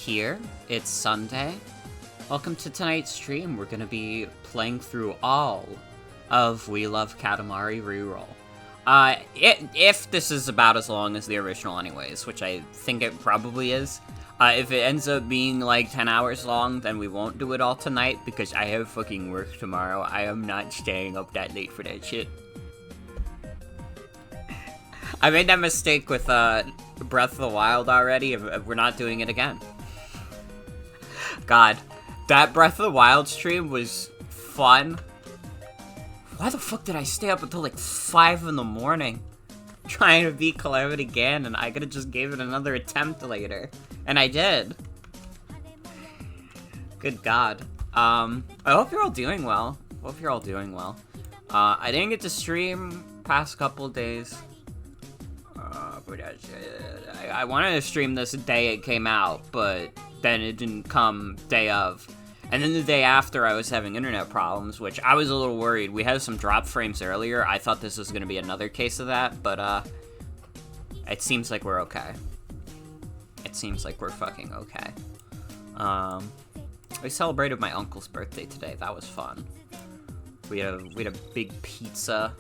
here. It's Sunday. Welcome to tonight's stream. We're gonna be playing through all of We Love Katamari REROLL. If this is about as long as the original anyways, which I think it probably is. If it ends up being like 10 hours long, then we won't do it all tonight because I have fucking work tomorrow. I am not staying up that late for that shit. I made that mistake with Breath of the Wild already. We're not doing it again. God, that Breath of the Wild stream was fun. Why the fuck did I stay up until like 5 in the morning trying to beat Calamity Ganon? I could've just gave it another attempt later. And I did. Good God. I hope you're all doing well. I didn't get to stream past couple days. But I wanted to stream this day it came out, but then it didn't come day of. And then the day after, I was having internet problems, which I was a little worried. We had some drop frames earlier. I thought this was going to be another case of that, but it seems like we're okay. It seems like we're fucking okay. I celebrated my uncle's birthday today. That was fun. We had a big pizza.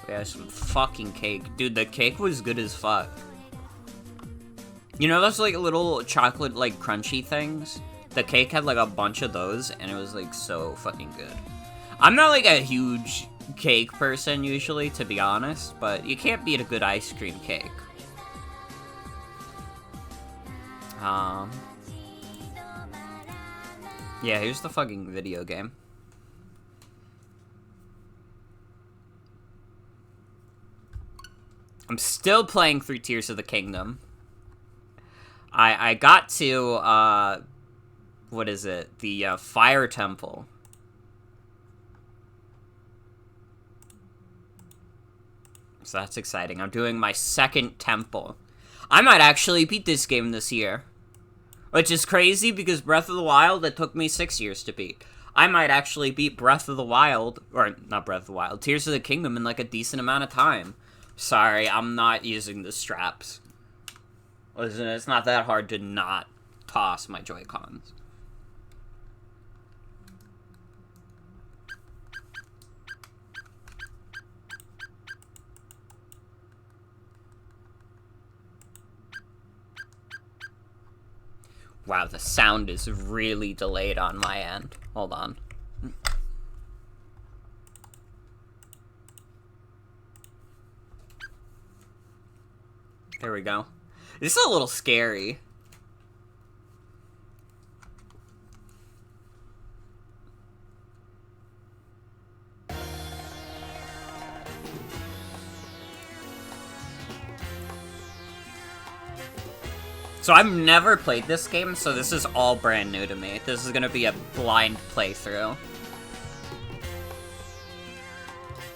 We had some fucking cake. Dude, the cake was good as fuck. You know those, like, little chocolate, like, crunchy things? The cake had, like, a bunch of those, and it was, like, so fucking good. I'm not, like, a huge cake person, usually, to be honest, but you can't beat a good ice cream cake. Yeah, here's the fucking video game. I'm still playing through Tears of the Kingdom. I got to, what is it? The, Fire Temple. So that's exciting. I'm doing my second temple. I might actually beat this game this year. Which is crazy because Breath of the Wild, it took me 6 years to beat. I might actually beat Breath of the Wild, or not Breath of the Wild, Tears of the Kingdom in like a decent amount of time. Sorry, I'm not using the straps. Listen, it's not that hard to not toss my Joy-Cons. Wow, the sound is really delayed on my end. Hold on. There we go. This is a little scary. So I've never played this game, so this is all brand new to me. This is gonna be a blind playthrough.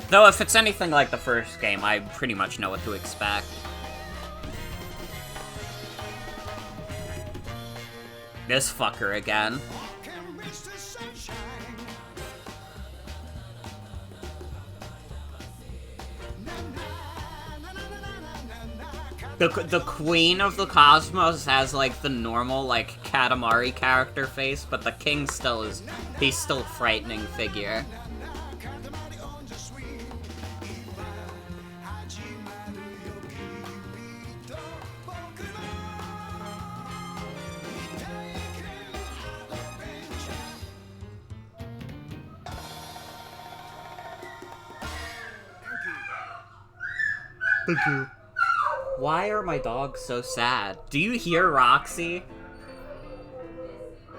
Though if it's anything like the first game, I pretty much know what to expect. This fucker again. The Queen of the Cosmos has, like, the normal, like, Katamari character face, but the King still is... he's still a frightening figure. Thank you. Why are my dogs so sad? Do you hear Roxy?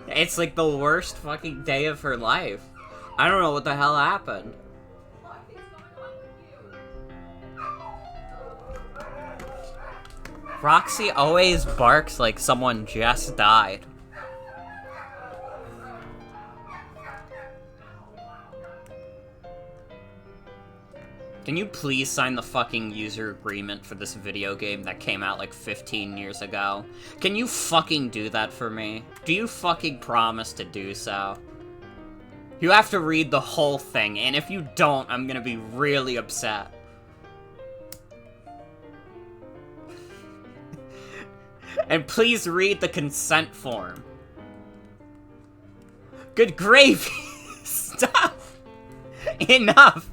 It's like the worst fucking day of her life. I don't know what the hell happened. Roxy always barks like someone just died. Can you please sign the fucking user agreement for this video game that came out like 15 years ago? Can you fucking do that for me? Do you fucking promise to do so? You have to read the whole thing, and if you don't, I'm gonna be really upset. And please read the consent form. Good gravy! Stop! Enough!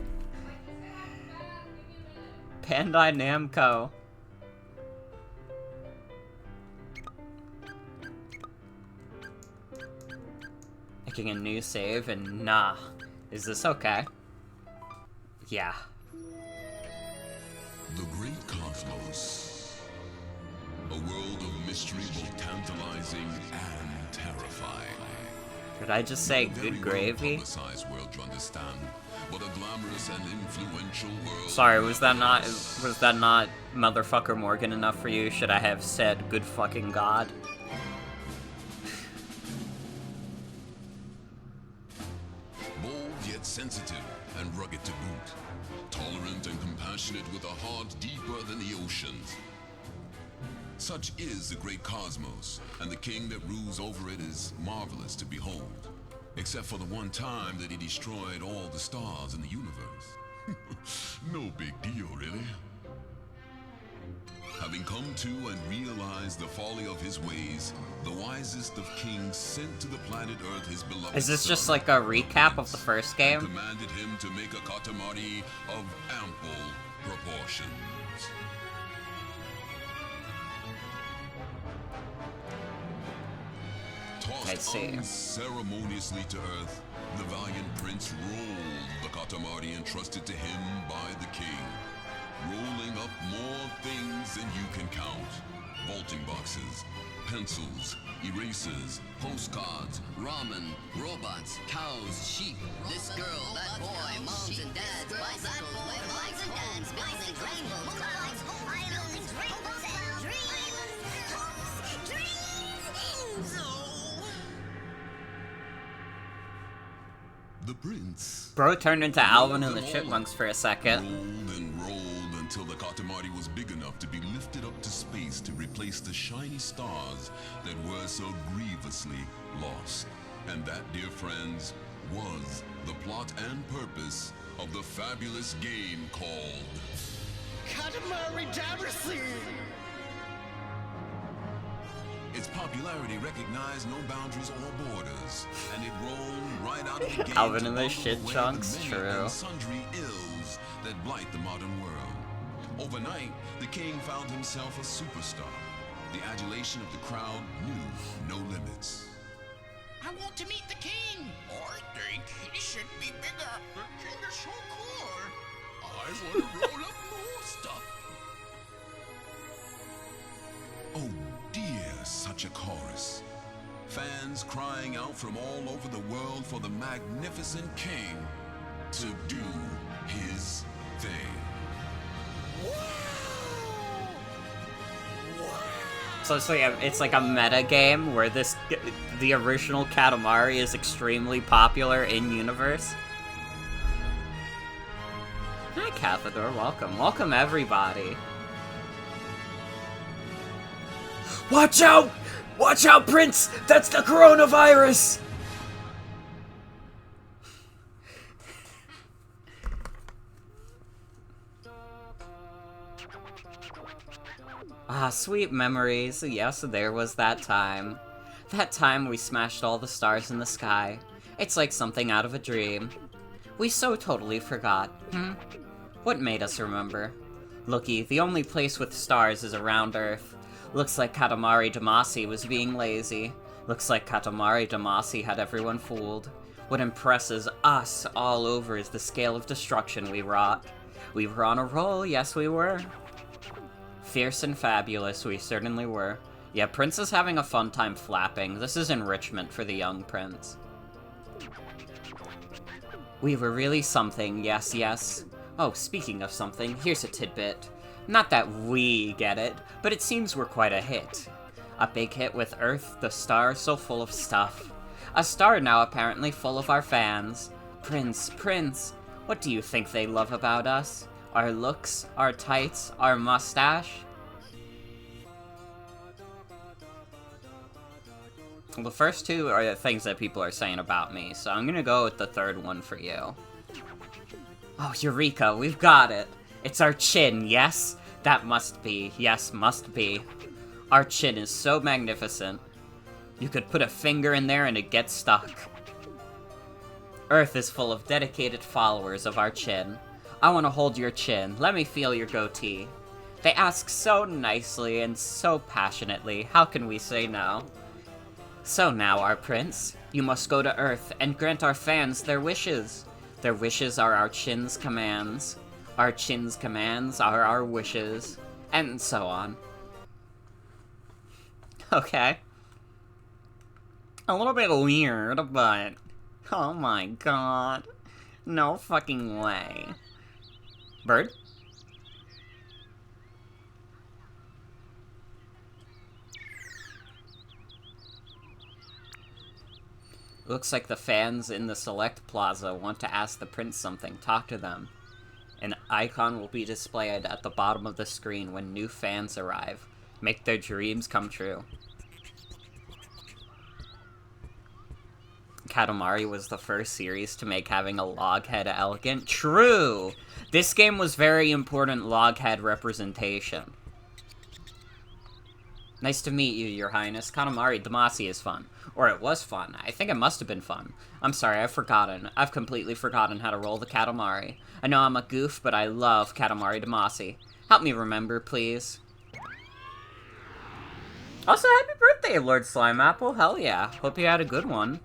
Bandai Namco. Making a new save and nah. Is this okay? Yeah. The great cosmos. A world of mystery both tantalizing and terrifying. Did I just say good gravy? World to understand, but a glamorous and influential world. Sorry, was that not motherfucker Morgan enough for you? Should I have said good fucking god? Bold yet sensitive and rugged to boot. Tolerant and compassionate with a heart deeper than the oceans. Such is the great cosmos, and the king that rules over it is marvelous to behold. Except for the one time that he destroyed all the stars in the universe. No big deal, really. Having come to and realized the folly of his ways, the wisest of kings sent to the planet Earth his beloved Is this son, just like a recap of the first game? commanded him to make a Katamari of ample proportions. Tossed unceremoniously to earth, the valiant prince rolled the Katamari entrusted to him by the king, rolling up more things than you can count. Vaulting boxes, pencils, erasers, postcards, ramen, robots, cows, sheep, this girl, that boy, moms and dads, bicycles, motorbikes, homes, buildings, rainbows, clouds, islands, rainbows, and dreams, hopes, dreams. The prince Bro turned into Alvin and the Chipmunks for a second. rolled and rolled until the Katamari was big enough to be lifted up to space to replace the shiny stars that were so grievously lost. And that, dear friends, was the plot and purpose of the fabulous game called Katamari Damacy! Its popularity recognized no boundaries or borders, and it rolled right out of the game Alvin to and the bundle shit away chunks, the many true. and sundry ills that blight the modern world. Overnight, the king found himself a superstar. The adulation of the crowd knew no limits. I want to meet the king! I think he should be bigger. The king is so cool. I want to roll up more stuff. Oh dear, such a chorus. Fans crying out from all over the world for the magnificent king to do his thing. So it's like a meta game where the original Katamari is extremely popular in universe. Hi, Cathador. Welcome. Welcome, everybody. Watch out! Watch out, Prince! That's the coronavirus! Ah, sweet memories. Yes, there was that time. That time we smashed all the stars in the sky. It's like something out of a dream. We so totally forgot. What made us remember? Looky, the only place with stars is around Earth. Looks like Katamari Damacy was being lazy. Looks like Katamari Damacy had everyone fooled. What impresses us all over is the scale of destruction we wrought. We were on a roll, yes we were. Fierce and fabulous, we certainly were. Yeah, Prince is having a fun time flapping. This is enrichment for the young prince. We were really something, yes, yes. Oh, speaking of something, here's a tidbit. Not that we get it, but it seems we're quite a hit. A big hit with Earth, the star so full of stuff. A star now apparently full of our fans. Prince, what do you think they love about us? Our looks, our tights, our mustache? Well, the first two are the things that people are saying about me, so I'm gonna go with the third one for you. Oh, Eureka, we've got it! It's our chin, yes? That must be, yes, must be. Our chin is so magnificent. You could put a finger in there and it gets stuck. Earth is full of dedicated followers of our chin. I want to hold your chin. Let me feel your goatee. They ask so nicely and so passionately. How can we say no? So now, our prince, you must go to Earth and grant our fans their wishes. Their wishes are our chin's commands. Our chin's commands are our wishes. And so on. Okay. A little bit weird, but... oh my god. No fucking way. Bird? Looks like the fans in the Select Plaza want to ask the prince something. Talk to them. An icon will be displayed at the bottom of the screen when new fans arrive. Make their dreams come true. Katamari was the first series to make having a loghead elegant. True! This game was very important loghead representation. Nice to meet you, Your Highness. Katamari Damacy is fun. Or it was fun. I think it must have been fun. I'm sorry, I've completely forgotten how to roll the Katamari. I know I'm a goof, but I love Katamari Damacy. Help me remember, please. Also, happy birthday, Lord Slime Apple. Hell yeah. Hope you had a good one.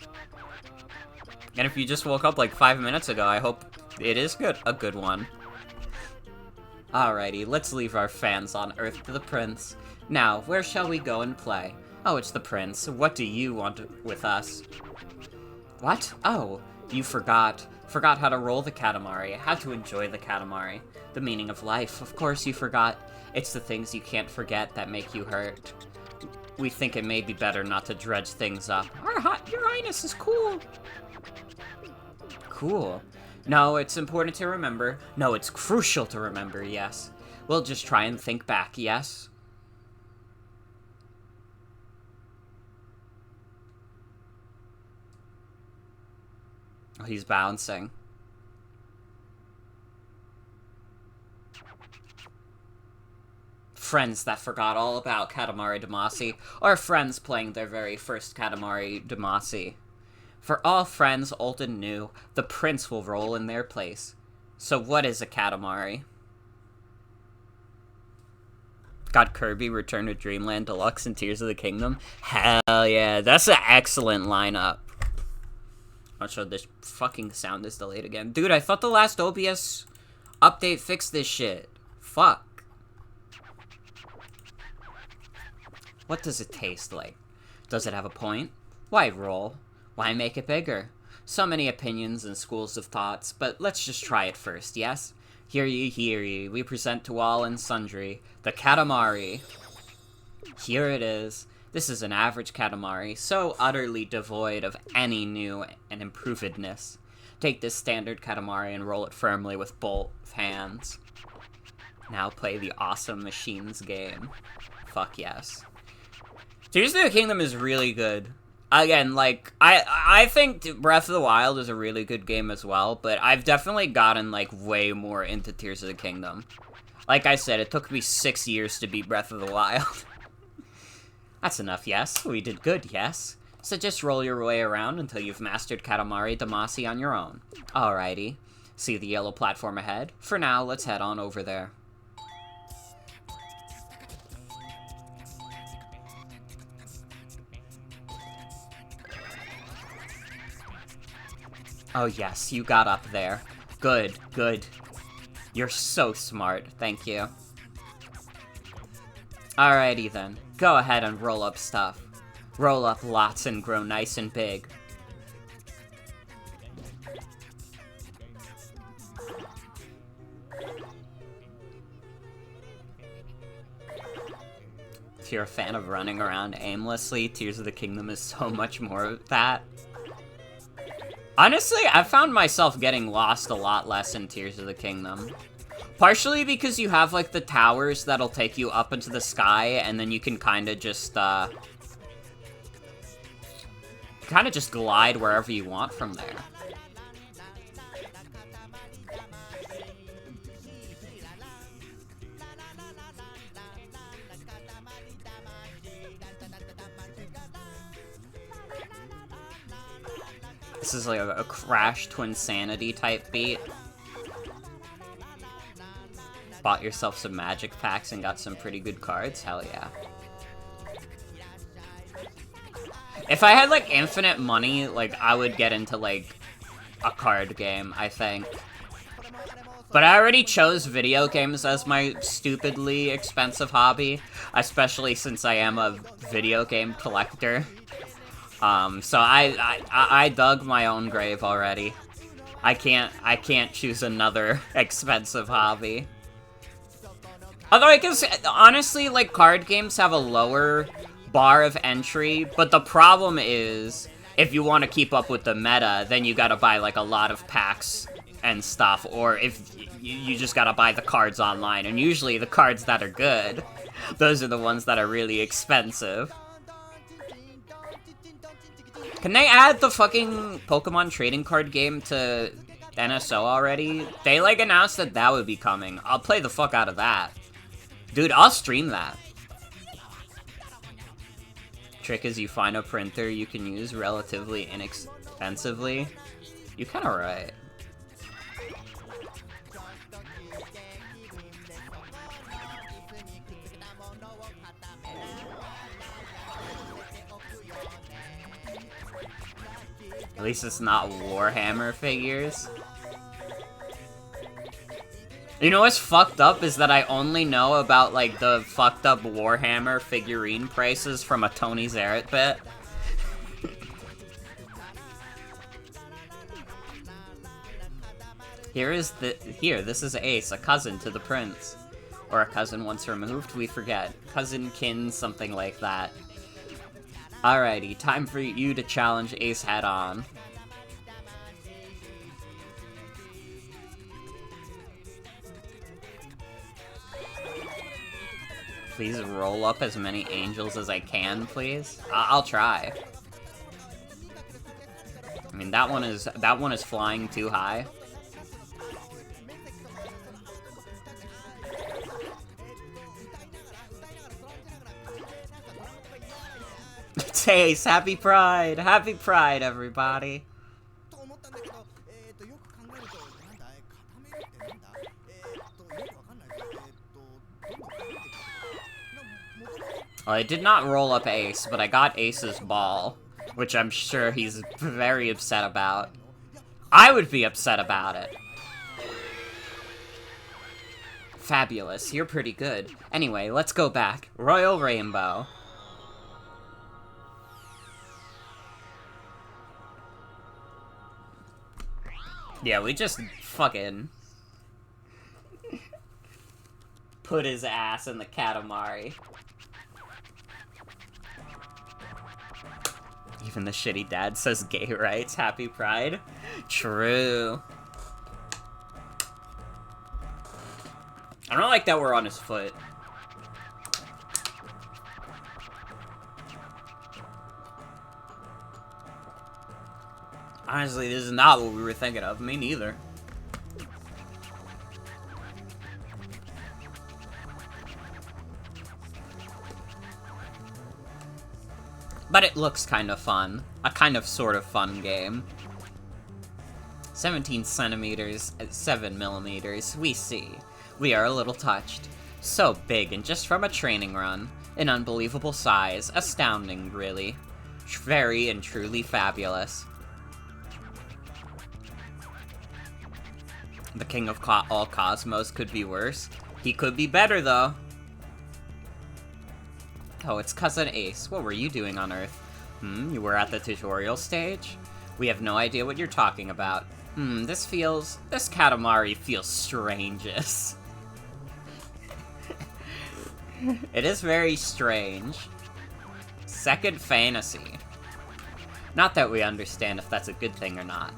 And if you just woke up like 5 minutes ago, I hope it is a good one. Alrighty, let's leave our fans on Earth to the prince. Now, where shall we go and play? Oh, it's the prince. What do you want with us? What? Oh, you forgot. Forgot how to roll the Katamari, how to enjoy the Katamari. The meaning of life, of course you forgot. It's the things you can't forget that make you hurt. We think it may be better not to dredge things up. Your Highness is cool. Cool. No, it's important to remember. No, it's crucial to remember, yes. We'll just try and think back, yes? Oh, he's bouncing. Friends that forgot all about Katamari Damacy, or friends playing their very first Katamari Damacy. For all friends, old and new, the prince will roll in their place. So what is a Katamari? Got Kirby Return to Dreamland Deluxe and Tears of the Kingdom? Hell yeah, that's an excellent lineup. Also, this fucking sound is delayed again. Dude, I thought the last OBS update fixed this shit. Fuck. What does it taste like? Does it have a point? Why roll? Why make it bigger? So many opinions and schools of thoughts, but let's just try it first, yes? Hear ye, we present to all and sundry, the Katamari. Here it is. This is an average Katamari, so utterly devoid of any new and improvedness. Take this standard Katamari and roll it firmly with both hands. Now play the awesome Machines game. Fuck yes. Tears of the Kingdom is really good. Again, like, I think Breath of the Wild is a really good game as well, but I've definitely gotten, like, way more into Tears of the Kingdom. Like I said, it took me 6 years to beat Breath of the Wild. That's enough, yes. We did good, yes. So just roll your way around until you've mastered Katamari Damacy on your own. Alrighty. See the yellow platform ahead? For now, let's head on over there. Oh yes, you got up there. Good, good. You're so smart, thank you. Alrighty then, go ahead and roll up stuff. Roll up lots and grow nice and big. If you're a fan of running around aimlessly, Tears of the Kingdom is so much more of that. Honestly, I've found myself getting lost a lot less in Tears of the Kingdom. Partially because you have, like, the towers that'll take you up into the sky, and then you can kind of just glide wherever you want from there. This is like a Crash Twinsanity type beat. Bought yourself some magic packs and got some pretty good cards? Hell yeah. If I had, like, infinite money, like, I would get into, like, a card game, I think. But I already chose video games as my stupidly expensive hobby, especially since I am a video game collector. So I dug my own grave already. I can't choose another expensive hobby. Although I guess, honestly, like, card games have a lower bar of entry, but the problem is, if you want to keep up with the meta, then you gotta buy, like, a lot of packs and stuff, or if you just gotta buy the cards online, and usually the cards that are good, those are the ones that are really expensive. Can they add the fucking Pokemon trading card game to NSO already? They, like, announced that that would be coming. I'll play the fuck out of that. Dude, I'll stream that. Trick is you find a printer you can use relatively inexpensively. You kinda right. At least it's not Warhammer figures. You know what's fucked up is that I only know about, like, the fucked up Warhammer figurine prices from a Tony Zarrett bit. This is Ace, a cousin to the prince. Or a cousin once removed, we forget. Cousin, kin, something like that. Alrighty, time for you to challenge Ace head-on. Please roll up as many angels as I can, please. I'll try. I mean, that one is flying too high. Ace, happy Pride! Happy Pride, everybody! Well, I did not roll up Ace, but I got Ace's ball, which I'm sure he's very upset about. I would be upset about it. Fabulous, you're pretty good. Anyway, let's go back. Royal Rainbow. Yeah, we just fucking put his ass in the Katamari. Even the shitty dad says gay rights, happy Pride. True. I don't like that we're on his foot. Honestly, this is not what we were thinking of. Me neither. But it looks kind of fun. A kind of sort of fun game. 17 centimeters at 7 millimeters. We see. We are a little touched. So big and just from a training run. An unbelievable size. Astounding, really. Very and truly fabulous. The king of all cosmos could be worse. He could be better, though. Oh, it's Cousin Ace. What were you doing on Earth? You were at the tutorial stage? We have no idea what you're talking about. This Katamari feels strangest. It is very strange. Second fantasy. Not that we understand if that's a good thing or not.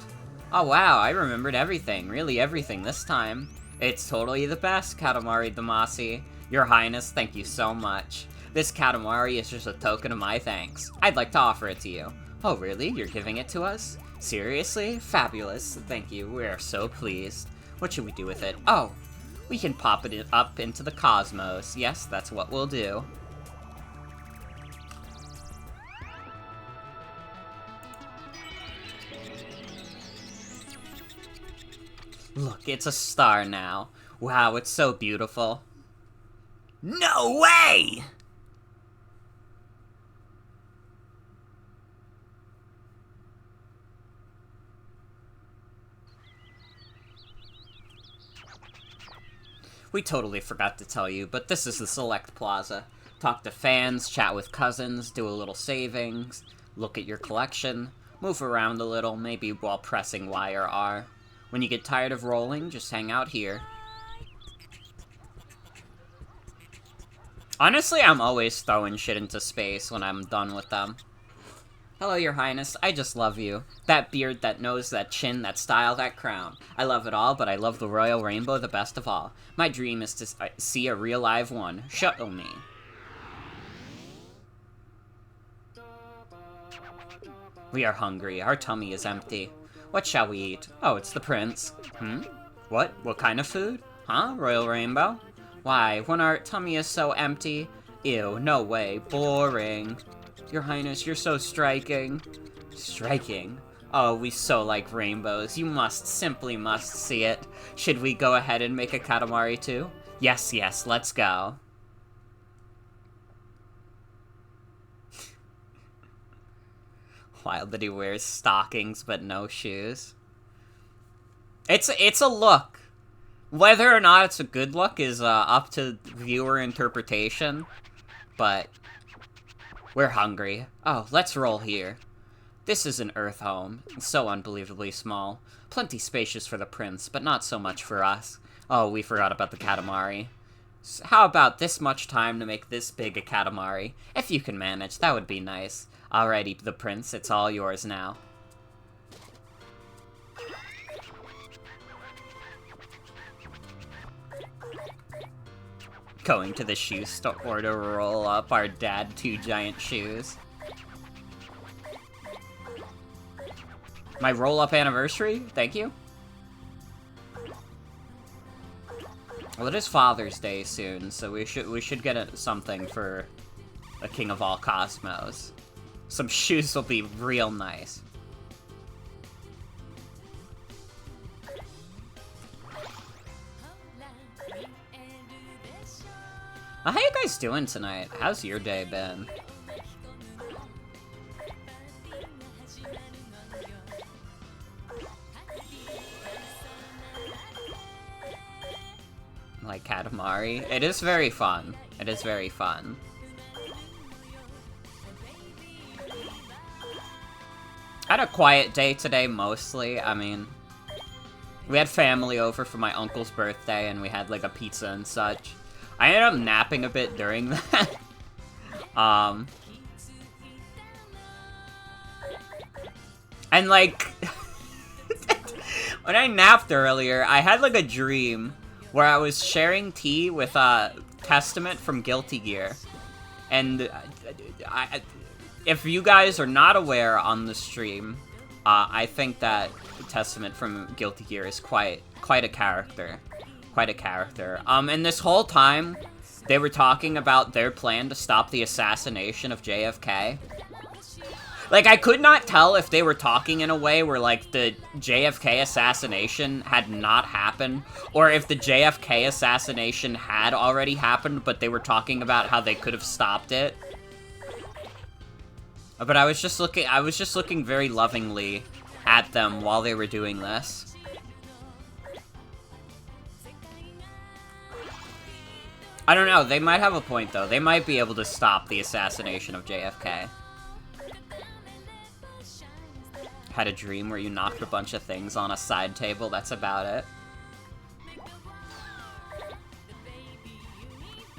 Oh wow, I remembered everything, really everything this time. It's totally the best, Katamari Damacy. Your Highness, thank you so much. This Katamari is just a token of my thanks. I'd like to offer it to you. Oh really? You're giving it to us? Seriously? Fabulous. Thank you, we are so pleased. What should we do with it? Oh, we can pop it up into the cosmos. Yes, that's what we'll do. Look, it's a star now. Wow, it's so beautiful. No way! We totally forgot to tell you, but this is the Select Plaza. Talk to fans, chat with cousins, do a little savings, look at your collection, move around a little, maybe while pressing Y or R. When you get tired of rolling, just hang out here. Honestly, I'm always throwing shit into space when I'm done with them. Hello, Your Highness. I just love you. That beard, that nose, that chin, that style, that crown. I love it all, but I love the royal rainbow the best of all. My dream is to see a real live one. Show me. We are hungry. Our tummy is empty. What shall we eat? Oh, it's the prince. What? What kind of food? Huh? Royal rainbow? Why, when our tummy is so empty? Ew, no way. Boring. Your Highness, you're so striking. Striking? Oh, we so like rainbows. You simply must see it. Should we go ahead and make a Katamari too? Yes, yes, let's go. Wild that he wears stockings but no shoes. It's a look. Whether or not it's a good look is up to viewer interpretation, but we're hungry. Oh, let's roll here. This is an Earth home. It's so unbelievably small. Plenty spacious for the prince, but not so much for us. Oh, we forgot about the Katamari. So how about this much time to make this big a Katamari? If you can manage, that would be nice. Alrighty, the prince, it's all yours now. Going to the shoe store to roll up our dad 2 giant shoes. My roll-up anniversary? Thank you. Well, it is Father's Day soon, so we should get something for the King of All Cosmos. Some shoes will be real nice. How you guys doing tonight? How's your day been? Like Katamari? It is very fun. It is very fun. I had a quiet day today, mostly. I mean, we had family over for my uncle's birthday, and we had, like, a pizza and such. I ended up napping a bit during that. And, like, when I napped earlier, I had, like, a dream where I was sharing tea with, Testament from Guilty Gear. And, if you guys are not aware on the stream, I think that Testament from Guilty Gear is quite a character. Quite a character. And this whole time, they were talking about their plan to stop the assassination of JFK. Like, I could not tell if they were talking in a way where, like, the JFK assassination had not happened, or if the JFK assassination had already happened, but they were talking about how they could have stopped it. But I was just looking very lovingly at them while they were doing this. I don't know, they might have a point, though. They might be able to stop the assassination of JFK. Had a dream where you knocked a bunch of things on a side table, that's about it.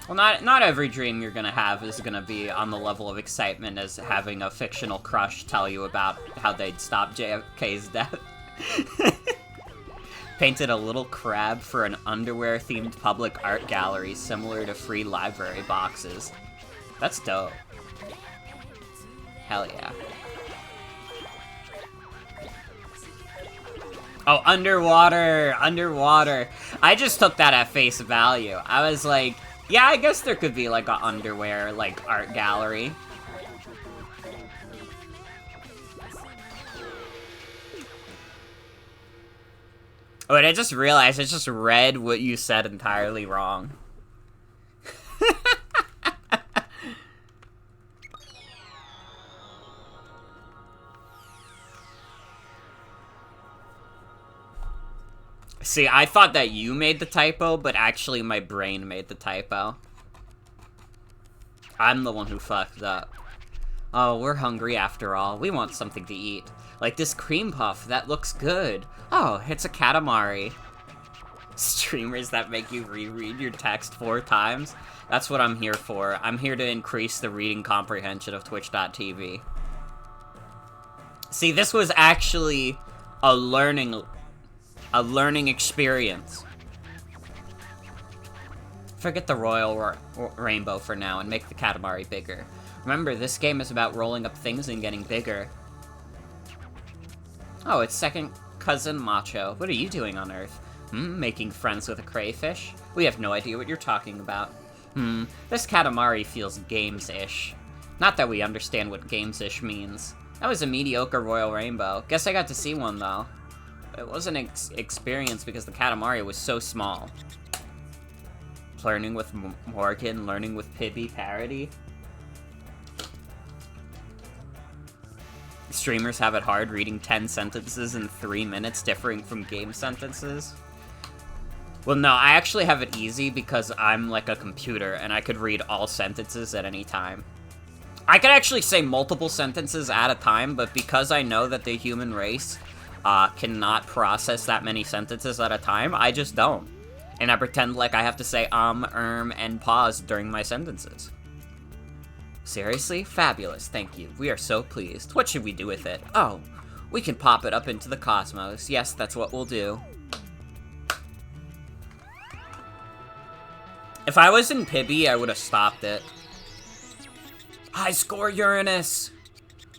Well, not every dream you're gonna have is gonna be on the level of excitement as having a fictional crush tell you about how they'd stop JFK's death. Painted a little crab for an underwear-themed public art gallery similar to free library boxes. That's dope. Hell yeah. Oh, underwater! Underwater! I just took that at face value. I was like, yeah, I guess there could be, like, a underwear, like, art gallery. Oh, and I just realized I just read what you said entirely wrong. See, I thought that you made the typo, but actually my brain made the typo. I'm the one who fucked up. Oh, we're hungry after all. We want something to eat. Like this cream puff, that looks good. Oh, it's a Katamari. Streamers that make you reread your text 4 times? That's what I'm here for. I'm here to increase the reading comprehension of Twitch.tv. See, this was actually a learning experience. Forget the royal rainbow for now and make the Katamari bigger. Remember, this game is about rolling up things and getting bigger. Oh, it's second cousin Macho. What are you doing on Earth? Making friends with a crayfish? We have no idea what you're talking about. This Katamari feels games-ish. Not that we understand what games-ish means. That was a mediocre royal rainbow. Guess I got to see one, though. It wasn't an experience because the Katamari was so small. Learning with Morgan, learning with Pibby parody. Streamers have it hard reading 10 sentences in 3 minutes, differing from game sentences. Well, no, I actually have it easy because I'm like a computer and I could read all sentences at any time. I could actually say multiple sentences at a time, but because I know that the human race cannot process that many sentences at a time, I just don't. And I pretend like I have to say and pause during my sentences. Seriously? Fabulous, thank you. We are so pleased. What should we do with it? Oh, we can pop it up into the cosmos. Yes, that's what we'll do. If I was in Pibby, I would have stopped it. High score, Uranus!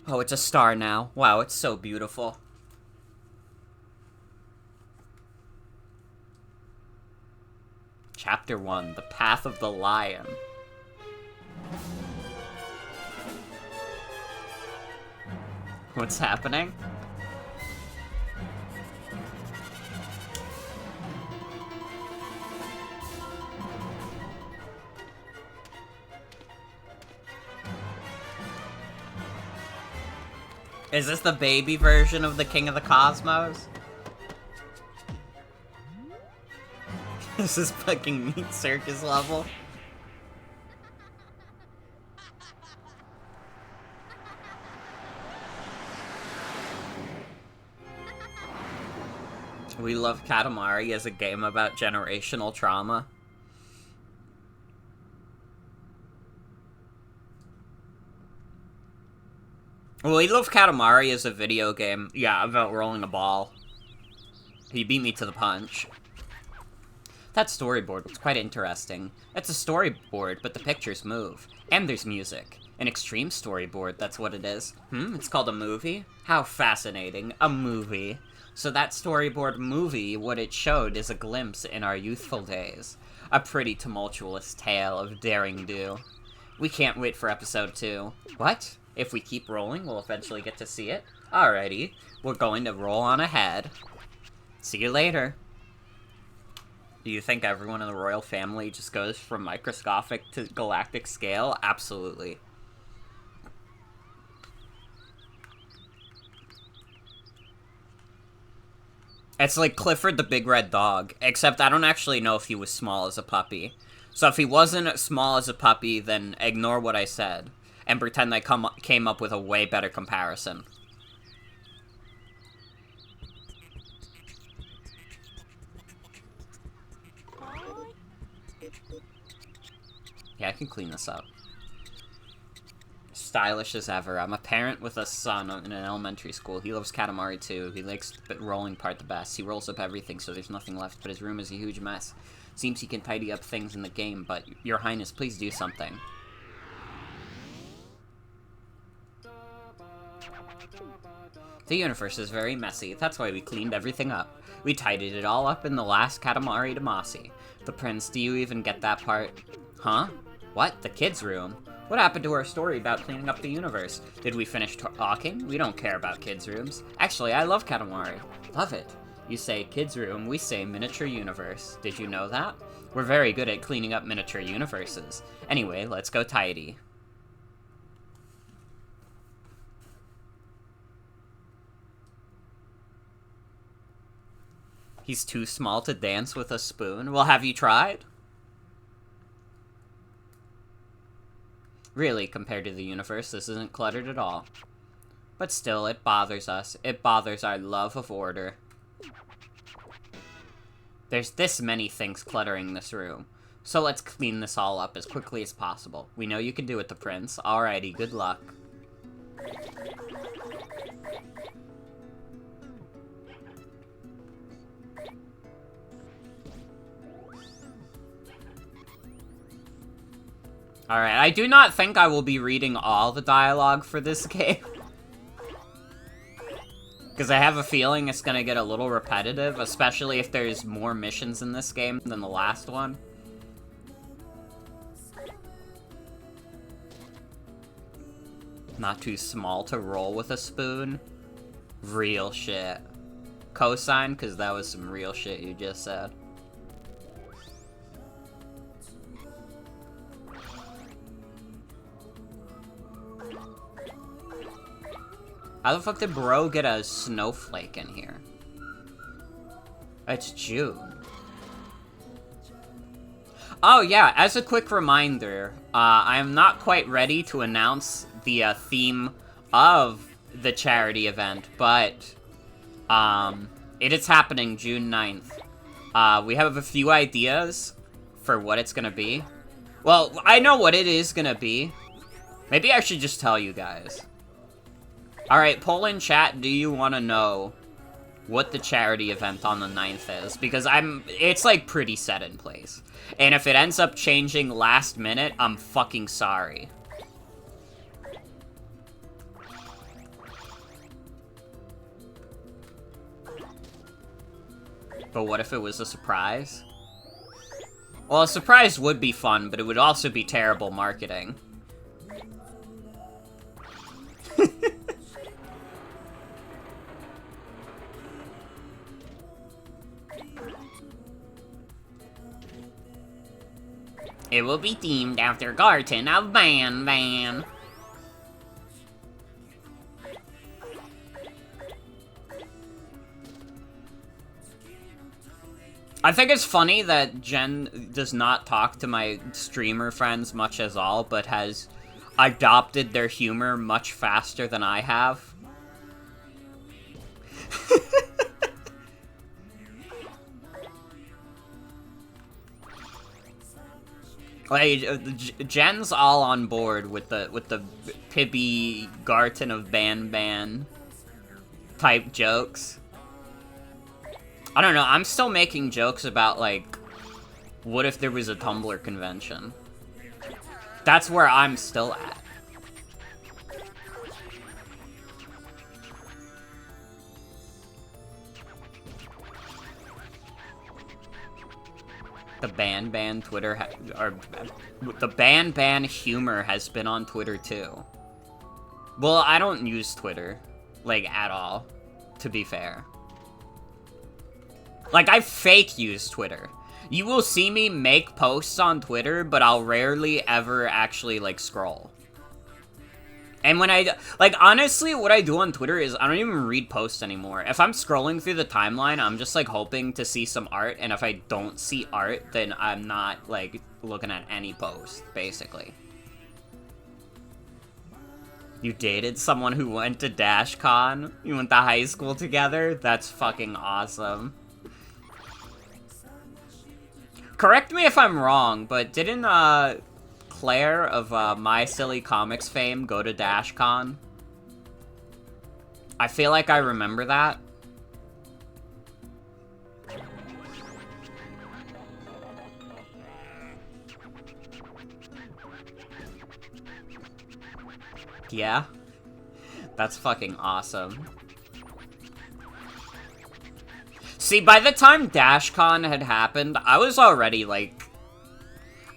Oh, it's a star now. Wow, it's so beautiful. Chapter 1, The Path of the Lion. What's happening? Is this the baby version of the King of the Cosmos? This is fucking Meat Circus level. We love Katamari as a game about generational trauma. Well, we love Katamari as a video game. Yeah, about rolling a ball. He beat me to the punch. That storyboard was quite interesting. It's a storyboard, but the pictures move. And there's music. An extreme storyboard, that's what it is. It's called a movie? How fascinating. A movie. So that storyboard movie, what it showed is a glimpse in our youthful days. A pretty tumultuous tale of daring do. We can't wait for episode 2. What? If we keep rolling, we'll eventually get to see it? Alrighty. We're going to roll on ahead. See you later. Do you think everyone in the royal family just goes from microscopic to galactic scale? Absolutely. It's like Clifford the Big Red Dog, except I don't actually know if he was small as a puppy. So if he wasn't small as a puppy, then ignore what I said, and pretend I came up with a way better comparison. Yeah, I can clean this up. Stylish as ever. I'm a parent with a son in an elementary school. He loves Katamari too. He likes the rolling part the best. He rolls up everything so there's nothing left, but his room is a huge mess. Seems he can tidy up things in the game, but Your Highness, please do something. The universe is very messy. That's why we cleaned everything up. We tidied it all up in the last Katamari Damacy. The prince, do you even get that part? Huh? What? The kids' room? What happened to our story about cleaning up the universe? Did we finish talking? We don't care about kids' rooms. Actually, I love Katamari. Love it. You say kids room, we say miniature universe. Did you know that? We're very good at cleaning up miniature universes. Anyway, let's go tidy. He's too small to dance with a spoon. Well, have you tried? Really, compared to the universe, this isn't cluttered at all. But still, it bothers us. It bothers our love of order. There's this many things cluttering this room. So let's clean this all up as quickly as possible. We know you can do it, the prince. Alrighty, good luck. Alright, I do not think I will be reading all the dialogue for this game. Because I have a feeling it's gonna get a little repetitive, especially if there's more missions in this game than the last one. Not too small to roll with a spoon. Real shit. Cosign, because that was some real shit you just said. How the fuck did bro get a snowflake in here? It's June. Oh yeah, as a quick reminder, I am not quite ready to announce the theme of the charity event, but it is happening June 9th. We have a few ideas for what it's gonna be. Well, I know what it is gonna be. Maybe I should just tell you guys. Alright, poll in chat, do you want to know what the charity event on the 9th is? Because it's like pretty set in place. And if it ends up changing last minute, I'm fucking sorry. But what if it was a surprise? Well, a surprise would be fun, but it would also be terrible marketing. It will be themed after Garten of Ban. I think it's funny that Jen does not talk to my streamer friends much as all, but has adopted their humor much faster than I have. Like, Jen's all on board with the Pibby Garten of Ban type jokes. I don't know, I'm still making jokes about, like, what if there was a Tumblr convention? That's where I'm still at. The Ban Twitter, the Ban humor has been on Twitter too. Well, I don't use Twitter, like, at all, to be fair. Like, I fake use Twitter. You will see me make posts on Twitter, but I'll rarely ever actually, like, scroll. And when like, honestly, what I do on Twitter is I don't even read posts anymore. If I'm scrolling through the timeline, I'm just, like, hoping to see some art, and if I don't see art, then I'm not, like, looking at any post, basically. You dated someone who went to DashCon? You went to high school together? That's fucking awesome. Correct me if I'm wrong, but didn't, Claire of My Silly Comics fame go to DashCon? I feel like I remember that. Yeah? That's fucking awesome. See, by the time DashCon had happened, I was already, like...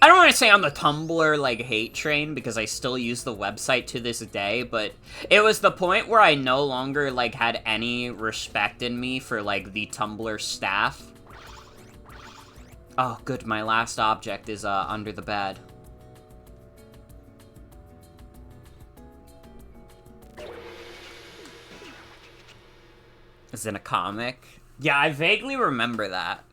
I don't want to say on the Tumblr, like, hate train, because I still use the website to this day, but it was the point where I no longer, like, had any respect in me for, like, the Tumblr staff. Oh, good, my last object is, under the bed. Is in a comic? Yeah, I vaguely remember that.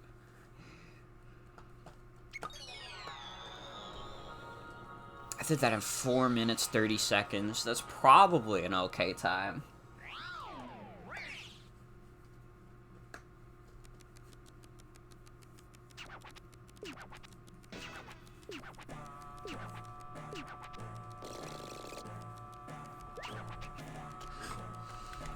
I did that in 4 minutes, 30 seconds. That's probably an okay time.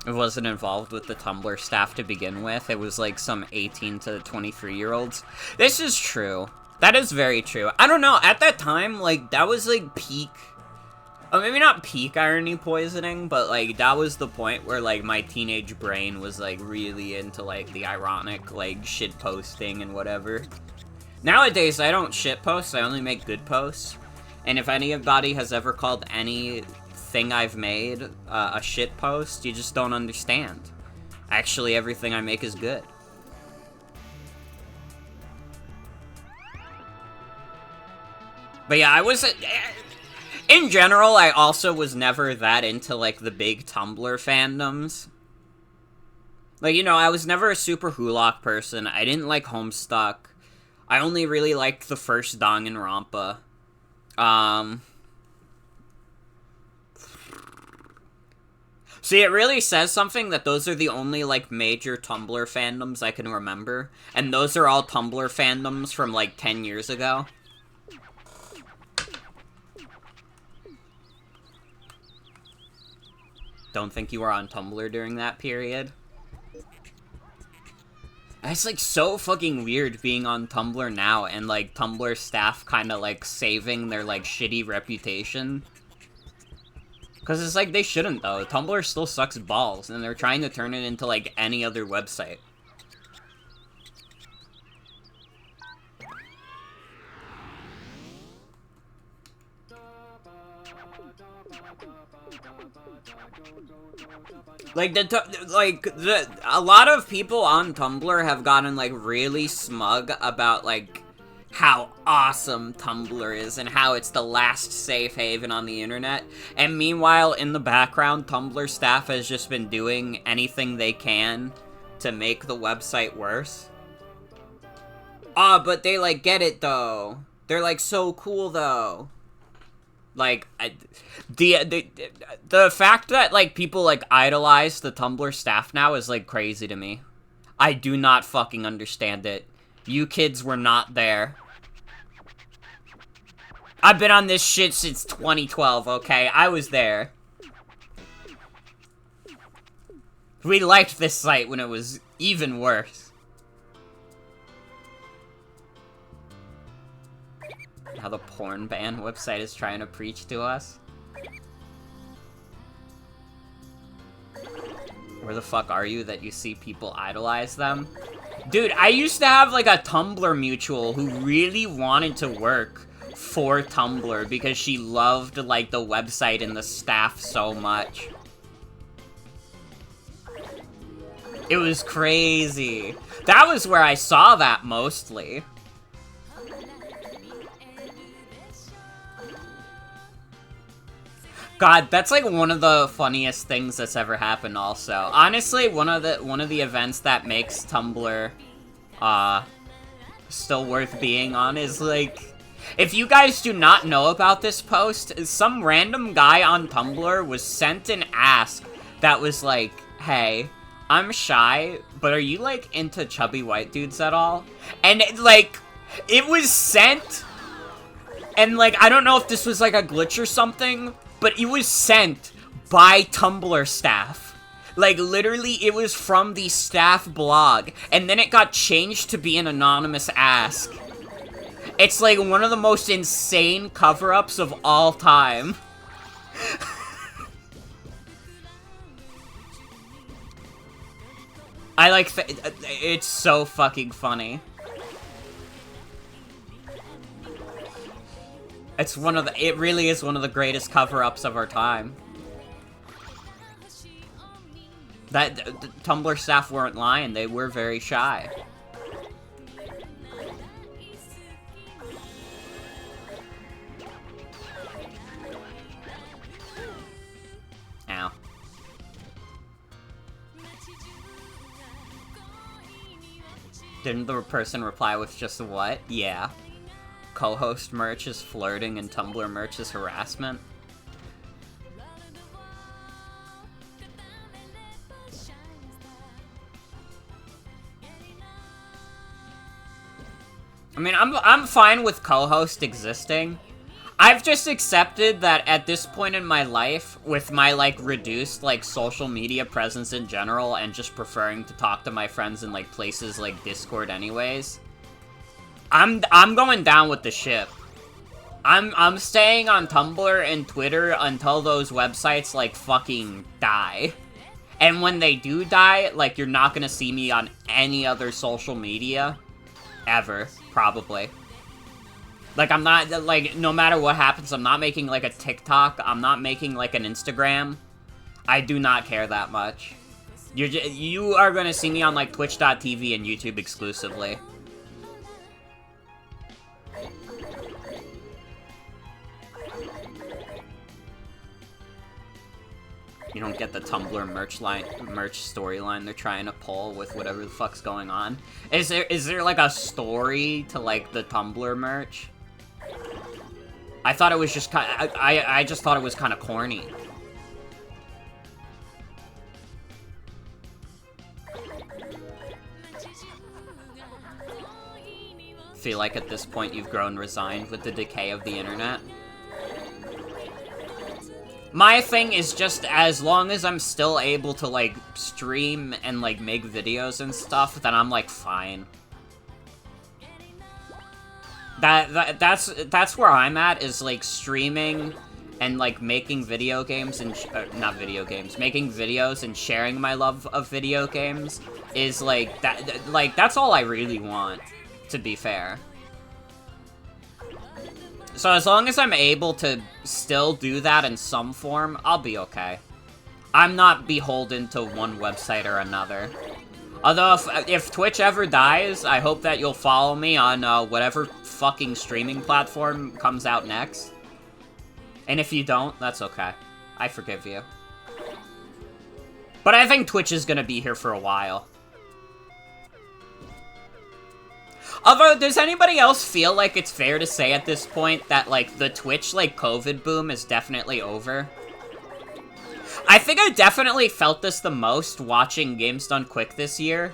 It wasn't involved with the Tumblr staff to begin with. It was like some 18 to 23-year-olds. This is true. That is very true. I don't know, at that time, like, that was, like, peak... Oh, maybe not peak irony poisoning, but, like, that was the point where, like, my teenage brain was, like, really into, like, the ironic, like, shit posting and whatever. Nowadays, I don't shit post, I only make good posts. And if anybody has ever called anything I've made a shit post, you just don't understand. Actually, everything I make is good. But yeah, I was... in general, I also was never that into, like, the big Tumblr fandoms. Like, you know, I was never a super Hulock person. I didn't like Homestuck. I only really liked the first Danganronpa. See, it really says something that those are the only, like, major Tumblr fandoms I can remember. And those are all Tumblr fandoms from, like, 10 years ago. Don't think you were on Tumblr during that period. It's, like, so fucking weird being on Tumblr now and, like, Tumblr staff kind of, like, saving their, like, shitty reputation. Because it's like, they shouldn't, though. Tumblr still sucks balls, and they're trying to turn it into, like, any other website. Like, a lot of people on Tumblr have gotten, like, really smug about, like, how awesome Tumblr is and how it's the last safe haven on the internet. And meanwhile, in the background, Tumblr staff has just been doing anything they can to make the website worse. But they, like, get it, though. They're, like, so cool, though. Like, the fact that, like, people, like, idolize the Tumblr staff now is, like, crazy to me. I do not fucking understand it. You kids were not there. I've been on this shit since 2012, okay? I was there. We liked this site when it was even worse. How the porn ban website is trying to preach to us. Where the fuck are you that you see people idolize them? Dude, I used to have, like, a Tumblr mutual who really wanted to work for Tumblr because she loved, like, the website and the staff so much. It was crazy. That was where I saw that mostly. God, that's like one of the funniest things that's ever happened also. Honestly, one of the events that makes Tumblr still worth being on is, like, if you guys do not know about this post, some random guy on Tumblr was sent an ask that was like, hey, I'm shy, but are you, like, into chubby white dudes at all? And, like, it was sent, and, like, I don't know if this was, like, a glitch or something, but it was sent by Tumblr staff. Like, literally, it was from the staff blog, and then it got changed to be an anonymous ask. It's, like, one of the most insane cover-ups of all time. I like, it's so fucking funny. It's one of the, it really is one of the greatest cover-ups of our time. That, the Tumblr staff weren't lying, they were very shy. Ow. Didn't the person reply with just what? Yeah. Co-host merch is flirting and Tumblr merch is harassment? I mean, I'm fine with co-host existing. I've just accepted that at this point in my life, with my, like, reduced, like, social media presence in general, and just preferring to talk to my friends in, like, places like Discord anyways, I'm going down with the ship. I'm staying on Tumblr and Twitter until those websites, like, fucking die. And when they do die, like, you're not gonna see me on any other social media. Ever, probably. Like, I'm not, like, no matter what happens, I'm not making, like, a TikTok. I'm not making, like, an Instagram. I do not care that much. You are gonna see me on, like, Twitch.tv and YouTube exclusively. You don't get the Tumblr merch storyline they're trying to pull with whatever the fuck's going on. Is there like a story to like the Tumblr merch? I thought it was just I just thought it was kind of corny. Feel like at this point you've grown resigned with the decay of the internet? My thing is just, as long as I'm still able to, like, stream and, like, make videos and stuff, then I'm, like, fine. That's where I'm at, is, like, streaming and, like, making video games and, not video games, making videos and sharing my love of video games is, like, that's all I really want, to be fair. So as long as I'm able to still do that in some form, I'll be okay. I'm not beholden to one website or another. Although, if Twitch ever dies, I hope that you'll follow me on whatever fucking streaming platform comes out next. And if you don't, that's okay. I forgive you. But I think Twitch is gonna be here for a while. Although, does anybody else feel like it's fair to say at this point that, like, the Twitch, like, COVID boom is definitely over? I think I definitely felt this the most watching Games Done Quick this year.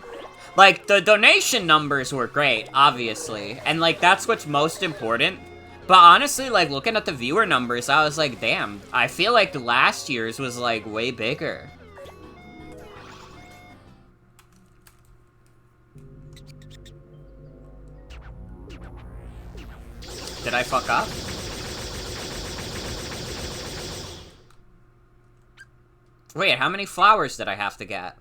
Like, the donation numbers were great, obviously, and, like, that's what's most important. But honestly, like, looking at the viewer numbers, I was like, damn, I feel like last year's was, like, way bigger. Did I fuck up? Wait, how many flowers did I have to get?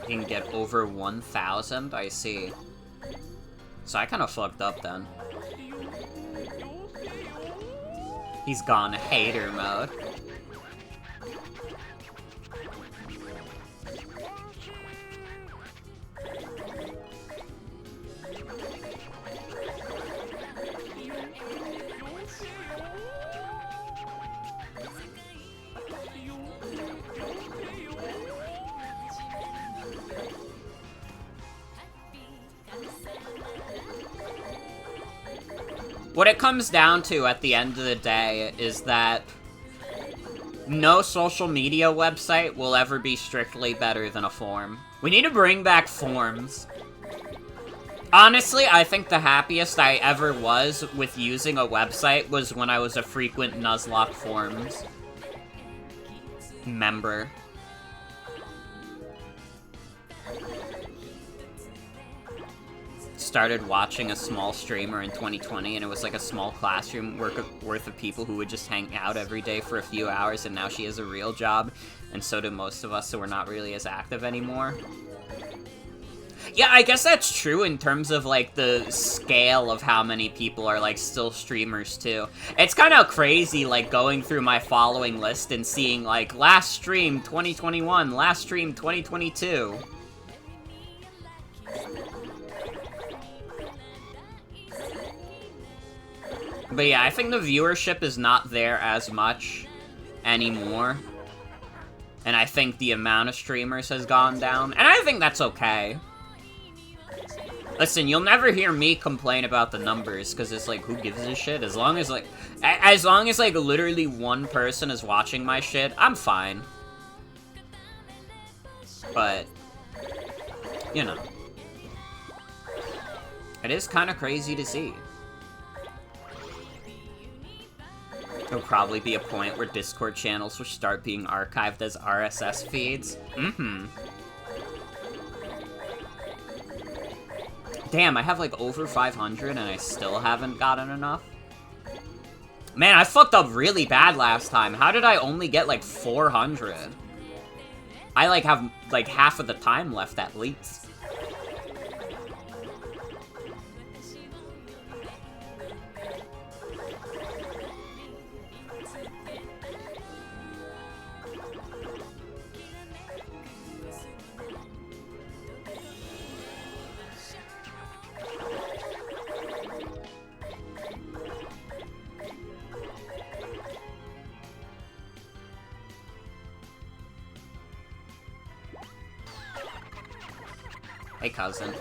You can get over 1,000? I see. So I kind of fucked up then. He's gone hater mode. What it comes down to at the end of the day is that no social media website will ever be strictly better than a forum. We need to bring back forums. Honestly, I think the happiest I ever was with using a website was when I was a frequent Nuzlocke forums member. started watching a small streamer in 2020, and it was like a small classroom worth of people who would just hang out every day for a few hours, and now she has a real job, and so do most of us, so we're not really as active anymore. Yeah, I guess that's true in terms of, like, the scale of how many people are, like, still streamers, too. It's kind of crazy, like, going through my following list and seeing, like, last stream 2021, last stream 2022. But yeah, I think the viewership is not there as much anymore. And I think the amount of streamers has gone down. And I think that's okay. Listen, you'll never hear me complain about the numbers, because it's like, who gives a shit? As long as, like, literally one person is watching my shit, I'm fine. But, you know. It is kind of crazy to see. There'll probably be a point where Discord channels will start being archived as RSS feeds. Mm-hmm. Damn, I have like over 500 and I still haven't gotten enough. Man, I fucked up really bad last time. How did I only get like 400? I like have like half of the time left at least. Hey, cousin.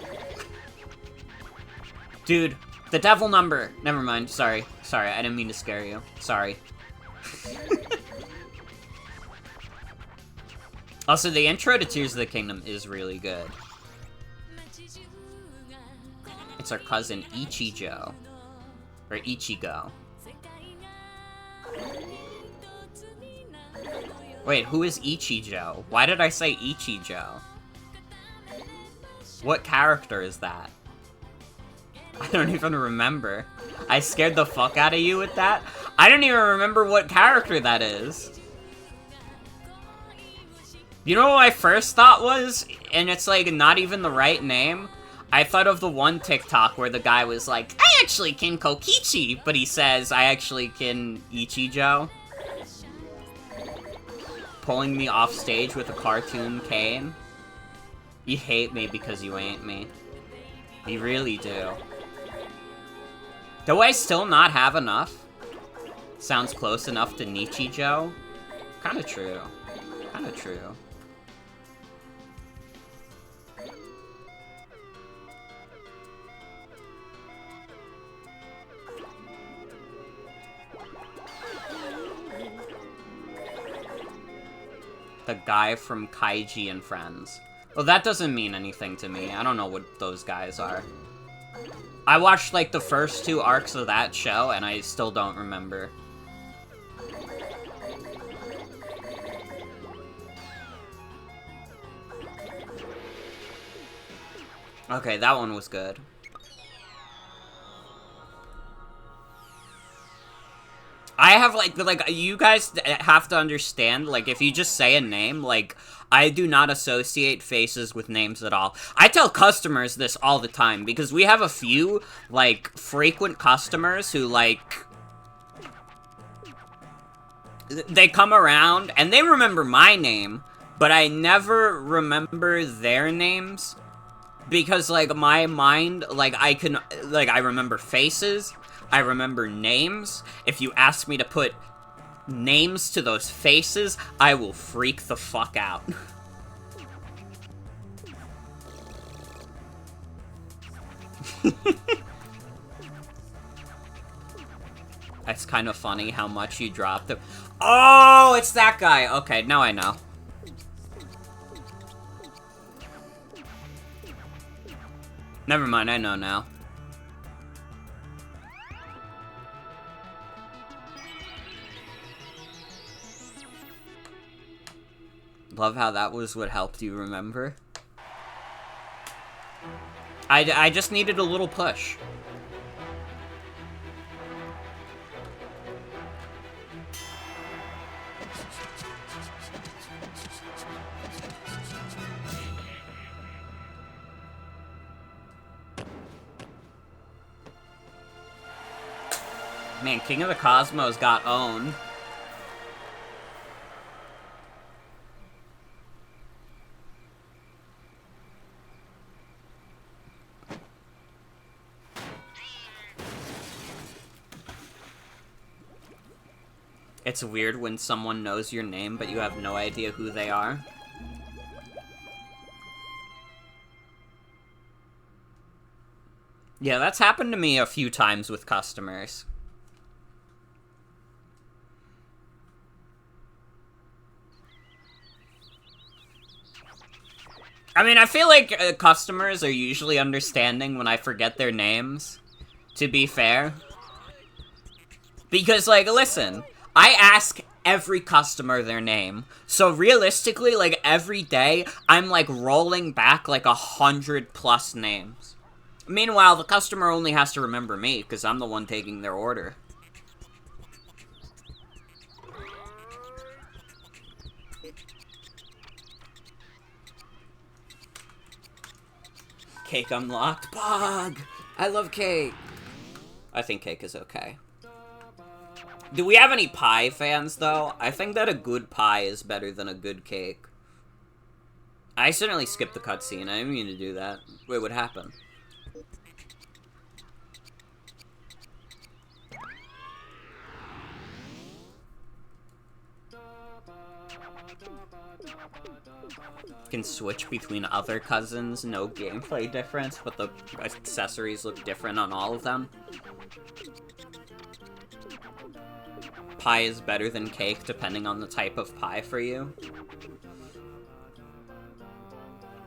Dude, the devil number! Never mind, sorry. Sorry, I didn't mean to scare you. Sorry. Also, the intro to Tears of the Kingdom is really good. It's our cousin Ichijo. Or Ichigo. Wait, who is Ichijo? Why did I say Ichijo? What character is that? I don't even remember. I scared the fuck out of you with that? I don't even remember what character that is. You know what my first thought was? And it's like not even the right name. I thought of the one TikTok where the guy was like, I actually can Kokichi, but he says, I actually can Ichijo. Pulling me off stage with a cartoon cane. You hate me because you ain't me. You really do. Do I still not have enough? Sounds close enough to Nichijo? Kinda true. Kinda true. The guy from Kaiji and Friends. Well, that doesn't mean anything to me. I don't know what those guys are. I watched, like, the first 2 arcs of that show, and I still don't remember. Okay, that one was good. I have, like, you guys have to understand, like, if you just say a name, like, I do not associate faces with names at all. I tell customers this all the time, because we have a few, like, frequent customers who, like, they come around, and they remember my name, but I never remember their names, because, like, my mind, like, I remember faces, I remember names. If you ask me to put names to those faces, I will freak the fuck out. That's kind of funny how much you dropped it. Oh, it's that guy. Okay, now I know. Never mind, I know now. Love how that was what helped you remember. I just needed a little push. Man, King of the Cosmos got owned. It's weird when someone knows your name, but you have no idea who they are. Yeah, that's happened to me a few times with customers. I mean, I feel like customers are usually understanding when I forget their names, to be fair. Because, like, listen, I ask every customer their name, so realistically, like, every day, I'm, like, rolling back, like, 100+ names. Meanwhile, the customer only has to remember me, because I'm the one taking their order. Cake unlocked. Bog! I love cake. I think cake is okay. Do we have any pie fans, though? I think that a good pie is better than a good cake. I accidentally skipped the cutscene. I didn't mean to do that. Wait, what happened? Can switch between other cousins, no gameplay difference, but the accessories look different on all of them. Pie is better than cake, depending on the type of pie for you.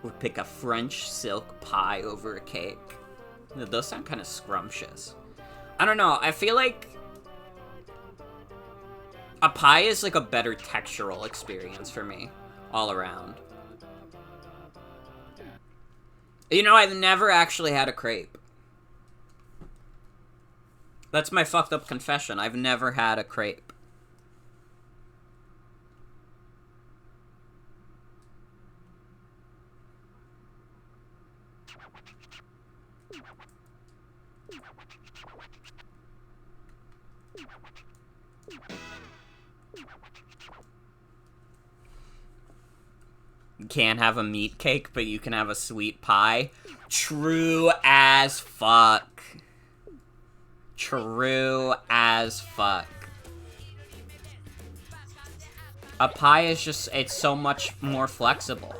Would pick a French silk pie over a cake. Those sound kind of scrumptious. I don't know, I feel like a pie is like a better textural experience for me, all around. You know, I've never actually had a crepe. That's my fucked up confession. I've never had a crepe. You can't have a meat cake, but you can have a sweet pie. True as fuck. True as fuck. A pie is just, it's so much more flexible.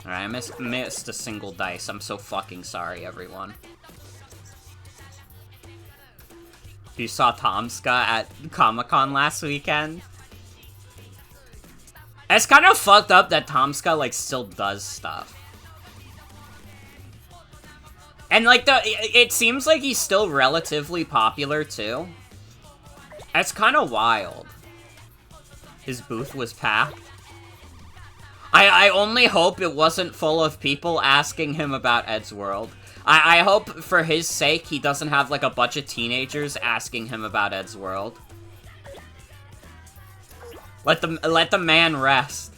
Alright, I missed a single dice. I'm so fucking sorry, everyone. You saw Tomska at Comic-Con last weekend? It's kind of fucked up that Tomska, like, still does stuff. And, like, it seems like he's still relatively popular, too. It's kind of wild. His booth was packed. I only hope it wasn't full of people asking him about Ed's World. I hope, for his sake, he doesn't have, like, a bunch of teenagers asking him about Ed's World. Let the man rest.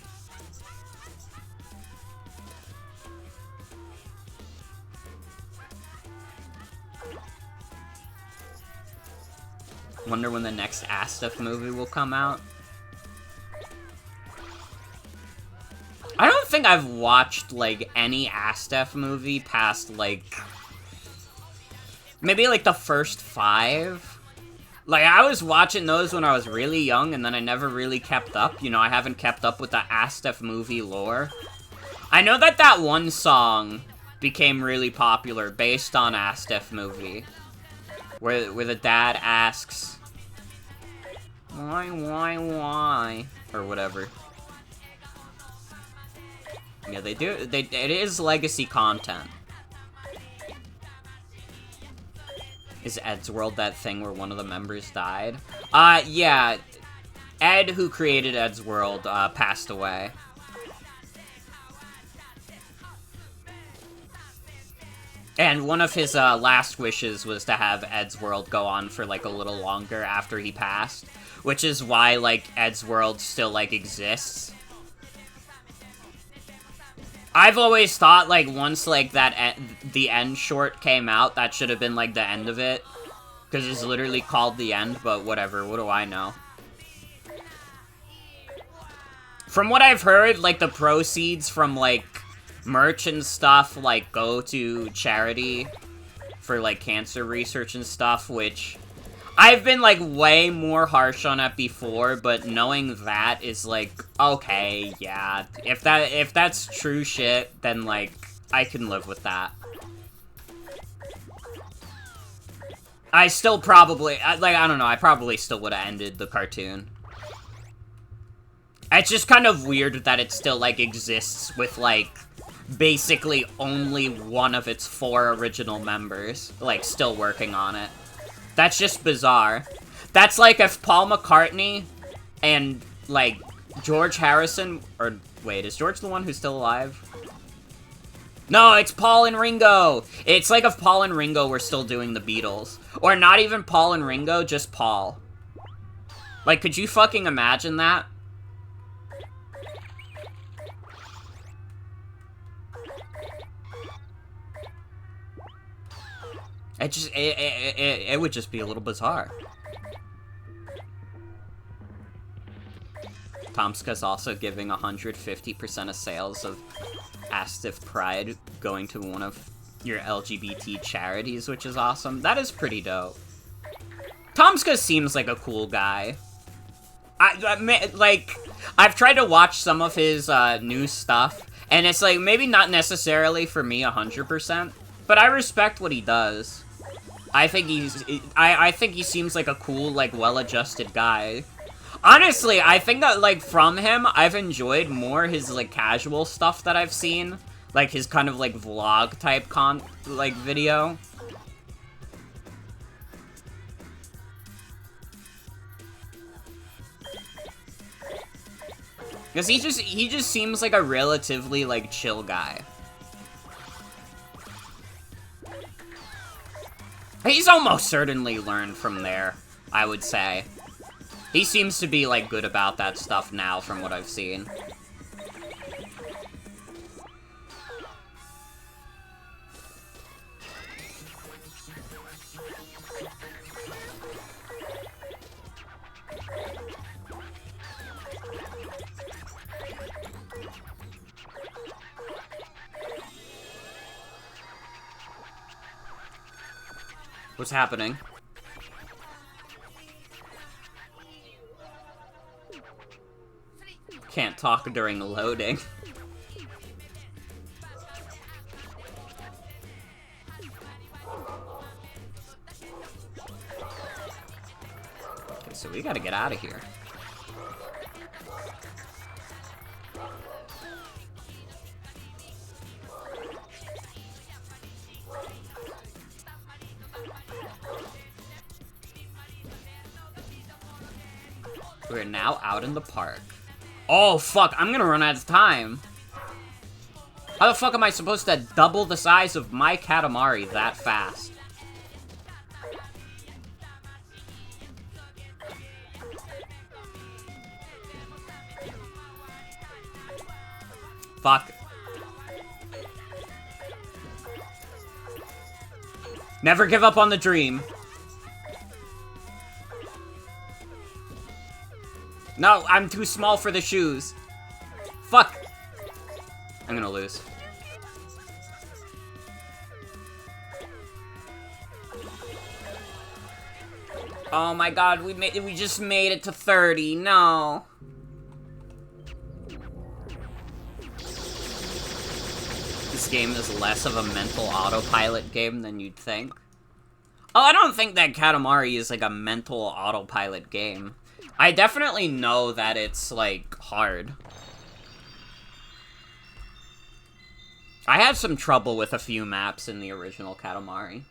Wonder when the next Astef movie will come out. I don't think I've watched, like, any Astef movie past, like, maybe, like, the first 5. Like, I was watching those when I was really young, and then I never really kept up. You know, I haven't kept up with the Astef movie lore. I know that that one song became really popular based on Astef movie. Where the dad asks, why? Or whatever. Yeah, it is legacy content. Is Ed's World that thing where one of the members died? Yeah. Ed, who created Ed's World, passed away. And one of his last wishes was to have Ed's World go on for, like, a little longer after he passed. Which is why, like, Ed's World still, like, exists. I've always thought, like, once, like, the end short came out, that should have been, like, the end of it. Because it's literally called The End, but whatever, what do I know? From what I've heard, like, the proceeds from, like, merch and stuff, like, go to charity for, like, cancer research and stuff, which I've been, like, way more harsh on it before, but knowing that is, like, okay, yeah. If that's true shit, then, like, I can live with that. I still probably, like, I don't know, I probably still would have ended the cartoon. It's just kind of weird that it still, like, exists with, like, basically only one of its 4 original members, like, still working on it. That's just bizarre. That's like if Paul McCartney and, like, George Harrison, or, wait, is George the one who's still alive? No, it's Paul and Ringo! It's like if Paul and Ringo were still doing the Beatles. Or not even Paul and Ringo, just Paul. Like, could you fucking imagine that? It would just be a little bizarre. Tomska's also giving 150% of sales of Astif Pride going to one of your LGBT charities, which is awesome. That is pretty dope. Tomska seems like a cool guy. I've tried to watch some of his new stuff, and it's like, maybe not necessarily for me 100%, but I respect what he does. I think he seems like a cool, like, well-adjusted guy. Honestly, I think that, like, from him, I've enjoyed more his, like, casual stuff that I've seen. Like, his kind of, like, vlog-type video. Because he just seems like a relatively, like, chill guy. He's almost certainly learned from there, I would say. He seems to be, like, good about that stuff now, from what I've seen. What's happening? Can't talk during loading. Okay, so we gotta get out of here. We're now out in the park. Oh, fuck, I'm gonna run out of time. How the fuck am I supposed to double the size of my Katamari that fast? Fuck. Never give up on the dream. No, I'm too small for the shoes. Fuck. I'm gonna lose. Oh my god, we just made it to 30. No. This game is less of a mental autopilot game than you'd think. Oh, I don't think that Katamari is like a mental autopilot game. I definitely know that it's, like, hard. I had some trouble with a few maps in the original Katamari.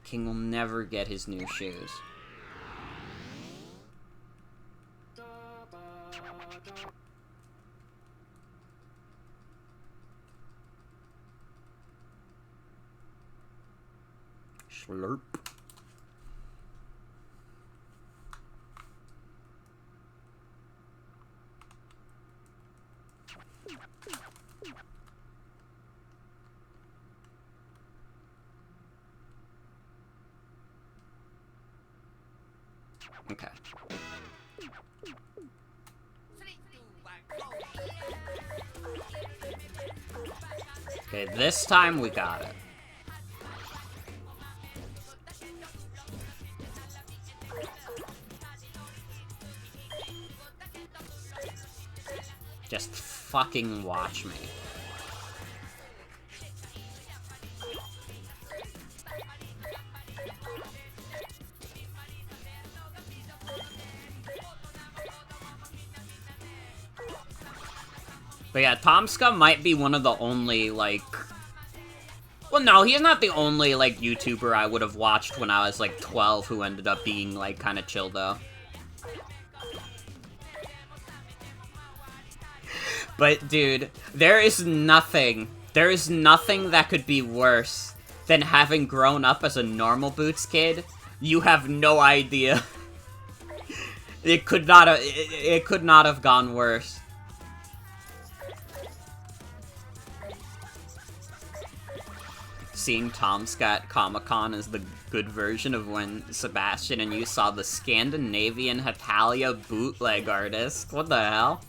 King will never get his new shoes. Slurp. Okay. Okay, this time we got it. Just fucking watch me. But yeah, Tomska might be one of the only, like... Well, no, he's not the only, like, YouTuber I would have watched when I was, like, 12 who ended up being, like, kind of chill, though. But, dude, there is nothing that could be worse than having grown up as a normal Boots kid. You have no idea. It could not have gone worse. Seeing Tomska at Comic-Con is the good version of when Sebastian and you saw the Scandinavian Hatalia bootleg artist. What the hell?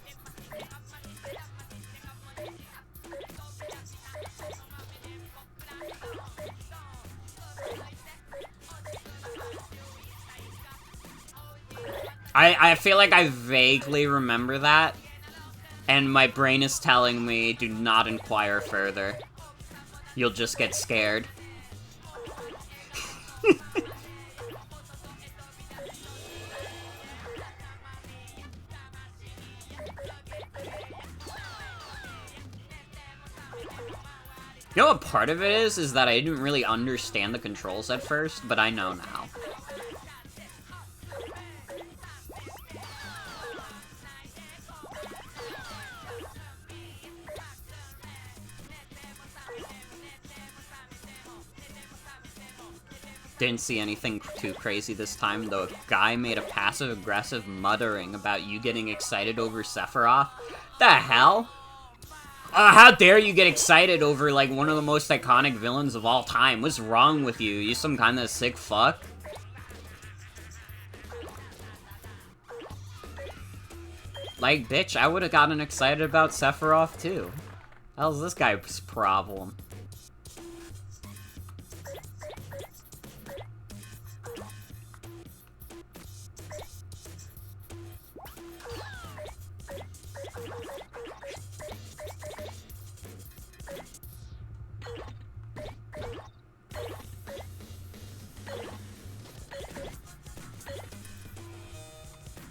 I feel like I vaguely remember that, and my brain is telling me, do not inquire further. You'll just get scared. You know what part of it is that I didn't really understand the controls at first, but I know now. Didn't see anything too crazy this time, though. A guy made a passive-aggressive muttering about you getting excited over Sephiroth. The hell? How dare you get excited over, like, one of the most iconic villains of all time? What's wrong with you? You some kind of sick fuck? Like, bitch, I would've gotten excited about Sephiroth, too. How's this guy's problem?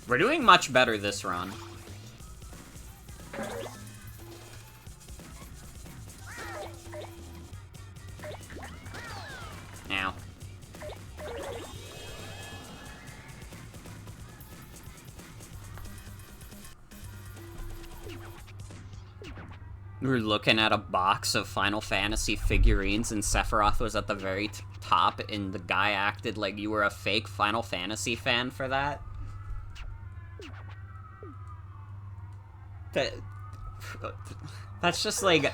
We're doing much better this run. Ow. We were looking at a box of Final Fantasy figurines and Sephiroth was at the very top and the guy acted like you were a fake Final Fantasy fan for that. That's just like,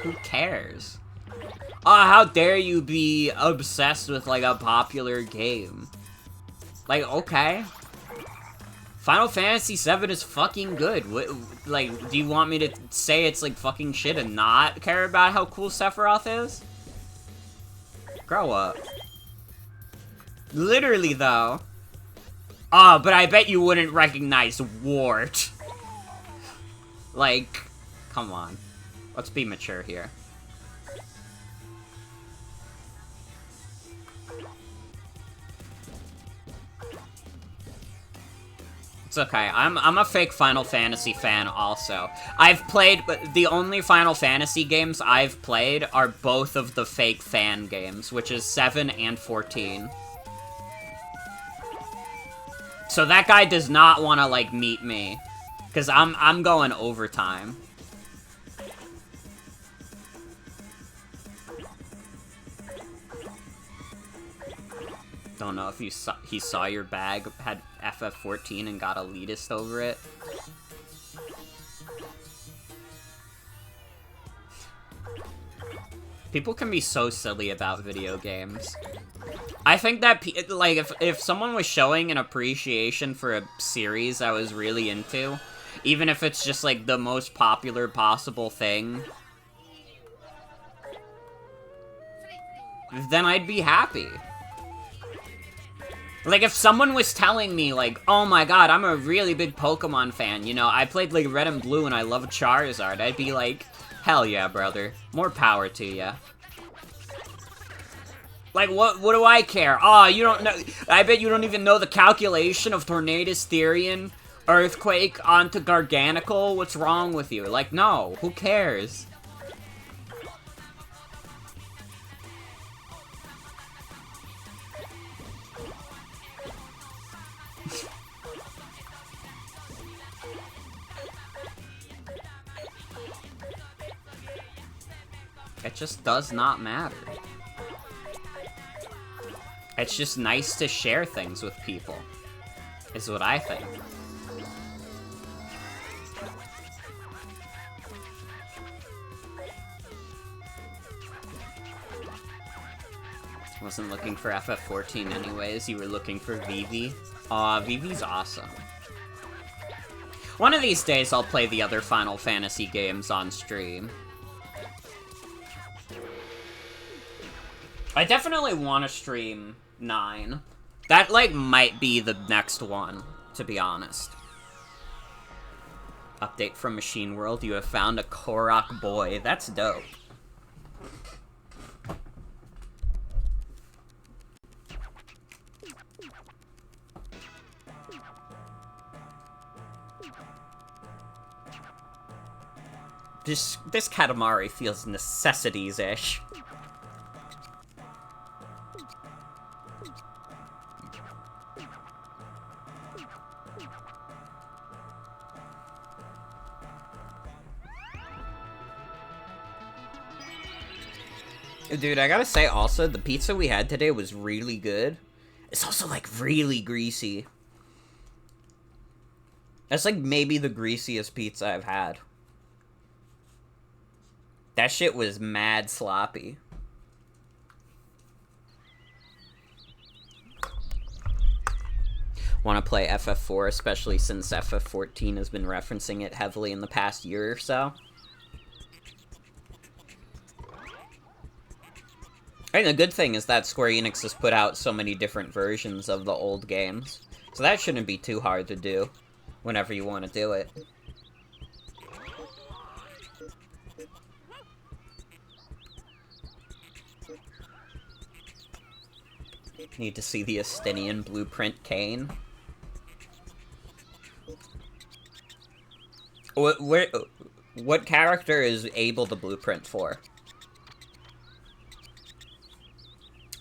who cares? Oh, how dare you be obsessed with, like, a popular game? Like, okay. Final Fantasy VII is fucking good. What, like, do you want me to say it's, like, fucking shit and not care about how cool Sephiroth is? Grow up. Literally, though. Oh, but I bet you wouldn't recognize Wart. Like, come on. Let's be mature here. It's okay. I'm a fake Final Fantasy fan also. I've played, but the only Final Fantasy games I've played are both of the fake fan games, which is 7 and 14. So that guy does not want to, like, meet me. Because I'm going overtime. Don't know if he saw your bag, had FF14 and got elitist over it. People can be so silly about video games. I think that, like, if someone was showing an appreciation for a series I was really into, even if it's just, like, the most popular possible thing, then I'd be happy. Like, if someone was telling me, like, oh my god, I'm a really big Pokemon fan, you know, I played, like, Red and Blue and I love Charizard, I'd be like, hell yeah, brother. More power to ya. Like, what do I care? Aw, you don't know. I bet you don't even know the calculation of Tornadus Therian, Earthquake onto Garganical. What's wrong with you? Like, no. Who cares? It just does not matter. It's just nice to share things with people, is what I think. Wasn't looking for FF14 anyways, you were looking for Vivi. Aw, Vivi's awesome. One of these days I'll play the other Final Fantasy games on stream. I definitely want to stream 9. That, like, might be the next one, to be honest. Update from Machine World, you have found a Korok boy. That's dope. This Katamari feels necessities-ish. Dude, I gotta say also, the pizza we had today was really good. It's also, like, really greasy. That's, like, maybe the greasiest pizza I've had. That shit was mad sloppy. Want to play FF4, especially since FF14 has been referencing it heavily in the past year or so. I think the good thing is that Square Enix has put out so many different versions of the old games. So that shouldn't be too hard to do whenever you want to do it. Need to see the Estinian Blueprint Cane. What character is able to blueprint for?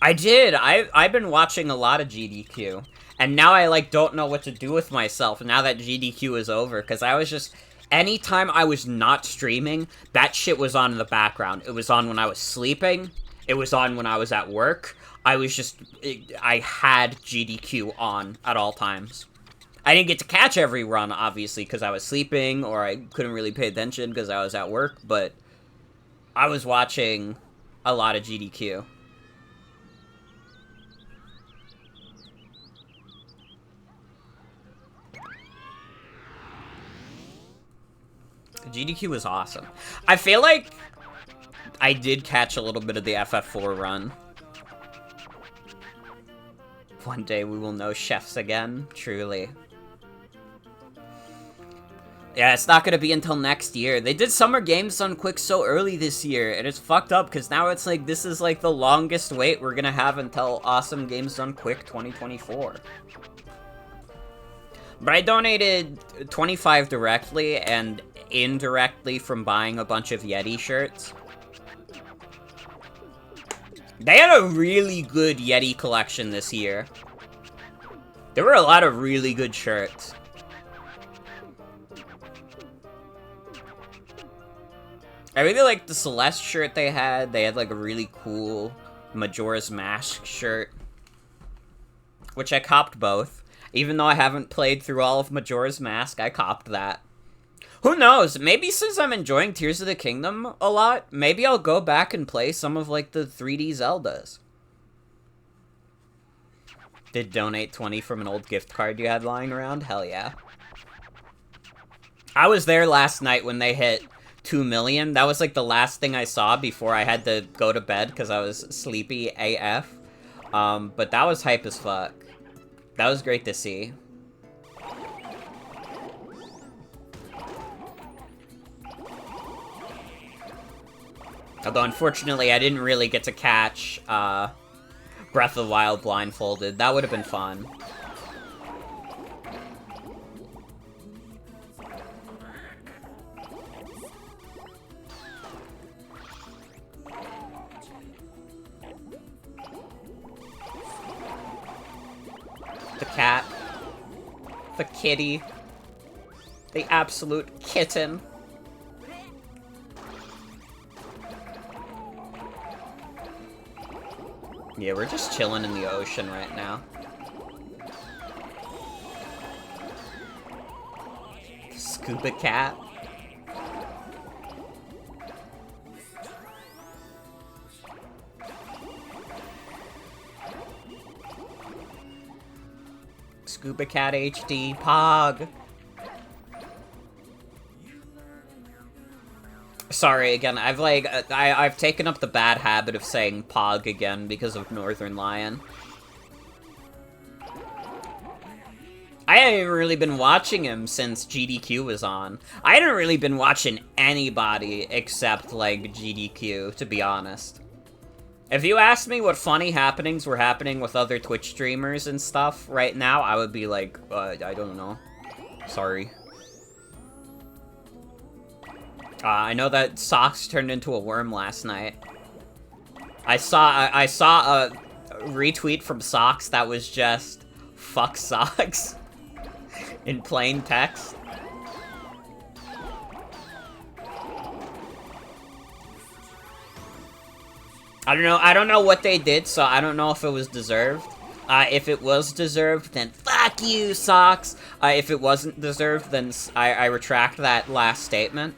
I did! I've been watching a lot of GDQ. And now I, like, don't know what to do with myself now that GDQ is over. Because I was just... Anytime I was not streaming, that shit was on in the background. It was on when I was sleeping. It was on when I was at work. I was just... I had GDQ on at all times. I didn't get to catch every run, obviously, because I was sleeping, or I couldn't really pay attention because I was at work, but I was watching a lot of GDQ. GDQ was awesome. I feel like I did catch a little bit of the FF4 run. One day we will know chefs again, truly. Yeah, it's not gonna be until next year. They did Summer Games Done Quick so early this year, and it's fucked up, because now it's like, this is like the longest wait we're gonna have until Awesome Games Done Quick 2024. But I donated 25 directly, and indirectly from buying a bunch of Yeti shirts. They had a really good Yeti collection this year. There were a lot of really good shirts. I really liked the Celeste shirt they had. They had like a really cool Majora's Mask shirt. which I copped both. Even though I haven't played through all of Majora's Mask, I copped that. Who knows? Maybe since I'm enjoying Tears of the Kingdom a lot, maybe I'll go back and play some of, like, the 3D Zeldas. Did donate 20 from an old gift card you had lying around? Hell yeah. I was there last night when they hit 2 million. That was, like, the last thing I saw before I had to go to bed because I was sleepy AF. But that was hype as fuck. That was great to see. Although, unfortunately, I didn't really get to catch, Breath of the Wild blindfolded. That would have been fun. The cat. The kitty. The absolute kitten. Yeah, we're just chilling in the ocean right now. Scuba cat. Scuba Cat HD, Pog. Sorry, again, I've taken up the bad habit of saying Pog again because of Northern Lion. I haven't really been watching him since GDQ was on. I hadn't really been watching anybody except, like, GDQ, to be honest. If you asked me what funny happenings were happening with other Twitch streamers and stuff right now, I would be like, I don't know. Sorry. I know that Socks turned into a worm last night. I saw a retweet from Socks that was just, fuck Socks, in plain text. I don't know what they did, so I don't know if it was deserved. If it was deserved, then fuck you, Socks! If it wasn't deserved, then I retract that last statement.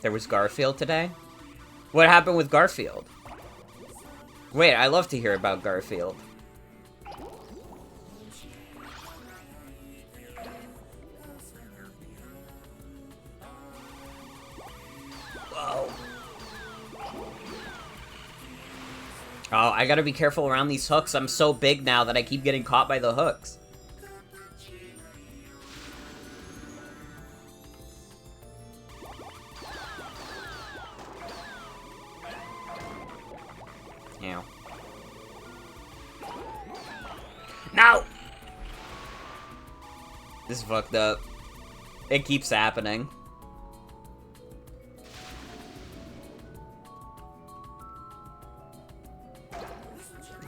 There was Garfield today? What happened with Garfield? Wait, I love to hear about Garfield. Whoa. Oh, I gotta be careful around these hooks. I'm so big now that I keep getting caught by the hooks. Ew. No! This is fucked up. It keeps happening.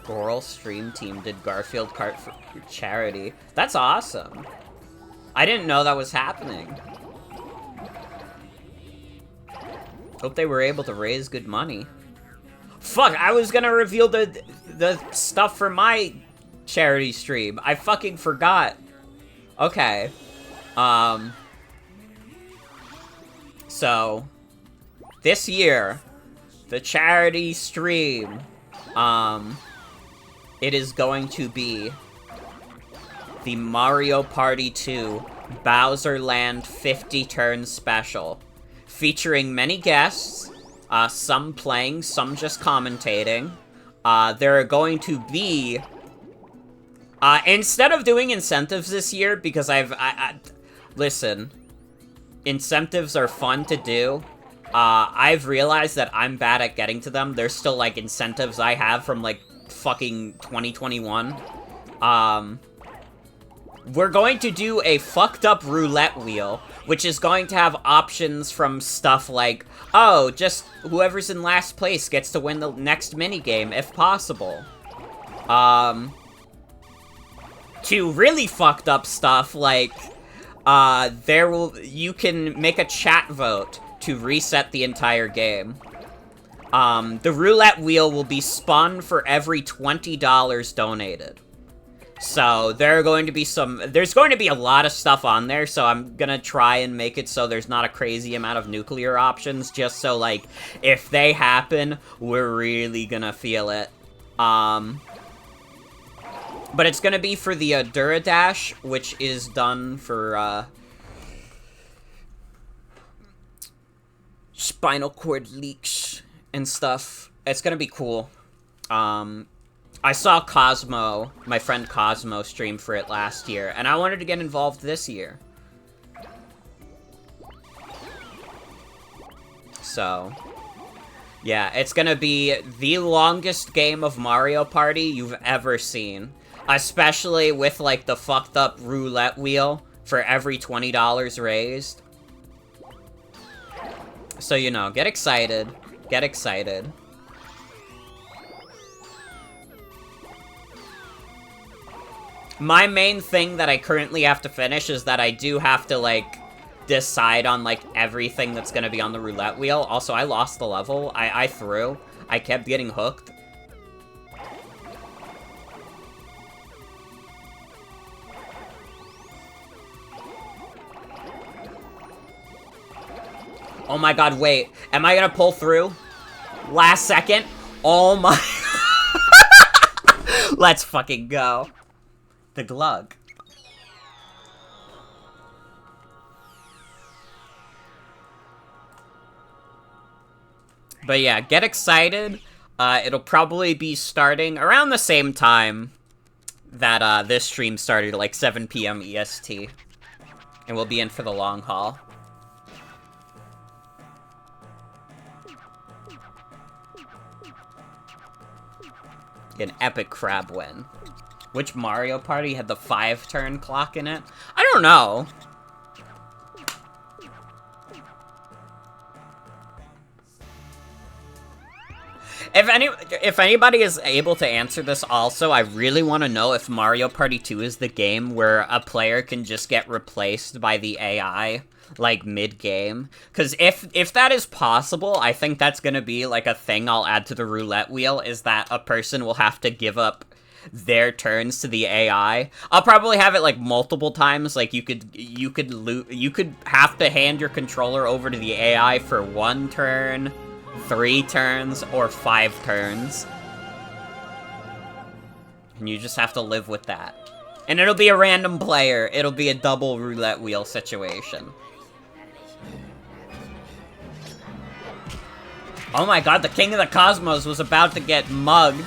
Goral Stream Team did Garfield Kart for charity. That's awesome. I didn't know that was happening. Hope they were able to raise good money. Fuck, I was gonna reveal the stuff for my charity stream. I fucking forgot. Okay. So, this year, the charity stream, it is going to be the Mario Party 2 Bowser Land 50 Turn Special, featuring many guests, some playing, some just commentating. There are going to be, instead of doing incentives this year, because listen, incentives are fun to do. I've realized that I'm bad at getting to them. There's still, like, incentives I have from, like, fucking 2021. We're going to do a fucked up roulette wheel, which is going to have options from stuff like, oh, just whoever's in last place gets to win the next minigame, if possible. To really fucked up stuff like, you can make a chat vote to reset the entire game. The roulette wheel will be spun for every $20 donated. So, there's going to be a lot of stuff on there, so I'm gonna try and make it so there's not a crazy amount of nuclear options, just so, like, if they happen, we're really gonna feel it. But it's gonna be for the, Duradash, which is done for, spinal cord leaks and stuff. It's gonna be cool. I saw Cosmo, my friend Cosmo, stream for it last year, and I wanted to get involved this year. So, yeah, it's gonna be the longest game of Mario Party you've ever seen. Especially with, like, the fucked up roulette wheel for every $20 raised. So, you know, get excited. Get excited. My main thing that I currently have to finish is that I do have to, like, decide on, like, everything that's gonna be on the roulette wheel. Also, I lost the level. I threw. I kept getting hooked. Oh my god, wait. Am I gonna pull through? Last second? Oh my... Let's fucking go. The glug. But yeah, get excited. It'll probably be starting around the same time that this stream started, like 7 PM EST. And we'll be in for the long haul. An epic crab win. Which Mario Party had the 5-turn clock in it? I don't know. If anybody is able to answer this also, I really want to know if Mario Party 2 is the game where a player can just get replaced by the AI, like, mid-game. Because if that is possible, I think that's gonna be, like, a thing I'll add to the roulette wheel, is that a person will have to give up their turns to the AI. I'll probably have it, like, multiple times. Like, you could have to hand your controller over to the AI for 1 turn, 3 turns, or 5 turns. And you just have to live with that. And it'll be a random player. It'll be a double roulette wheel situation. Oh my god, the King of the Cosmos was about to get mugged.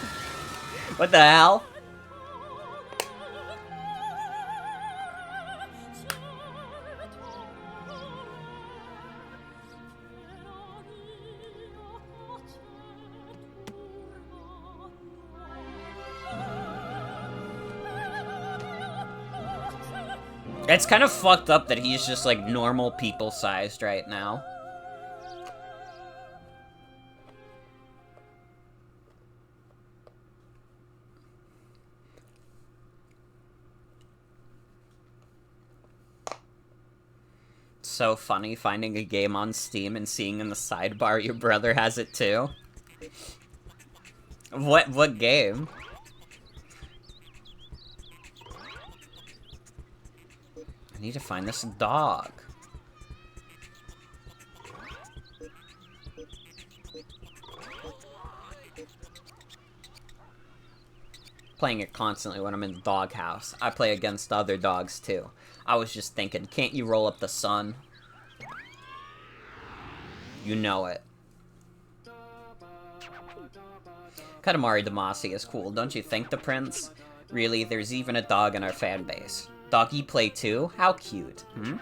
What the hell? It's kind of fucked up that he's just, like, normal people-sized right now. So funny finding a game on Steam and seeing in the sidebar your brother has it too. What game? I need to find this dog. Playing it constantly when I'm in the doghouse. I play against other dogs too. I was just thinking, can't you roll up the sun? You know it. Katamari Damacy is cool, don't you think, the prince? Really, there's even a dog in our fan base. Doggy play too? How cute. Hmm?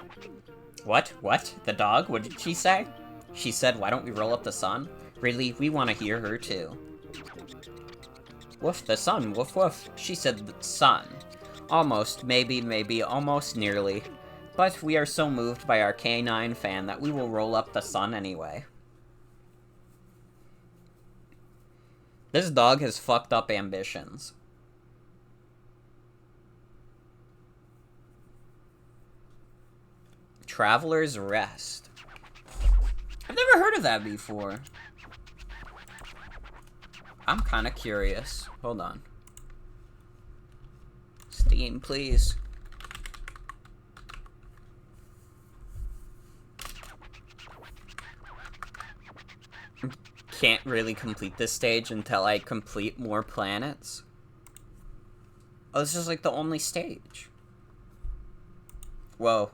What? What? The dog? What did she say? She said, why don't we roll up the sun? Really, we want to hear her too. Woof the sun, woof woof. She said the sun. Almost, maybe, almost nearly. But we are so moved by our canine fan that we will roll up the sun anyway. This dog has fucked up ambitions. Traveler's Rest. I've never heard of that before. I'm kind of curious. Hold on. Steam, please. Can't really complete this stage until I complete more planets. Oh, this is like the only stage. Whoa.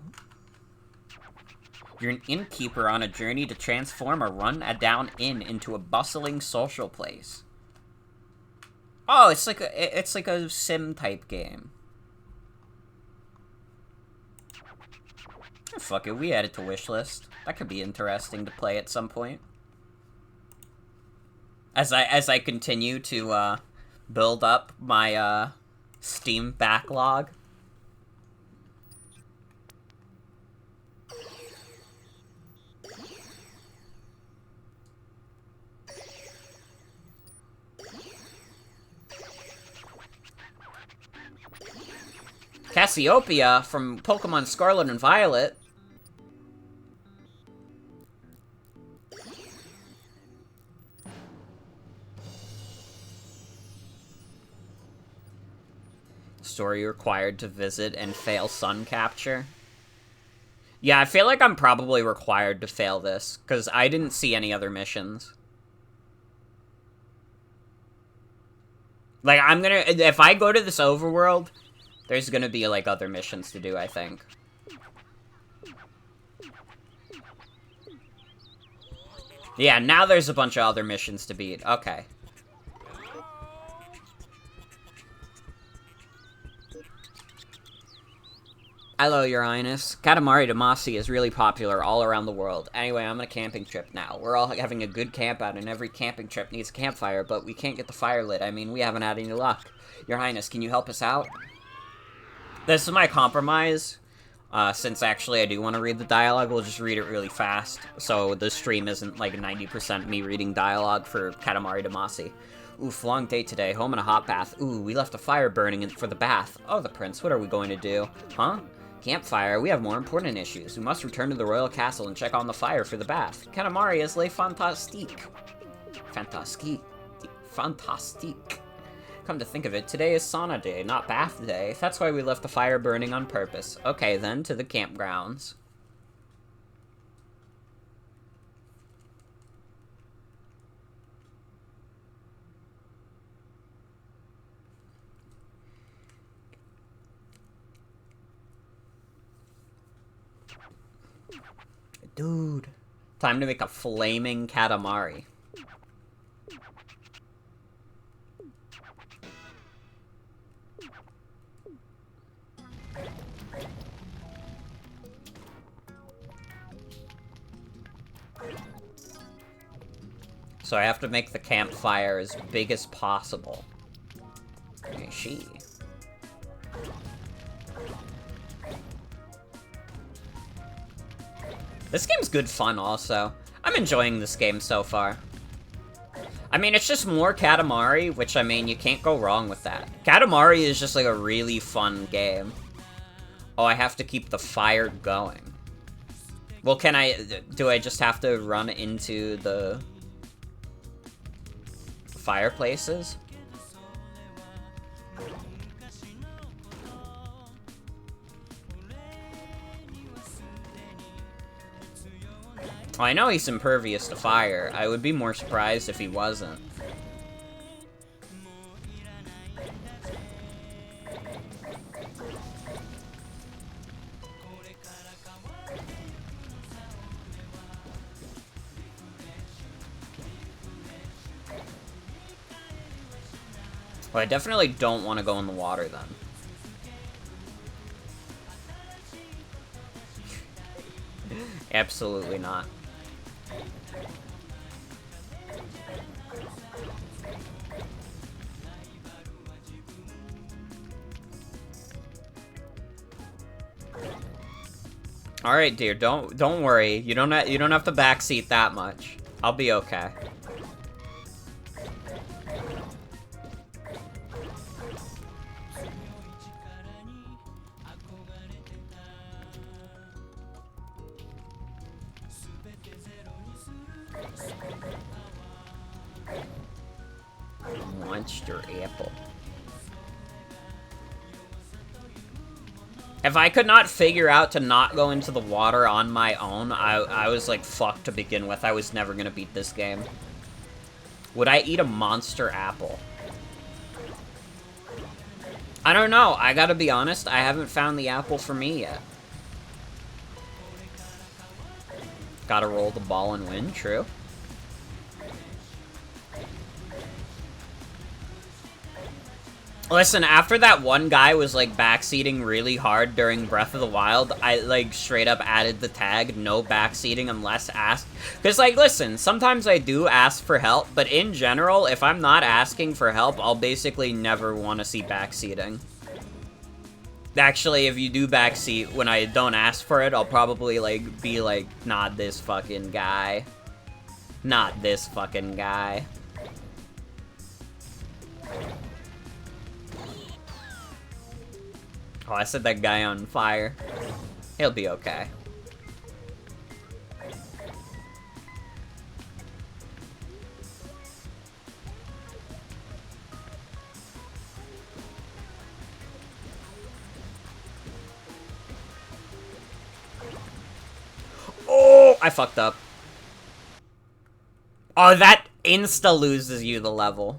You're an innkeeper on a journey to transform a run-down inn into a bustling social place. Oh, it's like a sim type game. Oh, fuck it, we add it to wishlist. That could be interesting to play at some point. As I continue to build up my Steam backlog. Cassiopeia from Pokemon Scarlet and Violet. Story required to visit and fail sun capture. Yeah, I feel like I'm probably required to fail this, because I didn't see any other missions. Like, I'm gonna... If I go to this overworld, there's gonna be, like, other missions to do, I think. Yeah, now there's a bunch of other missions to beat. Okay. Hello, Your Highness. Katamari Damacy is really popular all around the world. Anyway, I'm on a camping trip now. We're all having a good camp out, and every camping trip needs a campfire, but we can't get the fire lit. I mean, we haven't had any luck. Your Highness, can you help us out? This is my compromise. Since actually I do want to read the dialogue, we'll just read it really fast, so the stream isn't like 90% me reading dialogue for Katamari Damacy. Oof, long day today, home in a hot bath. Ooh, we left a fire burning for the bath. Oh, the prince, what are we going to do? Huh? Campfire, we have more important issues. We must return to the royal castle and check on the fire for the bath. Katamari is le fantastique. Fantastique. Fantastique. Come to think of it, today is sauna day, not bath day. That's why we left the fire burning on purpose. Okay, then, to the campgrounds. Dude. Time to make a flaming Katamari. So I have to make the campfire as big as possible. Okay, she. This game's good fun, also. I'm enjoying this game so far. I mean, it's just more Katamari, which, I mean, you can't go wrong with that. Katamari is just, like, a really fun game. Oh, I have to keep the fire going. Well, do I just have to run into the fireplaces? Oh, I know he's impervious to fire. I would be more surprised if he wasn't. Well, I definitely don't want to go in the water, then. Absolutely not. All right, dear. Don't worry. You don't have to backseat that much. I'll be okay. monster apple. If I could not figure out to not go into the water on my own, I was like fucked to begin with. I was never gonna beat this game. Would I eat a monster apple? I don't know. I gotta be honest, I haven't found the apple for me yet. Gotta roll the ball and win, true. Listen, after that one guy was, like, backseating really hard during Breath of the Wild, I, like, straight up added the tag, no backseating unless asked. Because, like, listen, sometimes I do ask for help, but in general, if I'm not asking for help, I'll basically never want to see backseating. Actually, if you do backseat when I don't ask for it, I'll probably, like, be like, not this fucking guy. Not this fucking guy. Oh, I set that guy on fire. He'll be okay. Oh, I fucked up. Oh, that insta loses you the level.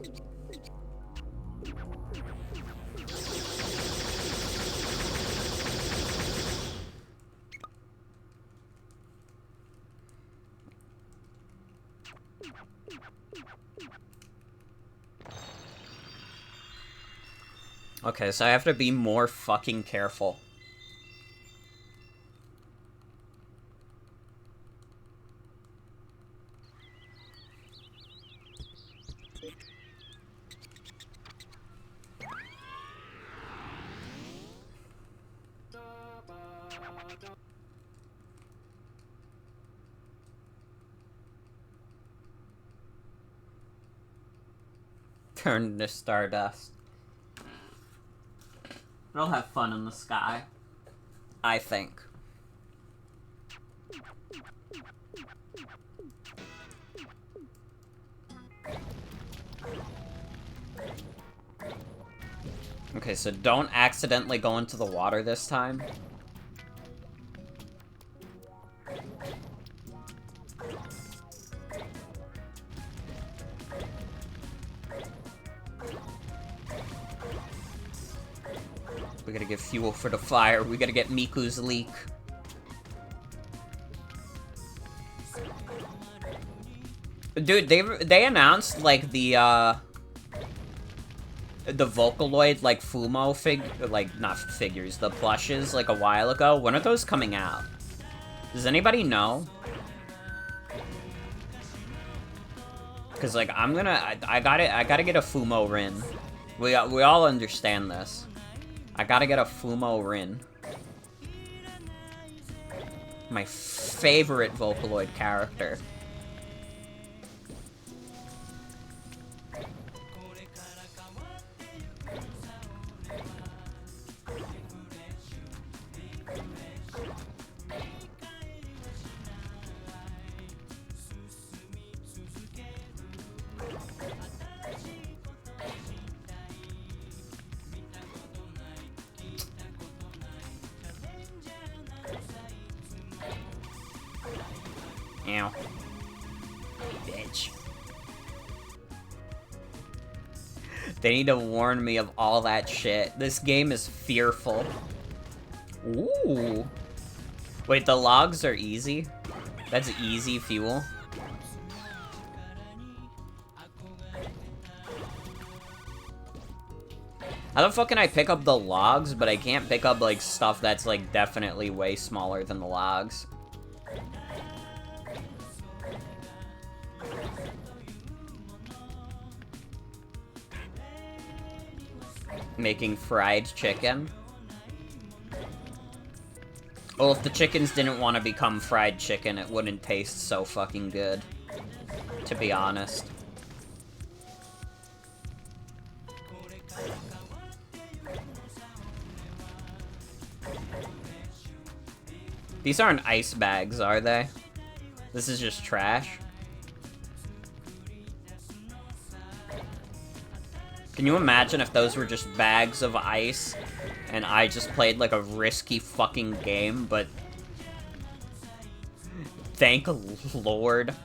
Okay, so I have to be more fucking careful. Turn to stardust. We'll have fun in the sky. I think. Okay, so don't accidentally go into the water this time. We gotta get fuel for the fire. We gotta get Miku's leak. Dude, they announced, like, the Vocaloid, like, Fumo not figures, the plushes, like, a while ago. When are those coming out? Does anybody know? Cause, like, I gotta get a Fumo Rin. We all understand this. I gotta get a Fumo Rin. My favorite Vocaloid character. Ow. Bitch. They need to warn me of all that shit. This game is fearful. Ooh. Wait, the logs are easy? That's easy fuel? How the fuck can I pick up the logs, but I can't pick up, like, stuff that's, like, definitely way smaller than the logs? Making fried chicken. Well, if the chickens didn't want to become fried chicken, it wouldn't taste so fucking good. To be honest. These aren't ice bags, are they? This is just trash. Can you imagine if those were just bags of ice and I just played like a risky fucking game, but thank Lord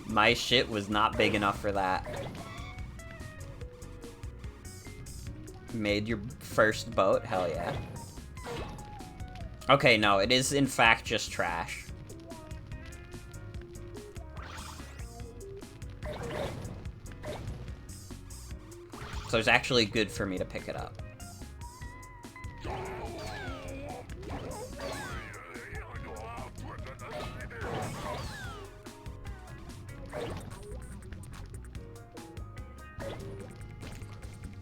my shit was not big enough for that. Made your first boat? Hell yeah. Okay, no, it is in fact just trash. So it's actually good for me to pick it up.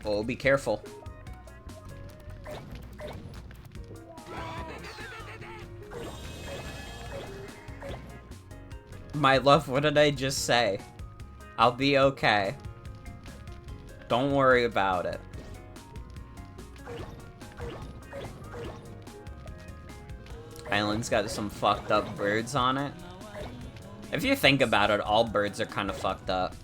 Oh, be careful. My love, what did I just say? I'll be okay. Don't worry about it. Island's got some fucked up birds on it. If you think about it, all birds are kind of fucked up.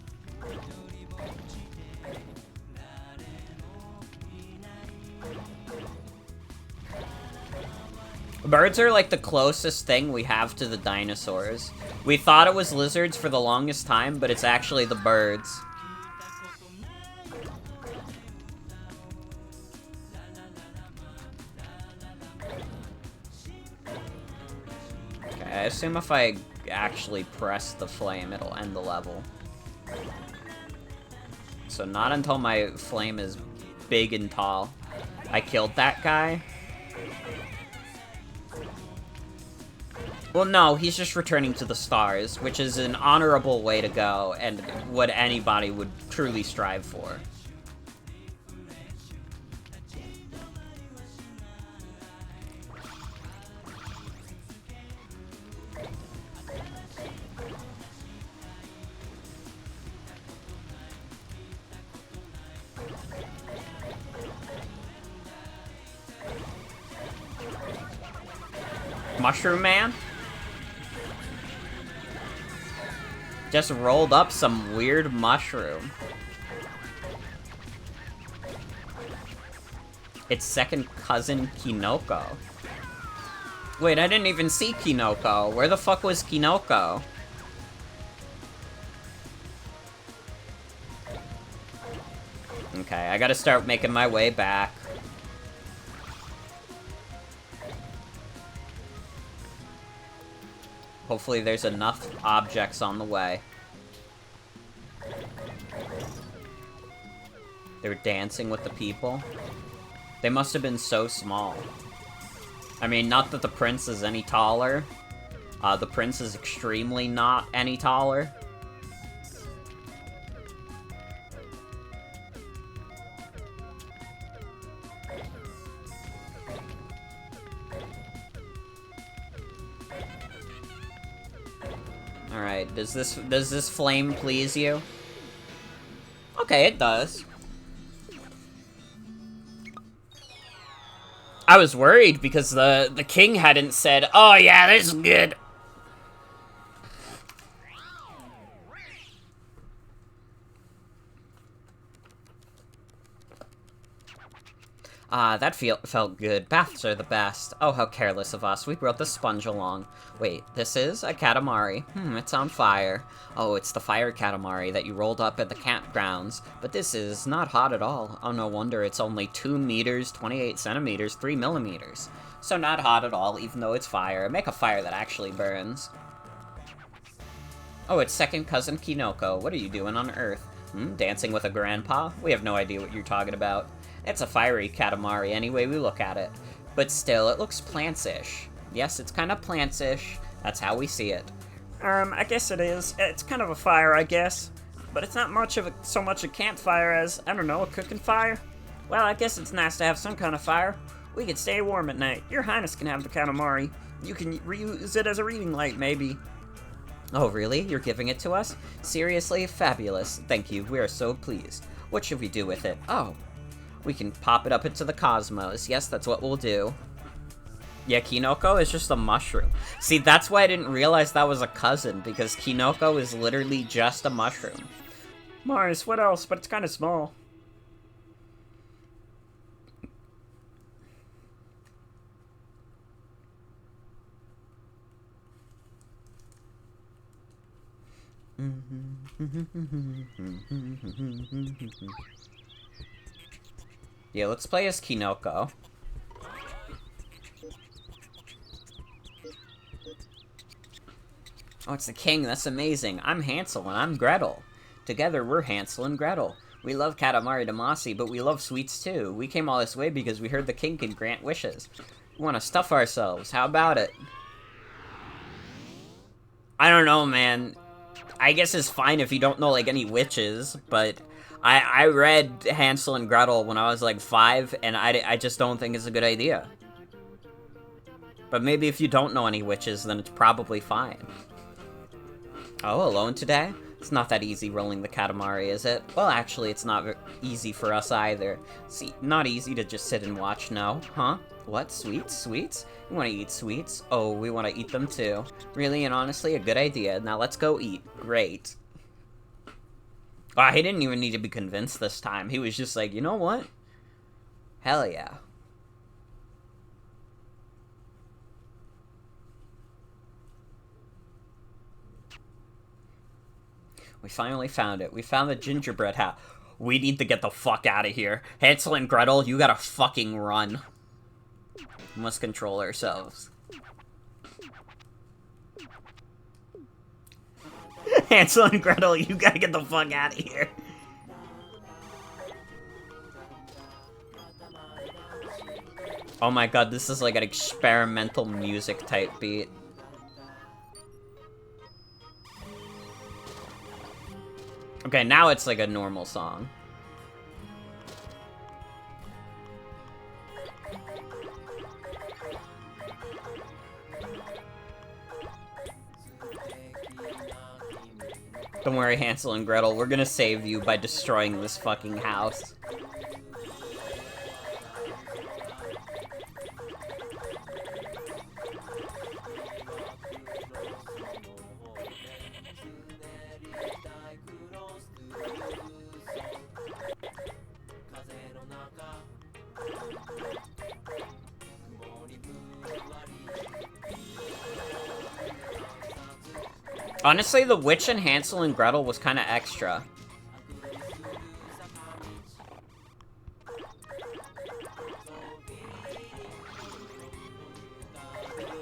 Birds are like the closest thing we have to the dinosaurs. We thought it was lizards for the longest time, but it's actually the birds. Okay, I assume if I actually press the flame, it'll end the level. So not until my flame is big and tall. I killed that guy. Well, no, he's just returning to the stars, which is an honorable way to go, and what anybody would truly strive for. Mushroom Man? Just rolled up some weird mushroom. It's second cousin Kinoko. Wait, I didn't even see Kinoko. Where the fuck was Kinoko? Okay, I gotta start making my way back. Hopefully there's enough objects on the way. They were dancing with the people. They must have been so small. I mean, not that the prince is any taller. The prince is extremely not any taller. Alright, does this flame please you? Okay, it does. I was worried because the king hadn't said, "Oh yeah, this is good." Ah, that felt good. Baths are the best. Oh, how careless of us. We brought the sponge along. Wait, this is a Katamari. It's on fire. Oh, it's the fire Katamari that you rolled up at the campgrounds. But this is not hot at all. Oh, no wonder it's only 2 meters, 28 centimeters, 3 millimeters. So not hot at all, even though it's fire. Make a fire that actually burns. Oh, it's second cousin Kinoko. What are you doing on Earth? Dancing with a grandpa? We have no idea what you're talking about. It's a fiery Katamari any way we look at it. But still, it looks plants-ish. Yes, it's kind of plants-ish. That's how we see it. I guess it is. It's kind of a fire, I guess. But it's not much of so much a campfire as, I don't know, a cooking fire? Well, I guess it's nice to have some kind of fire. We can stay warm at night. Your Highness can have the Katamari. You can reuse it as a reading light, maybe. Oh, really? You're giving it to us? Seriously? Fabulous. Thank you. We are so pleased. What should we do with it? Oh. We can pop it up into the cosmos. Yes, that's what we'll do. Yeah, Kinoko is just a mushroom. See, that's why I didn't realize that was a cousin, because Kinoko is literally just a mushroom. Mars, what else? But it's kind of small. Yeah, let's play as Kinoko. Oh, it's the king. That's amazing. I'm Hansel, and I'm Gretel. Together, we're Hansel and Gretel. We love Katamari Damacy, but we love sweets, too. We came all this way because we heard the king can grant wishes. We want to stuff ourselves. How about it? I don't know, man. I guess it's fine if you don't know, like, any witches, but I read Hansel and Gretel when I was, like, 5, and I just don't think it's a good idea. But maybe if you don't know any witches, then it's probably fine. Oh, alone today? It's not that easy rolling the Katamari, is it? Well, actually, it's not easy for us either. See, not easy to just sit and watch, no. Huh? What? Sweets? Sweets? We want to eat sweets? Oh, we want to eat them too. Really and honestly, a good idea. Now let's go eat. Great. Wow, he didn't even need to be convinced this time. He was just like, you know what? Hell yeah. We finally found it. We found the gingerbread house. We need to get the fuck out of here. Hansel and Gretel, you gotta fucking run. We must control ourselves. Hansel and Gretel, you gotta get the fuck out of here. Oh my god, this is like an experimental music type beat. Okay, now it's like a normal song. Don't worry, Hansel and Gretel, we're gonna save you by destroying this fucking house. Honestly, the witch in Hansel and Gretel was kind of extra.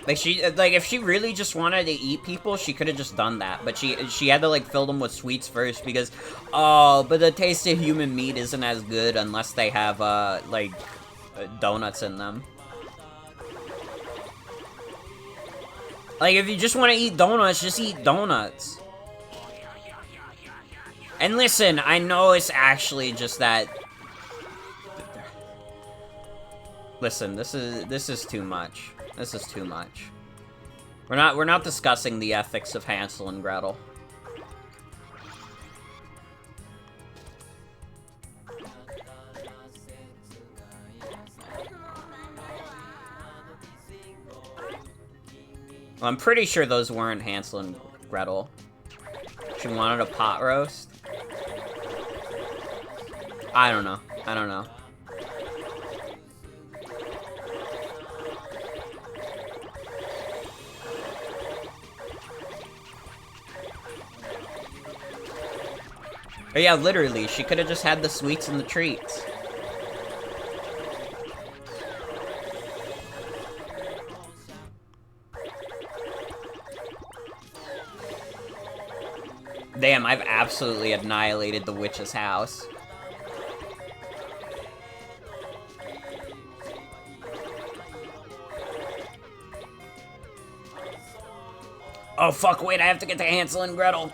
Like, if she really just wanted to eat people, she could have just done that. But she had to, like, fill them with sweets first because, oh, but the taste of human meat isn't as good unless they have, like, donuts in them. Like, if you just want to eat donuts, just eat donuts. And listen, I know it's actually just that... Listen, this is too much. This is too much. We're not discussing the ethics of Hansel and Gretel. Well, I'm pretty sure those weren't Hansel and Gretel. She wanted a pot roast? I don't know. I don't know. But yeah, literally, she could have just had the sweets and the treats. Damn, I've absolutely annihilated the witch's house. Oh fuck, wait, I have to get to Hansel and Gretel.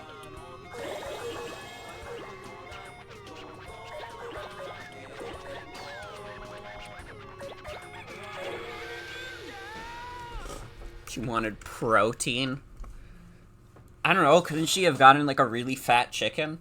She wanted protein. I don't know, couldn't she have gotten, like, a really fat chicken?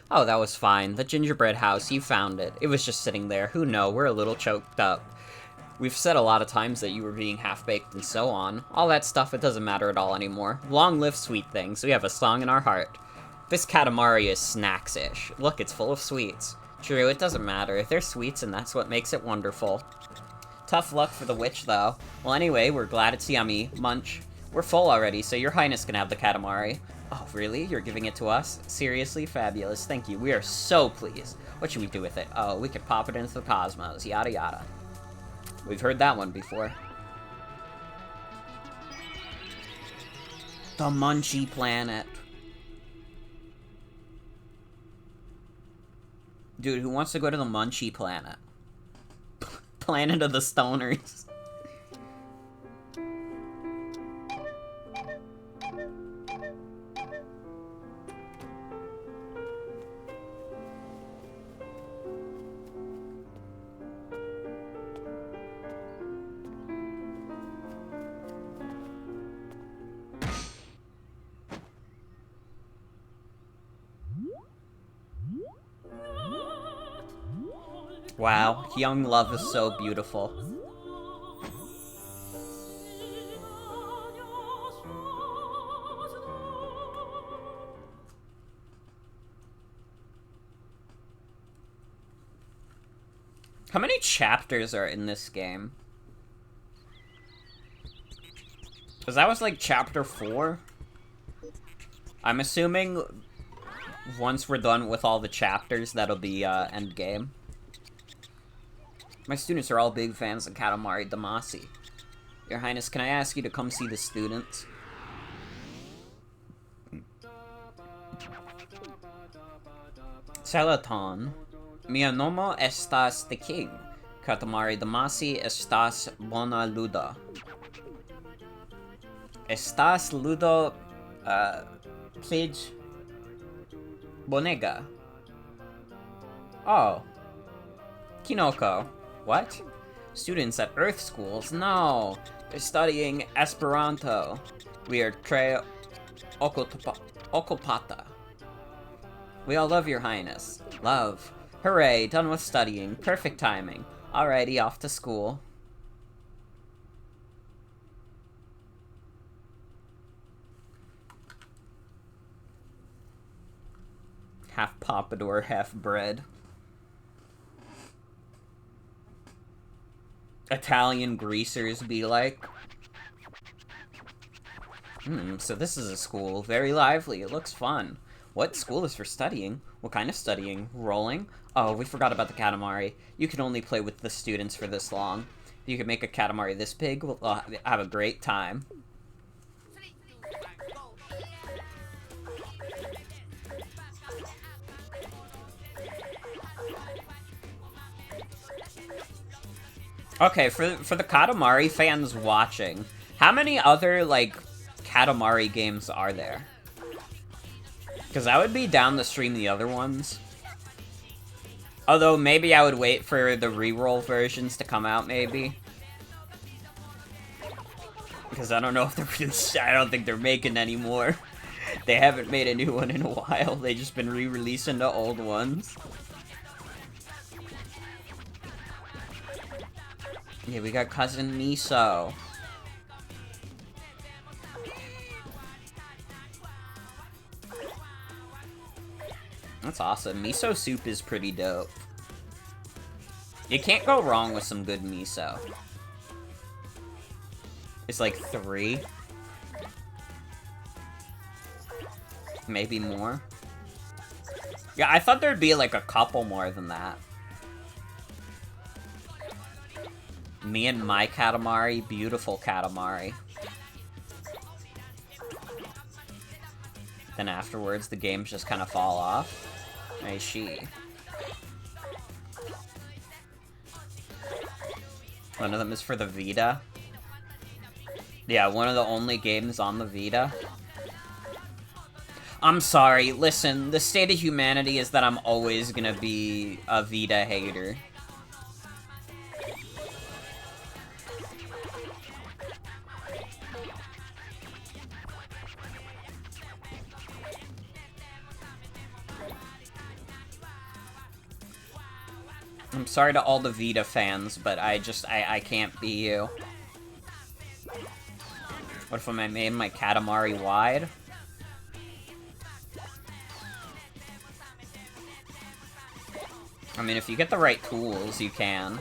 Oh, that was fine. The gingerbread house, you found it. It was just sitting there. Who knows? We're a little choked up. We've said a lot of times that you were being half-baked and so on. All that stuff, it doesn't matter at all anymore. Long live sweet things. We have a song in our heart. This Katamari is snacks-ish. Look, it's full of sweets. True, it doesn't matter. They're sweets, and that's what makes it wonderful. Tough luck for the witch, though. Well, anyway, we're glad it's yummy. Munch. We're full already, so your highness can have the Katamari. Oh, really? You're giving it to us? Seriously? Fabulous. Thank you. We are so pleased. What should we do with it? Oh, we could pop it into the cosmos. Yada yada. We've heard that one before. The Munchie Planet. Dude, who wants to go to the Munchie Planet? Planet of the Stoners. Wow, young love is so beautiful. How many chapters are in this game? Because that was like chapter 4. I'm assuming once we're done with all the chapters, that'll be end game. My students are all big fans of Katamari Damacy. Your Highness, can I ask you to come see the students? Salaton. Mi nomo estas the king. Katamari Damacy estas bona ludo. Estas ludo, pledge bonega. Oh. Kinoko. What? Students at Earth schools? No. They're studying Esperanto. We are tre okopata. We all love your highness. Love. Hooray, done with studying. Perfect timing. Alrighty, off to school. Half pompadour, half bread. Italian greasers be like. So this is a school. Very lively. It looks fun. What? School is for studying? What kind of studying? Rolling? Oh, we forgot about the Katamari. You can only play with the students for this long. If you could make a Katamari this big, we'll have a great time. Okay, for the Katamari fans watching, how many other, like, Katamari games are there? Because I would be down to stream the other ones. Although, maybe I would wait for the REROLL versions to come out, maybe. Because I don't know if they're... I don't think they're making any more. They haven't made a new one in a while. They've just been re-releasing the old ones. Yeah, we got Cousin Miso. That's awesome. Miso soup is pretty dope. You can't go wrong with some good miso. It's like 3. Maybe more. Yeah, I thought there'd be like a couple more than that. Me and my Katamari, beautiful Katamari. Then afterwards, the games just kind of fall off. I see. One of them is for the Vita. Yeah, one of the only games on the Vita. I'm sorry, listen, the state of humanity is that I'm always gonna be a Vita hater. I'm sorry to all the Vita fans, but I can't be you. What if I made my Katamari wide? I mean, if you get the right tools, you can.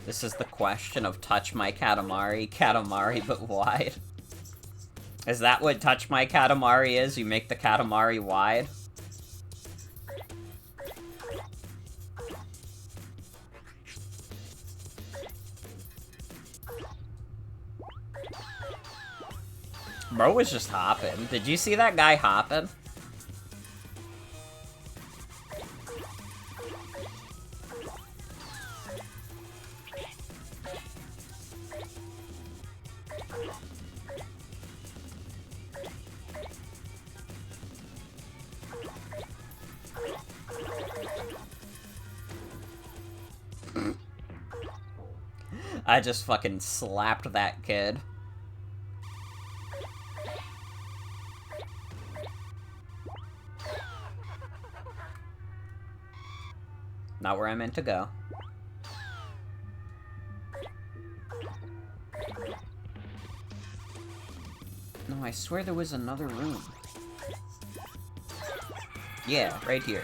This is the question of touch my Katamari, Katamari but wide. Is that what touch my Katamari is? You make the Katamari wide? Bro was just hopping. Did you see that guy hopping? I just fucking slapped that kid. Not where I meant to go. No, I swear there was another room. Yeah, right here.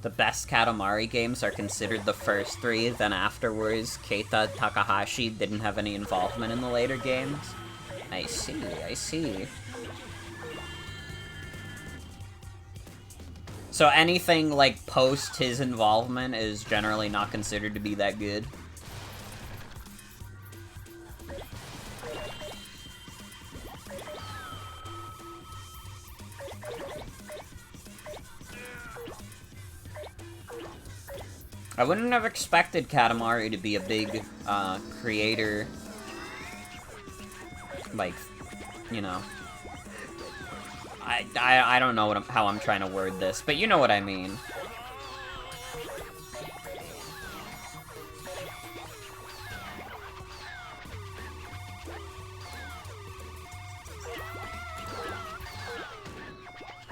The best Katamari games are considered the first three, then afterwards, Keita Takahashi didn't have any involvement in the later games. I see, I see. So anything, like, post his involvement is generally not considered to be that good? I wouldn't have expected Katamari to be a big, creator, like, you know. I don't know how I'm trying to word this, but you know what I mean.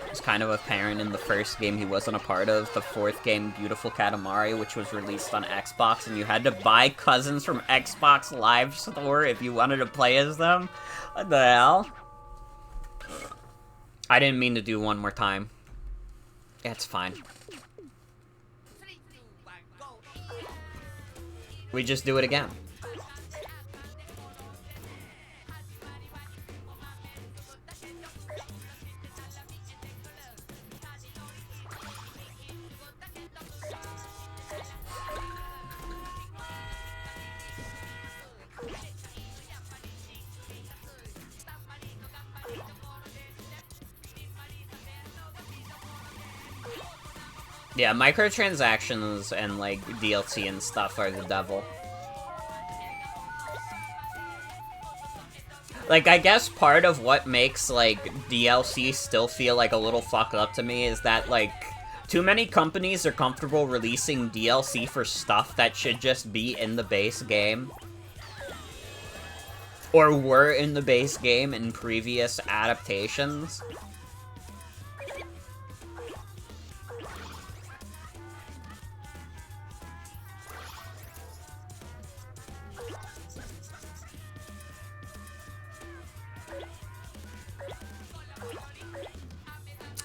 It's kind of apparent in the first game he wasn't a part of, the fourth game, Beautiful Katamari, which was released on Xbox, and you had to buy cousins from Xbox Live Store if you wanted to play as them? What the hell? I didn't mean to do one more time. It's fine. We just do it again. Yeah, microtransactions and, like, DLC and stuff are the devil. Like, I guess part of what makes, like, DLC still feel like a little fucked up to me is that, like, too many companies are comfortable releasing DLC for stuff that should just be in the base game. Or were in the base game in previous adaptations.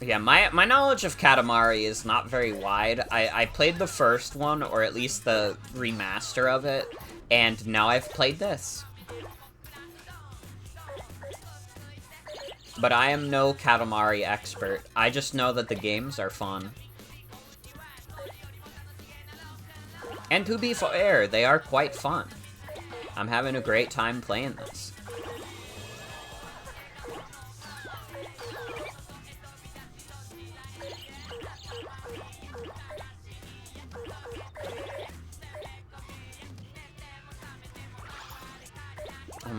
Yeah, my knowledge of Katamari is not very wide. I played the first one, or at least the remaster of it, and now I've played this. But I am no Katamari expert. I just know that the games are fun. And to be fair, they are quite fun. I'm having a great time playing this.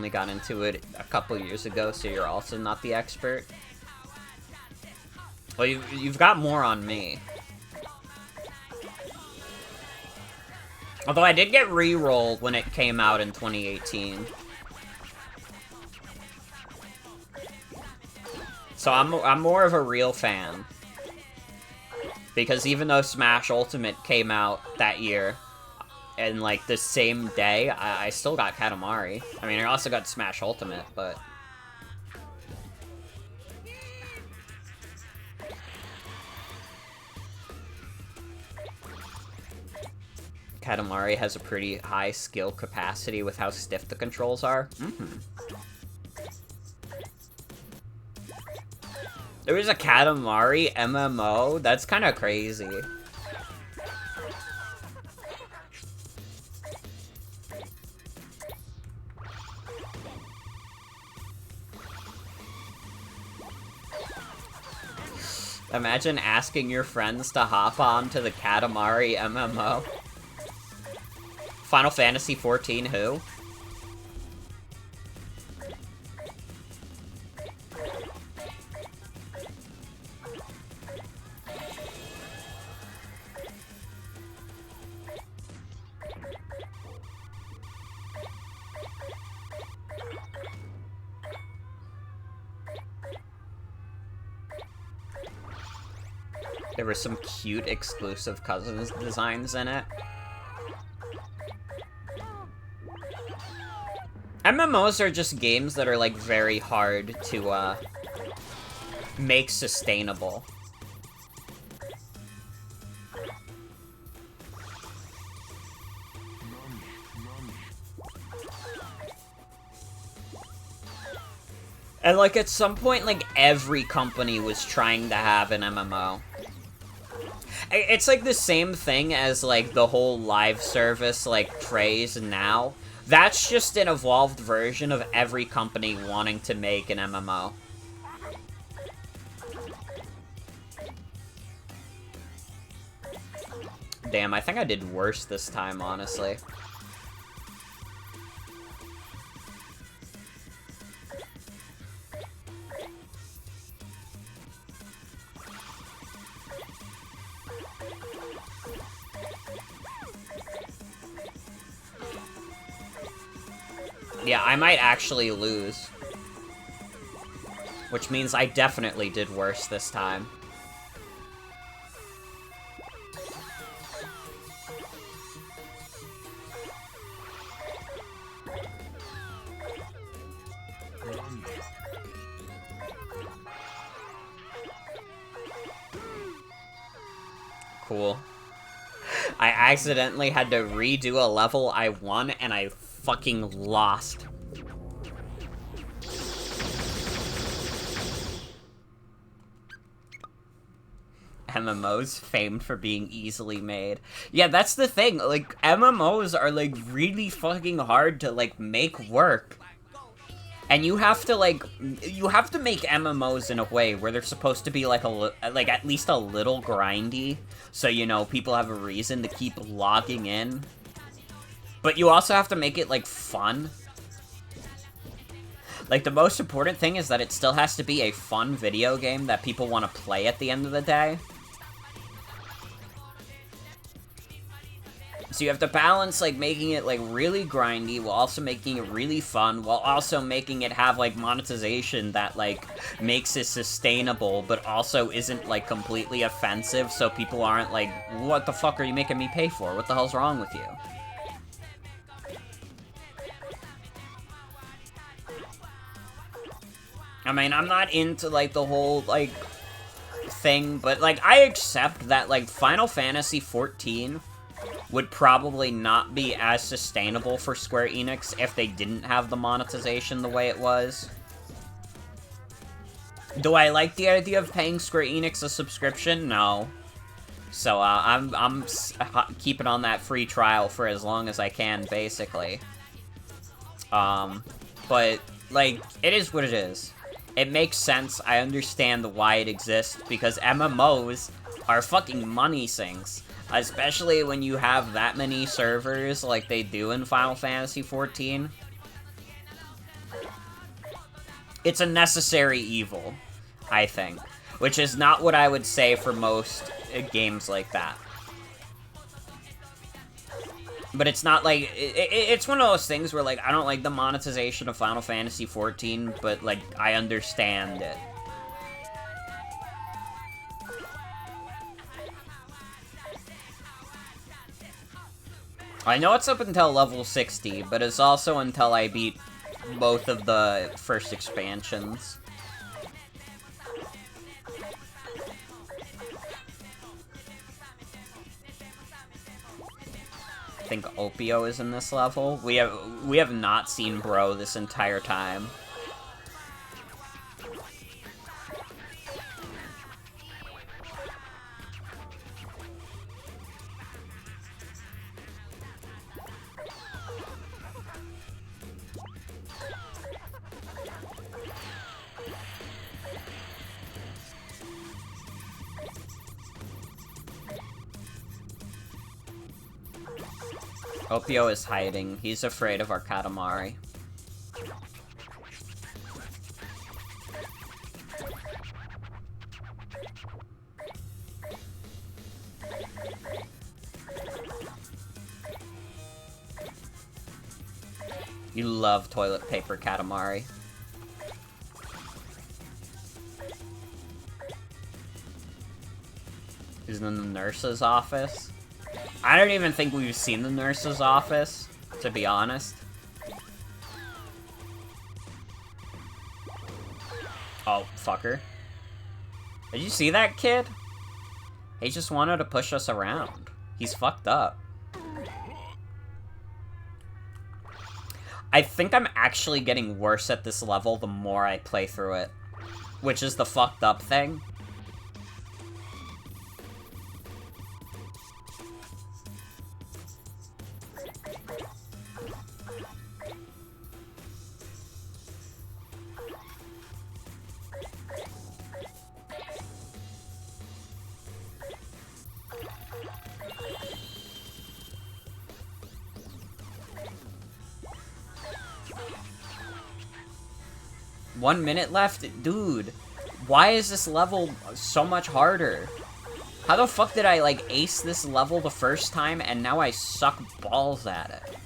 only got into it a couple years ago, so you're also not the expert. Well, you've got more on me. Although I did get REROLL when it came out in 2018. So I'm more of a real fan. Because even though Smash Ultimate came out that year, and like the same day, I still got Katamari. I mean, I also got Smash Ultimate, but... Katamari has a pretty high skill capacity with how stiff the controls are. There was a Katamari MMO? That's kind of crazy. Imagine asking your friends to hop on to the Katamari MMO. Final Fantasy XIV, who? There were some cute exclusive Cousins designs in it. MMOs are just games that are, like, very hard to, make sustainable. And, like, at some point, like, every company was trying to have an MMO. It's, like, the same thing as, like, the whole live service, like, craze now. That's just an evolved version of every company wanting to make an MMO. Damn, I think I did worse this time, honestly. Yeah, I might actually lose. Which means I definitely did worse this time. Cool. I accidentally had to redo a level I won, and I fucking lost. MMOs famed for being easily made. Yeah, that's the thing. Like, MMOs are, like, really fucking hard to, like, make work. And you have to, like, you have to make MMOs in a way where they're supposed to be, like, like, at least a little grindy. So, you know, people have a reason to keep logging in. But you also have to make it, like, fun. Like, the most important thing is that it still has to be a fun video game that people want to play at the end of the day. So you have to balance, like, making it, like, really grindy while also making it really fun, while also making it have, like, monetization that, like, makes it sustainable, but also isn't, like, completely offensive, so people aren't like, what the fuck are you making me pay for? What the hell's wrong with you? I mean, I'm not into, like, the whole, like, thing, but, like, I accept that, like, Final Fantasy XIV would probably not be as sustainable for Square Enix if they didn't have the monetization the way it was. Do I like the idea of paying Square Enix a subscription? No. So, I'm keeping on that free trial for as long as I can, basically. But, like, it is what it is. It makes sense. I understand why it exists, because MMOs are fucking money sinks. Especially when you have that many servers like they do in Final Fantasy XIV. It's a necessary evil, I think. Which is not what I would say for most games like that. But it's not like... It's one of those things where, like, I don't like the monetization of Final Fantasy XIV, but, like, I understand it. I know it's up until level 60, but it's also until I beat both of the first expansions. I think Opio is in this level. We have not seen Bro this entire time. Opio is hiding. He's afraid of our Katamari. You love toilet paper, Katamari. He's in the nurse's office. I don't even think we've seen the nurse's office, to be honest. Oh, fucker. Did you see that kid? He just wanted to push us around. He's fucked up. I think I'm actually getting worse at this level the more I play through it. Which is the fucked up thing. One minute left? Dude, why is this level so much harder? How the fuck did I, like, ace this level the first time, and now I suck balls at it?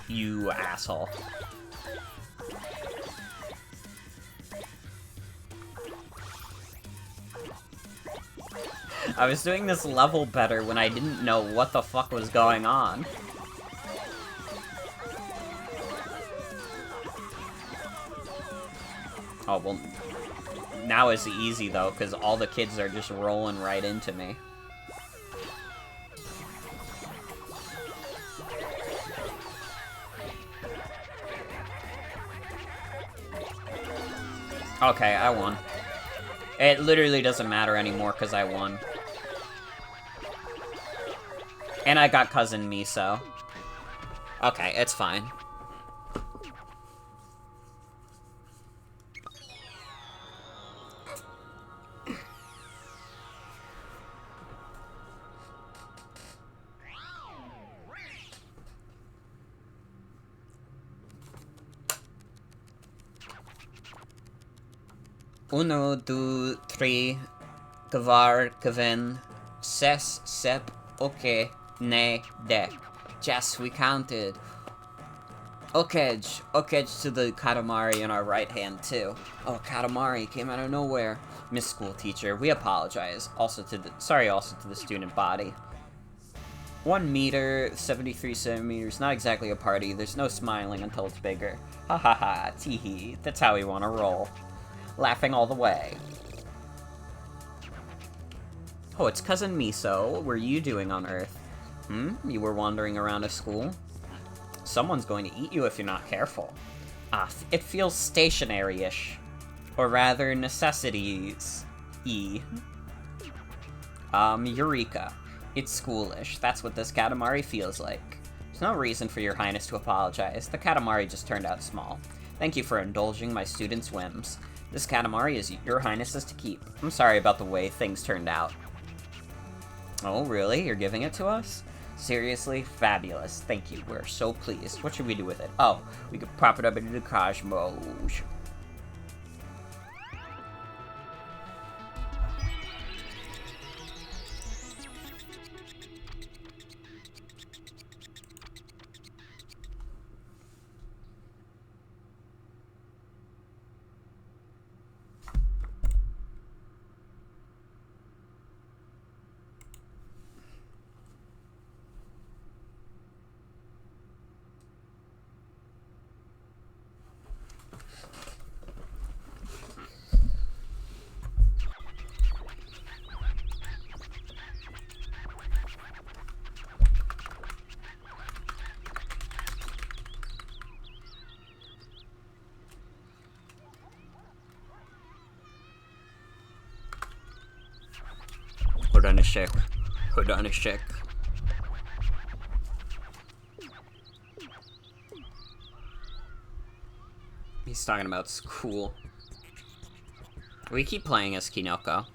You asshole. I was doing this level better when I didn't know what the fuck was going on. Oh, well, now it's easy, though, because all the kids are just rolling right into me. Okay, I won. It literally doesn't matter anymore, because I won. And I got Cousin Miso. Okay, it's fine. Uno, two, three, kvar, kven, ses, sep, okay, ne, dek. Yes, we counted. Okej to the Katamari in our right hand, too. Oh, Katamari came out of nowhere. Miss School Teacher, we apologize. Sorry also to the student body. 1 meter, 73 centimeters, not exactly a party. There's no smiling until it's bigger. Ha ha ha, tee-hee, that's how we want to roll. Laughing all the way. Oh, it's Cousin Miso. What were you doing on Earth? You were wandering around a school? Someone's going to eat you if you're not careful. Ah, it feels stationary-ish. Or rather, necessities-y. Eureka. It's schoolish. That's what this Katamari feels like. There's no reason for your highness to apologize. The Katamari just turned out small. Thank you for indulging my students' whims. This Katamari is your highness's to keep. I'm sorry about the way things turned out. Oh, really? You're giving it to us? Seriously? Fabulous. Thank you. We're so pleased. What should we do with it? Oh, we could prop it up into the cosmos. Hold on a sec. Hold on a sec. He's talking about school. We keep playing as Kinoko.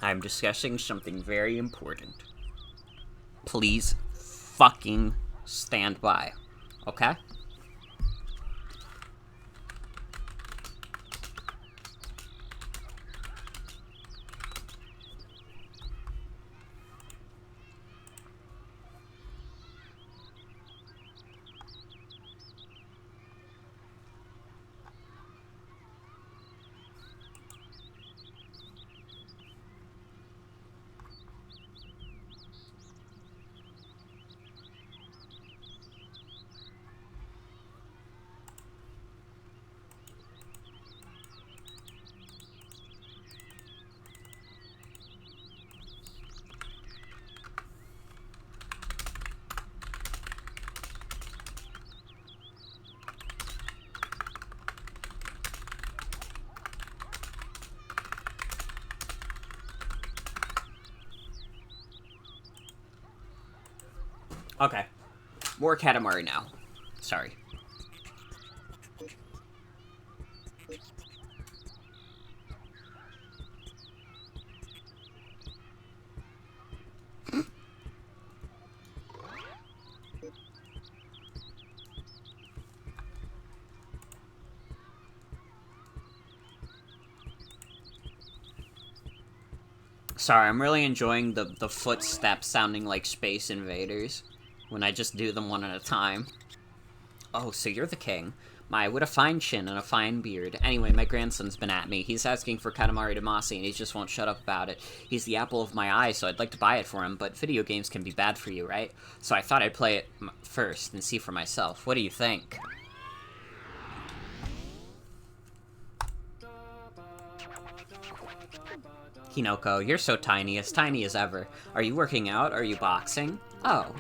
I'm discussing something very important. Please fucking stand by, okay? Okay. More Katamari now. Sorry. Sorry, I'm really enjoying the footsteps sounding like Space Invaders when I just do them one at a time. Oh, so you're the king. My, what a fine chin and a fine beard. Anyway, my grandson's been at me. He's asking for Katamari Damacy, and he just won't shut up about it. He's the apple of my eye, so I'd like to buy it for him, but video games can be bad for you, right? So I thought I'd play it first and see for myself. What do you think? Hinoko, you're so tiny as ever. Are you working out? Are you boxing? Oh.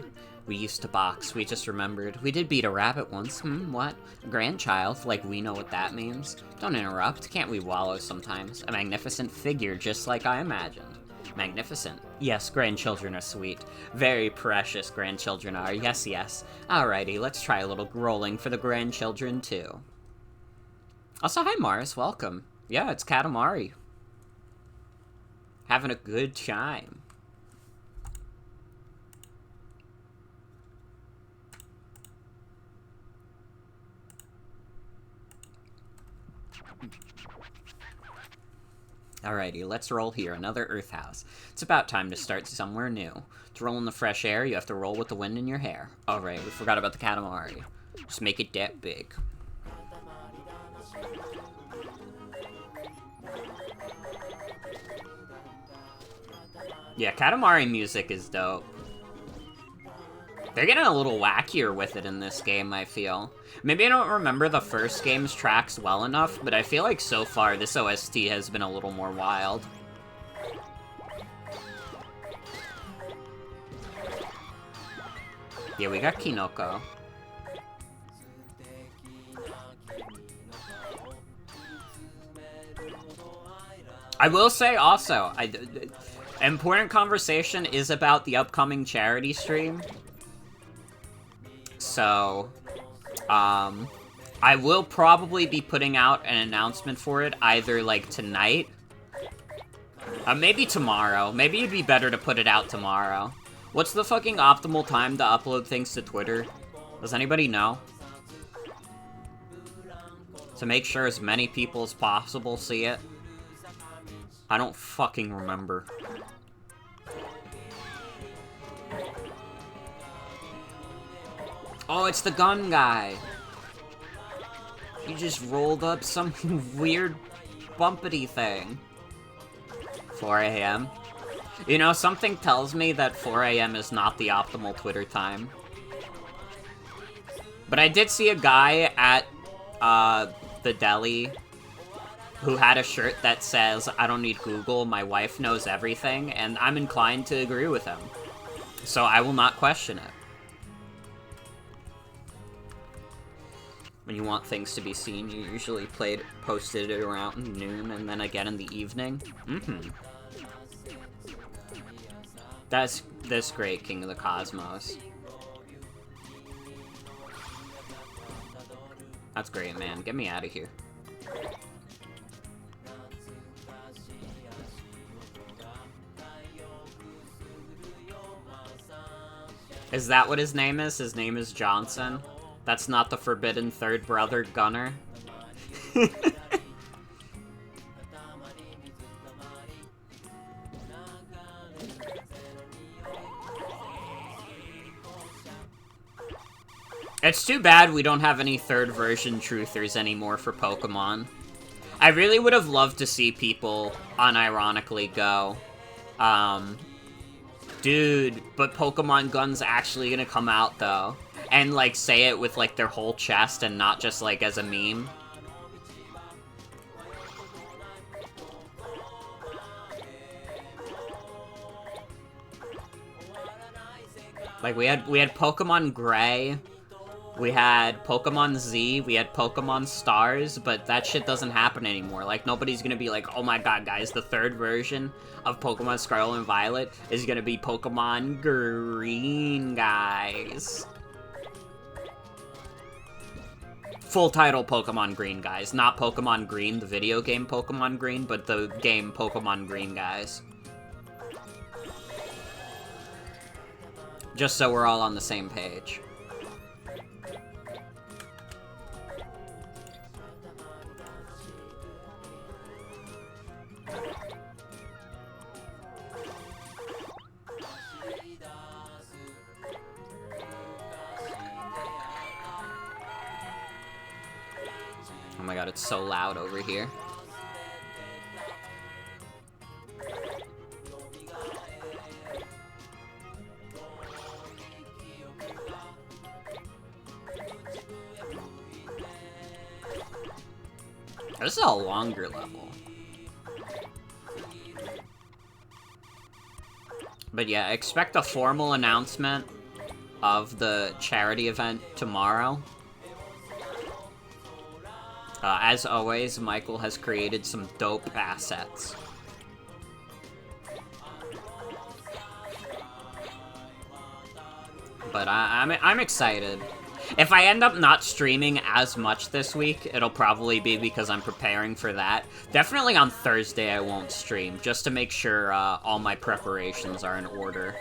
We used to box, we just remembered. We did beat a rabbit once. What? Grandchild? Like we know what that means? Don't interrupt, can't we wallow sometimes? A magnificent figure, just like I imagined. Magnificent. Yes, grandchildren are sweet. Very precious grandchildren are, yes, yes. Alrighty, let's try a little rolling for the grandchildren, too. Also, hi Mars, welcome. Yeah, it's Katamari. Having a good time. Alrighty, let's roll here, another Earth House. It's about time to start somewhere new. To roll in the fresh air, you have to roll with the wind in your hair. Alright, we forgot about the Katamari. Just make it that big. Yeah, Katamari music is dope. They're getting a little wackier with it in this game, I feel. Maybe I don't remember the first game's tracks well enough, but I feel like so far this OST has been a little more wild. Yeah, we got Kinoko. I will say also, important conversation is about the upcoming charity stream. So, I will probably be putting out an announcement for it either, like, tonight. Maybe tomorrow. Maybe it'd be better to put it out tomorrow. What's the fucking optimal time to upload things to Twitter? Does anybody know? To make sure as many people as possible see it? I don't fucking remember. Oh, it's the gun guy. He just rolled up some weird bumpity thing. 4 a.m. You know, something tells me that 4 a.m. is not the optimal Twitter time. But I did see a guy at the deli who had a shirt that says, "I don't need Google, my wife knows everything," and I'm inclined to agree with him. So I will not question it. When you want things to be seen, you usually posted it around noon and then again in the evening. That's great, King of the Cosmos. That's great, man. Get me out of here. Is that what his name is? His name is Johnson? That's not the forbidden third brother, Gunner? It's too bad we don't have any third version truthers anymore for Pokemon. I really would have loved to see people unironically go, dude, but Pokemon Gun's actually gonna come out, though. And, like, say it with, like, their whole chest and not just, like, as a meme. Like, we had Pokemon Gray, we had Pokemon Z, we had Pokemon Stars, but that shit doesn't happen anymore. Like, nobody's gonna be like, oh my god, guys, the third version of Pokemon Scarlet and Violet is gonna be Pokemon Green, guys. Full title Pokemon Green, guys. Not Pokemon Green, the video game Pokemon Green, but the game Pokemon Green, guys. Just so we're all on the same page. Oh my god, it's so loud over here. This is a longer level. But yeah, expect a formal announcement of the charity event tomorrow. As always, Michael has created some dope assets. But I'm excited. If I end up not streaming as much this week, it'll probably be because I'm preparing for that. Definitely on Thursday I won't stream, just to make sure all my preparations are in order.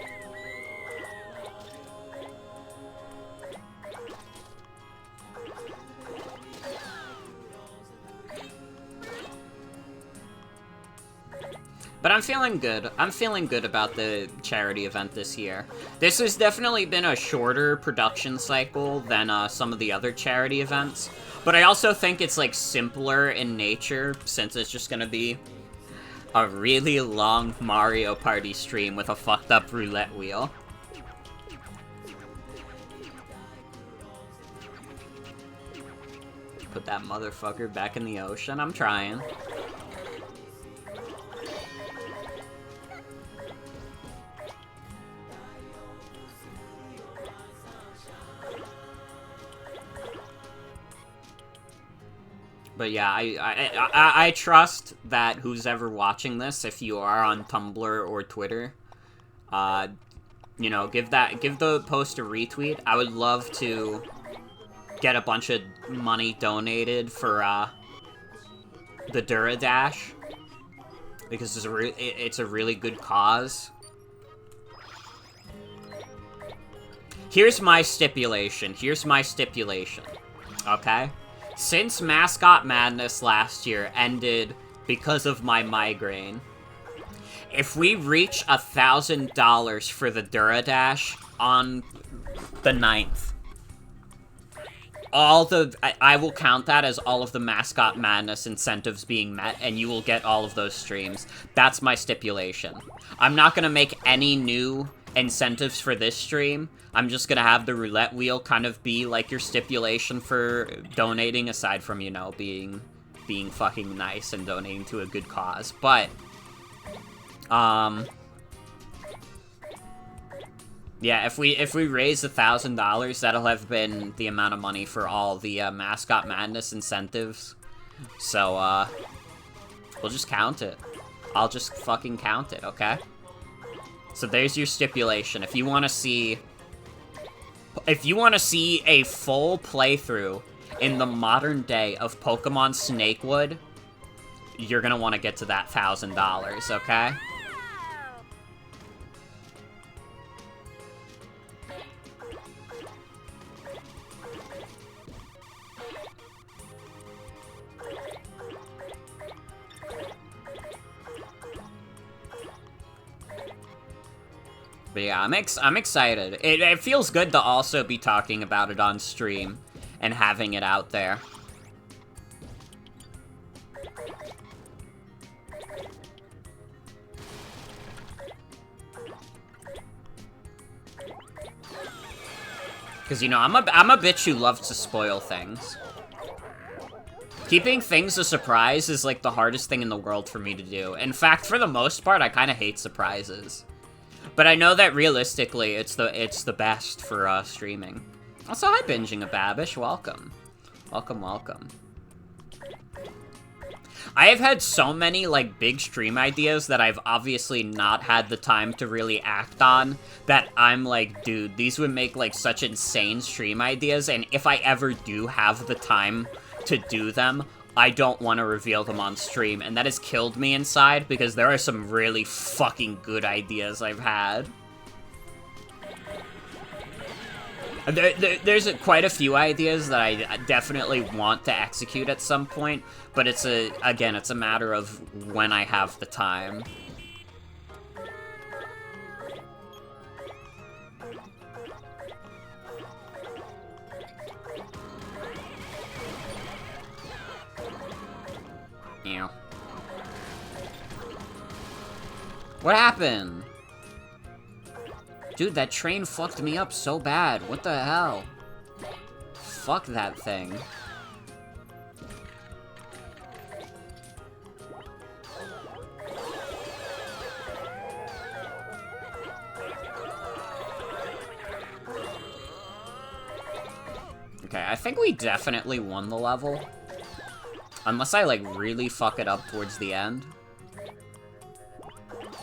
But I'm feeling good. I'm feeling good about the charity event this year. This has definitely been a shorter production cycle than some of the other charity events. But I also think it's, like, simpler in nature, since it's just gonna be a really long Mario Party stream with a fucked up roulette wheel. put that motherfucker back in the ocean. I'm trying. But yeah, I trust that who's ever watching this, if you are on Tumblr or Twitter, you know, give the post a retweet. I would love to get a bunch of money donated for the Duradash, because it's a really good cause. Here's my stipulation. Okay? Since Mascot Madness last year ended because of my migraine, if we reach $1,000 for the Duradash on the 9th, I will count that as all of the Mascot Madness incentives being met, and you will get all of those streams. That's my stipulation. I'm not gonna make any new incentives for this stream. I'm just gonna have the roulette wheel kind of be like your stipulation for donating, aside from, you know, being fucking nice and donating to a good cause. But yeah, if we raise $1,000, that'll have been the amount of money for all the Mascot Madness incentives. So we'll just count it. I'll just fucking count it, okay? So there's your stipulation. If you want to see a full playthrough in the modern day of Pokemon Snakewood, you're gonna want to get to that $1,000, okay? But yeah, I'm excited. It feels good to also be talking about it on stream and having it out there. Because, you know, I'm a bitch who loves to spoil things. Keeping things a surprise is, like, the hardest thing in the world for me to do. In fact, for the most part, I kind of hate surprises. But I know that realistically, it's the best for streaming. Also, hi, Binging a Babish. Welcome. Welcome, welcome. I have had so many, like, big stream ideas that I've obviously not had the time to really act on, that I'm like, dude, these would make, like, such insane stream ideas, and if I ever do have the time to do them, I don't want to reveal them on stream, and that has killed me inside, because there are some really fucking good ideas I've had. There's quite a few ideas that I definitely want to execute at some point, but it's again, it's a matter of when I have the time. Yeah. What happened? Dude, that train fucked me up so bad. What the hell? Fuck that thing. Okay, I think we definitely won the level. Unless I, like, really fuck it up towards the end.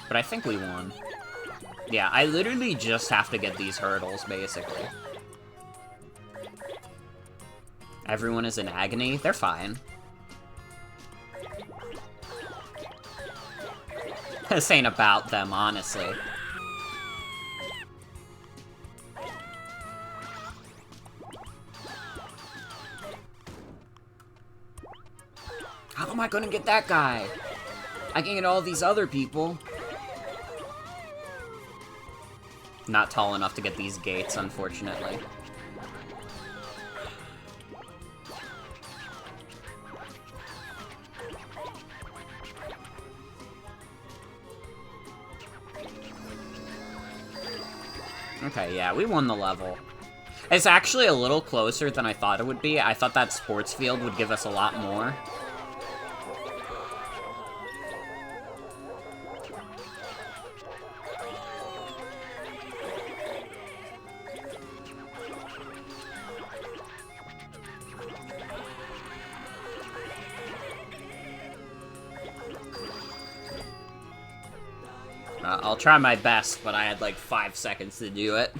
But I think we won. Yeah, I literally just have to get these hurdles, basically. Everyone is in agony? They're fine. This ain't about them, honestly. How am I gonna get that guy? I can get all these other people. Not tall enough to get these gates, unfortunately. Okay, yeah, we won the level. It's actually a little closer than I thought it would be. I thought that sports field would give us a lot more. I'll try my best, but I had like 5 seconds to do it.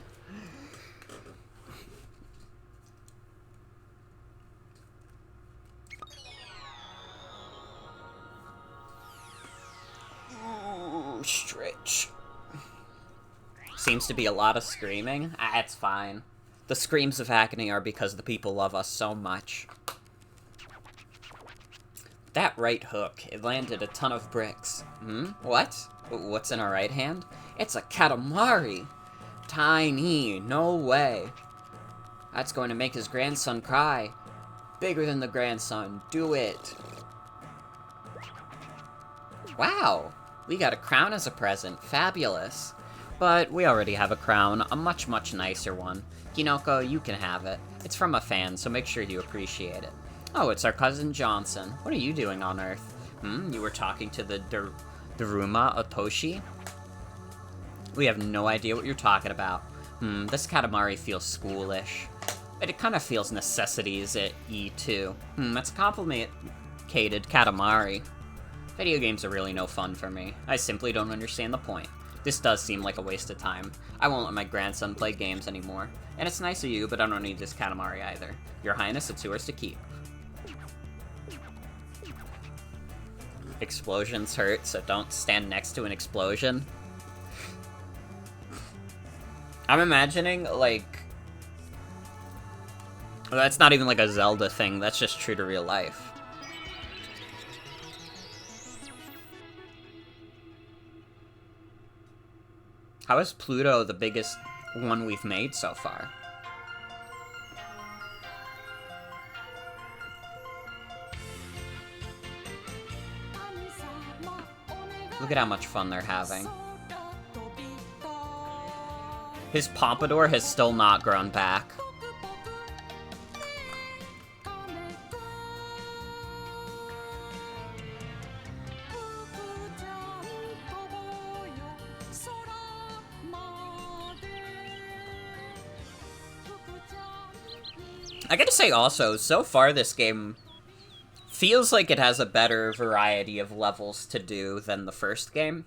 Ooh, stretch. Seems to be a lot of screaming. It's fine. The screams of agony are because the people love us so much. That right hook, it landed a ton of bricks. What? What's in our right hand? It's a Katamari! Tiny, no way. That's going to make his grandson cry. Bigger than the grandson, do it. Wow, we got a crown as a present, fabulous. But we already have a crown, a much, much nicer one. Kinoko, you can have it. It's from a fan, so make sure you appreciate it. Oh, it's our cousin Johnson. What are you doing on Earth? You were talking to the Daruma Otoshi? We have no idea what you're talking about. This Katamari feels schoolish. But it kind of feels necessities at E2. That's a complicated Katamari. Video games are really no fun for me. I simply don't understand the point. This does seem like a waste of time. I won't let my grandson play games anymore. And it's nice of you, but I don't need this Katamari either. Your Highness, it's yours to keep. Explosions hurt, so don't stand next to an explosion. I'm imagining, like... Well, that's not even like a Zelda thing, that's just true to real life. How is Pluto the biggest one we've made so far? Look at how much fun they're having. His pompadour has still not grown back. I gotta say also, so far this game feels like it has a better variety of levels to do than the first game.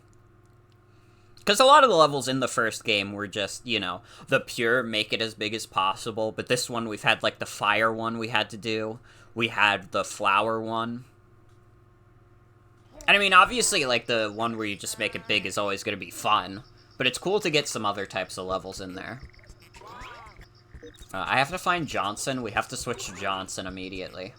Because a lot of the levels in the first game were just, you know, the pure make it as big as possible, but this one we've had, like, the fire one we had to do. We had the flower one. And I mean, obviously, like, the one where you just make it big is always going to be fun, but it's cool to get some other types of levels in there. I have to find Johnson. We have to switch to Johnson immediately.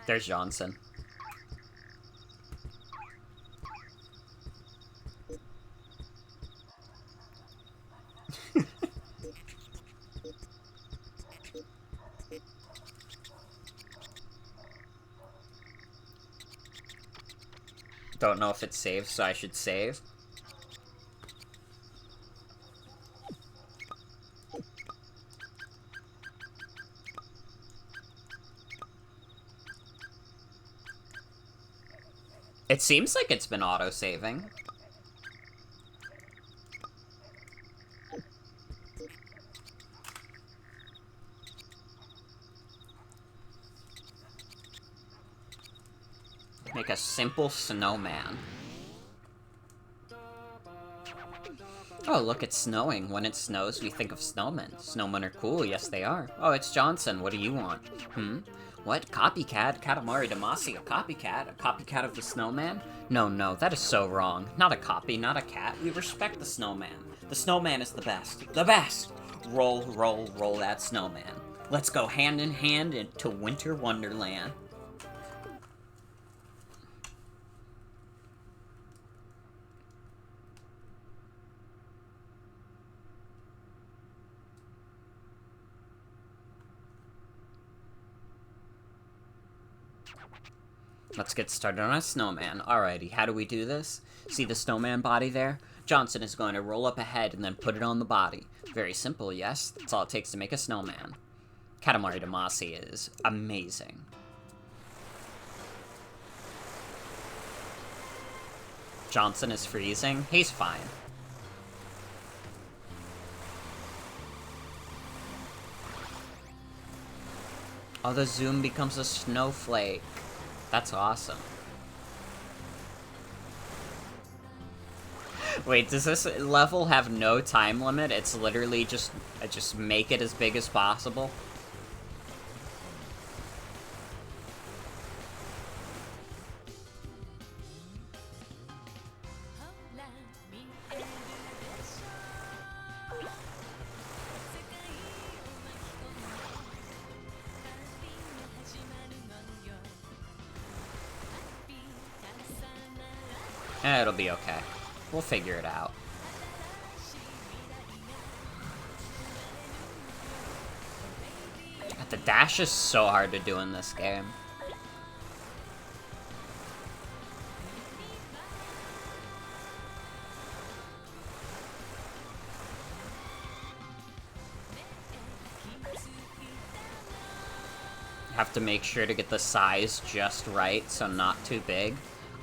There's Johnson. Don't know if it's saved, so I should save. It seems like it's been auto-saving. Make a simple snowman. Oh, look, it's snowing. When it snows, we think of snowmen. Snowmen are cool, yes they are. Oh, it's Johnson. What do you want? What? Copycat? Katamari Damacy, a copycat? A copycat of the snowman? No, that is so wrong. Not a copy, not a cat. We respect the snowman. The snowman is the best. The best! Roll, roll, roll that snowman. Let's go hand in hand into Winter Wonderland. Let's get started on a snowman. Alrighty, how do we do this? See the snowman body there? Johnson is going to roll up a head and then put it on the body. Very simple, yes? That's all it takes to make a snowman. Katamari Damacy is amazing. Johnson is freezing. He's fine. Oh, the zoom becomes a snowflake. That's awesome. Wait, does this level have no time limit? It's literally just make it as big as possible? It'll be okay. We'll figure it out. The dash is so hard to do in this game. Have to make sure to get the size just right, so not too big.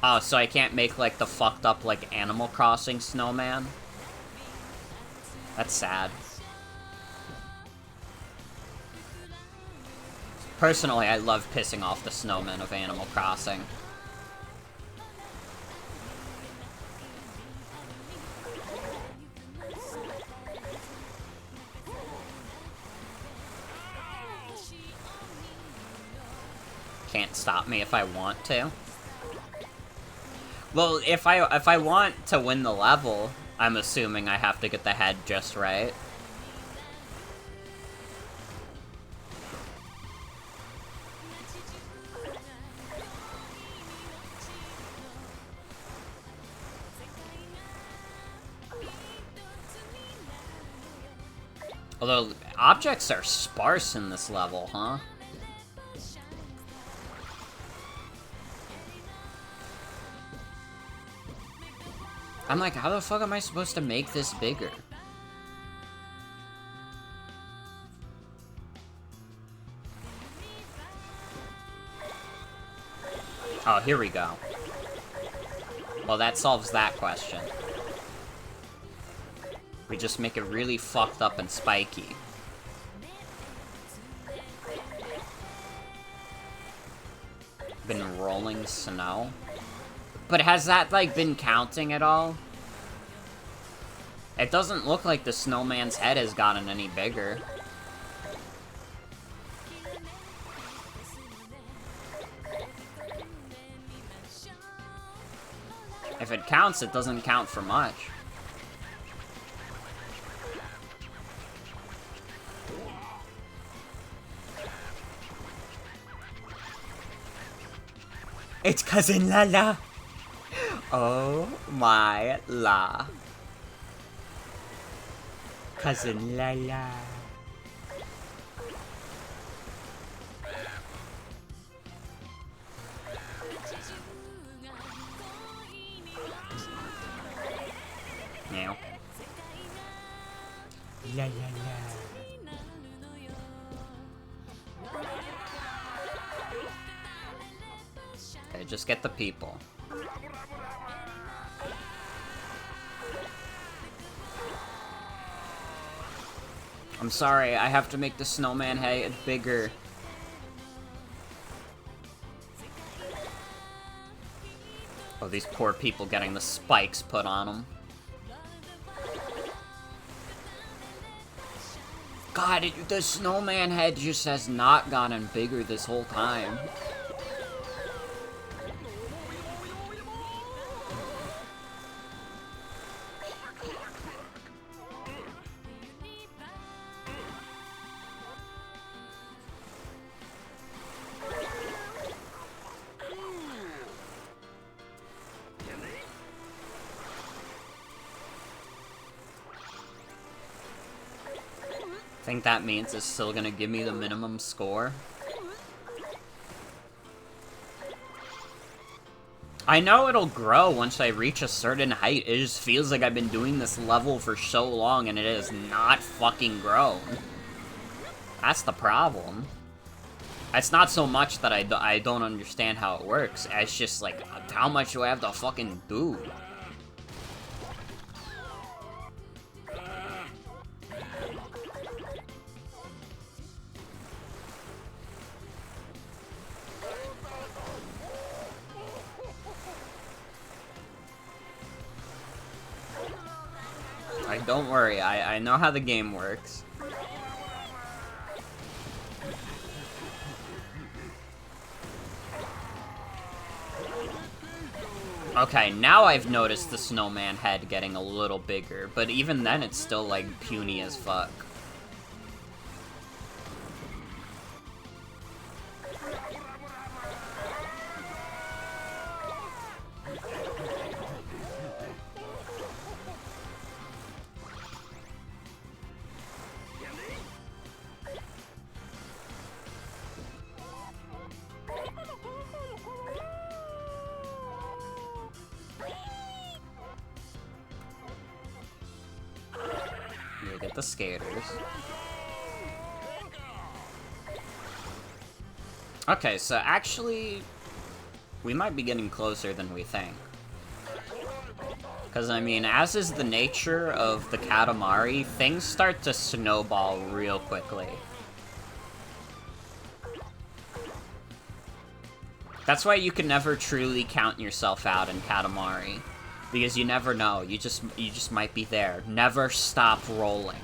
Oh, so I can't make, like, the fucked up, like, Animal Crossing snowman? That's sad. Personally, I love pissing off the snowmen of Animal Crossing. Can't stop me if I want to. Well, if I want to win the level, I'm assuming I have to get the head just right. Although, objects are sparse in this level, huh? I'm like, how the fuck am I supposed to make this bigger? Oh, here we go. Well, that solves that question. We just make it really fucked up and spiky. Been rolling snow. But has that, like, been counting at all? It doesn't look like the snowman's head has gotten any bigger. If it counts, it doesn't count for much. It's Cousin Lala! Oh my la. Cousin Lala. Meow. La la la. Okay, just get the people. I'm sorry, I have to make the snowman head bigger. Oh, these poor people getting the spikes put on them. God, the snowman head just has not gotten bigger this whole time. Think that means it's still gonna give me the minimum score? I know it'll grow once I reach a certain height. It just feels like I've been doing this level for so long and it has not fucking grown. That's the problem. It's not so much that I don't understand how it works. It's just like, how much do I have to fucking do? Don't worry, I know how the game works. Okay, now I've noticed the snowman head getting a little bigger, but even then it's still, like, puny as fuck. Get the skaters. Okay, so actually, we might be getting closer than we think. Because, I mean, as is the nature of the Katamari, things start to snowball real quickly. That's why you can never truly count yourself out in Katamari. Because you never know, you just might be there. Never stop rolling.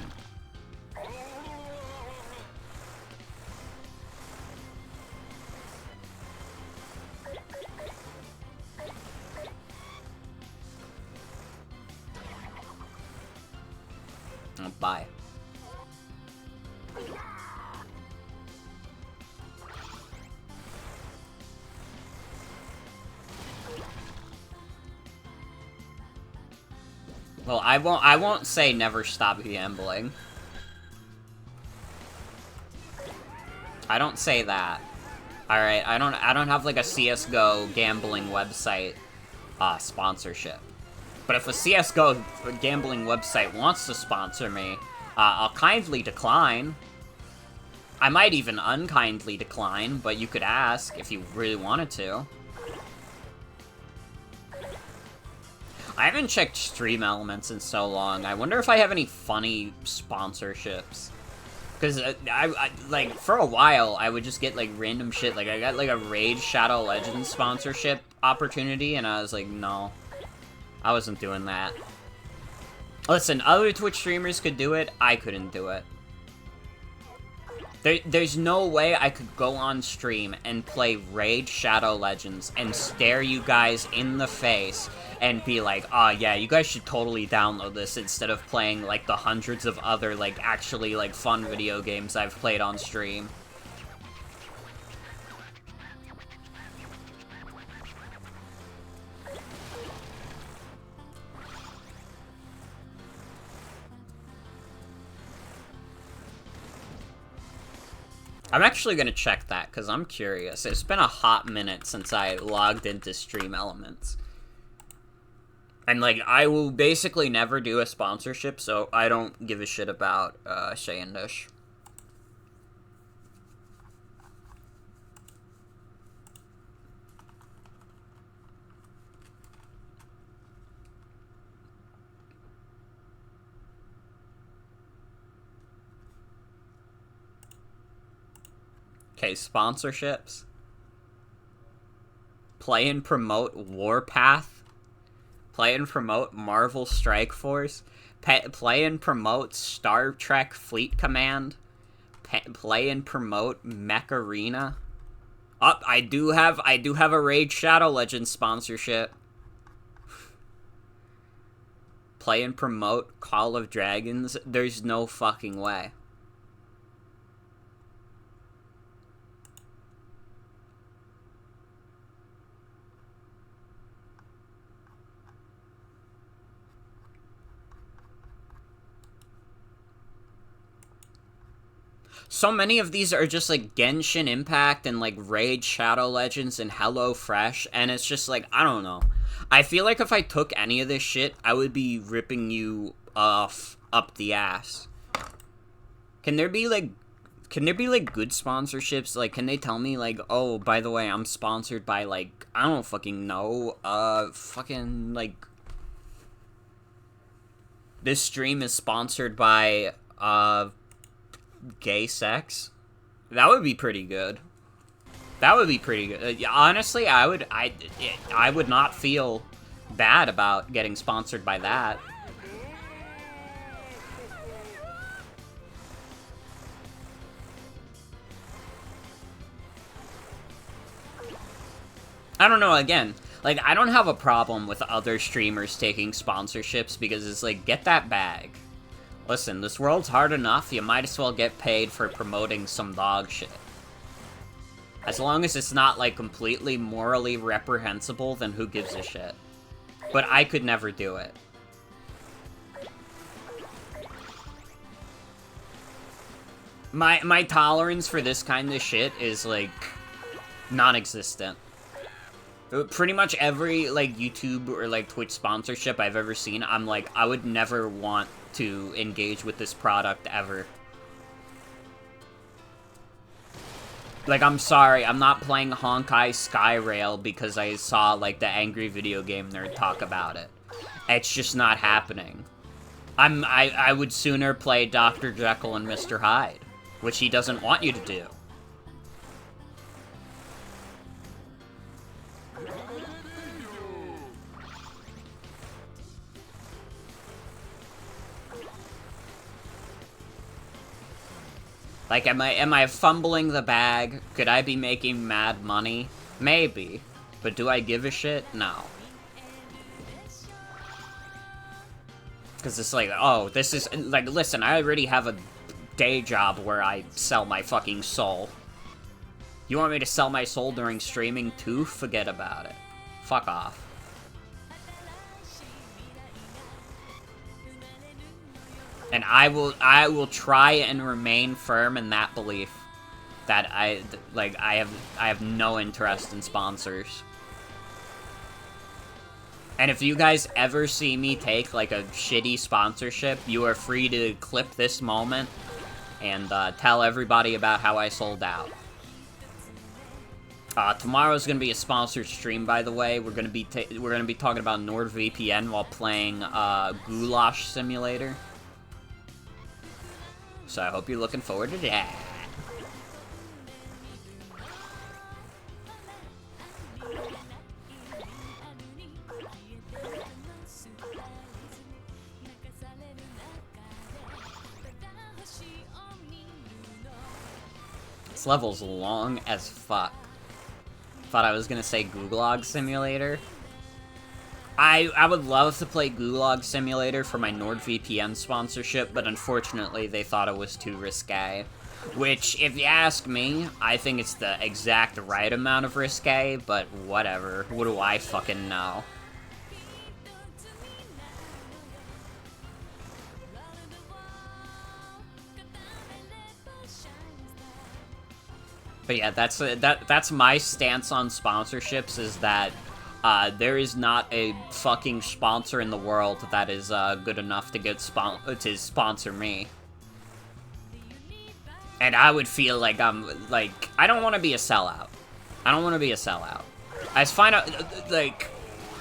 Oh, bye. Well, I won't say never stop gambling. I don't say that. Alright, I don't have like a CS:GO gambling website sponsorship. But if a CS:GO gambling website wants to sponsor me, I'll kindly decline. I might even unkindly decline, but you could ask if you really wanted to. I haven't checked Stream Elements in so long. I wonder if I have any funny sponsorships. Because, I like, for a while, I would just get, like, random shit. Like, I got, like, a Raid Shadow Legends sponsorship opportunity, and I was like, no. I wasn't doing that. Listen, other Twitch streamers could do it. I couldn't do it. There's no way I could go on stream and play Raid Shadow Legends and stare you guys in the face and be like, oh yeah, you guys should totally download this instead of playing, like, the hundreds of other, like, actually, like, fun video games I've played on stream. I'm actually gonna check that, because I'm curious. It's been a hot minute since I logged into Stream Elements. And, like, I will basically never do a sponsorship, so I don't give a shit about Shayendish. Okay, sponsorships. Play and promote Warpath. Play and promote Marvel Strike Force. Play and promote Star Trek Fleet Command. Play and promote Mech Arena. Oh, I do have a Raid Shadow Legends sponsorship. Play and promote Call of Dragons. There's no fucking way. So many of these are just, like, Genshin Impact and, like, Raid Shadow Legends and Hello Fresh, and it's just, like, I don't know. I feel like if I took any of this shit, I would be ripping you off up the ass. Can there be, like, good sponsorships? Like, can they tell me, like, oh, by the way, I'm sponsored by, like, I don't fucking know, fucking, like, this stream is sponsored by, gay sex? That would be pretty good. That would be pretty good. Honestly, I would not feel bad about getting sponsored by that. I don't know, again, like, I don't have a problem with other streamers taking sponsorships because it's like, get that bag. Listen, this world's hard enough, you might as well get paid for promoting some dog shit. As long as it's not, like, completely morally reprehensible, then who gives a shit? But I could never do it. My tolerance for this kind of shit is, like, non-existent. Pretty much every, like, YouTube or, like, Twitch sponsorship I've ever seen, I'm like, I would never want to engage with this product ever. Like, I'm sorry, I'm not playing Honkai Skyrail because I saw, like, the Angry Video Game Nerd talk about it. It's just not happening. I would sooner play Dr. Jekyll and Mr. Hyde, which he doesn't want you to do. Like, am I fumbling the bag? Could I be making mad money? Maybe. But do I give a shit? No. Because it's like, oh, this is, like, listen, I already have a day job where I sell my fucking soul. You want me to sell my soul during streaming too? Forget about it. Fuck off. And I will try and remain firm in that belief that I have no interest in sponsors. And if you guys ever see me take, like, a shitty sponsorship, you are free to clip this moment and tell everybody about how I sold out. Tomorrow's gonna be a sponsored stream, by the way. We're gonna be talking about NordVPN while playing Goulash Simulator. So I hope you're looking forward to that. This level's long as fuck. Thought I was gonna say Gulag Simulator. I would love to play Gulag Simulator for my NordVPN sponsorship, but unfortunately they thought it was too risque. Which, if you ask me, I think it's the exact right amount of risque, but whatever. What do I fucking know? But yeah, that's my stance on sponsorships, is that there is not a fucking sponsor in the world that is good enough to sponsor me. And I would feel like I don't want to be a sellout. I don't want to be a sellout. I just find out, like,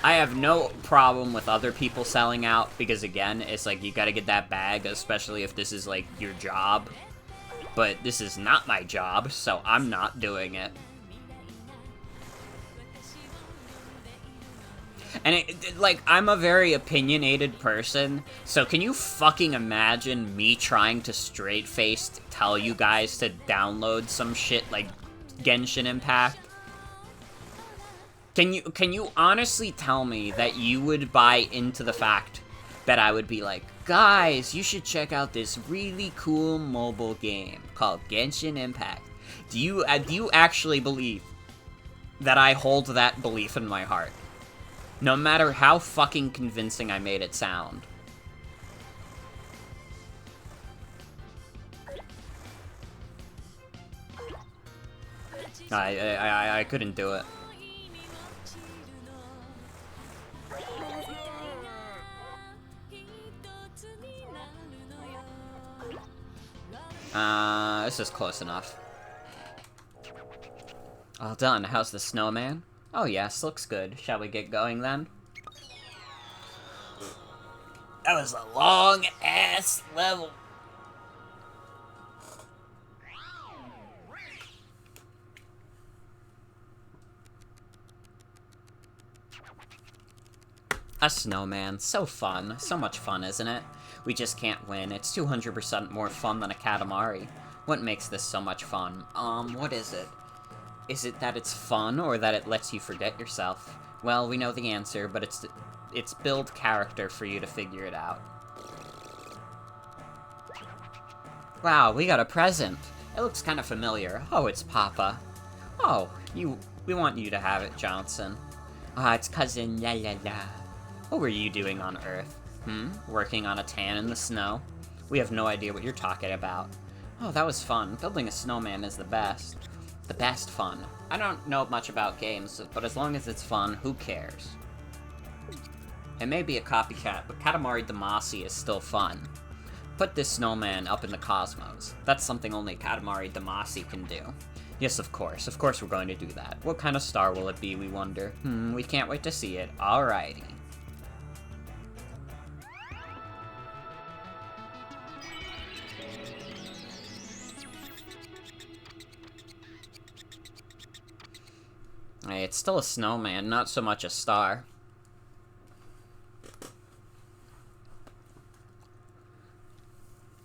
I have no problem with other people selling out, because again, it's like, you gotta get that bag, especially if this is, like, your job. But this is not my job, so I'm not doing it. And, like, I'm a very opinionated person, so can you fucking imagine me trying to straight-faced tell you guys to download some shit like Genshin Impact? Can you honestly tell me that you would buy into the fact that I would be like, guys, you should check out this really cool mobile game called Genshin Impact? Do you actually believe that I hold that belief in my heart? No matter how fucking convincing I made it sound. I couldn't do it. This is close enough. All done. How's the snowman? Oh yes, looks good. Shall we get going then? That was a long-ass level. A snowman. So fun. So much fun, isn't it? We just can't win. It's 200% more fun than a Katamari. What makes this so much fun? What is it? Is it that it's fun, or that it lets you forget yourself? Well, we know the answer, but it's build character for you to figure it out. Wow, we got a present. It looks kind of familiar. Oh, it's Papa. Oh, we want you to have it, Johnson. Ah, it's cousin, la la la. What were you doing on Earth? Working on a tan in the snow? We have no idea what you're talking about. Oh, that was fun. Building a snowman is the best. The best fun. I don't know much about games, but as long as it's fun, who cares? It may be a copycat, but Katamari Damacy is still fun. Put this snowman up in the cosmos. That's something only Katamari Damacy can do. Yes, of course. Of course we're going to do that. What kind of star will it be, we wonder? We can't wait to see it. Alrighty. Hey, it's still a snowman, not so much a star.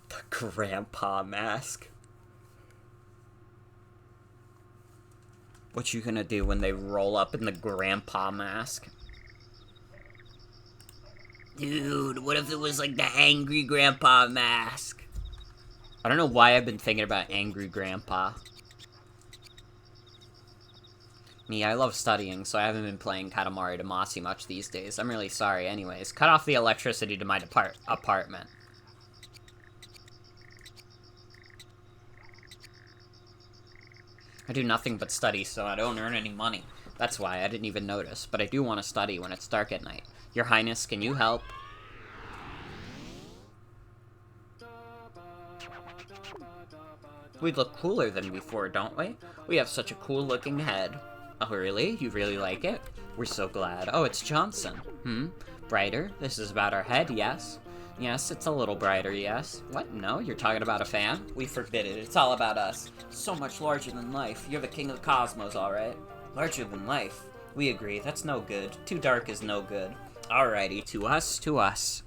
The grandpa mask. What you gonna do when they roll up in the grandpa mask? Dude, what if it was like the angry grandpa mask? I don't know why I've been thinking about angry grandpa. Me, I love studying, so I haven't been playing Katamari Damacy much these days. I'm really sorry anyways. Cut off the electricity to my apartment. I do nothing but study, so I don't earn any money. That's why I didn't even notice, but I do want to study when it's dark at night. Your Highness, can you help? We look cooler than before, don't we? We have such a cool-looking head. Oh, really? You really like it? We're so glad. Oh, it's Johnson. Brighter? This is about our head, yes? Yes, it's a little brighter, yes. What? No? You're talking about a fan? We forbid it. It's all about us. So much larger than life. You're the king of the cosmos, alright? Larger than life? We agree. That's no good. Too dark is no good. Alrighty, to us, to us.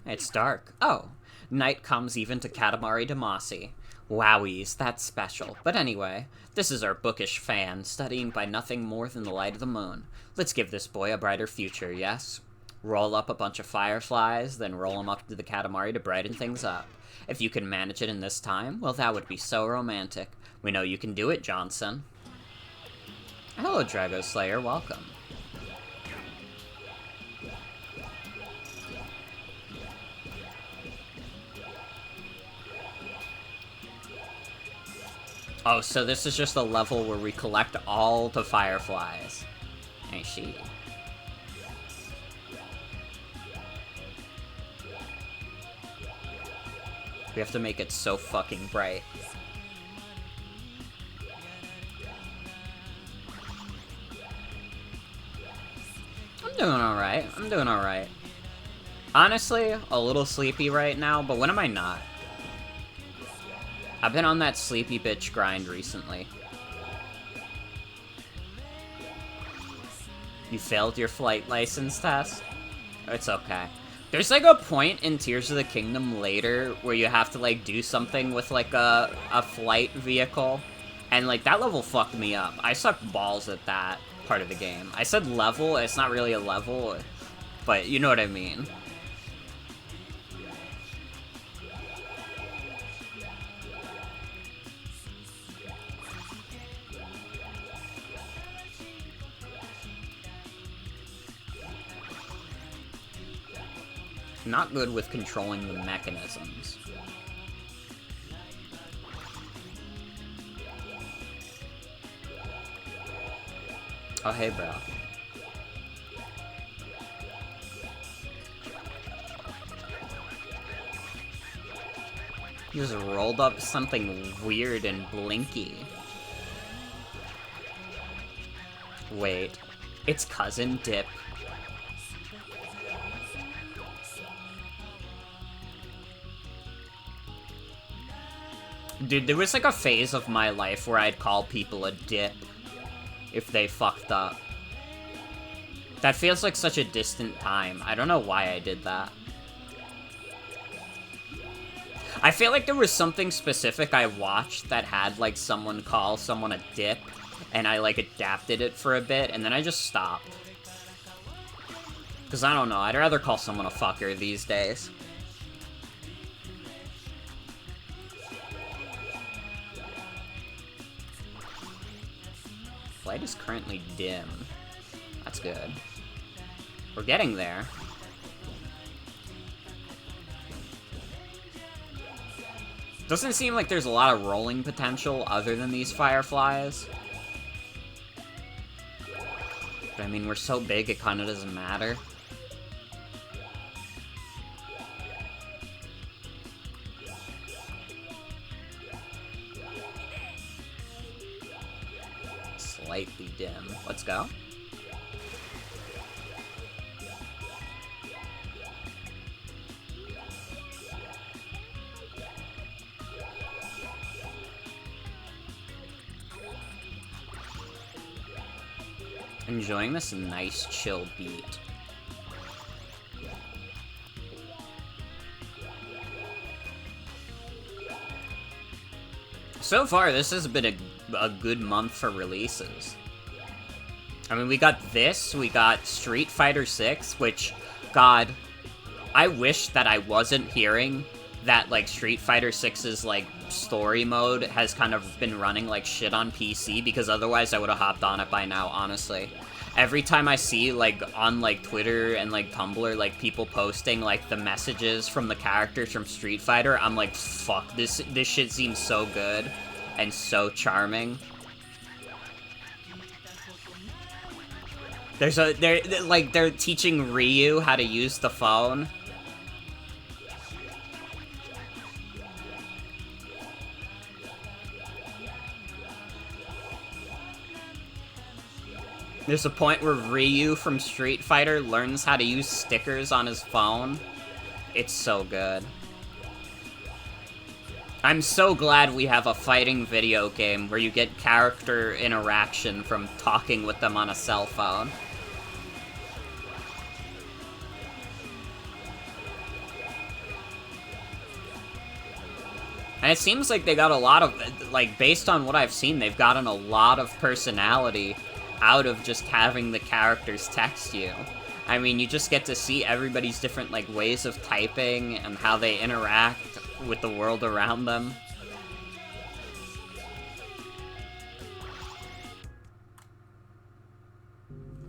It's dark. Oh, night comes even to Katamari Damacy. Wowies, that's special. But anyway, this is our bookish fan, studying by nothing more than the light of the moon. Let's give this boy a brighter future, yes? Roll up a bunch of fireflies, then roll them up to the Katamari to brighten things up. If you can manage it in this time, well, that would be so romantic. We know you can do it, Johnson. Hello, Drago Slayer, welcome. Oh, so this is just a level where we collect all the fireflies. I see. We have to make it so fucking bright. I'm doing alright. I'm doing alright. Honestly, a little sleepy right now, but when am I not? I've been on that sleepy bitch grind recently. You failed your flight license test? It's okay. There's like a point in Tears of the Kingdom later where you have to like do something with like a flight vehicle. And like that level fucked me up. I suck balls at that part of the game. I said level, it's not really a level, but you know what I mean. Not good with controlling the mechanisms. Oh, hey, bro. He just rolled up something weird and blinky. Wait, it's Cousin Dip. Dude, there was like a phase of my life where I'd call people a dip if they fucked up. That feels like such a distant time. I don't know why I did that. I feel like there was something specific I watched that had, like, someone call someone a dip, and I, like, adapted it for a bit, and then I just stopped. Because I don't know, I'd rather call someone a fucker these days. Light is currently dim. That's good. We're getting there. Doesn't seem like there's a lot of rolling potential other than these fireflies. But I mean, we're so big it kinda doesn't matter. Slightly dim. Let's go. Enjoying this nice, chill beat. So far, this has been a good month for releases. I mean, we got this, we got Street Fighter 6, which, God, I wish that I wasn't hearing that, like, Street Fighter 6's, like, story mode has kind of been running like shit on PC, because otherwise I would have hopped on it by now, honestly. Every time I see, like, on, like, Twitter and, like, Tumblr, like, people posting, like, the messages from the characters from Street Fighter, I'm like, fuck, this shit seems so good and so charming. They're teaching Ryu how to use the phone. There's a point where Ryu from Street Fighter learns how to use stickers on his phone. It's so good. I'm so glad we have a fighting video game where you get character interaction from talking with them on a cell phone. And it seems like they got a lot of, like, based on what I've seen, they've gotten a lot of personality out of just having the characters text you. I mean, you just get to see everybody's different, like, ways of typing and how they interact with the world around them.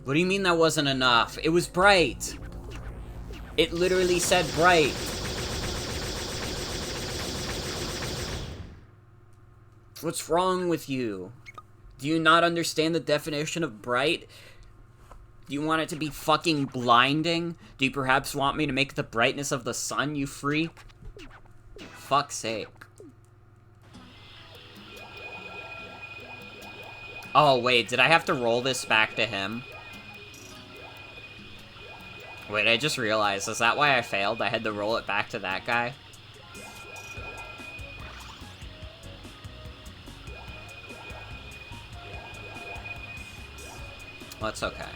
What do you mean that wasn't enough? It was bright. It literally said bright. What's wrong with you? Do you not understand the definition of bright? Do you want it to be fucking blinding? Do you perhaps want me to make the brightness of the sun, you freak? Fuck's sake. Oh, wait, did I have to roll this back to him? Wait, I just realized, is that why I failed? I had to roll it back to that guy? Well, it's okay.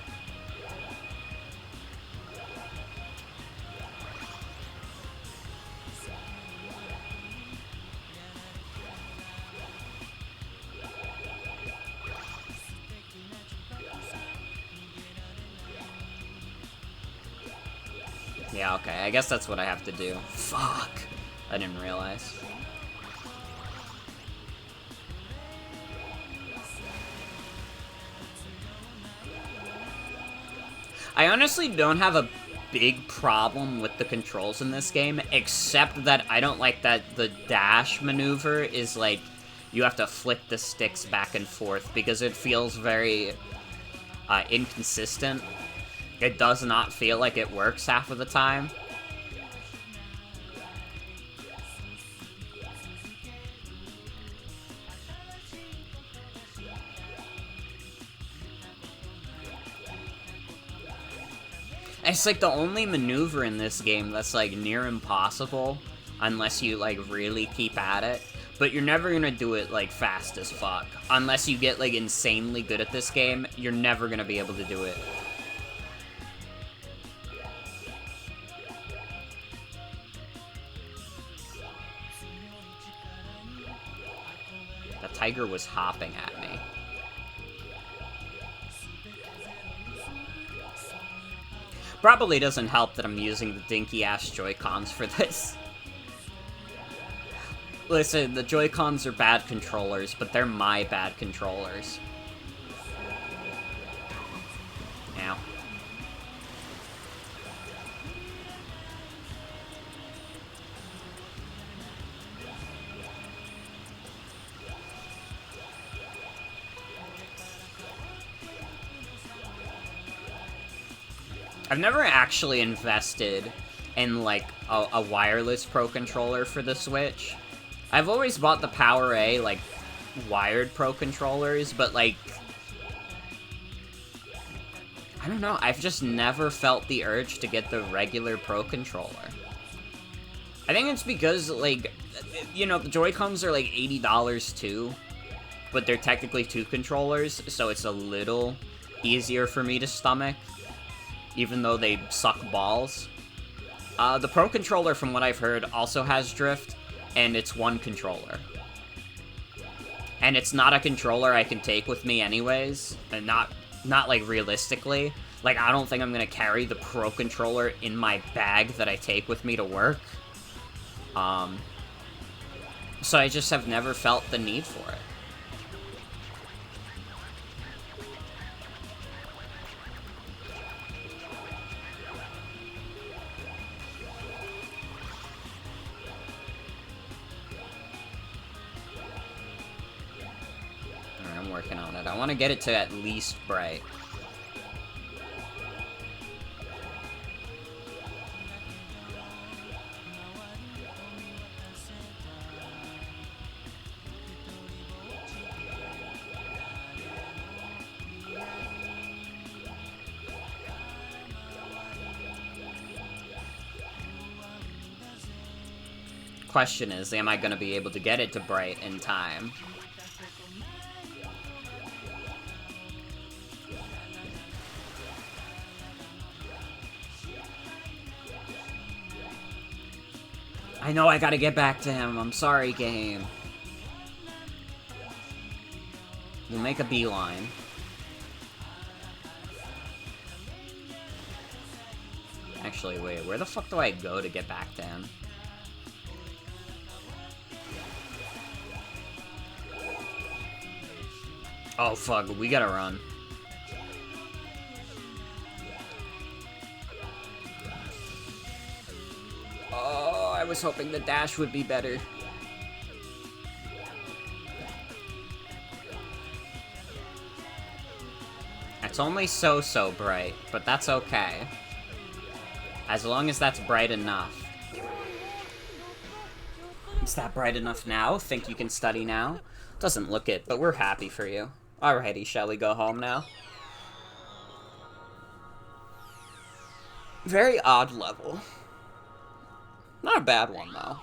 Yeah, okay, I guess that's what I have to do. Fuck! I didn't realize. I honestly don't have a big problem with the controls in this game, except that I don't like that the dash maneuver is like, you have to flick the sticks back and forth, because it feels very inconsistent. It does not feel like it works half of the time. It's like the only maneuver in this game that's like near impossible unless you like really keep at it. But you're never gonna do it like fast as fuck. Unless you get like insanely good at this game, you're never gonna be able to do it. The tiger was hopping at me. Probably doesn't help that I'm using the dinky-ass Joy-Cons for this. Listen, the Joy-Cons are bad controllers, but they're my bad controllers. Ow. I've never actually invested in, like, a wireless Pro Controller for the Switch. I've always bought the Power A, like, wired Pro Controllers, but, like, I don't know, I've just never felt the urge to get the regular Pro Controller. I think it's because, like, you know, the Joy-Cons are, like, $80 too, but they're technically two controllers, so it's a little easier for me to stomach, even though they suck balls. The Pro Controller, from what I've heard, also has drift, and it's one controller. And it's not a controller I can take with me anyways, and not like, realistically. Like, I don't think I'm gonna carry the Pro Controller in my bag that I take with me to work. So I just have never felt the need for it. I'm working on it. I want to get it to at least bright. Question is, am I going to be able to get it to bright in time? I know I gotta get back to him. I'm sorry, game. We'll make a beeline. Actually, wait, where the fuck do I go to get back to him? Oh, fuck, we gotta run. Oh, I was hoping the dash would be better. It's only so bright, but that's okay. As long as that's bright enough. Is that bright enough now? Think you can study now? Doesn't look it, but we're happy for you. Alrighty, shall we go home now? Very odd level. Not a bad one, though.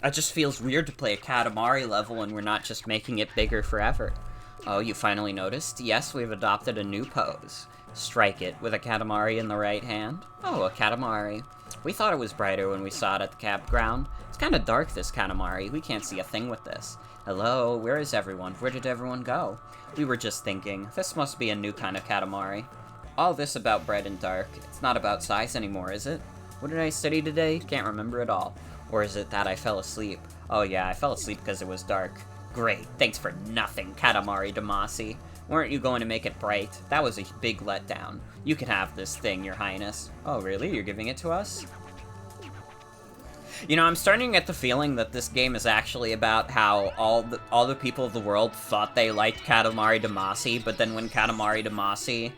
It just feels weird to play a Katamari level and we're not just making it bigger forever. Oh, you finally noticed? Yes, we've adopted a new pose. Strike it with a Katamari in the right hand. Oh, a Katamari. We thought it was brighter when we saw it at the campground. It's kind of dark, this Katamari. We can't see a thing with this. Hello, where is everyone? Where did everyone go? We were just thinking, this must be a new kind of Katamari. All this about bright and dark. It's not about size anymore, is it? What did I study today? Can't remember at all. Or is it that I fell asleep? Oh yeah, I fell asleep because it was dark. Great, thanks for nothing, Katamari Damacy. Weren't you going to make it bright? That was a big letdown. You can have this thing, Your Highness. Oh, really? You're giving it to us? You know, I'm starting to get the feeling that this game is actually about how all the people of the world thought they liked Katamari Damacy, but then when Katamari Damacy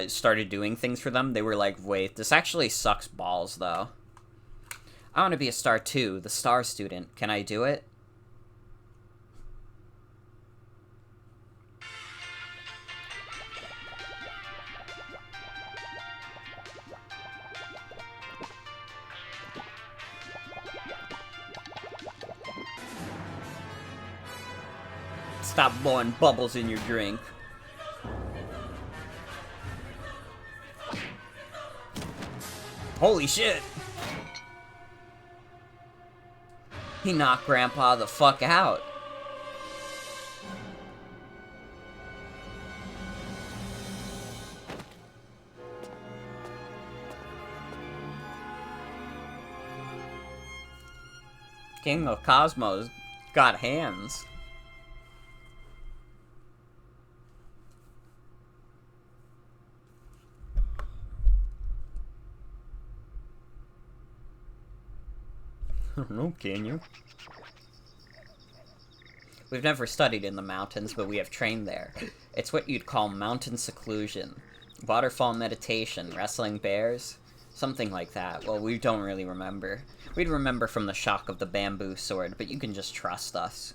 started doing things for them, they were like, wait, this actually sucks balls, though. I want to be a star too, the star student. Can I do it? Stop blowing bubbles in your drink. Holy shit! He knocked Grandpa the fuck out. King of Cosmos got hands. I don't know, can you? We've never studied in the mountains, but we have trained there. It's what you'd call mountain seclusion. Waterfall meditation, wrestling bears? Something like that. Well, we don't really remember. We'd remember from the shock of the bamboo sword, but you can just trust us.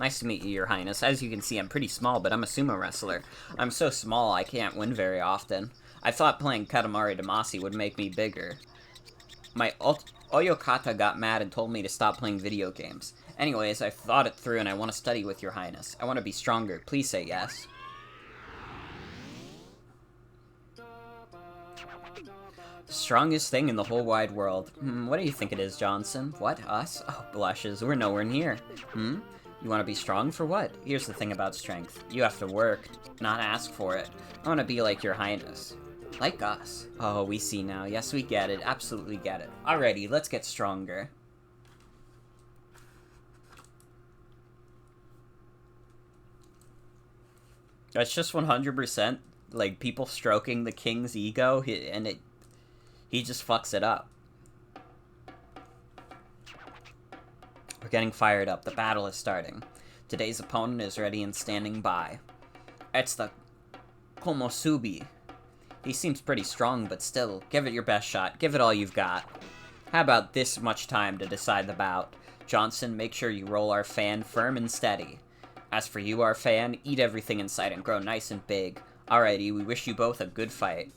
Nice to meet you, Your Highness. As you can see, I'm pretty small, but I'm a sumo wrestler. I'm so small, I can't win very often. I thought playing Katamari Damacy would make me bigger. My Oyokata got mad and told me to stop playing video games. Anyways, I thought it through and I want to study with Your Highness. I want to be stronger. Please say yes. The strongest thing in the whole wide world. What do you think it is, Johnson? What, us? Oh, blushes. We're nowhere near. You want to be strong for what? Here's the thing about strength. You have to work, not ask for it. I want to be like Your Highness. Like us. Oh, we see now. Yes, we get it. Absolutely get it. Alrighty, let's get stronger. That's just 100%, like, people stroking the king's ego, and he just fucks it up. We're getting fired up. The battle is starting. Today's opponent is ready and standing by. It's the Komosubi. He seems pretty strong, but still, give it your best shot. Give it all you've got. How about this much time to decide the bout? Johnson, make sure you roll our fan firm and steady. As for you, our fan, eat everything in sight and grow nice and big. Alrighty, we wish you both a good fight.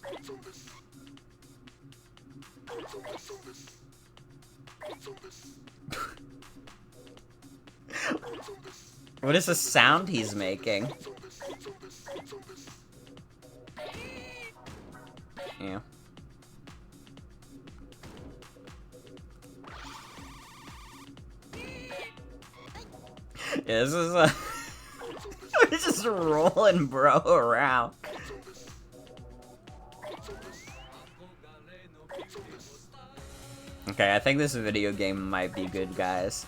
What is the sound he's making? Yeah. Yeah, this is a... We're just rolling bro around. Okay, I think this video game might be good, guys.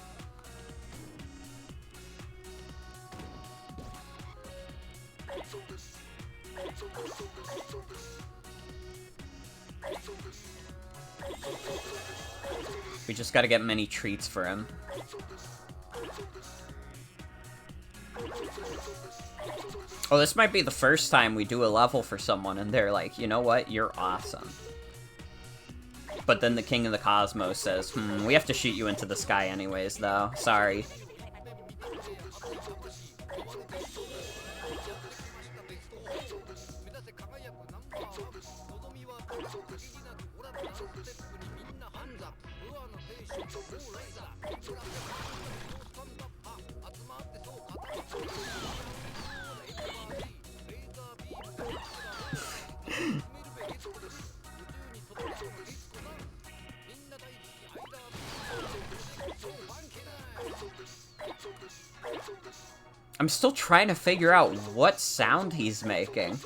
We just gotta get many treats for him. Oh, this might be the first time we do a level for someone and they're like, you know what, you're awesome. But then the King of the Cosmos says, we have to shoot you into the sky anyways, though. Sorry. I'm still trying to figure out what sound he's making.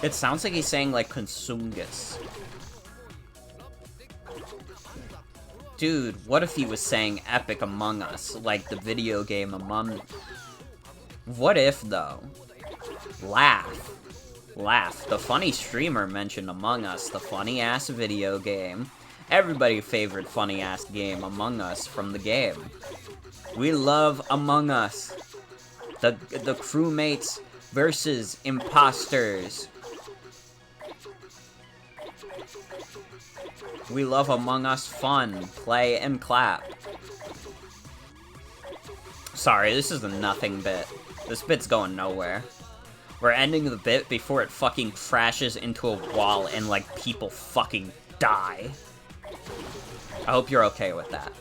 It sounds like he's saying, like, Consungus. Dude, what if he was saying Epic Among Us, like the video game Among... What if, though? Laugh. Laugh. The funny streamer mentioned Among Us, the funny-ass video game. Everybody's favorite funny-ass game, Among Us, from the game. We love Among Us. The crewmates versus imposters. We love Among Us fun, play, and clap. Sorry, this is a nothing bit. This bit's going nowhere. We're ending the bit before it fucking crashes into a wall and, like, people fucking die. I hope you're okay with that.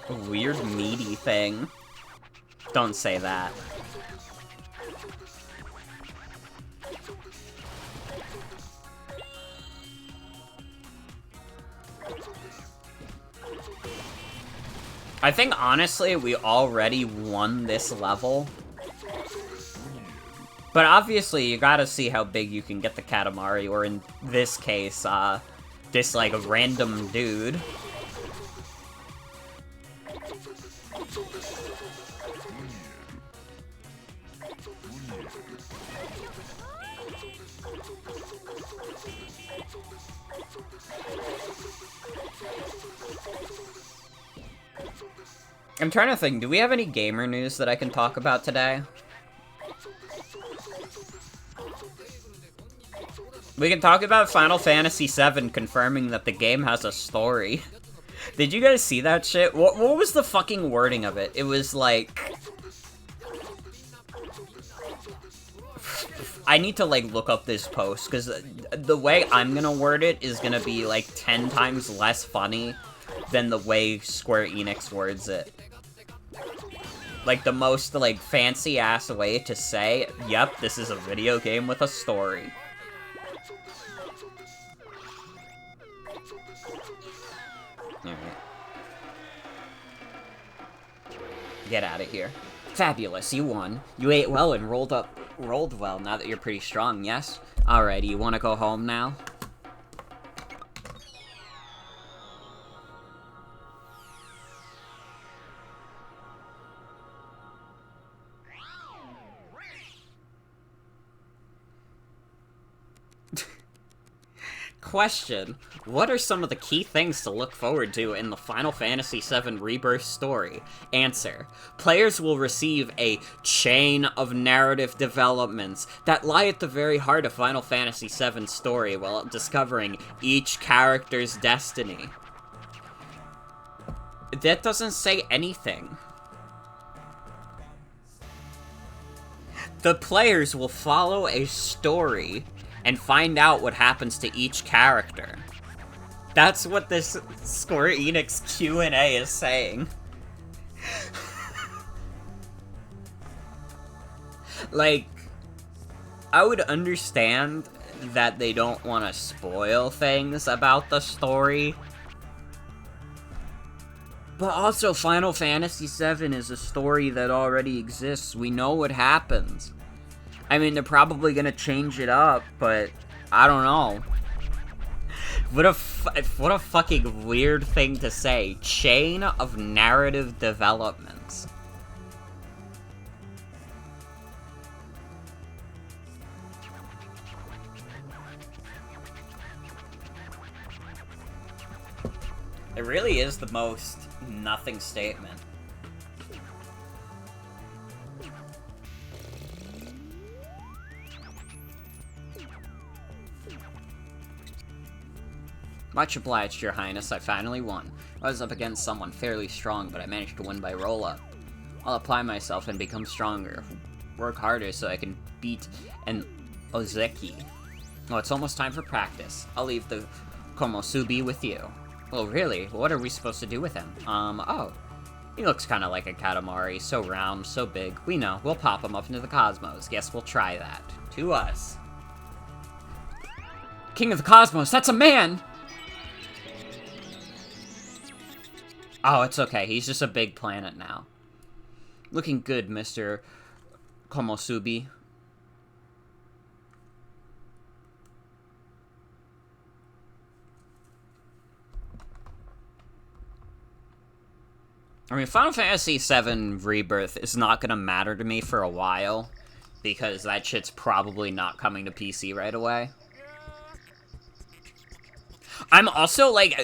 A weird meaty thing. Don't say that. I think, honestly, we already won this level. But obviously, you gotta see how big you can get the Katamari, or in this case, this, like, random dude. I'm trying to think, do we have any gamer news that I can talk about today? We can talk about Final Fantasy VII confirming that the game has a story. Did you guys see that shit? What was the fucking wording of it? It was like... I need to, like, look up this post, because the way I'm gonna word it is gonna be, like, 10 times less funny than the way Square Enix words it. Like, the most, like, fancy-ass way to say, yep, this is a video game with a story. Alright. Get out of here. Fabulous, you won. You ate well and rolled well now that you're pretty strong, yes? Alrighty, you wanna go home now? Question. What are some of the key things to look forward to in the Final Fantasy VII Rebirth story? Answer. Players will receive a chain of narrative developments that lie at the very heart of Final Fantasy VII's story while discovering each character's destiny. That doesn't say anything. The players will follow a story and find out what happens to each character. That's what this Square Enix Q&A is saying. Like, I would understand that they don't want to spoil things about the story. But also, Final Fantasy VII is a story that already exists. We know what happens. I mean, they're probably gonna change it up, but I don't know. What a fucking weird thing to say. Chain of narrative developments. It really is the most nothing statement. Much obliged, Your Highness, I finally won. I was up against someone fairly strong, but I managed to win by roll-up. I'll apply myself and become stronger. Work harder so I can beat and Ozeki. Oh, it's almost time for practice. I'll leave the Komosubi with you. Oh, really? What are we supposed to do with him? Oh. He looks kind of like a Katamari. So round, so big. We know. We'll pop him up into the cosmos. Guess we'll try that. To us. King of the Cosmos, that's a man! Oh, it's okay. He's just a big planet now. Looking good, Mr. Komosubi. I mean, Final Fantasy VII Rebirth is not gonna matter to me for a while, because that shit's probably not coming to PC right away. I'm also, like,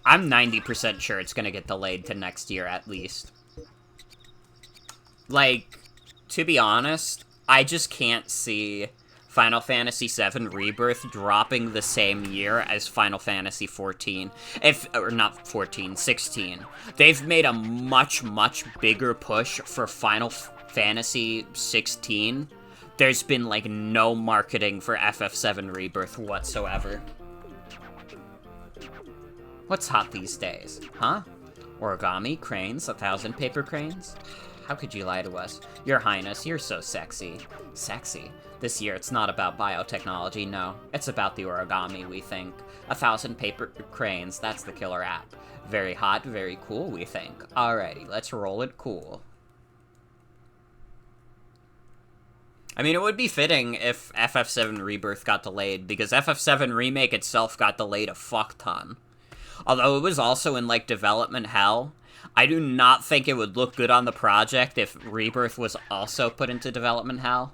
I'm 90% sure it's gonna get delayed to next year, at least. Like, to be honest, I just can't see Final Fantasy VII Rebirth dropping the same year as Final Fantasy XIV. Or not 14, 16. They've made a much, much bigger push for Final Fantasy 16. There's been, like, no marketing for FF7 Rebirth whatsoever. What's hot these days, huh? Origami, cranes, 1,000 paper cranes? How could you lie to us? Your Highness, you're so sexy. Sexy? This year, it's not about biotechnology, no. It's about the origami, we think. 1,000 paper cranes, that's the killer app. Very hot, very cool, we think. Alrighty, let's roll it cool. I mean, it would be fitting if FF7 Rebirth got delayed, because FF7 Remake itself got delayed a fuck ton. Although it was also in, like, development hell, I do not think it would look good on the project if Rebirth was also put into development hell.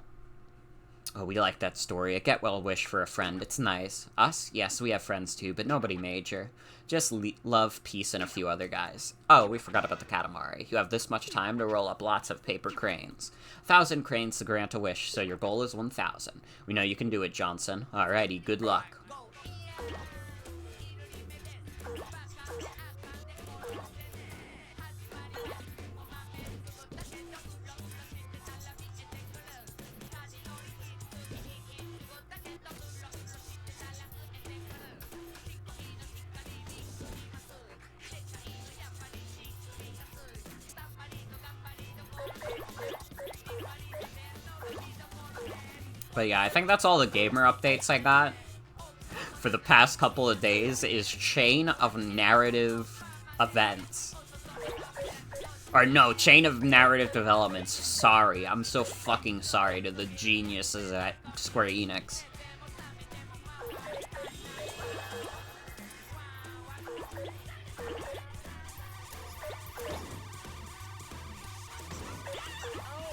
Oh, we like that story. A get well wish for a friend. It's nice. Us? Yes, we have friends too, but nobody major. Just love, peace, and a few other guys. Oh, we forgot about the Katamari. You have this much time to roll up lots of paper cranes. 1,000 cranes to grant a wish, so your goal is 1,000. We know you can do it, Johnson. Alrighty, good luck. But yeah, I think that's all the gamer updates I got for the past couple of days is chain of narrative events. Or no, chain of narrative developments. Sorry, I'm so fucking sorry to the geniuses at Square Enix.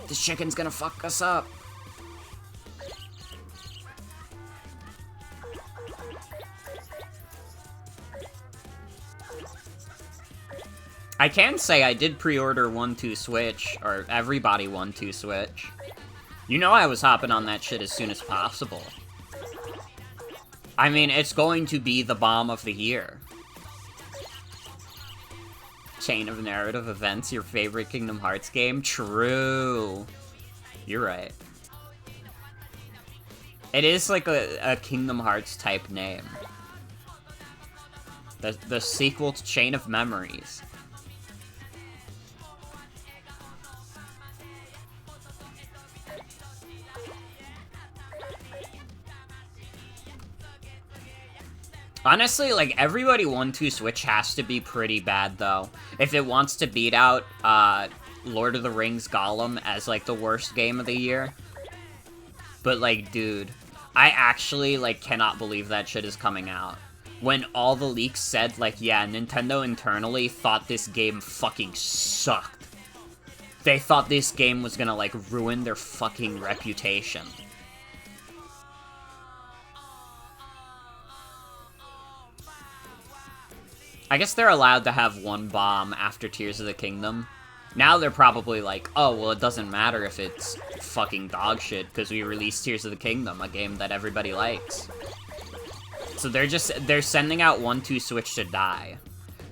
This chicken's gonna fuck us up. I can say I did pre-order 1-2 Switch, or everybody 1-2 Switch. You know I was hopping on that shit as soon as possible. I mean, it's going to be the bomb of the year. Chain of narrative events, your favorite Kingdom Hearts game? True. You're right. It is like a Kingdom Hearts type name. The sequel to Chain of Memories. Honestly, like, everybody 1-2 Switch has to be pretty bad, though. If it wants to beat out, Lord of the Rings Gollum as, like, the worst game of the year. But, like, dude, I actually, like, cannot believe that shit is coming out. When all the leaks said, like, yeah, Nintendo internally thought this game fucking sucked. They thought this game was gonna, like, ruin their fucking reputation. I guess they're allowed to have one bomb after Tears of the Kingdom. Now they're probably like, oh, well, it doesn't matter if it's fucking dog shit, because we released Tears of the Kingdom, a game that everybody likes. So they're sending out 1-2 Switch to die.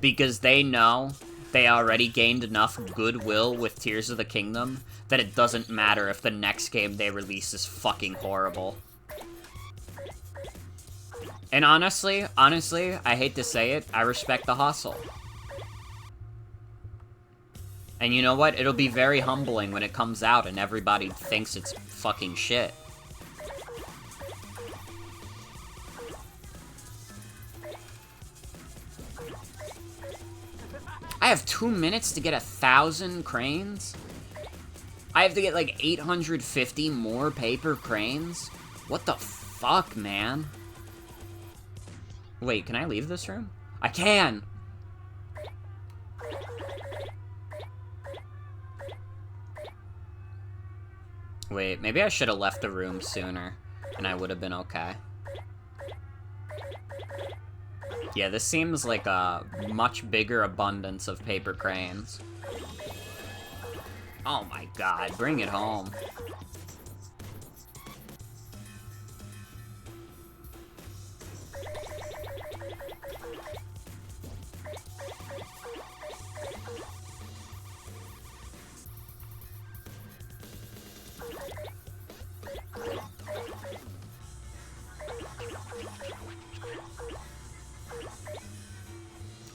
Because they know they already gained enough goodwill with Tears of the Kingdom that it doesn't matter if the next game they release is fucking horrible. And honestly, I hate to say it, I respect the hustle. And you know what? It'll be very humbling when it comes out and everybody thinks it's fucking shit. I have 2 minutes to get 1,000 cranes? I have to get like 850 more paper cranes? What the fuck, man? Wait, can I leave this room? I can! Wait, maybe I should have left the room sooner, and I would have been okay. Yeah, this seems like a much bigger abundance of paper cranes. Oh my god, bring it home.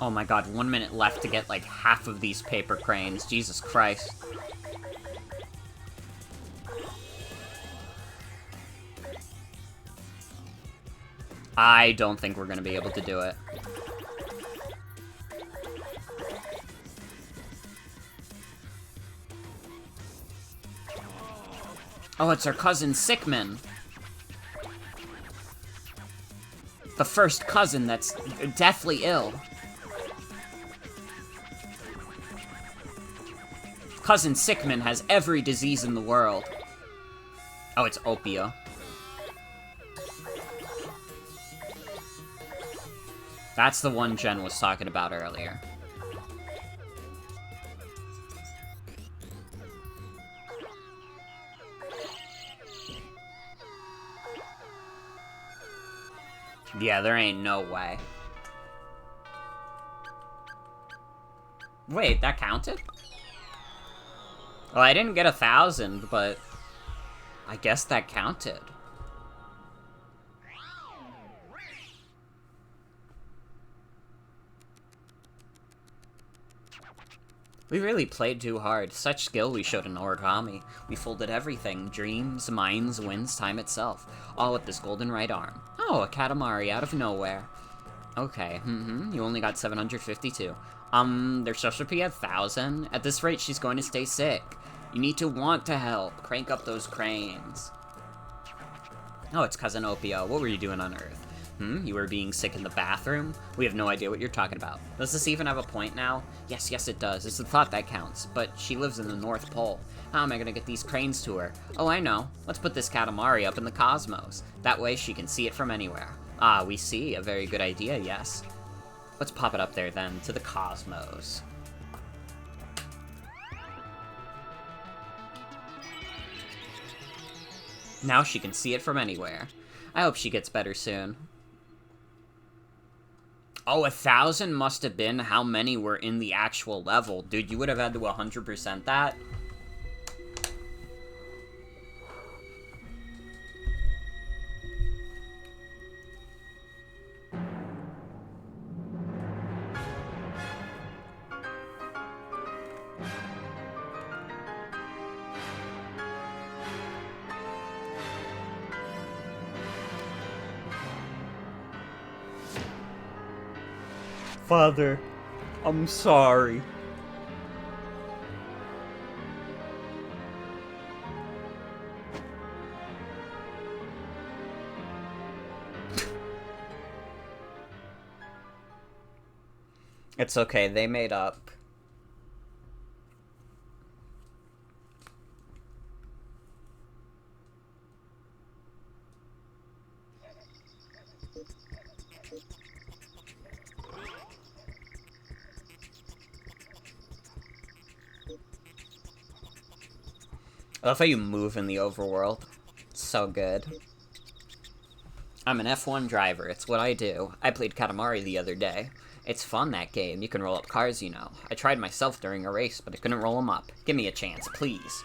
Oh my god, 1 minute left to get like half of these paper cranes. Jesus Christ. I don't think we're gonna be able to do it. Oh, it's our cousin Sickman. The first cousin that's deathly ill. Cousin Sickman has every disease in the world. Oh, it's Opio. That's the one Jen was talking about earlier. Yeah, there ain't no way. Wait, that counted? Well, I didn't get 1,000, but I guess that counted. We really played too hard. Such skill we showed in origami. We folded everything. Dreams, minds, winds, time itself. All with this golden right arm. Oh, a Katamari out of nowhere. Okay, you only got 752. They're supposed to be 1,000. At this rate, she's going to stay sick. You need to want to help. Crank up those cranes. Oh, it's Cousin Opio. What were you doing on Earth? You were being sick in the bathroom? We have no idea what you're talking about. Does this even have a point now? Yes, it does. It's the thought that counts. But she lives in the North Pole. How am I gonna get these cranes to her? Oh, I know. Let's put this Katamari up in the cosmos. That way she can see it from anywhere. Ah, we see. A very good idea, yes. Let's pop it up there then, to the cosmos. Now she can see it from anywhere. I hope she gets better soon. Oh, 1,000 must have been how many were in the actual level. Dude, you would have had to 100% that. Father, I'm sorry. It's okay, they made up. I love how you move in the overworld. It's so good. I'm an F1 driver. It's what I do. I played Katamari the other day. It's fun, that game. You can roll up cars, you know. I tried myself during a race, but I couldn't roll them up. Give me a chance, please.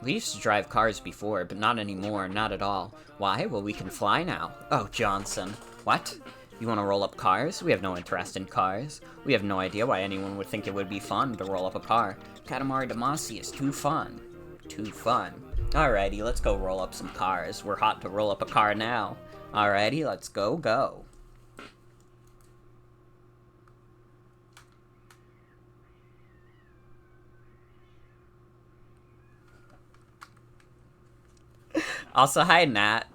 We used to drive cars before, but not anymore, not at all. Why? Well, we can fly now. Oh, Johnson. What? You want to roll up cars? We have no interest in cars. We have no idea why anyone would think it would be fun to roll up a car. Katamari Damacy is too fun. Too fun. Alrighty, let's go roll up some cars. We're hot to roll up a car now. Alrighty, let's go. Also, hi, Nat.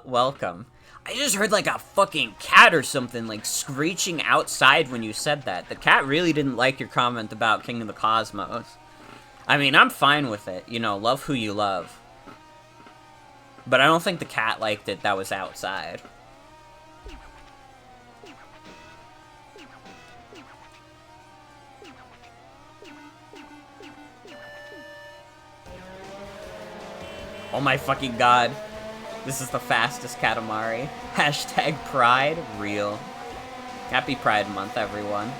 Welcome. I just heard like a fucking cat or something like screeching outside when you said that. The cat really didn't like your comment about King of the Cosmos. I mean, I'm fine with it. You know, love who you love. But I don't think the cat liked it that was outside. Oh my fucking god. This is the fastest Katamari. Hashtag Pride. Real. Happy Pride Month, everyone.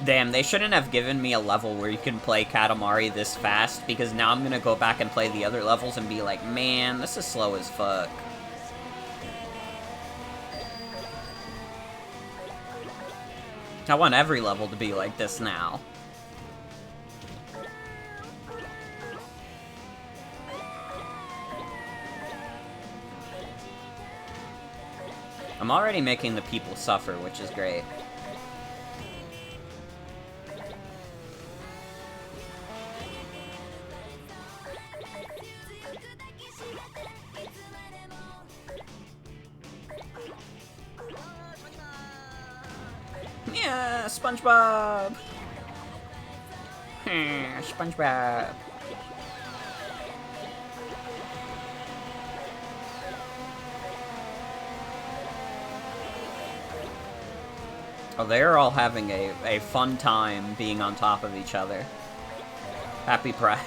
Damn, they shouldn't have given me a level where you can play Katamari this fast, because now I'm gonna go back and play the other levels and be like, man, this is slow as fuck. I want every level to be like this now. I'm already making the people suffer, which is great. Yeah, SpongeBob! SpongeBob. Oh, they're all having a fun time being on top of each other. Happy Pride.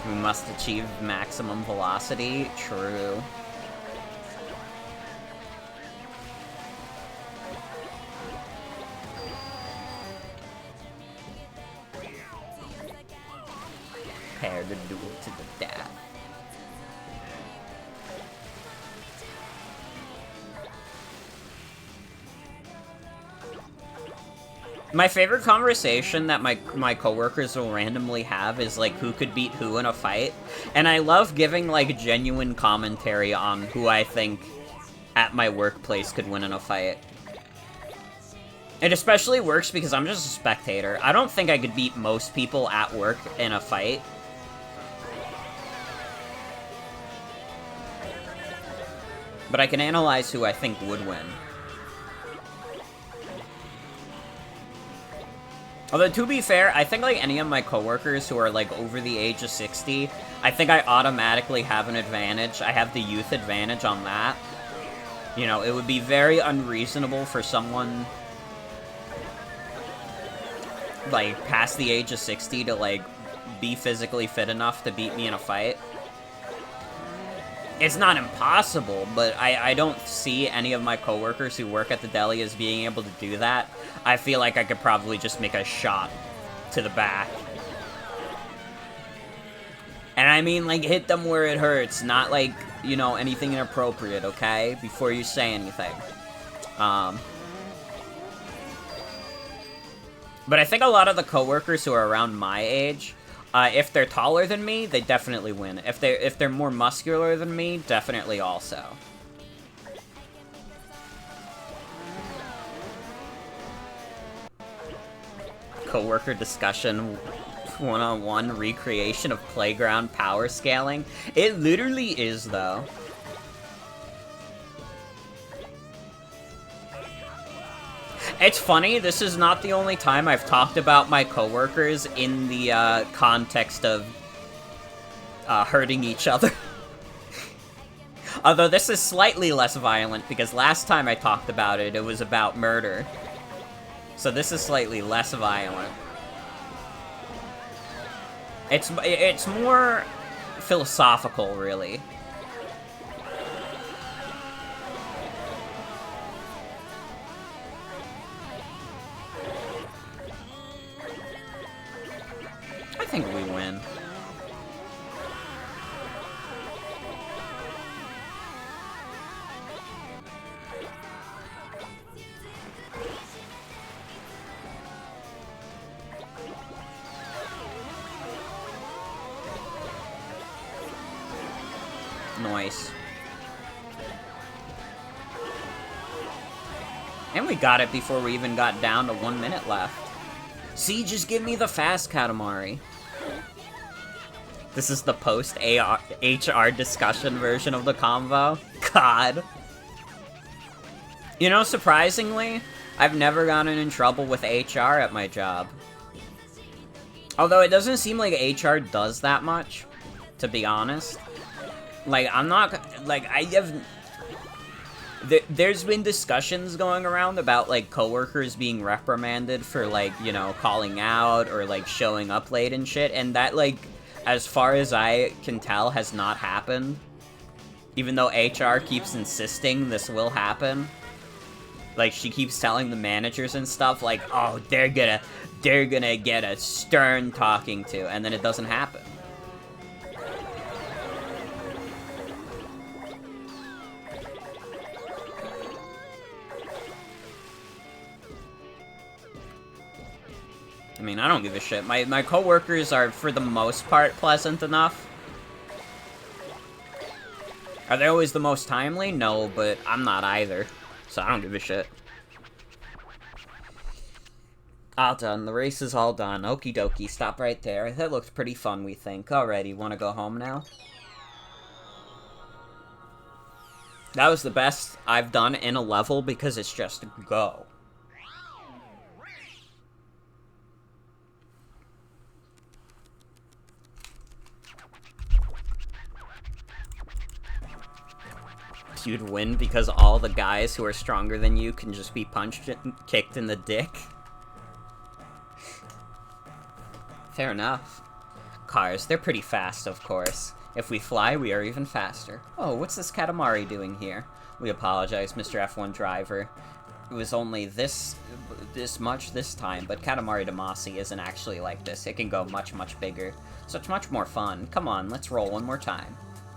We must achieve maximum velocity. True. Prepare to duel to the death. My favorite conversation that my coworkers will randomly have is like who could beat who in a fight, and I love giving like genuine commentary on who I think at my workplace could win in a fight. It especially works because I'm just a spectator. I don't think I could beat most people at work in a fight. But I can analyze who I think would win. Although, to be fair, I think, like, any of my coworkers who are, like, over the age of 60, I think I automatically have an advantage. I have the youth advantage on that. You know, it would be very unreasonable for someone, like, past the age of 60 to, like, be physically fit enough to beat me in a fight. It's not impossible, but I don't see any of my coworkers who work at the deli as being able to do that. I feel like I could probably just make a shot to the back. And I mean, like, hit them where it hurts, not, like, you know, anything inappropriate, okay? Before you say anything. But I think a lot of the coworkers who are around my age, if they're taller than me, they definitely win. If they're more muscular than me, definitely also. Coworker discussion, one-on-one recreation of playground power scaling. It literally is, though. It's funny, this is not the only time I've talked about my coworkers in the context of hurting each other. Although this is slightly less violent, because last time I talked about it, it was about murder. So this is slightly less violent. It's more philosophical, really. I think we win. Nice. And we got it before we even got down to 1 minute left. See, just give me the fast Katamari. This is the post-HR discussion version of the combo. God. You know, surprisingly, I've never gotten in trouble with HR at my job. Although it doesn't seem like HR does that much, to be honest. Like, I'm not, like, I have, there's been discussions going around about, like, coworkers being reprimanded for, like, you know, calling out or, like, showing up late and shit, and that, like, as far as I can tell, has not happened. Even though HR keeps insisting this will happen. Like, she keeps telling the managers and stuff, like, oh, they're gonna get a stern talking to, and then it doesn't happen. I mean, I don't give a shit. My coworkers are, for the most part, pleasant enough. Are they always the most timely? No, but I'm not either. So I don't give a shit. All done. The race is all done. Okie dokie. Stop right there. That looked pretty fun, we think. Alrighty, wanna go home now? That was the best I've done in a level because it's just go. You'd win because all the guys who are stronger than you can just be punched and kicked in the dick. Fair enough. Cars, they're pretty fast, of course. If we fly, we are even faster. Oh, what's this Katamari doing here? We apologize, Mr. F1 driver. It was only this much this time, but Katamari Damacy isn't actually like this. It can go much, much bigger. So it's much more fun. Come on, let's roll one more time.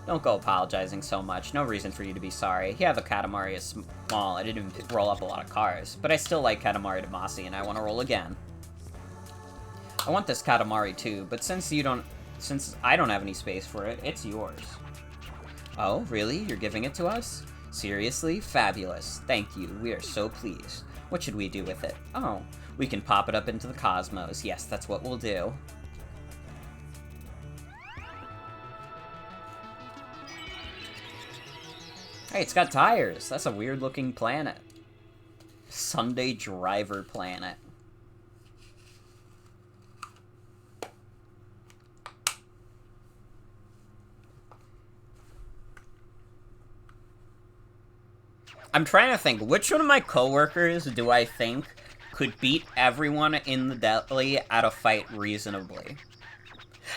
Don't go apologizing so much. No reason for you to be sorry. Yeah, the Katamari is small. I didn't even roll up a lot of cars. But I still like Katamari Damacy, and I want to roll again. I want this Katamari too, but since I don't have any space for it, it's yours. Oh, really? You're giving it to us? Seriously? Fabulous. Thank you. We are so pleased. What should we do with it? Oh, we can pop it up into the cosmos. Yes, that's what we'll do. Hey, it's got tires. That's a weird-looking planet. Sunday Driver Planet. I'm trying to think, which one of my coworkers do I think could beat everyone in the deli at a fight reasonably?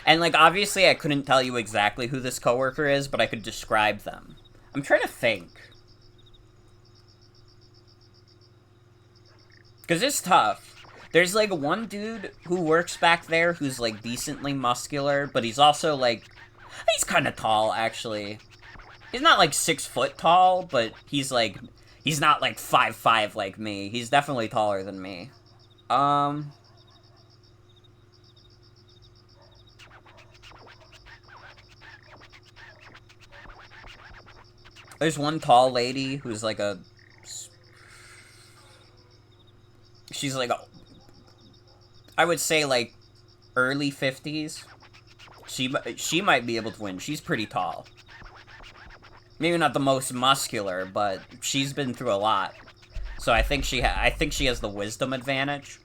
And, like, obviously I couldn't tell you exactly who this coworker is, but I could describe them. I'm trying to think. Because it's tough. There's, like, one dude who works back there who's, like, decently muscular, but he's also, like... He's kind of tall, actually. He's not, like, 6 foot tall, but he's, like... He's not, like, 5'5" like me. He's definitely taller than me. There's one tall lady who's, like, a... She's, like, I would say, like, early 50s. She might be able to win. She's pretty tall. Maybe not the most muscular, but she's been through a lot. So I think she has the wisdom advantage.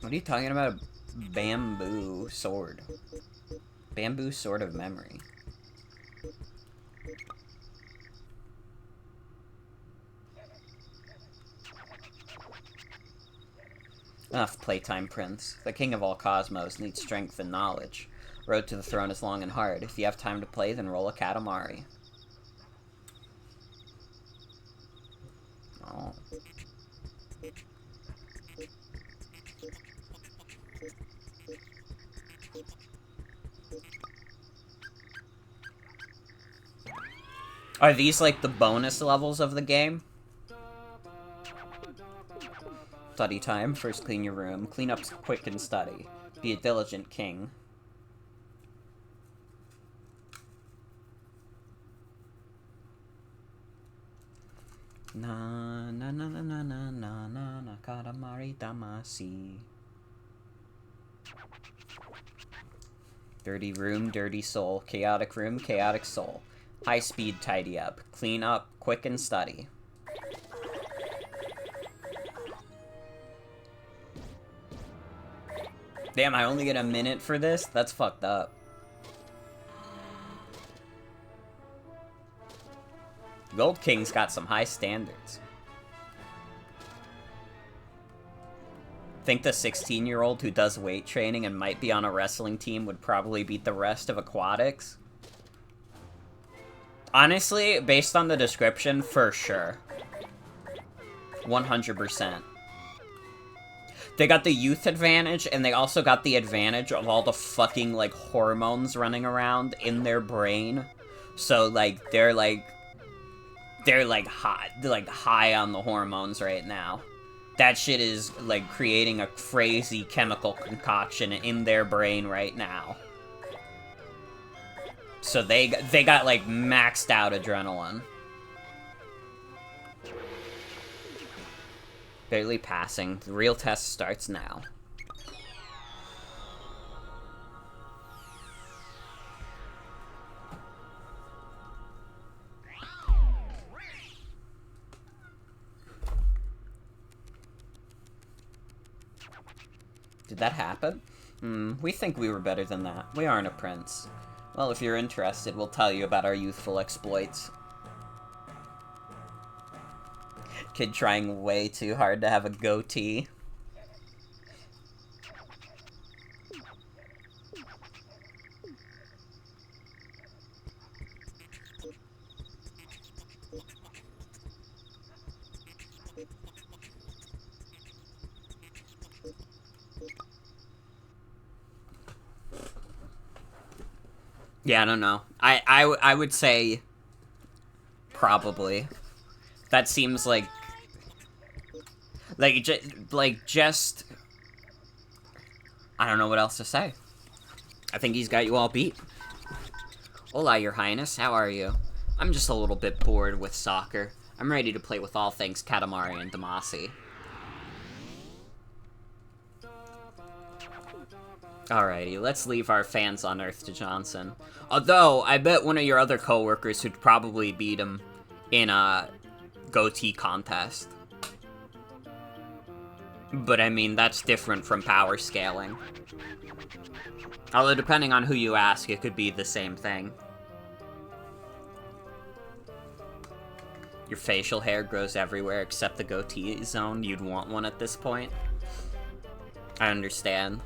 What are you talking about? A bamboo sword. Bamboo sword of memory. Enough playtime, Prince. The king of all cosmos needs strength and knowledge. Road to the throne is long and hard. If you have time to play, then roll a Katamari. Oh. Are these like the bonus levels of the game? Study time. First clean your room. Clean up quick and study. Be a diligent king. Na na na na na na na na na Katamari Damacy. Dirty room, dirty soul. Chaotic room, chaotic soul. High speed, tidy up. Clean up, quick and study. Damn, I only get a minute for this? That's fucked up. Gold King's got some high standards. Think the 16-year-old who does weight training and might be on a wrestling team would probably beat the rest of aquatics? Honestly, based on the description, for sure. 100%. They got the youth advantage, and they also got the advantage of all the fucking, like, hormones running around in their brain. So, like, they're high on the hormones right now. That shit is, like, creating a crazy chemical concoction in their brain right now. So they got, like, maxed out adrenaline. Barely passing. The real test starts now. Did that happen? We think we were better than that. We aren't a prince. Well, if you're interested, we'll tell you about our youthful exploits. Kid trying way too hard to have a goatee. Yeah, I don't know. I would say probably. That seems like just I don't know what else to say. I think he's got you all beat. Hola, your highness. How are you? I'm just a little bit bored with soccer. I'm ready to play with all things Katamari and Damacy. Alrighty, let's leave our fans on Earth to Johnson. Although, I bet one of your other co-workers would probably beat him in a goatee contest. But I mean, that's different from power scaling. Although, depending on who you ask, it could be the same thing. Your facial hair grows everywhere except the goatee zone. You'd want one at this point. I understand.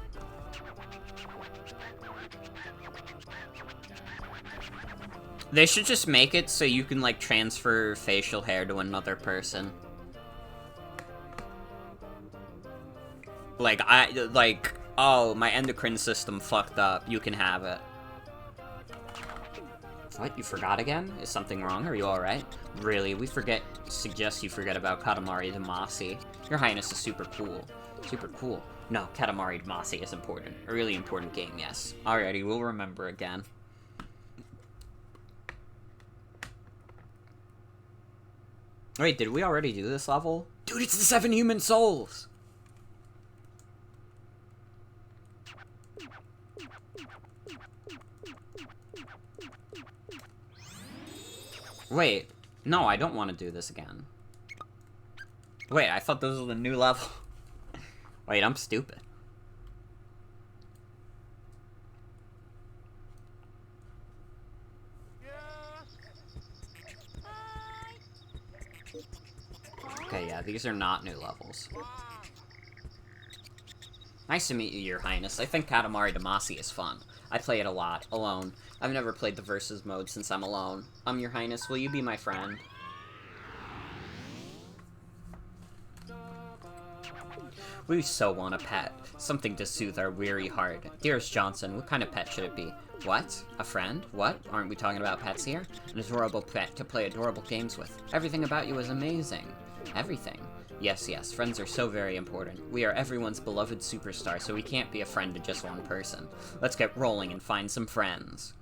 They should just make it so you can, like, transfer facial hair to another person. Oh, my endocrine system fucked up. You can have it. What? You forgot again? Is something wrong? Are you alright? Really, suggest you forget about Katamari Damacy. Your Highness is super cool. Super cool. No, Katamari Damacy is important. A really important game, yes. Alrighty, we'll remember again. Wait, did we already do this level? Dude, it's the 7 human souls! Wait, no, I don't want to do this again. Wait, I thought this was the new level. Wait, I'm stupid. yeah, these are not new levels. Nice to meet you, Your Highness. I think Katamari Damacy is fun. I play it a lot, alone. I've never played the versus mode since I'm alone. Your Highness, will you be my friend? We so want a pet. Something to soothe our weary heart. Dearest Johnson, what kind of pet should it be? What? A friend? What? Aren't we talking about pets here? An adorable pet to play adorable games with. Everything about you is amazing. Everything. Yes, yes, friends are so very important. We are everyone's beloved superstar, so we can't be a friend to just one person. Let's get rolling and find some friends.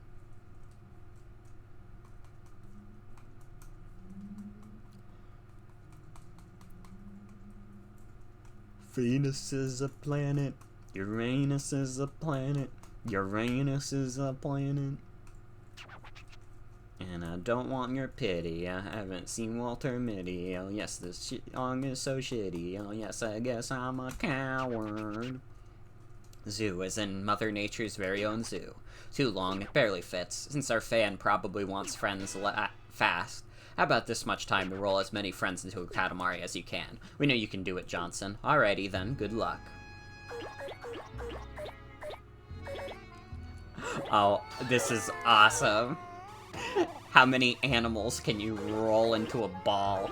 Venus is a planet. Uranus is a planet. Uranus is a planet. And I don't want your pity. I haven't seen Walter Mitty. Oh yes, this song is so shitty. Oh yes, I guess I'm a coward. Zoo, as in Mother Nature's very own zoo. Too long, it barely fits, since our fan probably wants friends fast. How about this much time to roll as many friends into a Katamari as you can? We know you can do it, Johnson. Alrighty then, good luck. Oh, this is awesome. How many animals can you roll into a ball?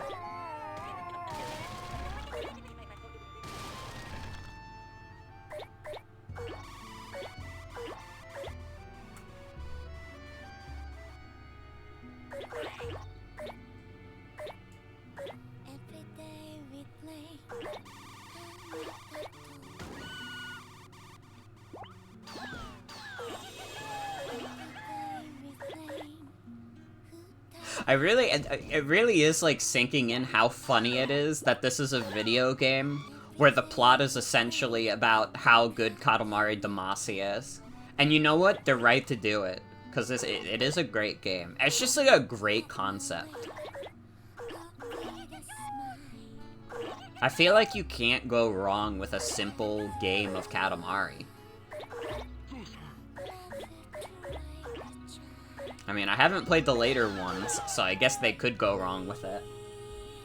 It really is like sinking in how funny it is that this is a video game where the plot is essentially about how good Katamari Damacy is. And you know what? They're right to do it, because it is a great game. It's just like a great concept. I feel like you can't go wrong with a simple game of Katamari. I mean, I haven't played the later ones, so I guess they could go wrong with it.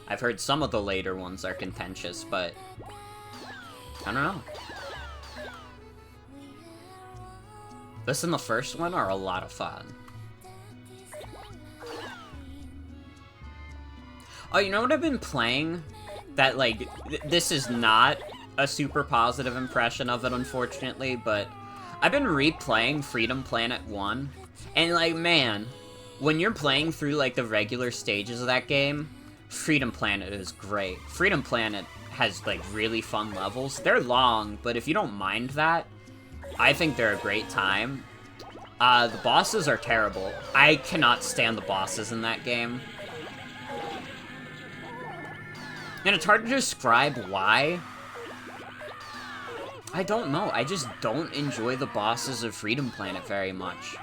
I've heard some of the later ones are contentious, but I don't know. This and the first one are a lot of fun. Oh, you know what I've been playing? That, like, this is not a super positive impression of it, unfortunately, but I've been replaying Freedom Planet 1. And, like, man, when you're playing through, like, the regular stages of that game, Freedom Planet is great. Freedom Planet has, like, really fun levels. They're long, but if you don't mind that, I think they're a great time. The bosses are terrible. I cannot stand the bosses in that game. And it's hard to describe why. I don't know. I just don't enjoy the bosses of Freedom Planet very much.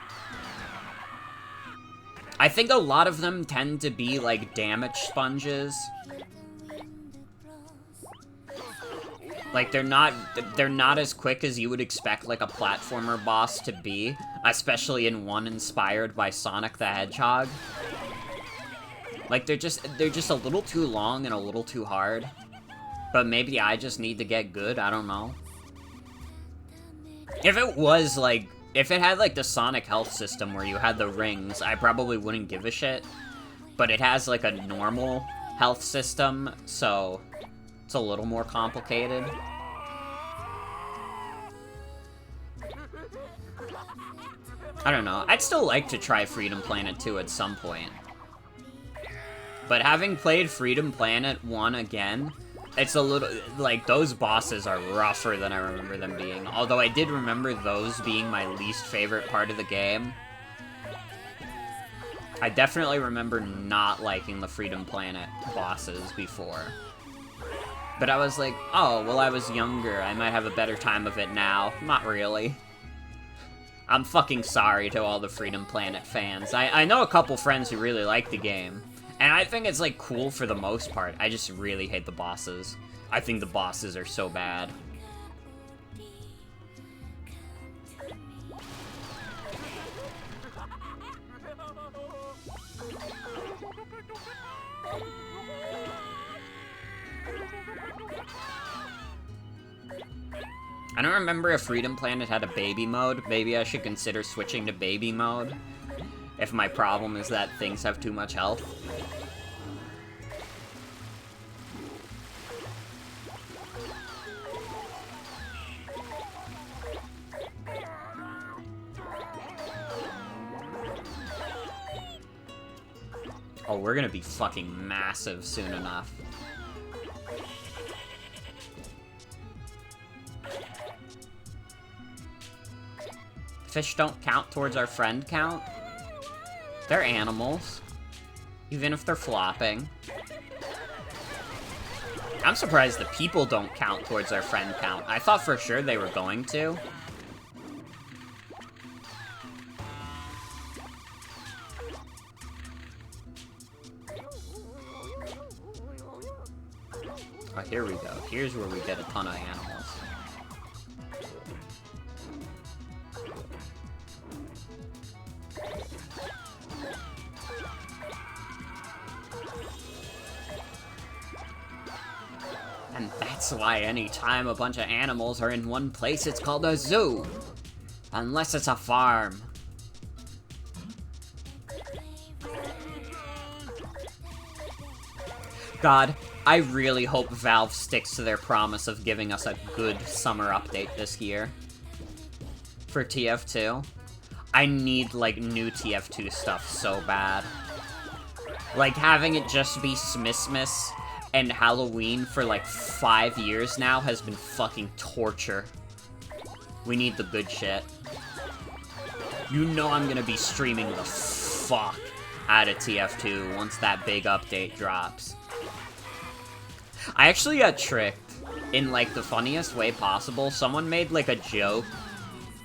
I think a lot of them tend to be, like, damage sponges. Like, they're not as quick as you would expect, like, a platformer boss to be, especially in one inspired by Sonic the Hedgehog. Like, they're just a little too long and a little too hard. But maybe I just need to get good, I don't know. If it was, like, if it had, like, the Sonic health system where you had the rings, I probably wouldn't give a shit. But it has, like, a normal health system, so it's a little more complicated. I don't know. I'd still like to try Freedom Planet 2 at some point. But having played Freedom Planet 1 again, it's a little, like, those bosses are rougher than I remember them being. Although I did remember those being my least favorite part of the game. I definitely remember not liking the Freedom Planet bosses before. But I was like, oh, well, I was younger. I might have a better time of it now. Not really. I'm fucking sorry to all the Freedom Planet fans. I know a couple friends who really like the game. And I think it's, like, cool for the most part. I just really hate the bosses. I think the bosses are so bad. I don't remember if Freedom Planet had a baby mode. Maybe I should consider switching to baby mode if my problem is that things have too much health. Oh, we're gonna be fucking massive soon enough. Fish don't count towards our friend count. They're animals. Even if they're flopping. I'm surprised the people don't count towards our friend count. I thought for sure they were going to. Oh, here we go. Here's where we get a ton of animals. And that's why anytime a bunch of animals are in one place, it's called a zoo. Unless it's a farm. God, I really hope Valve sticks to their promise of giving us a good summer update this year. For TF2. I need, like, new TF2 stuff so bad. Like, having it just be Smissmas and Halloween for, like, 5 years now has been fucking torture. We need the good shit. You know I'm gonna be streaming the fuck out of TF2 once that big update drops. I actually got tricked in, like, the funniest way possible. Someone made, like, a joke,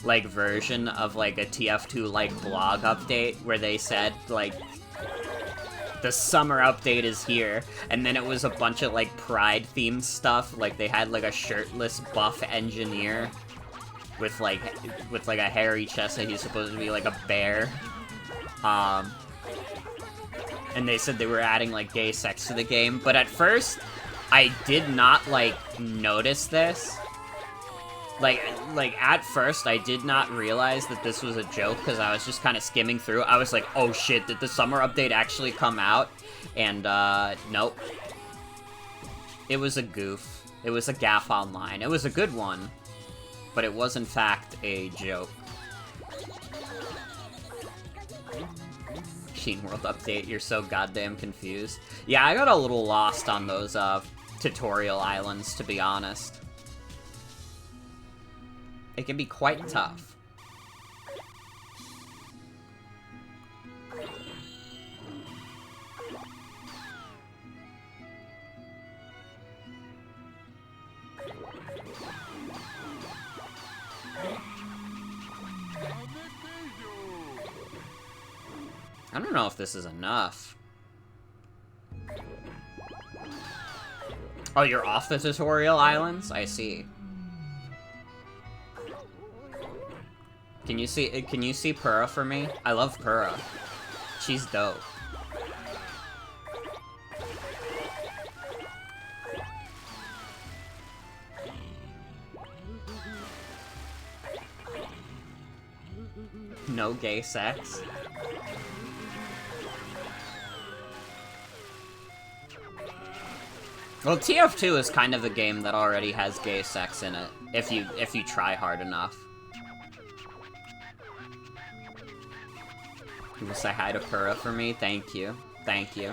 like, version of, like, a TF2, like, blog update where they said, like, the summer update is here, and then it was a bunch of, like, Pride-themed stuff. Like, they had, like, a shirtless buff engineer with, like, a hairy chest that he's supposed to be, like, a bear. And they said they were adding, like, gay sex to the game, but at first, I did not, like, notice this. Like, at first, I did not realize that this was a joke, because I was just kind of skimming through. I was like, oh shit, did the summer update actually come out? And, nope. It was a goof. It was a gaff online. It was a good one, but it was, in fact, a joke. Sheen World update, you're so goddamn confused. Yeah, I got a little lost on those, tutorial islands, to be honest. It can be quite tough. I don't know if this is enough. Oh, you're off the tutorial islands? I see. Can you see Purah for me? I love Purah. She's dope. No gay sex. Well, TF2 is kind of a game that already has gay sex in it, if you try hard enough. You will say hi to Purah for me? Thank you. Thank you.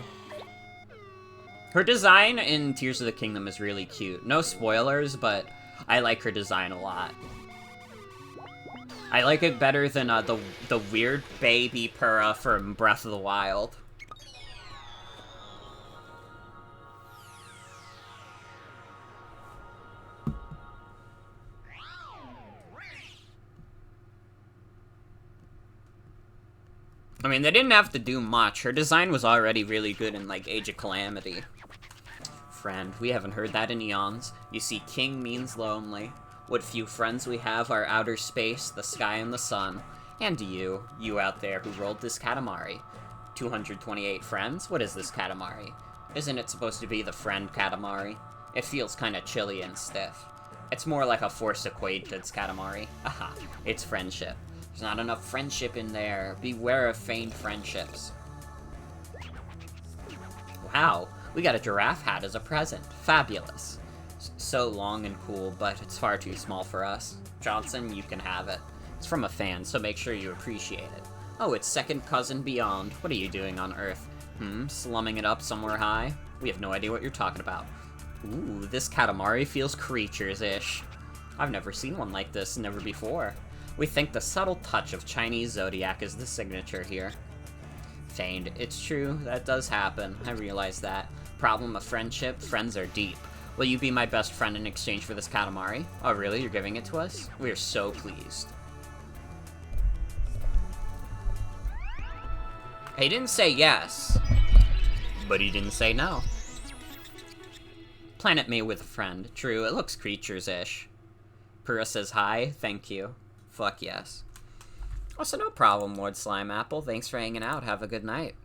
Her design in Tears of the Kingdom is really cute. No spoilers, but I like her design a lot. I like it better than the weird baby Purah from Breath of the Wild. I mean, they didn't have to do much. Her design was already really good in, like, Age of Calamity. Friend, we haven't heard that in eons. You see, king means lonely. What few friends we have are outer space, the sky, and the sun. And you out there who rolled this Katamari. 228 friends? What is this Katamari? Isn't it supposed to be the friend Katamari? It feels kinda chilly and stiff. It's more like a forced acquaintance, Katamari. Aha, it's friendship. There's not enough friendship in there. Beware of feigned friendships. Wow, we got a giraffe hat as a present. Fabulous. So long and cool, but it's far too small for us. Johnson, you can have it. It's from a fan, so make sure you appreciate it. Oh, it's second cousin beyond. What are you doing on Earth? Slumming it up somewhere high? We have no idea what you're talking about. Ooh, this Katamari feels creatures-ish. I've never seen one like this, never before. We think the subtle touch of Chinese zodiac is the signature here. Feigned. It's true, that does happen. I realize that. Problem of friendship, friends are deep. Will you be my best friend in exchange for this Katamari? Oh really, you're giving it to us? We are so pleased. He didn't say yes, but he didn't say no. Planet me with a friend. True, it looks creatures-ish. Pura says hi, thank you. Fuck yes. Oh, so no problem, Lord Slime Apple. Thanks for hanging out. Have a good night.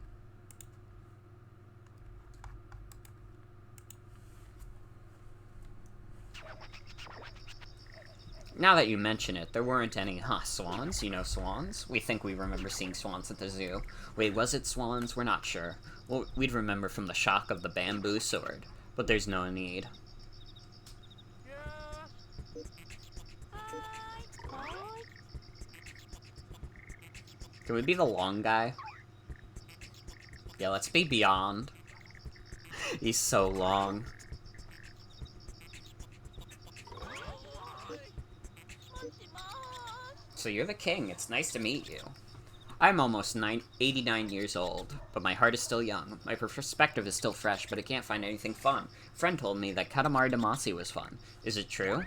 Now that you mention it, there weren't any, swans? You know swans? We think we remember seeing swans at the zoo. Wait, was it swans? We're not sure. Well, we'd remember from the shock of the bamboo sword. But there's no need. Can we be the long guy? Yeah, let's be Beyond. He's so long. So you're the king. It's nice to meet you. I'm almost 89 years old, but my heart is still young. My perspective is still fresh, but I can't find anything fun. A friend told me that Katamari Damacy was fun. Is it true?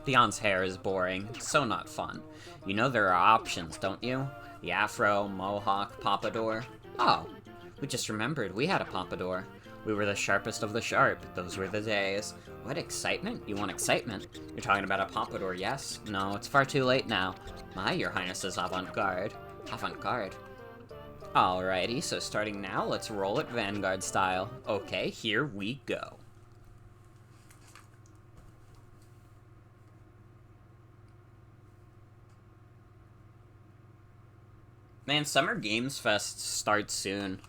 Leon's hair is boring. It's so not fun. You know there are options, don't you? The afro, mohawk, pompadour. Oh, we just remembered we had a pompadour. We were the sharpest of the sharp. Those were the days. What excitement? You want excitement? You're talking about a pompadour, yes? No, it's far too late now. My, your highness is avant-garde. Avant-garde. Alrighty, so starting now, let's roll it Vanguard style. Okay, here we go. Man, Summer Games Fest starts soon.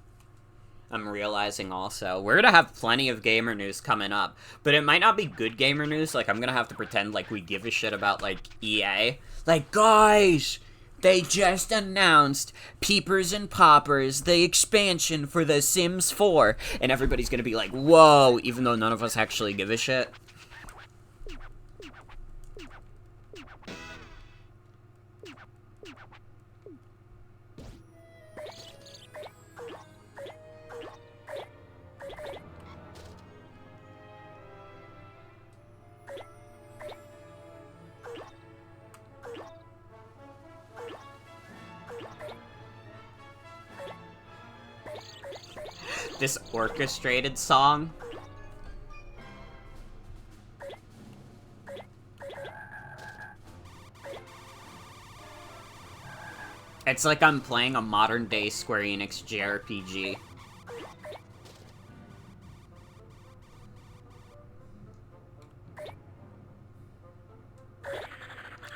I'm realizing also. We're gonna have plenty of gamer news coming up, but it might not be good gamer news. Like, I'm gonna have to pretend like we give a shit about, like, EA. Like, guys, they just announced Peepers and Poppers, the expansion for The Sims 4, and everybody's gonna be like, whoa, even though none of us actually give a shit. This orchestrated song. It's like I'm playing a modern-day Square Enix JRPG.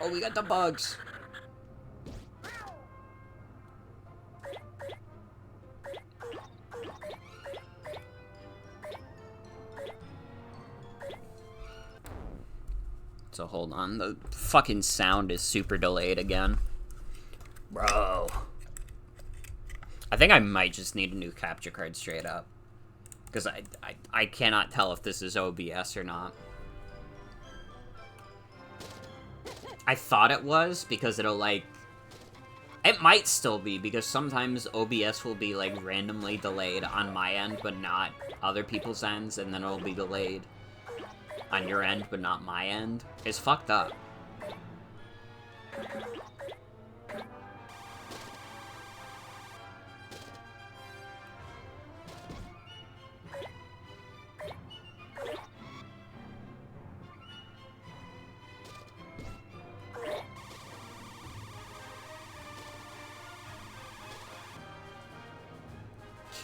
Oh, we got the bugs. So hold on, the fucking sound is super delayed again. Bro. I think I might just need a new capture card straight up. Because I cannot tell if this is OBS or not. I thought it was, because it'll, like... It might still be, because sometimes OBS will be, like, randomly delayed on my end, but not other people's ends, and then it'll be delayed on your end, but not my end. It's fucked up.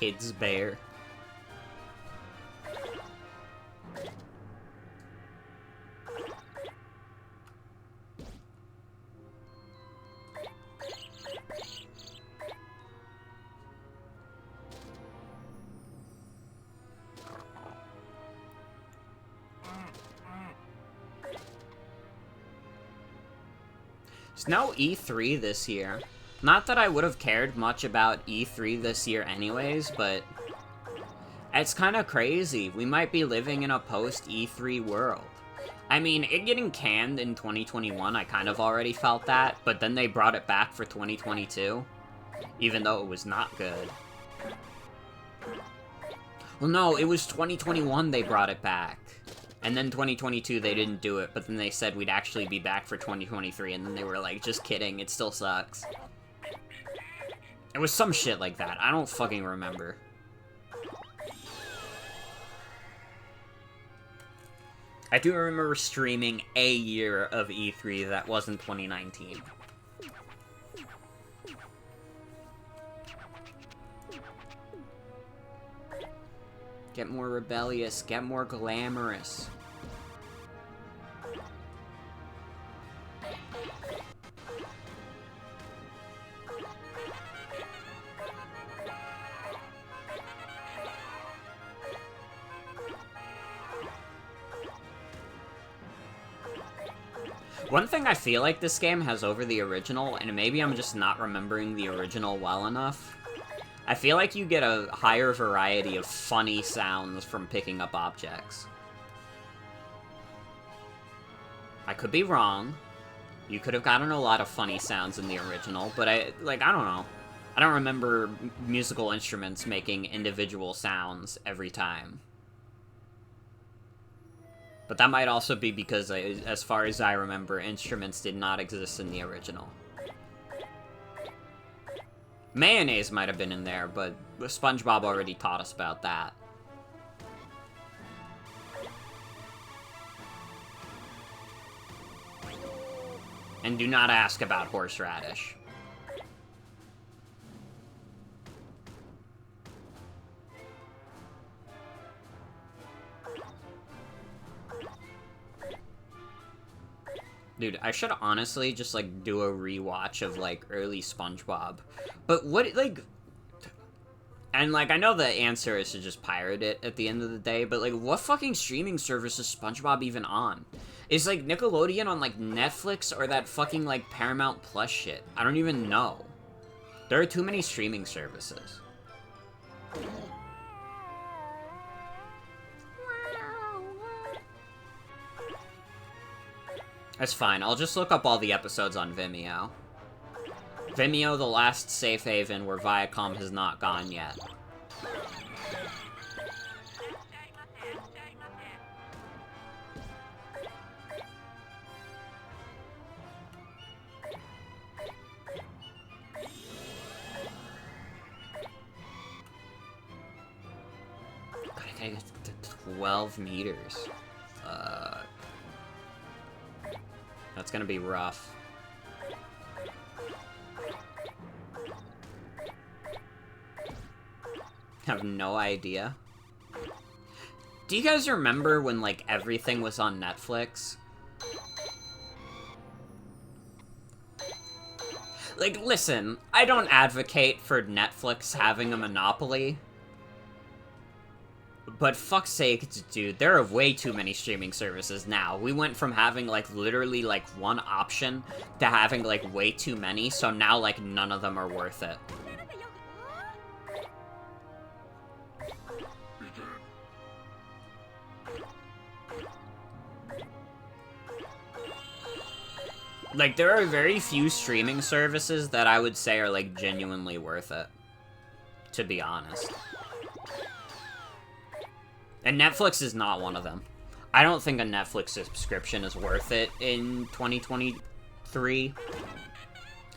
Kids Bear. There's no E3 this year. Not that I would have cared much about E3 this year anyways, but it's kind of crazy. We might be living in a post-E3 world. I mean, it getting canned in 2021, I kind of already felt that, but then they brought it back for 2022, even though it was not good. Well, no, it was 2021 they brought it back. And then 2022, they didn't do it, but then they said we'd actually be back for 2023, and then they were like, just kidding, it still sucks. It was some shit like that. I don't fucking remember. I do remember streaming a year of E3 that wasn't 2019. Get more rebellious, get more glamorous. One thing I feel like this game has over the original, and maybe I'm just not remembering the original well enough, I feel like you get a higher variety of funny sounds from picking up objects. I could be wrong. You could have gotten a lot of funny sounds in the original, but I don't know. I don't remember musical instruments making individual sounds every time. But that might also be because, as far as I remember, instruments did not exist in the original. Mayonnaise might have been in there, but SpongeBob already taught us about that. And do not ask about horseradish. Dude, I should honestly just, like, do a rewatch of, like, early SpongeBob. But what, like... And, like, I know the answer is to just pirate it at the end of the day, but, like, what fucking streaming service is SpongeBob even on? Is, like, Nickelodeon on, like, Netflix or that fucking, like, Paramount Plus shit? I don't even know. There are too many streaming services. That's fine, I'll just look up all the episodes on Vimeo. Vimeo, the last safe haven where Viacom has not gone yet. God, I gotta get to 12 meters. That's gonna be rough. Have no idea. Do you guys remember when, like, everything was on Netflix? Like, listen, I don't advocate for Netflix having a monopoly. But fuck's sake, dude, there are way too many streaming services now. We went from having, like, literally, like, one option to having, like, way too many, so now, like, none of them are worth it. Like, there are very few streaming services that I would say are, like, genuinely worth it. To be honest. And Netflix is not one of them. I don't think a Netflix subscription is worth it in 2023.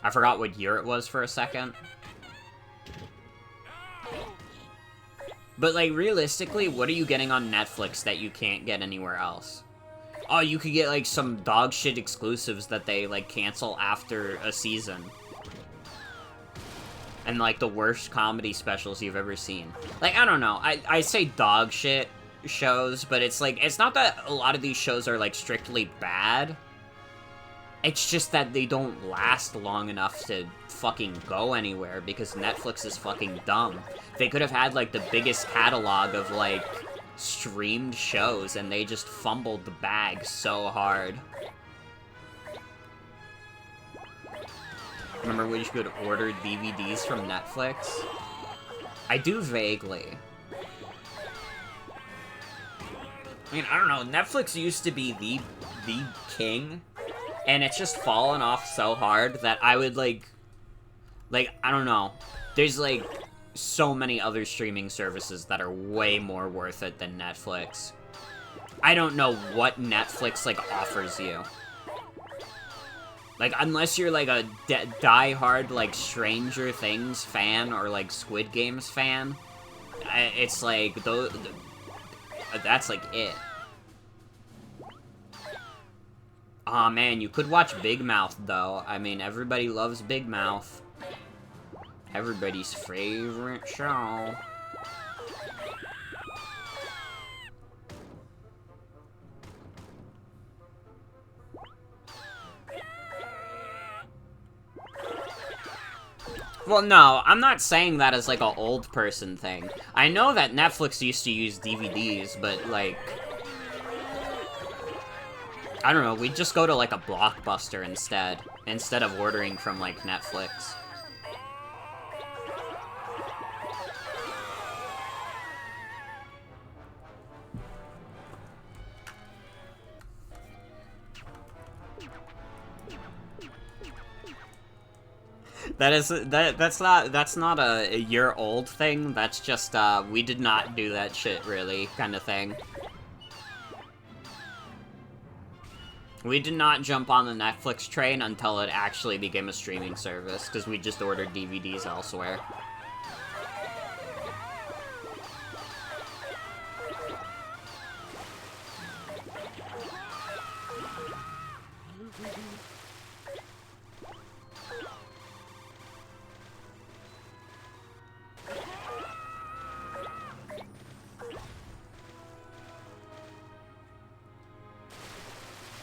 I forgot what year it was for a second. But, like, realistically, what are you getting on Netflix that you can't get anywhere else? Oh, you could get, like, some dog shit exclusives that they, like, cancel after a season. and like the worst comedy specials you've ever seen. Like, I don't know, I say dog shit shows, but it's like, it's not that a lot of these shows are like strictly bad. It's just that they don't last long enough to fucking go anywhere because Netflix is fucking dumb. They could have had like the biggest catalog of like streamed shows and they just fumbled the bag so hard. Remember when you could order DVDs from Netflix? I do vaguely. I mean, I don't know, Netflix used to be the king, and it's just fallen off so hard that I would, like, I don't know. There's, like, so many other streaming services that are way more worth it than Netflix. I don't know what Netflix, like, offers you. Like, unless you're, like, a die-hard, like, Stranger Things fan or, like, Squid Games fan, it's, like, that's, like, it. Aw, man, you could watch Big Mouth, though. I mean, everybody loves Big Mouth. Everybody's favorite show. Well, no, I'm not saying that as, like, an old person thing. I know that Netflix used to use DVDs, but, like... I don't know, we'd just go to, like, a Blockbuster instead of ordering from, like, Netflix. That's not a year-old thing, that's just, we did not do that shit, really, kind of thing. We did not jump on the Netflix train until it actually became a streaming service, because we just ordered DVDs elsewhere.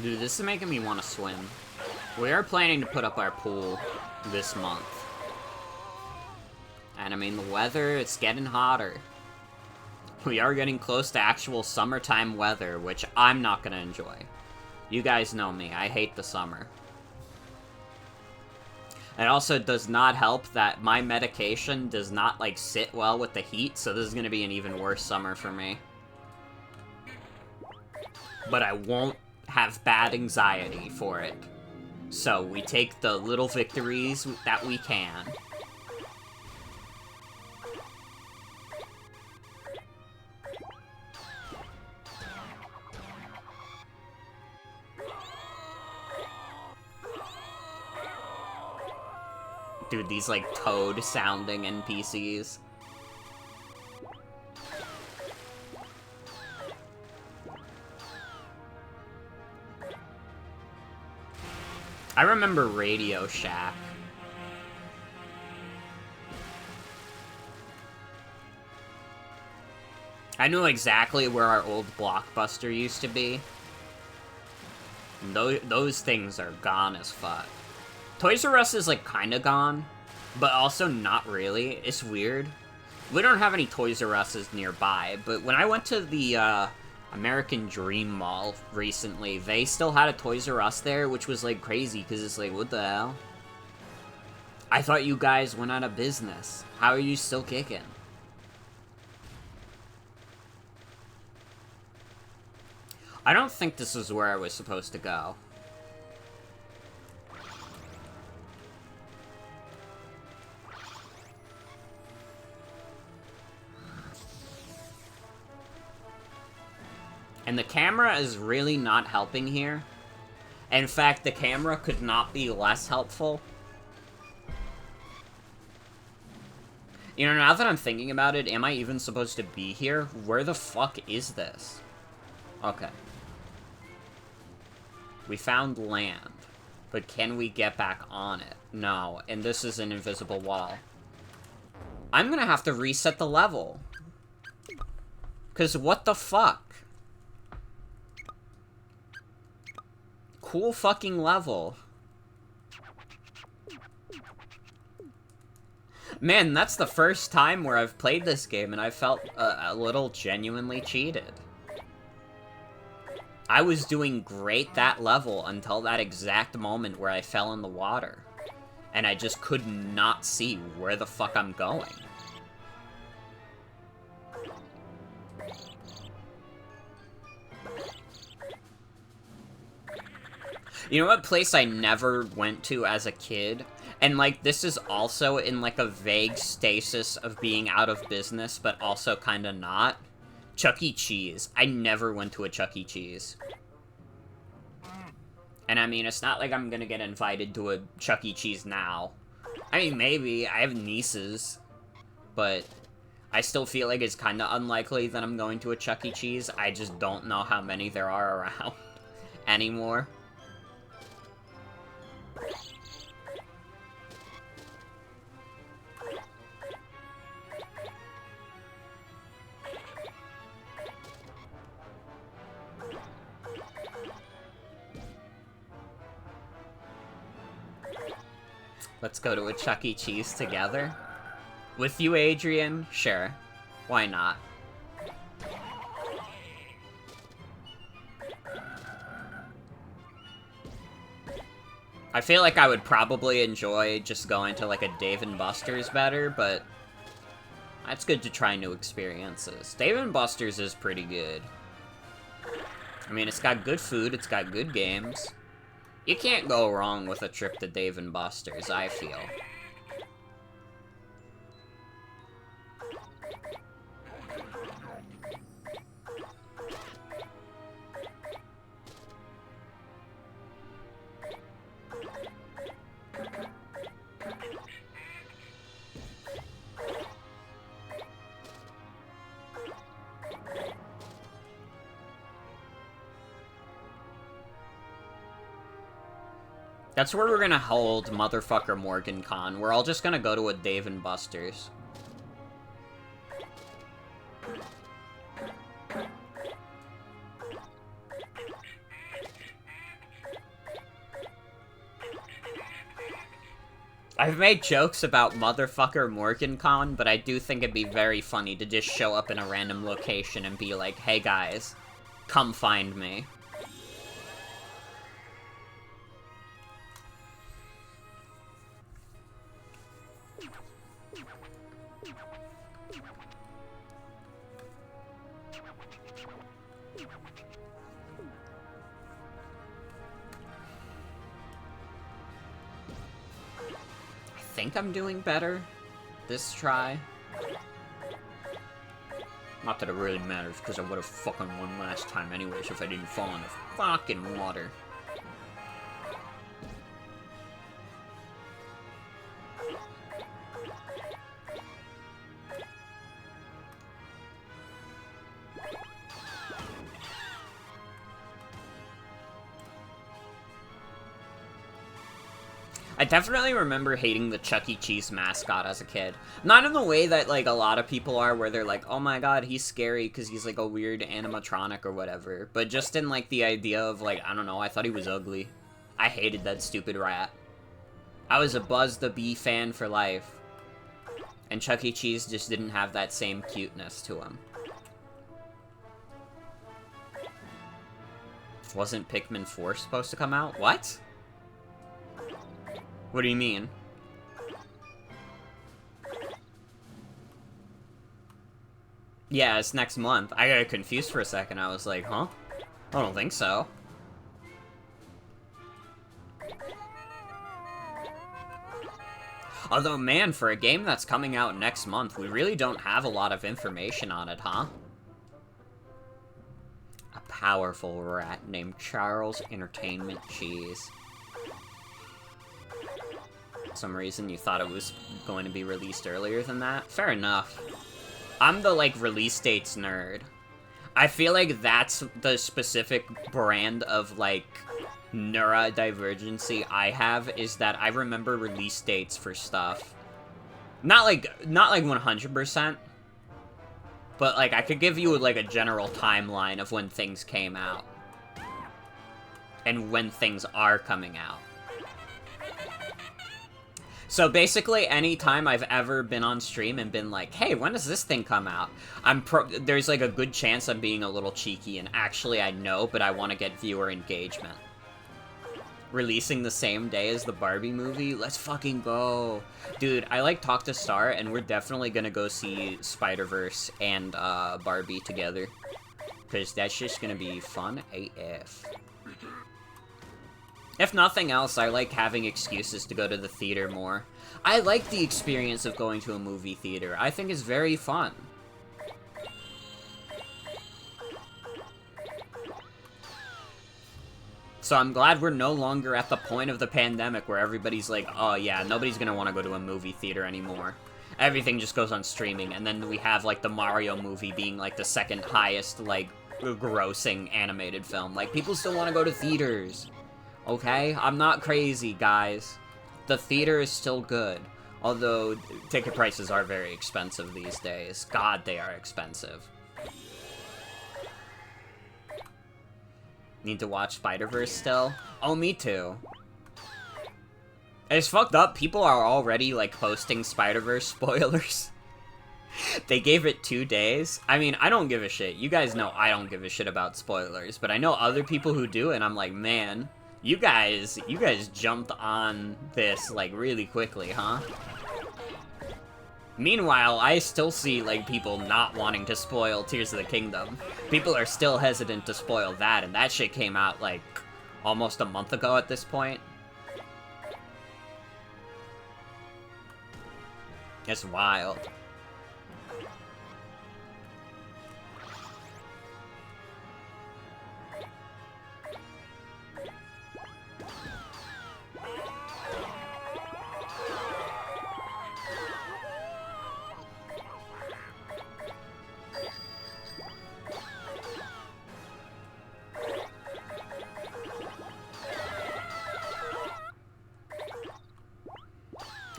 Dude, this is making me want to swim. We are planning to put up our pool this month. And I mean, the weather, it's getting hotter. We are getting close to actual summertime weather, which I'm not gonna enjoy. You guys know me, I hate the summer. It also does not help that my medication does not, like, sit well with the heat, so this is gonna be an even worse summer for me. But I won't have bad anxiety for it. So we take the little victories that we can. Dude, these, like, Toad-sounding NPCs. I remember Radio Shack. I knew exactly where our old Blockbuster used to be. And those things are gone as fuck. Toys R Us is, like, kinda gone, but also not really. It's weird. We don't have any Toys R Us's nearby, but when I went to the, American Dream Mall recently, they still had a Toys R Us there, which was, like, crazy, because it's like, what the hell? I thought you guys went out of business. How are you still kicking? I don't think this is where I was supposed to go. And the camera is really not helping here. In fact, the camera could not be less helpful. You know, now that I'm thinking about it, am I even supposed to be here? Where the fuck is this? Okay. We found land. But can we get back on it? No. And this is an invisible wall. I'm gonna have to reset the level. Cause what the fuck? Cool fucking level. Man, that's the first time where I've played this game and I felt a little genuinely cheated. I was doing great that level until that exact moment where I fell in the water. And I just could not see where the fuck I'm going. You know what place I never went to as a kid? And, like, this is also in, like, a vague stasis of being out of business, but also kinda not. Chuck E. Cheese. I never went to a Chuck E. Cheese. And, I mean, it's not like I'm gonna get invited to a Chuck E. Cheese now. I mean, maybe. I have nieces. But I still feel like it's kinda unlikely that I'm going to a Chuck E. Cheese. I just don't know how many there are around anymore. Let's go to a Chuck E. Cheese together. With you, Adrian? Sure. Why not? I feel like I would probably enjoy just going to, like, a Dave & Buster's better, but it's good to try new experiences. Dave & Buster's is pretty good. I mean, it's got good food, it's got good games. You can't go wrong with a trip to Dave & Buster's, I feel. That's where we're gonna hold motherfucker Morgan Con. We're all just gonna go to a Dave & Buster's. I've made jokes about motherfucker Morgan Con, but I do think it'd be very funny to just show up in a random location and be like, hey guys, come find me. I think I'm doing better this try. Not that it really matters, because I would have fucking won last time anyways if I didn't fall in the fucking water. I definitely remember hating the Chuck E. Cheese mascot as a kid. Not in the way that, like, a lot of people are, where they're like, oh my god, he's scary because he's, like, a weird animatronic or whatever. But just in, like, the idea of, like, I don't know, I thought he was ugly. I hated that stupid rat. I was a Buzz the Bee fan for life. And Chuck E. Cheese just didn't have that same cuteness to him. Wasn't Pikmin 4 supposed to come out? What? What do you mean? Yeah, it's next month. I got confused for a second. I was like, huh? I don't think so. Although, man, for a game that's coming out next month, we really don't have a lot of information on it, huh? A powerful rat named Charles Entertainment Cheese. For some reason you thought it was going to be released earlier than that? Fair enough. I'm the, like, release dates nerd. I feel like that's the specific brand of, like, neurodivergency I have, is that I remember release dates for stuff. Not like 100%. But, like, I could give you, like, a general timeline of when things came out. And when things are coming out. So, basically, anytime I've ever been on stream and been like, hey, when does this thing come out? There's, like, a good chance I'm being a little cheeky, and actually I know, but I want to get viewer engagement. Releasing the same day as the Barbie movie? Let's fucking go. Dude, I like Talk to Star, and we're definitely gonna go see Spider-Verse and Barbie together. Because that's just gonna be fun AF. If nothing else, I like having excuses to go to the theater more. I like the experience of going to a movie theater. I think it's very fun. So I'm glad we're no longer at the point of the pandemic where everybody's like, oh yeah, nobody's gonna want to go to a movie theater anymore. Everything just goes on streaming, and then we have, like, the Mario movie being, like, the second highest, like, grossing animated film. Like, people still want to go to theaters. Okay? I'm not crazy, guys. The theater is still good. Although, ticket prices are very expensive these days. God, they are expensive. Need to watch Spider-Verse still? Oh, me too. It's fucked up. People are already, like, posting Spider-Verse spoilers. They gave it 2 days. I mean, I don't give a shit. You guys know I don't give a shit about spoilers, but I know other people who do, and I'm like, man, you guys jumped on this, like, really quickly, huh? Meanwhile, I still see, like, people not wanting to spoil Tears of the Kingdom. People are still hesitant to spoil that, and that shit came out, like, almost a month ago at this point. It's wild.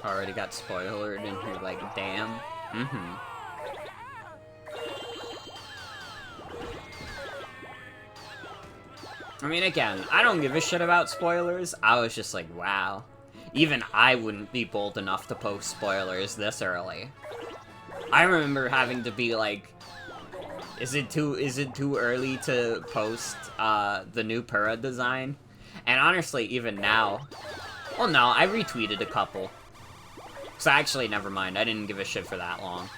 Already got spoilered and you're like, damn. Mm-hmm. I mean, again, I don't give a shit about spoilers. I was just like, wow. Even I wouldn't be bold enough to post spoilers this early. I remember having to be like, is it too early to post the new Pura design? And honestly, even now, well, no, I retweeted a couple. So actually, never mind. I didn't give a shit for that long.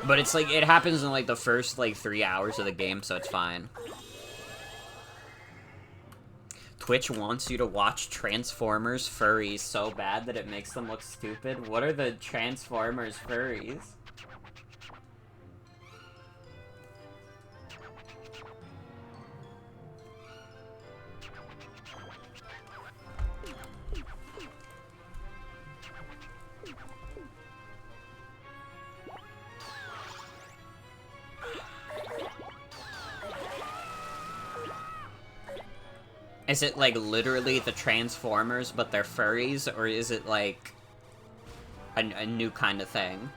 But it's like, it happens in like the first like 3 hours of the game, so it's fine. Twitch wants you to watch Transformers furries so bad that it makes them look stupid. What are the Transformers furries? Is it, like, literally the Transformers, but they're furries, or is it, like, a new kind of thing?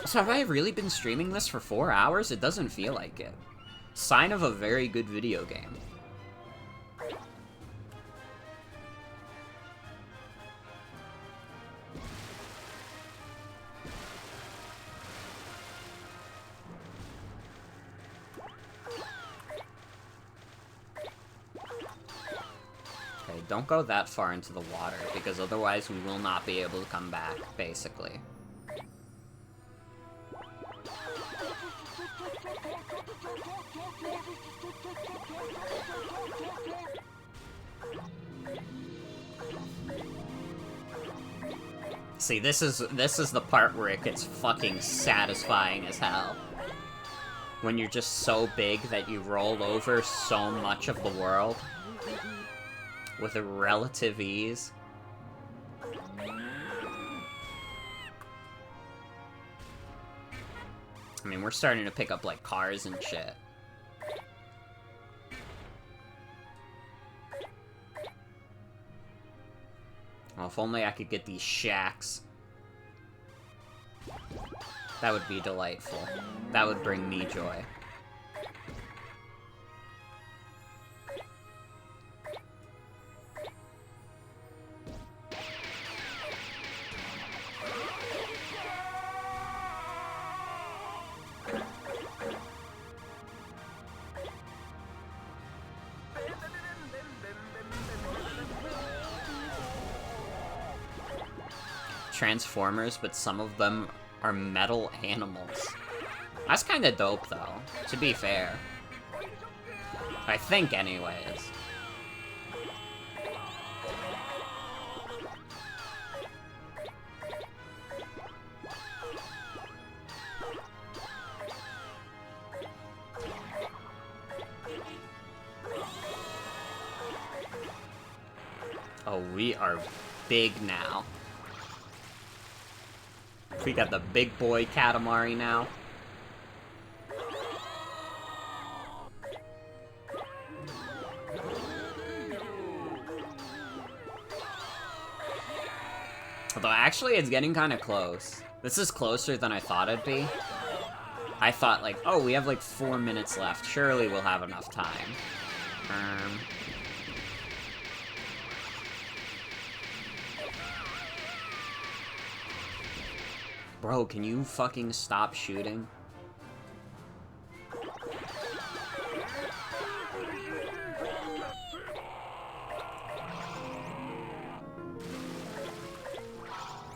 So have I really been streaming this for 4 hours? It doesn't feel like it. Sign of a very good video game. Don't go that far into the water, because otherwise we will not be able to come back, basically. See, this is the part where it gets fucking satisfying as hell. When you're just so big that you roll over so much of the world. With a relative ease. I mean, we're starting to pick up, like, cars and shit. Well, if only I could get these shacks. That would be delightful. That would bring me joy. Transformers, but some of them are metal animals. That's kind of dope, though, to be fair. I think, anyways. Oh, we are big now. We got the big boy Katamari now. Although, actually, it's getting kind of close. This is closer than I thought it'd be. I thought, like, oh, we have, like, 4 minutes left. Surely we'll have enough time. Bro, can you fucking stop shooting?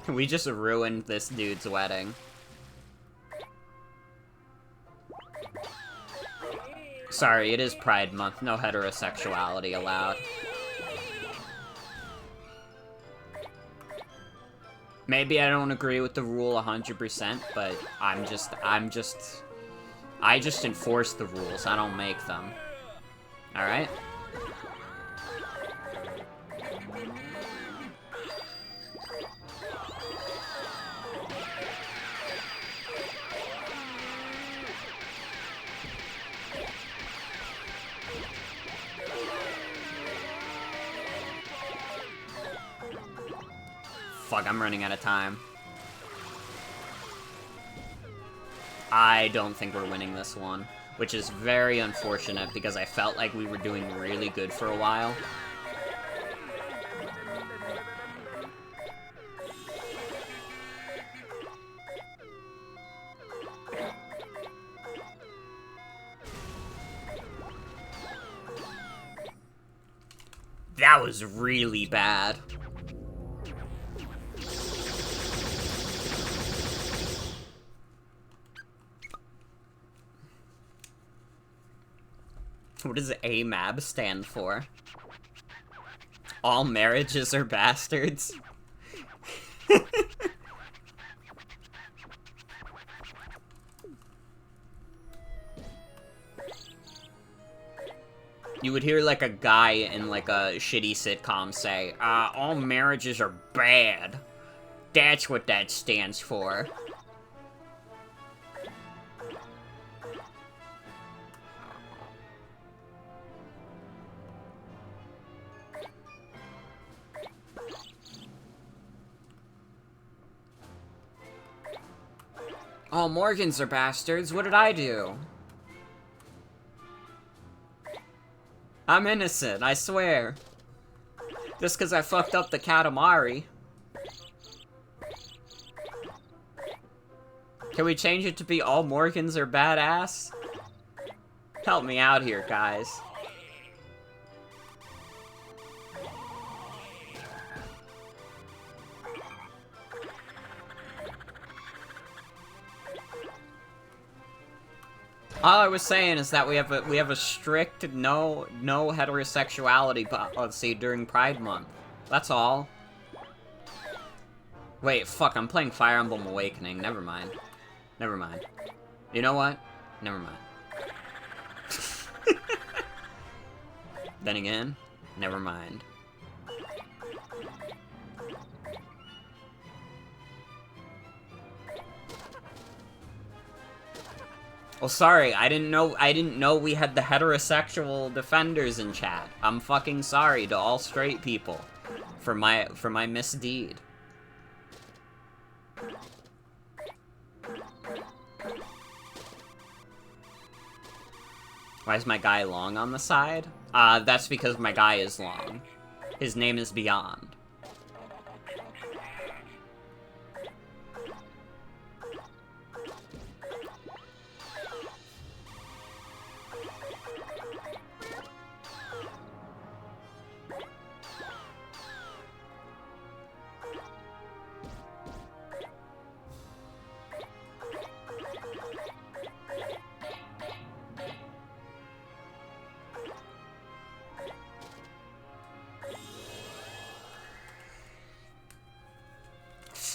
We just ruined this dude's wedding. Sorry, it is Pride Month. No heterosexuality allowed. Maybe I don't agree with the rule 100%, but I just enforce the rules. I don't make them. Alright? Fuck, I'm running out of time. I don't think we're winning this one, which is very unfortunate because I felt like we were doing really good for a while. That was really bad. What does AMAB stand for? All marriages are bastards? You would hear, like, a guy in, like, a shitty sitcom say, all marriages are bad. That's what that stands for. All Morgans are bastards. What did I do? I'm innocent, I swear. Just because I fucked up the Katamari. Can we change it to be all Morgans are badass? Help me out here, guys. All I was saying is that we have a strict no heterosexuality policy during Pride Month. That's all. Wait, fuck, I'm playing Fire Emblem Awakening. Never mind. Never mind. You know what? Never mind. Then again, never mind. Oh, sorry, I didn't know we had the heterosexual defenders in chat. I'm fucking sorry to all straight people. For my misdeed. Why is my guy long on the side? That's because my guy is long. His name is Beyond.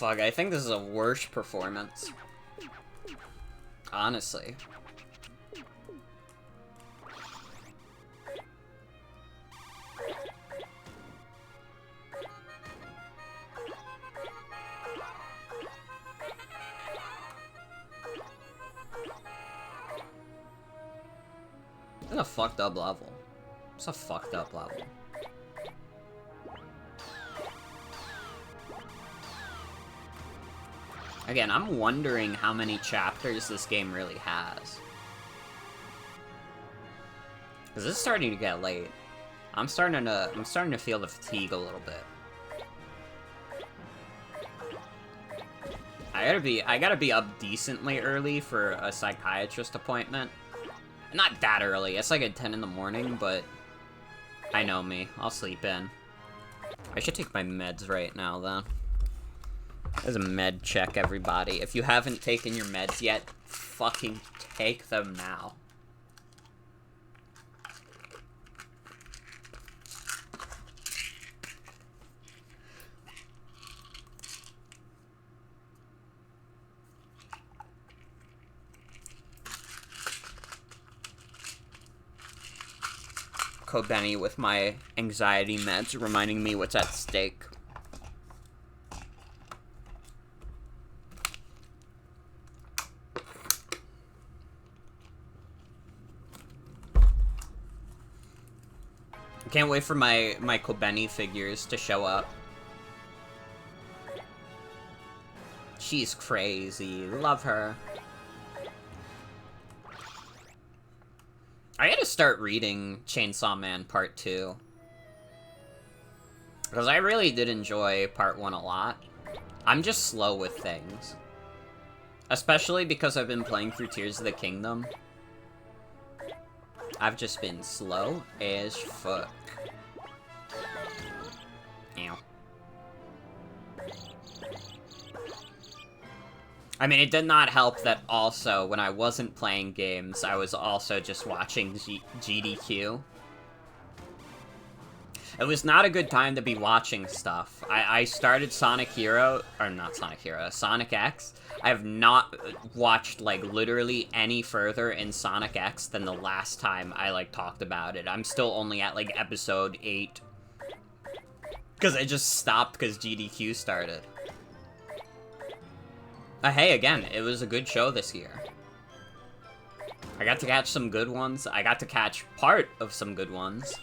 Fuck, I think this is a worse performance. Honestly. This is a fucked up level. It's a fucked up level. Again, I'm wondering how many chapters this game really has. Because it's starting to get late. I'm starting to feel the fatigue a little bit. I gotta be up decently early for a psychiatrist appointment. Not that early, it's like at 10 in the morning, but I know me. I'll sleep in. I should take my meds right now, then. There's a med check, everybody. If you haven't taken your meds yet, fucking take them now. Kobeni with my anxiety meds reminding me what's at stake. Can't wait for my Kobeni figures to show up. She's crazy. Love her. I gotta start reading Chainsaw Man Part 2. Because I really did enjoy Part 1 a lot. I'm just slow with things. Especially because I've been playing through Tears of the Kingdom. I've just been slow as fuck. Ow. I mean, it did not help that also, when I wasn't playing games, I was also just watching GDQ. It was not a good time to be watching stuff. I started Sonic X. I have not watched, like, literally any further in Sonic X than the last time I, like, talked about it. I'm still only at, like, episode 8. Because I just stopped because GDQ started. Hey, again, it was a good show this year. I got to catch some good ones. I got to catch part of some good ones.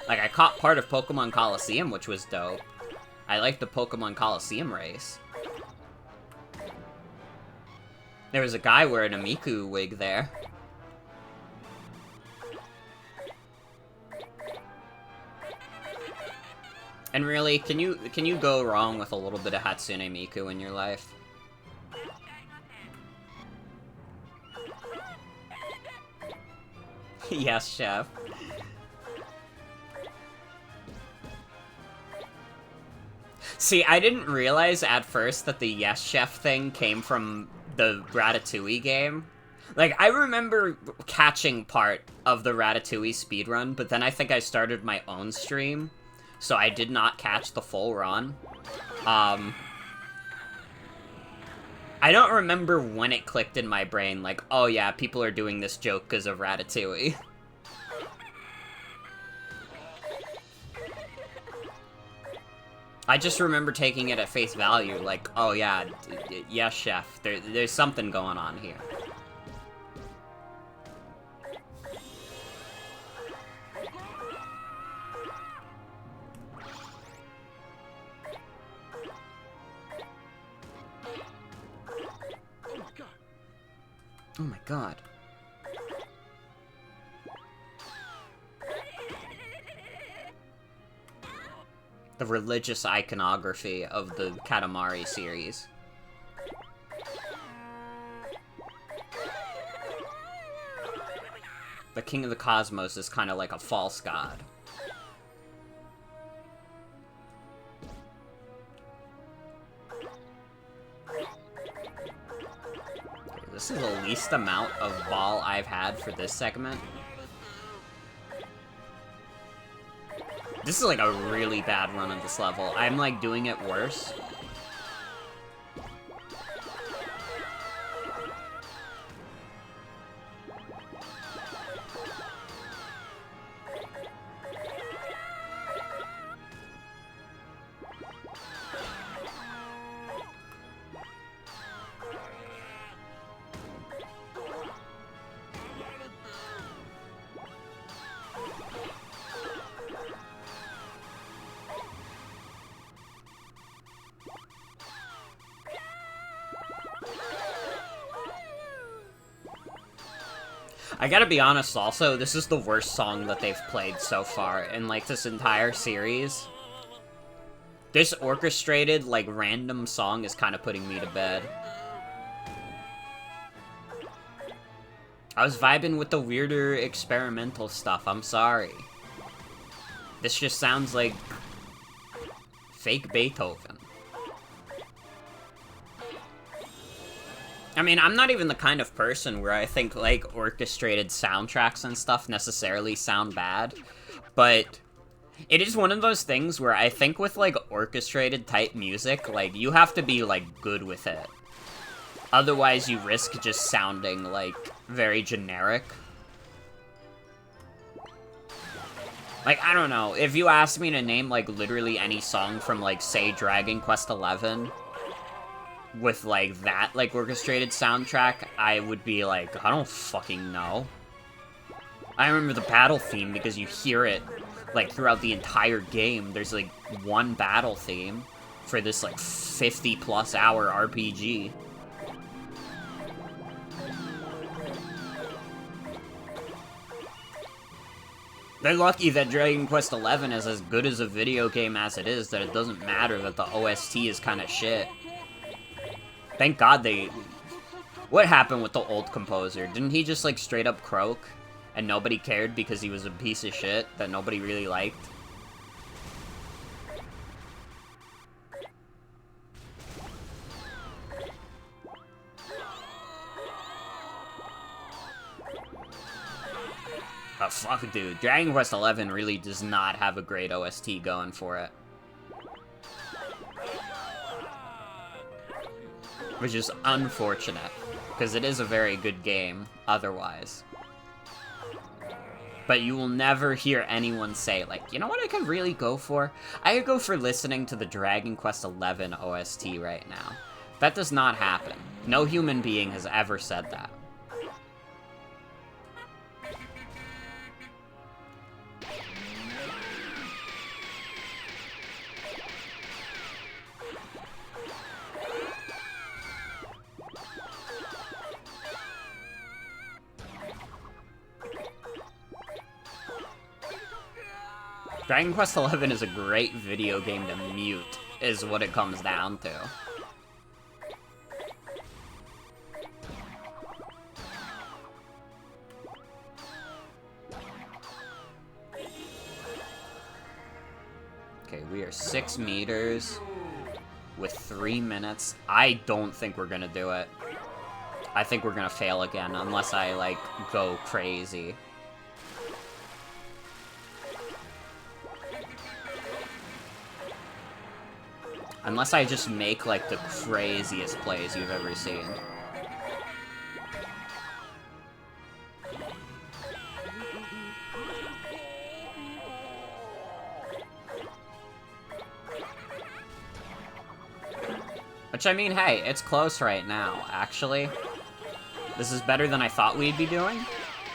Like, I caught part of Pokemon Coliseum, which was dope. I liked the Pokemon Coliseum race. There was a guy wearing a Miku wig there. And really, can you go wrong with a little bit of Hatsune Miku in your life? Yes, chef. See, I didn't realize at first that the Yes Chef thing came from the Ratatouille game. Like, I remember catching part of the Ratatouille speedrun, but then I think I started my own stream, so I did not catch the full run. I don't remember when it clicked in my brain, like, oh yeah, people are doing this joke because of Ratatouille. I just remember taking it at face value, like, oh yeah, yes, chef, there's something going on here. my god. The religious iconography of the Katamari series. The King of the Cosmos is kind of like a false god. Okay, this is the least amount of ball I've had for this segment. This is like a really bad run of this level. I'm like doing it worse. I gotta be honest also, this is the worst song that they've played so far in, like, this entire series. This orchestrated, like, random song is kind of putting me to bed. I was vibing with the weirder experimental stuff, I'm sorry. This just sounds like fake Beethoven. I mean, I'm not even the kind of person where I think, like, orchestrated soundtracks and stuff necessarily sound bad, but it is one of those things where I think with, like, orchestrated type music, like, you have to be, like, good with it. Otherwise, you risk just sounding, like, very generic. Like, I don't know, if you asked me to name, like, literally any song from, like, say, Dragon Quest XI, with, like, that, like, orchestrated soundtrack, I would be like, I don't fucking know. I remember the battle theme because you hear it, like, throughout the entire game. There's, like, one battle theme for this, like, 50-plus hour RPG. They're lucky that Dragon Quest XI is as good as a video game as it is, that it doesn't matter that the OST is kind of shit. Thank God they... What happened with the old composer? Didn't he just, like, straight up croak? And nobody cared because he was a piece of shit that nobody really liked? Oh, fuck, dude. Dragon Quest XI really does not have a great OST going for it. Which is unfortunate, because it is a very good game, otherwise. But you will never hear anyone say, like, you know what I could really go for? I could go for listening to the Dragon Quest XI OST right now. That does not happen. No human being has ever said that. Dragon Quest XI is a great video game to mute, is what it comes down to. Okay, we are 6 meters with 3 minutes. I don't think we're gonna do it. I think we're gonna fail again, unless I, like, go crazy. Unless I just make, like, the craziest plays you've ever seen. Which, I mean, hey, it's close right now, actually. This is better than I thought we'd be doing.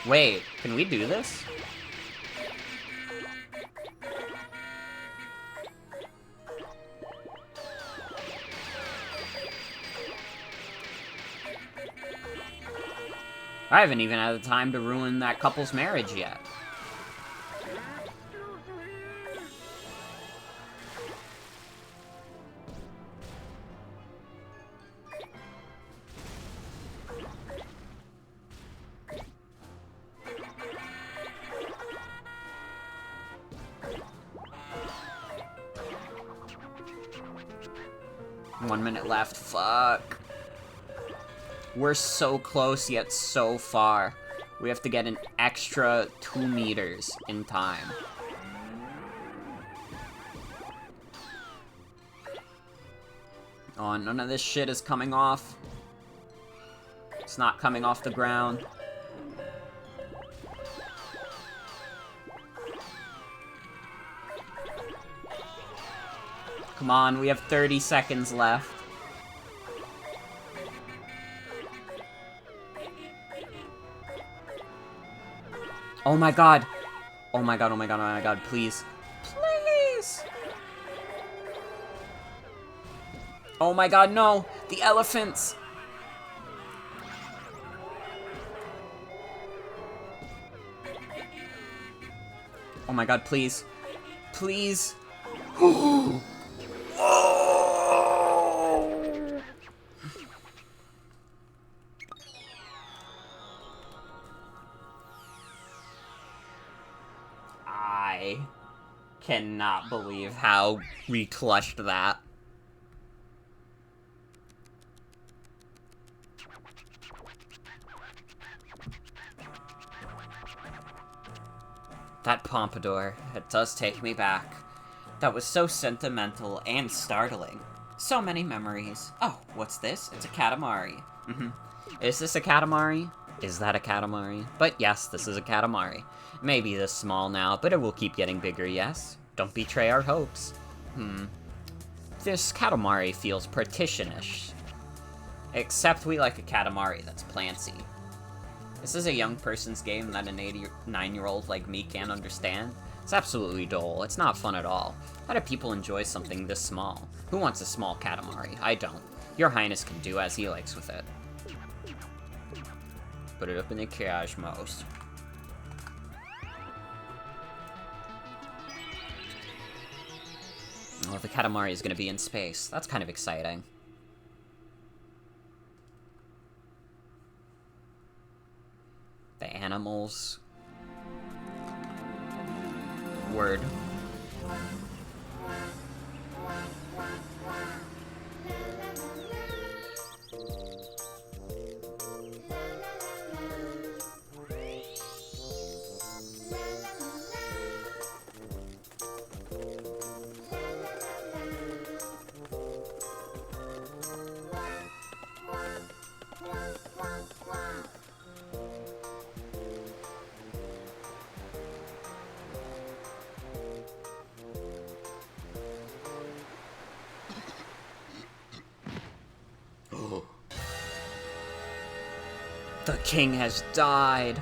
Wait, can we do this? I haven't even had the time to ruin that couple's marriage yet. One minute left. Fuck. We're so close, yet so far. We have to get an extra 2 meters in time. Oh, none of this shit is coming off. It's not coming off the ground. Come on, we have 30 seconds left. Oh my god. Oh my god, oh my god, oh my god, please. Please! Oh my god, no! The elephants! Oh my god, please. Please. Oh! I cannot believe how we clutched that. That pompadour, it does take me back. That was so sentimental and startling. So many memories. Oh, what's this? It's a Katamari. Is this a Katamari? Is that a Katamari? But yes, this is a Katamari. Maybe this small now, but it will keep getting bigger, yes? Don't betray our hopes. This Katamari feels partitionish. Except we like a Katamari that's plancy. This is a young person's game that an 89-year-old like me can't understand. It's absolutely dull. It's not fun at all. How do people enjoy something this small? Who wants a small Katamari? I don't. Your Highness can do as he likes with it. Put it up in the cosmos. Oh, the Katamari is gonna be in space. That's kind of exciting. The animals. Word. The king has died.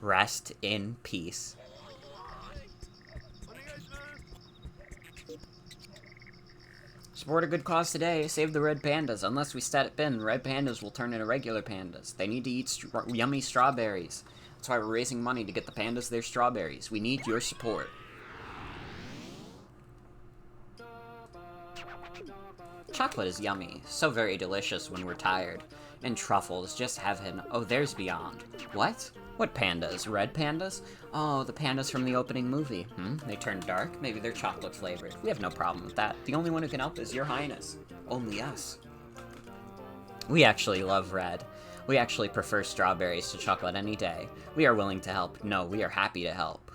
Rest in peace. Support a good cause today. Save the red pandas. Unless we step in, red pandas will turn into regular pandas. They need to eat yummy strawberries. That's why we're raising money to get the pandas their strawberries. We need your support. Chocolate is yummy. So very delicious when we're tired. And truffles, just heaven. Oh, there's beyond. What? What pandas? Red pandas? Oh, the pandas from the opening movie. They turn dark? Maybe they're chocolate flavored. We have no problem with that. The only one who can help is your highness. Only us. We actually love red. We actually prefer strawberries to chocolate any day. We are willing to help. No, we are happy to help.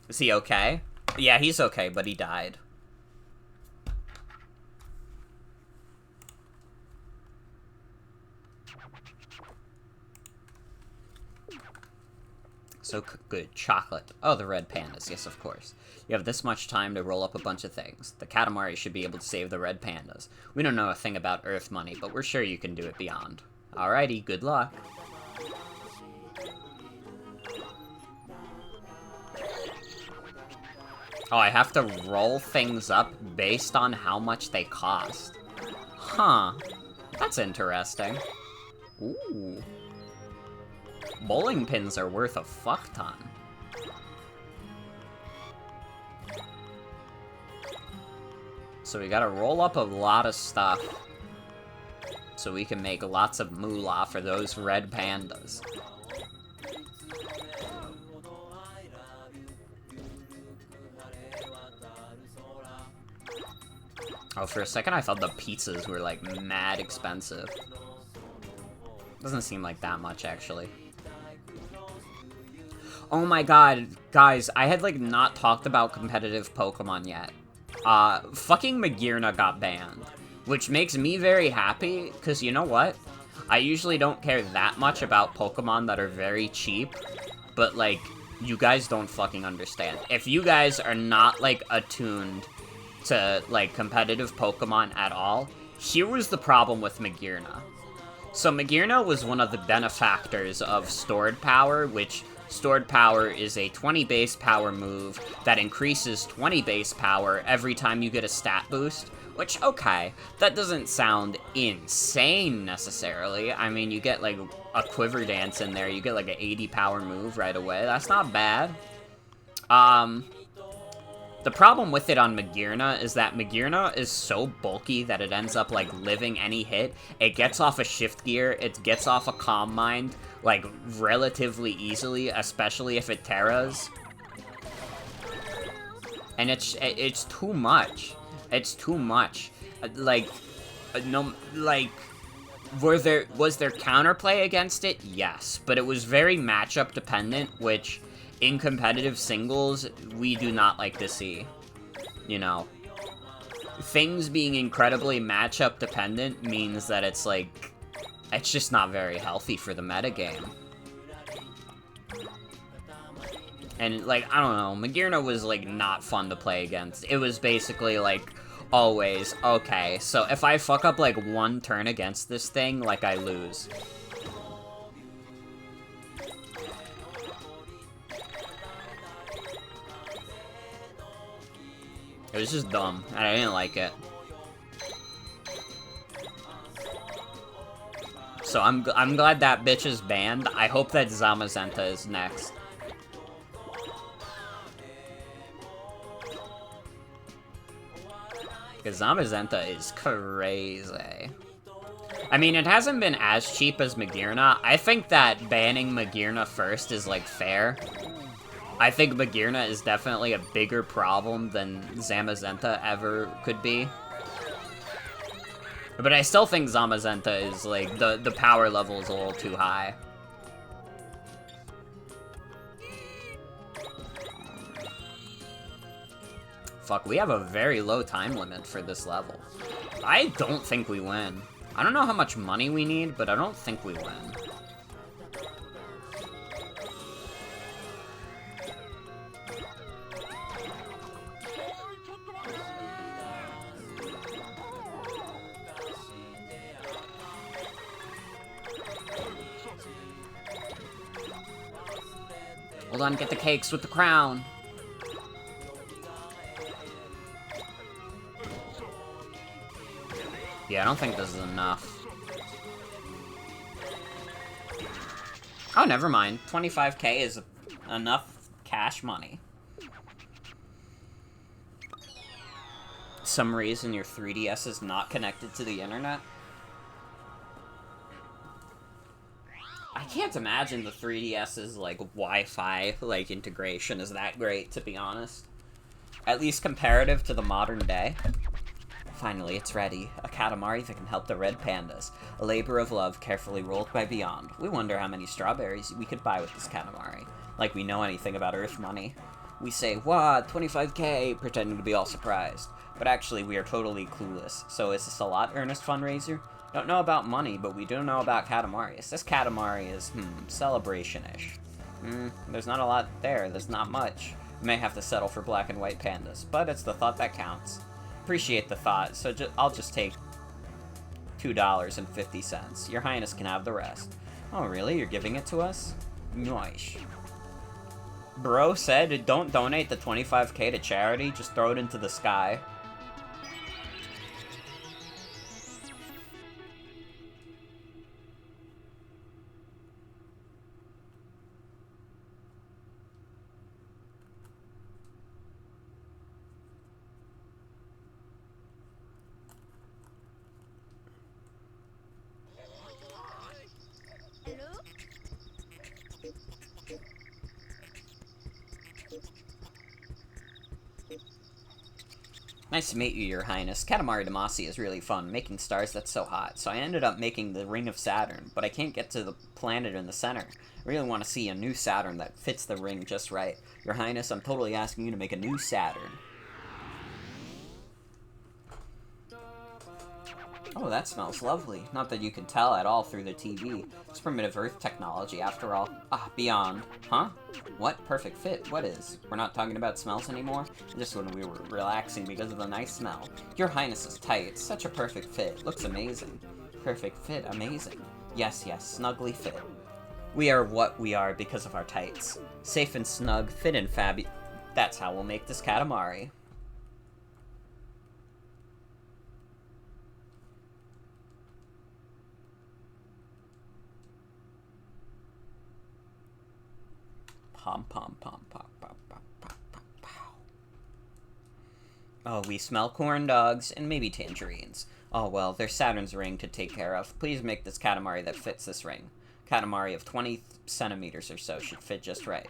Is he okay? Yeah, he's okay, but he died. So so good. Chocolate. Oh, the red pandas. Yes, of course. You have this much time to roll up a bunch of things. The Katamari should be able to save the red pandas. We don't know a thing about Earth money, but we're sure you can do it beyond. Alrighty, good luck. Oh, I have to roll things up based on how much they cost. Huh. That's interesting. Ooh. Bowling pins are worth a fuck ton. So we gotta roll up a lot of stuff so we can make lots of moolah for those red pandas. Oh, for a second I thought the pizzas were, like, mad expensive. Doesn't seem like that much, actually. Oh my god, guys, I had, like, not talked about competitive Pokemon yet. Fucking Magearna got banned. Which makes me very happy, because you know what? I usually don't care that much about Pokemon that are very cheap, but, like, you guys don't fucking understand. If you guys are not, like, attuned to, like, competitive Pokemon at all, here was the problem with Magearna. So Magearna was one of the benefactors of Stored Power, which Stored Power is a 20 base power move that increases 20 base power every time you get a stat boost, which, okay, that doesn't sound insane necessarily. I mean, you get, like, a Quiver Dance in there, you get, like, an 80 power move right away. That's not bad. The problem with it on Magearna is that Magearna is so bulky that it ends up, like, living any hit. It gets off a Shift Gear, it gets off a Calm Mind, like, relatively easily, especially if it Terras. And it's too much. It's too much. Like, no, like, was there counterplay against it? Yes, but it was very matchup dependent, which in competitive singles, we do not like to see. You know, things being incredibly matchup dependent means that it's like, it's just not very healthy for the metagame. And, like, I don't know, Magearna was, like, not fun to play against. It was basically, like, always, okay, so if I fuck up, like, one turn against this thing, like, I lose. It was just dumb, and I didn't like it. So I'm glad that bitch is banned. I hope that Zamazenta is next. Because Zamazenta is crazy. I mean, it hasn't been as cheap as Magearna. I think that banning Magearna first is, like, fair. I think Magearna is definitely a bigger problem than Zamazenta ever could be. But I still think Zamazenta is, like, the power level is a little too high. Fuck, we have a very low time limit for this level. I don't think we win. I don't know how much money we need, but I don't think we win. Hold on, get the cakes with the crown. Yeah, I don't think this is enough. Oh, never mind. 25k is enough cash money. Some reason your 3DS is not connected to the internet? I can't imagine the 3DS's, like, Wi-Fi, like, integration is that great, to be honest. At least comparative to the modern day. Finally, it's ready. A Katamari that can help the red pandas. A labor of love carefully rolled by Beyond. We wonder how many strawberries we could buy with this Katamari. Like we know anything about Earth money. We say, what, 25k, pretending to be all surprised. But actually, we are totally clueless. So is this a lot, earnest fundraiser? Don't know about money, but we do know about Katamaris. This Katamari is, celebration-ish. There's not a lot there. There's not much. We may have to settle for black and white pandas, but it's the thought that counts. Appreciate the thought, so I'll just take $2.50. Your Highness can have the rest. Oh, really? You're giving it to us? Nice. Bro said, don't donate the 25k to charity, just throw it into the sky. Nice to meet you, Your Highness. Katamari Damacy is really fun. Making stars, that's so hot. So I ended up making the Ring of Saturn, but I can't get to the planet in the center. I really want to see a new Saturn that fits the ring just right. Your Highness, I'm totally asking you to make a new Saturn. Oh, that smells lovely. Not that you can tell at all through the TV. It's primitive Earth technology, after all. Ah, beyond. Huh? What? Perfect fit? What is? We're not talking about smells anymore? Just when we were relaxing because of the nice smell. Your Highness is tight. It's such a perfect fit. Looks amazing. Perfect fit. Amazing. Yes, yes. Snugly fit. We are what we are because of our tights. Safe and snug, fit and fabu- That's how we'll make this Katamari. Pom pom pom pom pom pom pom pom pow. Oh, we smell corn dogs and maybe tangerines. Oh well, there's Saturn's ring to take care of. Please make this Katamari that fits this ring. Katamari of 20 centimeters or so should fit just right.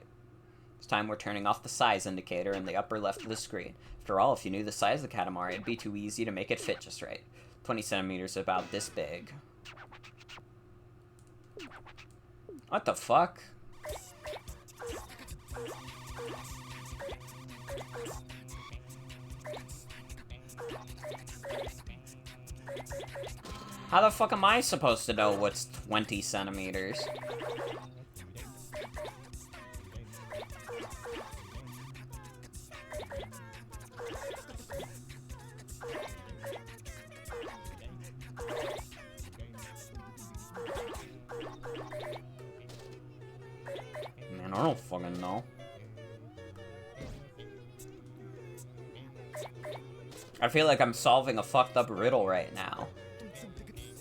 It's time we're turning off the size indicator in the upper left of the screen. After all, if you knew the size of the Katamari, it'd be too easy to make it fit just right. 20 centimeters is about this big. What the fuck? How the fuck am I supposed to know what's 20 centimeters? Man, I don't fucking know. I feel like I'm solving a fucked up riddle right now.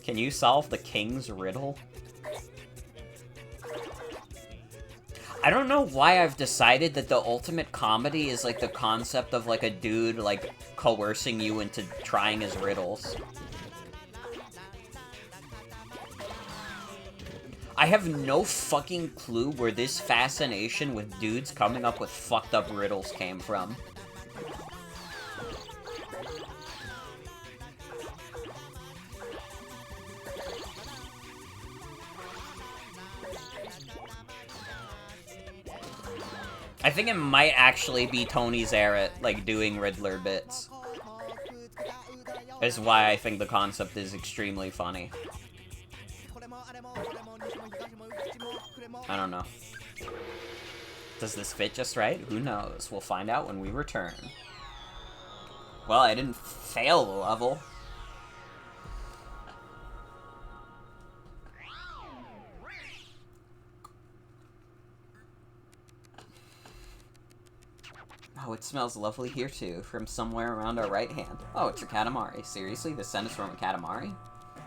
Can you solve the king's riddle? I don't know why I've decided that the ultimate comedy is like the concept of like a dude like coercing you into trying his riddles. I have no fucking clue where this fascination with dudes coming up with fucked up riddles came from. I think it might actually be Tony Zarrett, like, doing Riddler bits. Is why I think the concept is extremely funny. I don't know. Does this fit just right? Who knows? We'll find out when we return. Well, I didn't fail the level. Oh, it smells lovely here too, from somewhere around our right hand. Oh, it's a Katamari. Seriously? The scent is from a Katamari?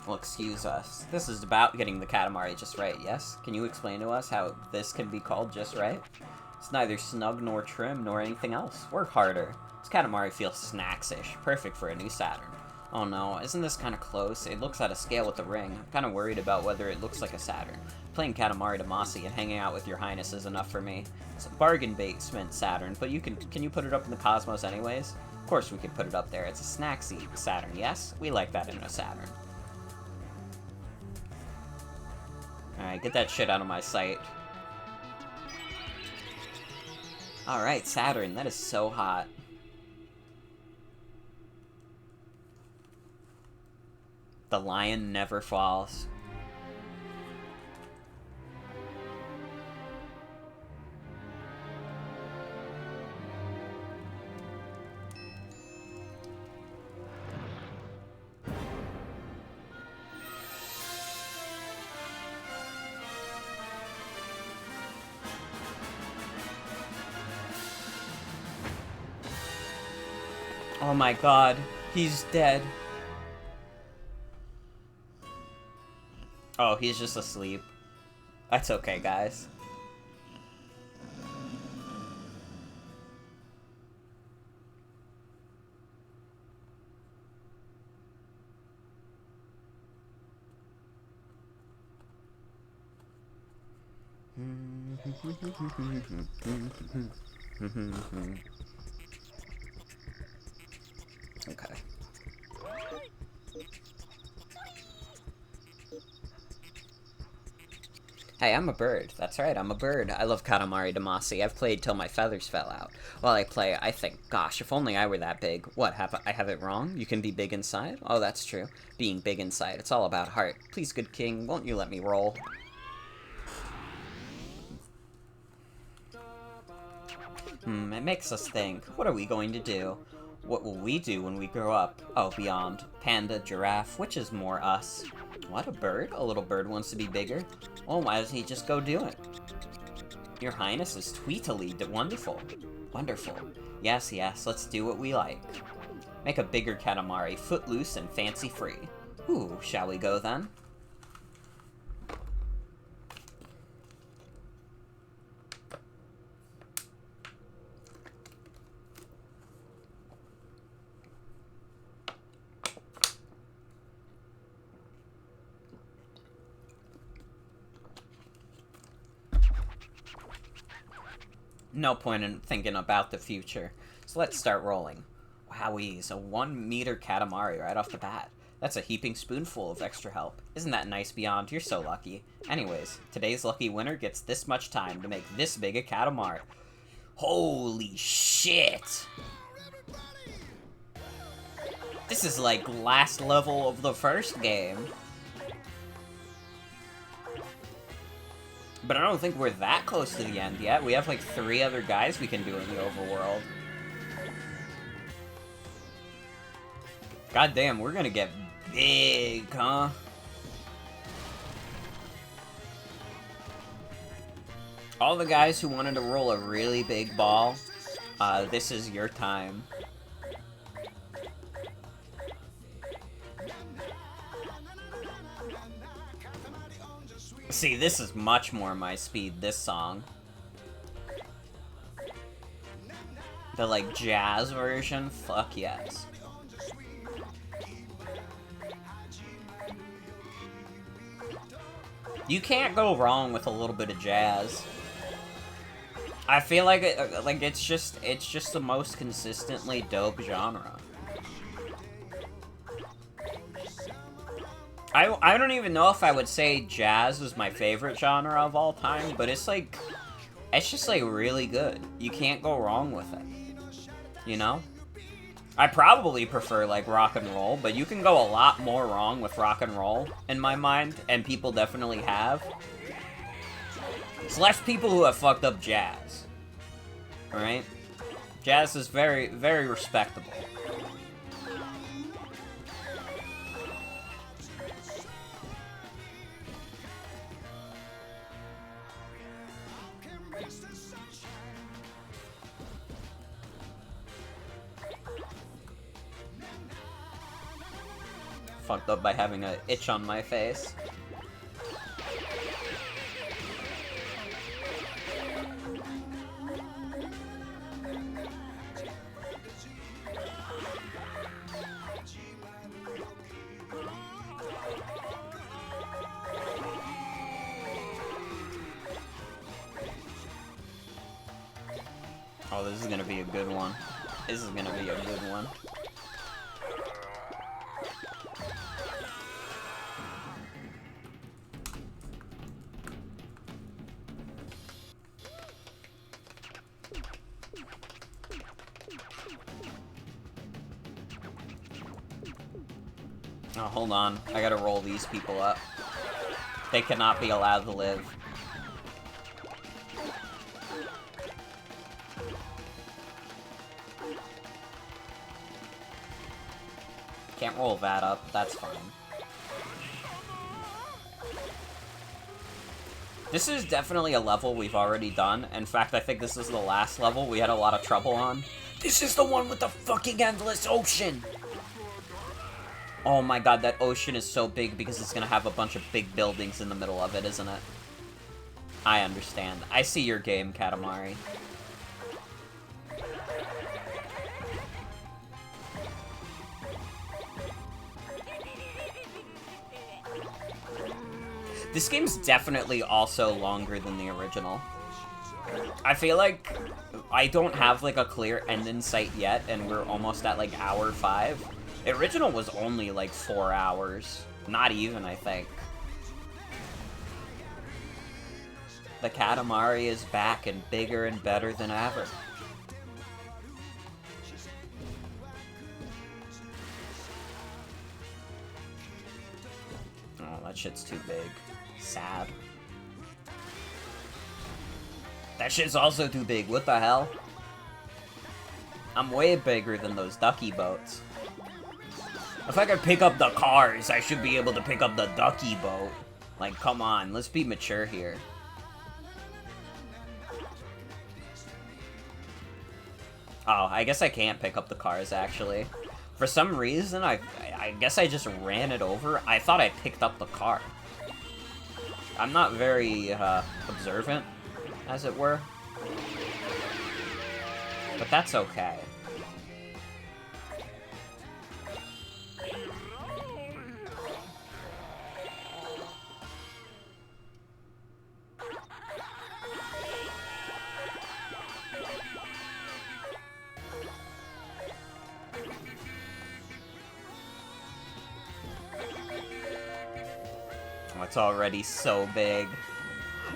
Well, excuse us. This is about getting the Katamari just right, yes? Can you explain to us how this can be called just right? It's neither snug nor trim nor anything else. Work harder. This Katamari feels snacksish. Perfect for a new Saturn. Oh no, isn't this kind of close? It looks out of scale with the ring. I'm kind of worried about whether it looks like a Saturn. Playing Katamari Damacy and hanging out with your Highness is enough for me. It's a bargain basement Saturn, but can you put it up in the cosmos anyways? Of course we can put it up there. It's a snacksy Saturn, yes? We like that in a Saturn. Alright, get that shit out of my sight. Alright, Saturn, that is so hot. The lion never falls. Oh my god, he's dead. Oh, he's just asleep. That's okay, guys. Okay. Hey, I'm a bird. That's right, I'm a bird. I love Katamari Damacy. I've played till my feathers fell out. While I play, I think, gosh, if only I were that big. What, I have it wrong? You can be big inside? Oh, that's true. Being big inside, it's all about heart. Please, good king, won't you let me roll? It makes us think. What are we going to do? What will we do when we grow up? Oh, beyond. Panda, giraffe, which is more us? What, a bird? A little bird wants to be bigger? Well, why doesn't he just go do it? Your Highness is tweetily wonderful. Wonderful. Yes, yes, let's do what we like. Make a bigger Katamari, footloose and fancy-free. Ooh, shall we go then? No point in thinking about the future. So let's start rolling. Wowies, a 1 meter Katamari right off the bat. That's a heaping spoonful of extra help. Isn't that nice, Beyond? You're so lucky. Anyways, today's lucky winner gets this much time to make this big a Katamari. Holy shit! This is like last level of the first game. But I don't think we're that close to the end yet. We have like 3 other guys we can do in the overworld. God damn, we're gonna get big, huh? All the guys who wanted to roll a really big ball, this is your time. See, this is much more my speed, this song. The, like, jazz version? Fuck yes. You can't go wrong with a little bit of jazz. I feel like it's just the most consistently dope genre. I don't even know if I would say jazz is my favorite genre of all time, but it's like, it's just like really good. You can't go wrong with it. You know? I probably prefer like rock and roll, but you can go a lot more wrong with rock and roll in my mind, and people definitely have. It's less people who have fucked up jazz. Alright? Jazz is very, very respectable. Fucked up by having an itch on my face. Oh, this is gonna be a good one. This is gonna be a good one. Oh, hold on. I gotta roll these people up. They cannot be allowed to live. Can't roll that up, that's fine. This is definitely a level we've already done. In fact, I think this is the last level we had a lot of trouble on. This is the one with the fucking endless ocean! Oh my god, that ocean is so big because it's gonna have a bunch of big buildings in the middle of it, isn't it? I understand. I see your game, Katamari. This game's definitely also longer than the original. I feel like I don't have, like, a clear end in sight yet, and we're almost at, like, hour 5. The original was only, like, 4 hours. Not even, I think. The Katamari is back and bigger and better than ever. Oh, that shit's too big. Sad. That shit's also too big, what the hell? I'm way bigger than those ducky boats. If I could pick up the cars, I should be able to pick up the ducky boat. Like, come on, let's be mature here. Oh, I guess I can't pick up the cars, actually. For some reason, I guess I just ran it over. I thought I picked up the car. I'm not very, observant, as it were. But that's okay. Oh, it's already so big.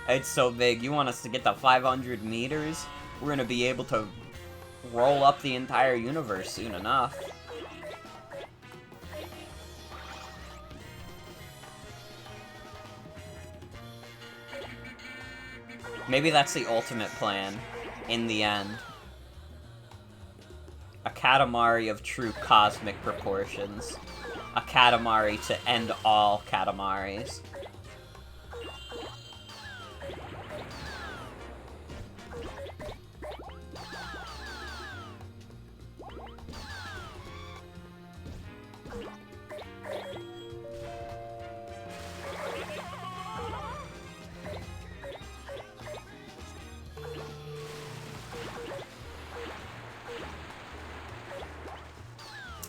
It's so big. You want us to get to 500 meters? We're gonna be able to roll up the entire universe soon enough. Maybe that's the ultimate plan, in the end. A Katamari of true cosmic proportions. A Katamari to end all Katamaris.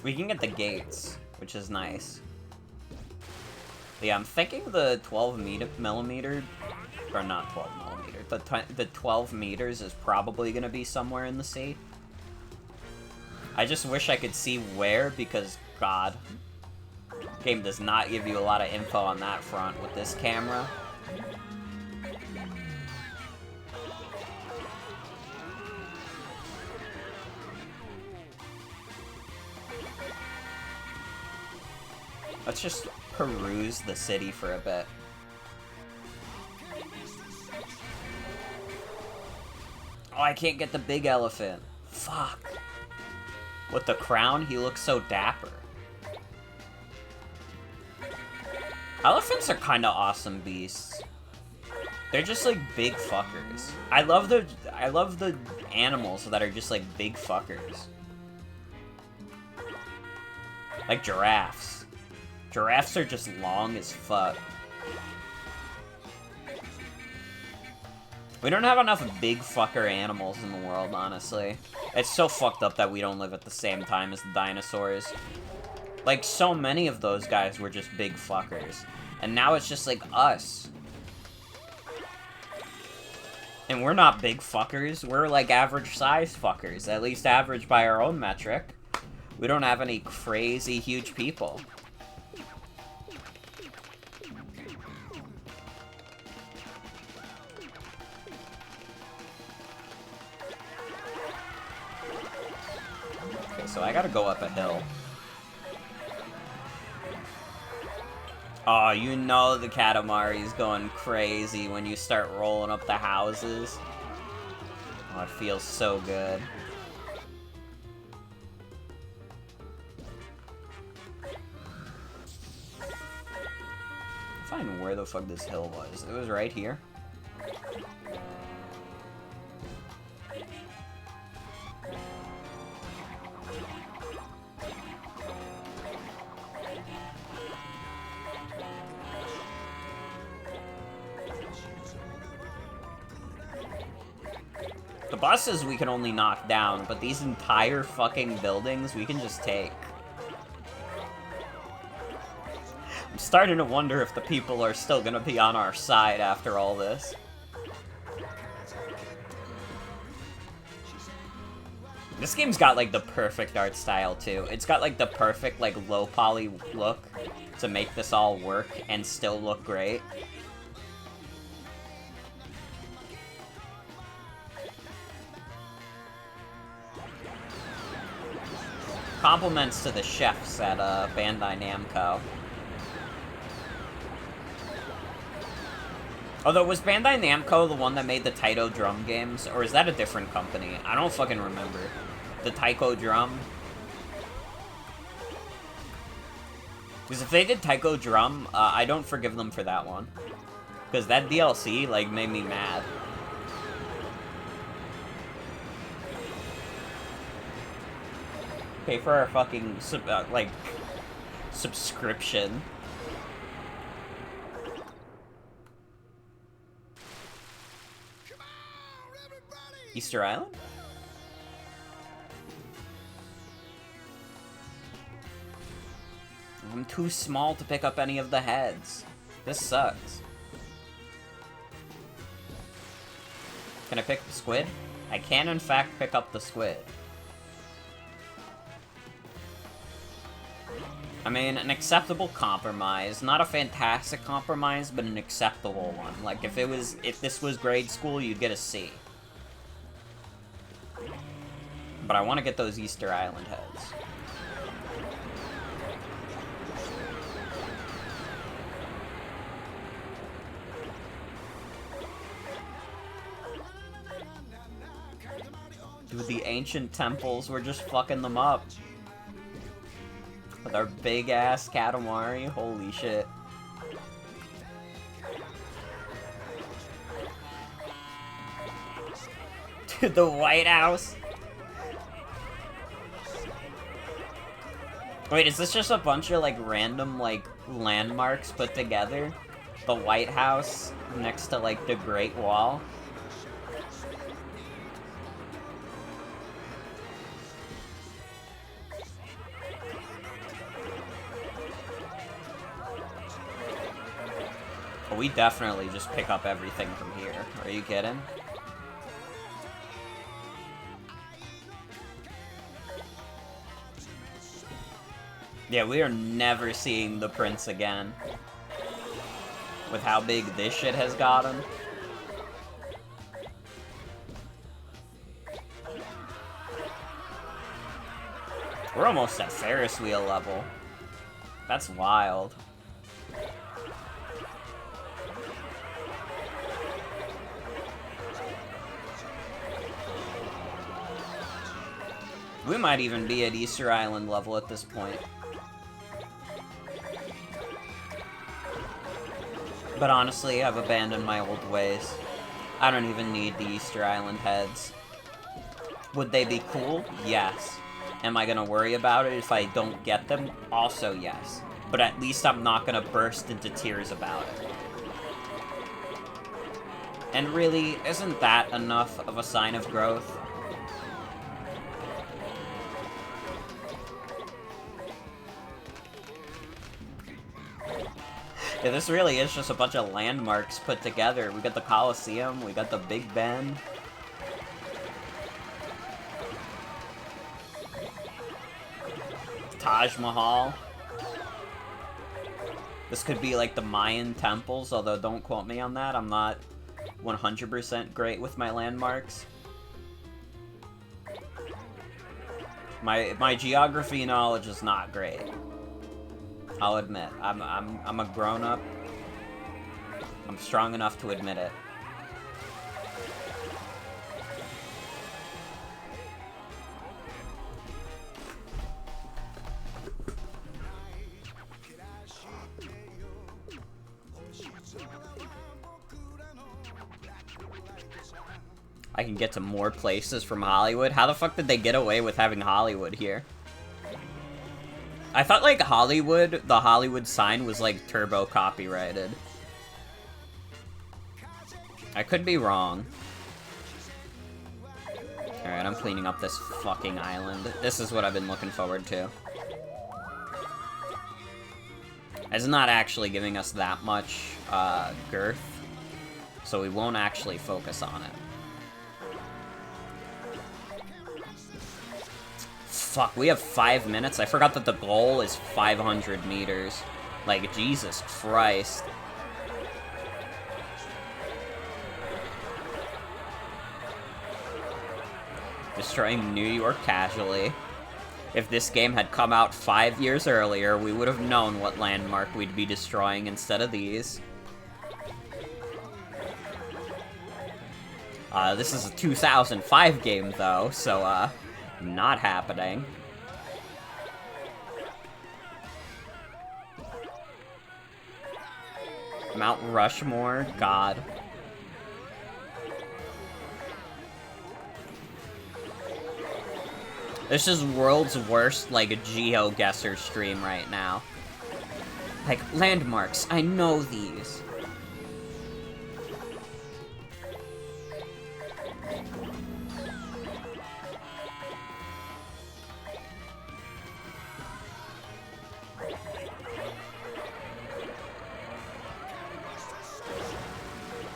We can get the gates, which is nice. Yeah, I'm thinking the 12 millimeter, or not 12 millimeter, the 12 meters is probably gonna be somewhere in the sea. I just wish I could see where, because, God, game does not give you a lot of info on that front with this camera. Let's just peruse the city for a bit. Oh, I can't get the big elephant. Fuck. With the crown, he looks so dapper. Elephants are kind of awesome beasts. They're just like big fuckers. I love the animals that are just like big fuckers. Like giraffes. Giraffes are just long as fuck. We don't have enough big fucker animals in the world, honestly. It's so fucked up that we don't live at the same time as the dinosaurs. Like, so many of those guys were just big fuckers. And now it's just like us. And we're not big fuckers, we're like average size fuckers. At least average by our own metric. We don't have any crazy huge people. So I gotta go up a hill. Oh, you know the Katamari's going crazy when you start rolling up the houses. Oh, it feels so good. Find where the fuck this hill was. It was right here. The buses we can only knock down, but these entire fucking buildings we can just take. I'm starting to wonder if the people are still gonna be on our side after all this. This game's got, like, the perfect art style, too. It's got, like, the perfect, like, low-poly look to make this all work and still look great. Compliments to the chefs at Bandai Namco. Although, was Bandai Namco the one that made the Taito drum games? Or is that a different company? I don't fucking remember. The Taiko drum? Because if they did Taiko drum, I don't forgive them for that one. Because that DLC, like, made me mad. Pay for our fucking, subscription. Easter Island? I'm too small to pick up any of the heads. This sucks. Can I pick the squid? I can, in fact, pick up the squid. I mean, an acceptable compromise. Not a fantastic compromise, but an acceptable one. Like, if this was grade school, you'd get a C. But I want to get those Easter Island heads. Dude, the ancient temples, we're just fucking them up. With our big-ass Katamari, holy shit. Dude, the White House. Wait, is this just a bunch of, like, random, like, landmarks put together? The White House next to, like, the Great Wall? Oh, we definitely just pick up everything from here. Are you kidding? Yeah, we are never seeing the prince again. With how big this shit has gotten. We're almost at Ferris wheel level. That's wild. We might even be at Easter Island level at this point. But honestly, I've abandoned my old ways. I don't even need the Easter Island heads. Would they be cool? Yes. Am I gonna worry about it if I don't get them? Also yes. But at least I'm not gonna burst into tears about it. And really, isn't that enough of a sign of growth? Yeah, this really is just a bunch of landmarks put together. We got the Colosseum, we got the Big Ben. Taj Mahal. This could be like the Mayan temples, although don't quote me on that. I'm not 100% great with my landmarks. My geography knowledge is not great. I'll admit. I'm a grown-up. I'm strong enough to admit it. I can get to more places from Hollywood? How the fuck did they get away with having Hollywood here? I thought, like, Hollywood, the Hollywood sign was, like, turbo copyrighted. I could be wrong. Alright, I'm cleaning up this fucking island. This is what I've been looking forward to. It's not actually giving us that much, girth, so we won't actually focus on it. Fuck, we have 5 minutes? I forgot that the goal is 500 meters. Like, Jesus Christ. Destroying New York casually. If this game had come out 5 years earlier, we would have known what landmark we'd be destroying instead of these. This is a 2005 game, though, so, not happening. Mount Rushmore? God. This is world's worst, like, GeoGuessr stream right now. Like, landmarks, I know these.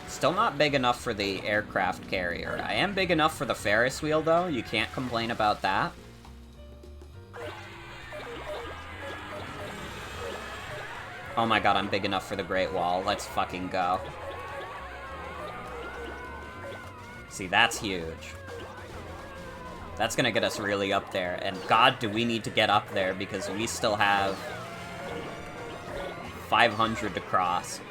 Still not big enough for the aircraft carrier. I am big enough for the Ferris wheel, though. You can't complain about that. Oh my god, I'm big enough for the Great Wall. Let's fucking go. See, that's huge. That's gonna get us really up there. And god, do we need to get up there, because we still have 500 to cross.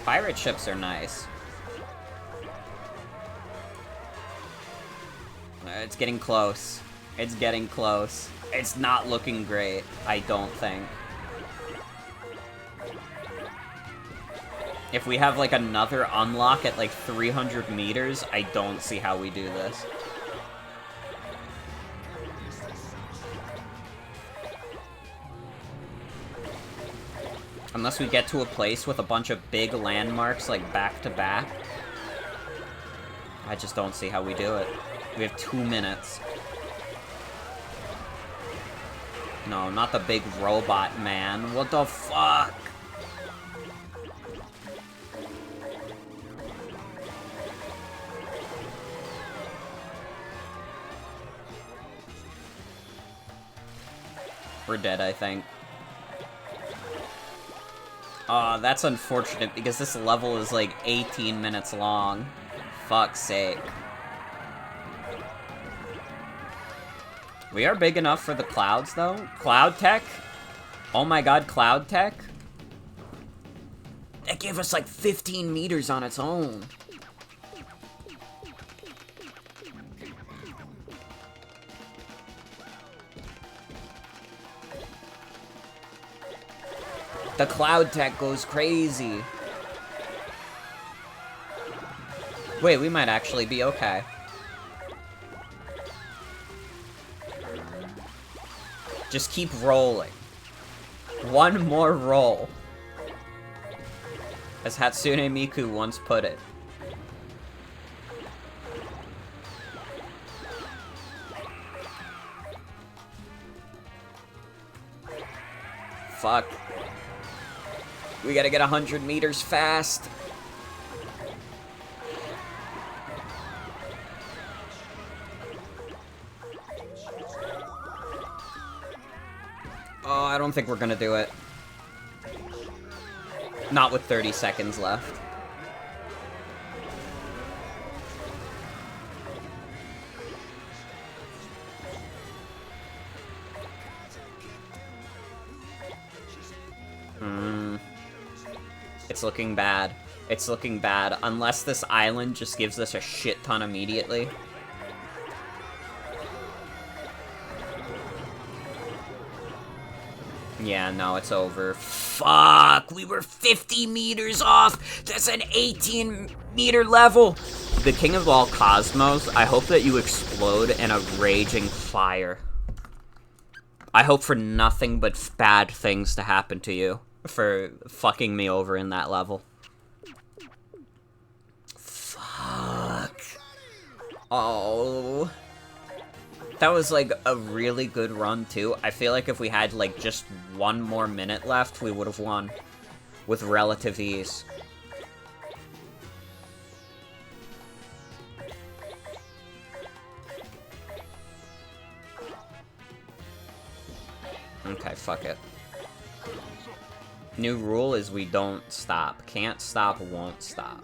Pirate ships are nice. It's getting close. It's getting close. It's not looking great, I don't think. If we have, like, another unlock at, like, 300 meters, I don't see how we do this. Unless we get to a place with a bunch of big landmarks, like, back-to-back. I just don't see how we do it. We have 2 minutes. No, not the big robot man. What the fuck? We're dead, I think. That's unfortunate, because this level is, like, 18 minutes long. Fuck's sake. We are big enough for the clouds, though. Cloud tech? Oh my god, cloud tech? That gave us, like, 15 meters on its own. The cloud tech goes crazy. Wait, we might actually be okay. Just keep rolling. One more roll. As Hatsune Miku once put it. Fuck. We gotta get 100 meters fast. Oh, I don't think we're gonna do it. Not with 30 seconds left. It's looking bad. It's looking bad. Unless this island just gives us a shit ton immediately. Yeah, no, it's over. Fuck! We were 50 meters off! That's an 18-meter level! The King of all cosmos, I hope that you explode in a raging fire. I hope for nothing but bad things to happen to you for fucking me over in that level. Fuck. Oh. That was, like, a really good run, too. I feel like if we had, like, just one more minute left, we would have won. With relative ease. Okay, fuck it. New rule is we don't stop. Can't stop, won't stop.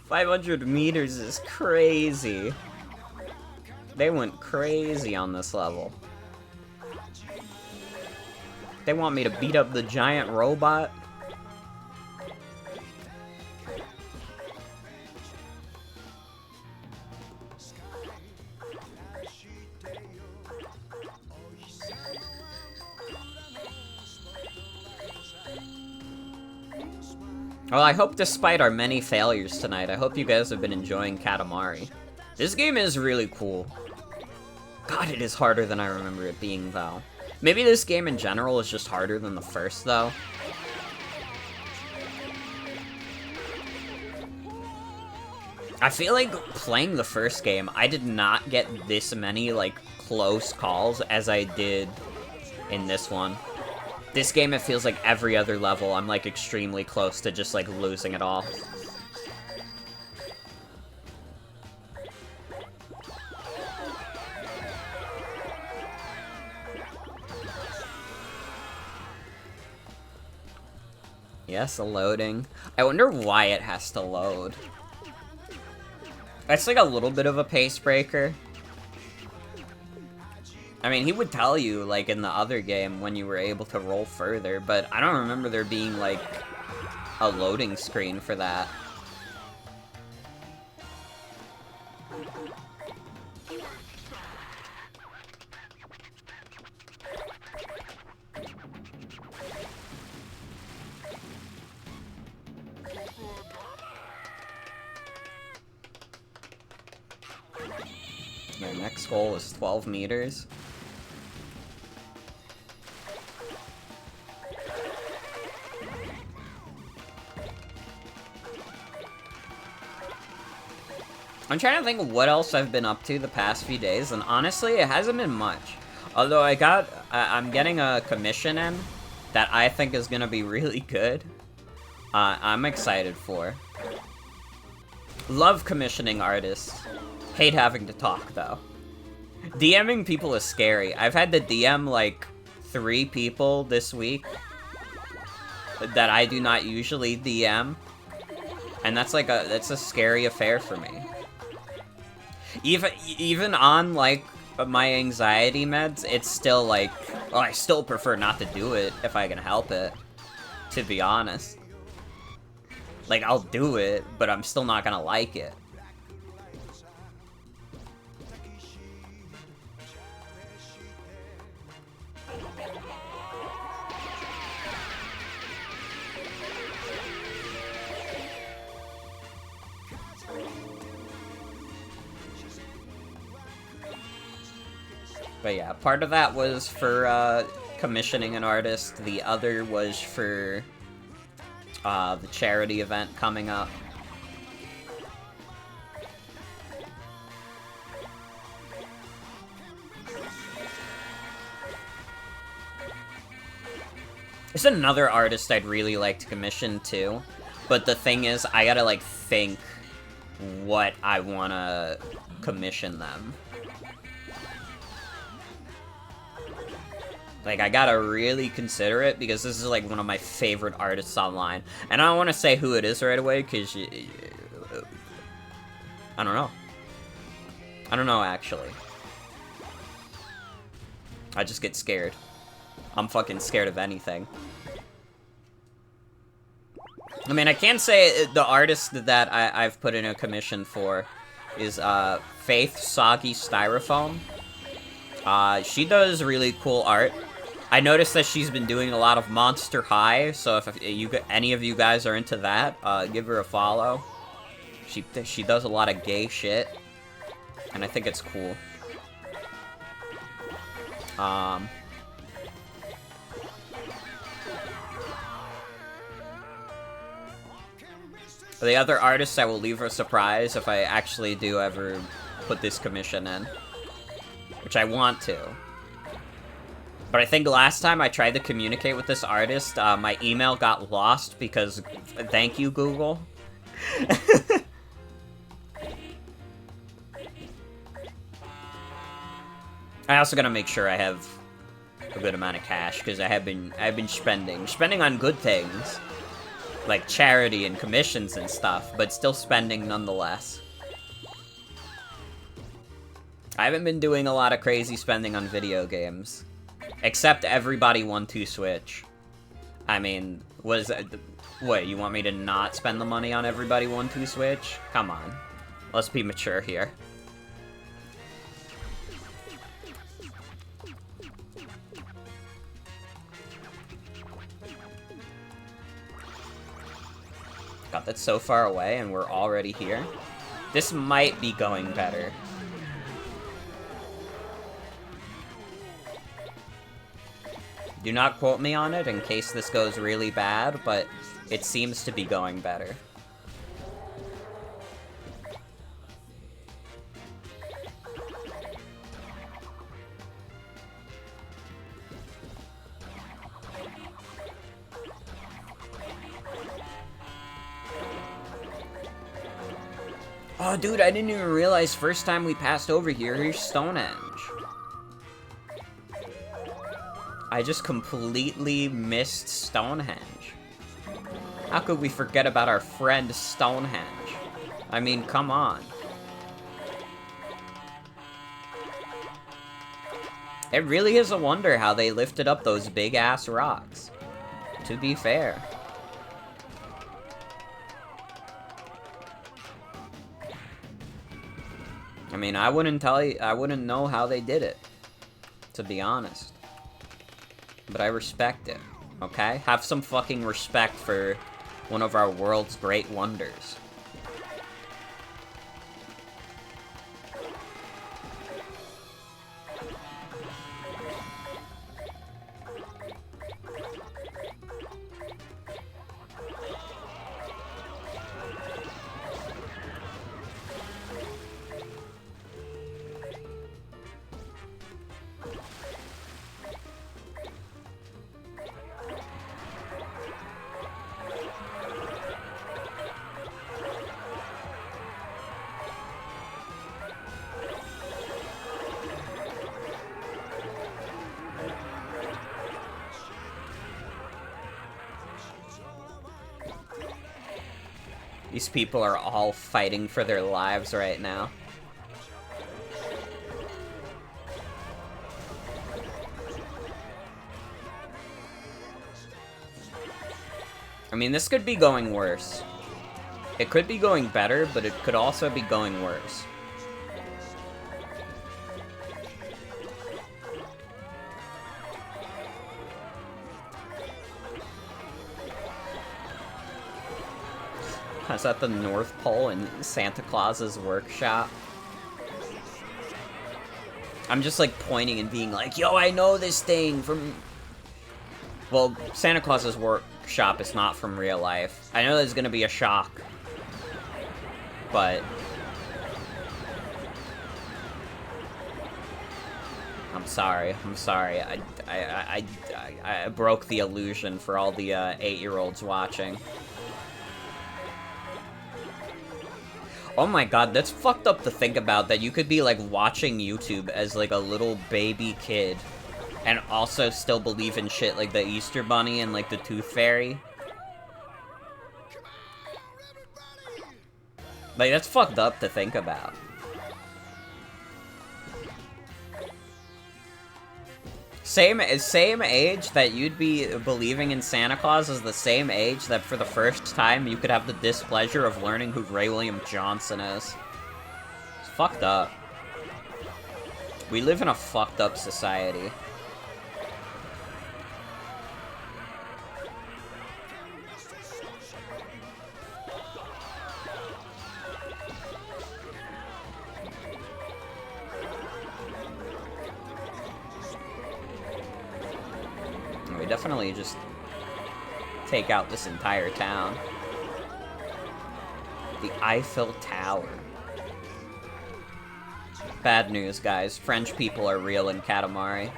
$500 meters is crazy. They went crazy on this level. They want me to beat up the giant robot? Well, I hope despite our many failures tonight, I hope you guys have been enjoying Katamari. This game is really cool. God, it is harder than I remember it being, though. Maybe this game in general is just harder than the first, though. I feel like playing the first game, I did not get this many, like, close calls as I did in this one. This game, it feels like every other level, I'm, like, extremely close to just, like, losing it all. Yes, loading. I wonder why it has to load. That's, like, a little bit of a pace breaker. I mean, he would tell you, like, in the other game when you were able to roll further, but I don't remember there being, like, a loading screen for that. My next goal is 12 meters. I'm trying to think of what else I've been up to the past few days, and honestly, it hasn't been much. Although I'm getting a commission in that I think is gonna be really good. I'm excited for. Love commissioning artists. Hate having to talk, though. DMing people is scary. I've had to DM, like, 3 people this week that I do not usually DM. And that's a scary affair for me. Even on, like, my anxiety meds, it's still, like, well, I still prefer not to do it if I can help it, to be honest. Like, I'll do it, but I'm still not gonna like it. But yeah, part of that was for commissioning an artist. The other was for the charity event coming up. There's another artist I'd really like to commission too, but the thing is, I gotta like think what I wanna commission them. Like, I gotta really consider it, because this is, like, one of my favorite artists online. And I don't want to say who it is right away, because I don't know. I don't know, actually. I just get scared. I'm fucking scared of anything. I mean, I can say the artist that I've put in a commission for is Faith Soggy Styrofoam. She does really cool art. I noticed that she's been doing a lot of Monster High, so if any of you guys are into that, give her a follow. She does a lot of gay shit, and I think it's cool. The other artists, I will leave a surprise if I actually do ever put this commission in. Which I want to. But I think last time I tried to communicate with this artist, my email got lost because... Thank you, Google. I also gotta make sure I have a good amount of cash, because I've been spending on good things. Like charity and commissions and stuff, but still spending nonetheless. I haven't been doing a lot of crazy spending on video games. Except Everybody 1-2 Switch. I mean, what, you want me to not spend the money on Everybody 1-2 Switch? Come on. Let's be mature here. God, that's so far away, and we're already here. This might be going better. Do not quote me on it in case this goes really bad, but it seems to be going better. Oh, dude, I didn't even realize first time we passed over here, here's Stonehenge. I just completely missed Stonehenge. How could we forget about our friend Stonehenge? I mean, come on. It really is a wonder how they lifted up those big-ass rocks. To be fair. I mean, I wouldn't know how they did it, to be honest. But I respect it, okay? Have some fucking respect for one of our world's great wonders. These people are all fighting for their lives right now. I mean, this could be going worse. It could be going better, but it could also be going worse. Is that the North Pole in Santa Claus's workshop? I'm just like pointing and being like, yo, I know this thing from... Well, Santa Claus's workshop is not from real life. I know there's gonna be a shock. But... I'm sorry. I broke the illusion for all the 8-year-olds watching. Oh my god, that's fucked up to think about, that you could be, like, watching YouTube as, like, a little baby kid and also still believe in shit like the Easter Bunny and, like, the Tooth Fairy. Like, that's fucked up to think about. Same age that you'd be believing in Santa Claus is the same age that for the first time you could have the displeasure of learning who Ray William Johnson is. It's fucked up. We live in a fucked up society. We definitely just take out this entire town. The Eiffel Tower. Bad news, guys. French people are real in Katamari.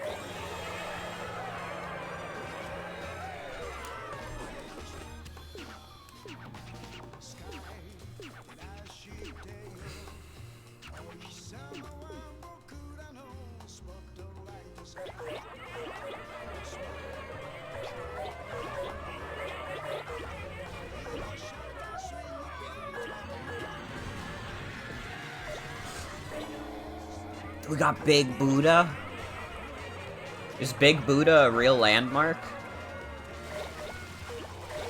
We got Big Buddha. Is Big Buddha a real landmark?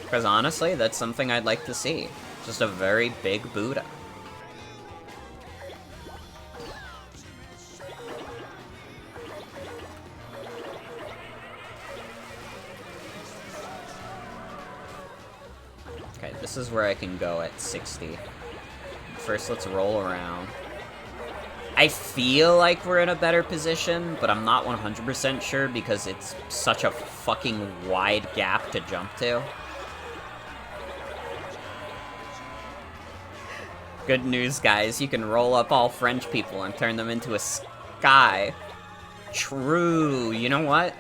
Because honestly, that's something I'd like to see. Just a very big Buddha. Okay, this is where I can go at 60. First, let's roll around. I feel like we're in a better position, but I'm not 100% sure because it's such a fucking wide gap to jump to. Good news, guys. You can roll up all French people and turn them into a sky. True. You know what?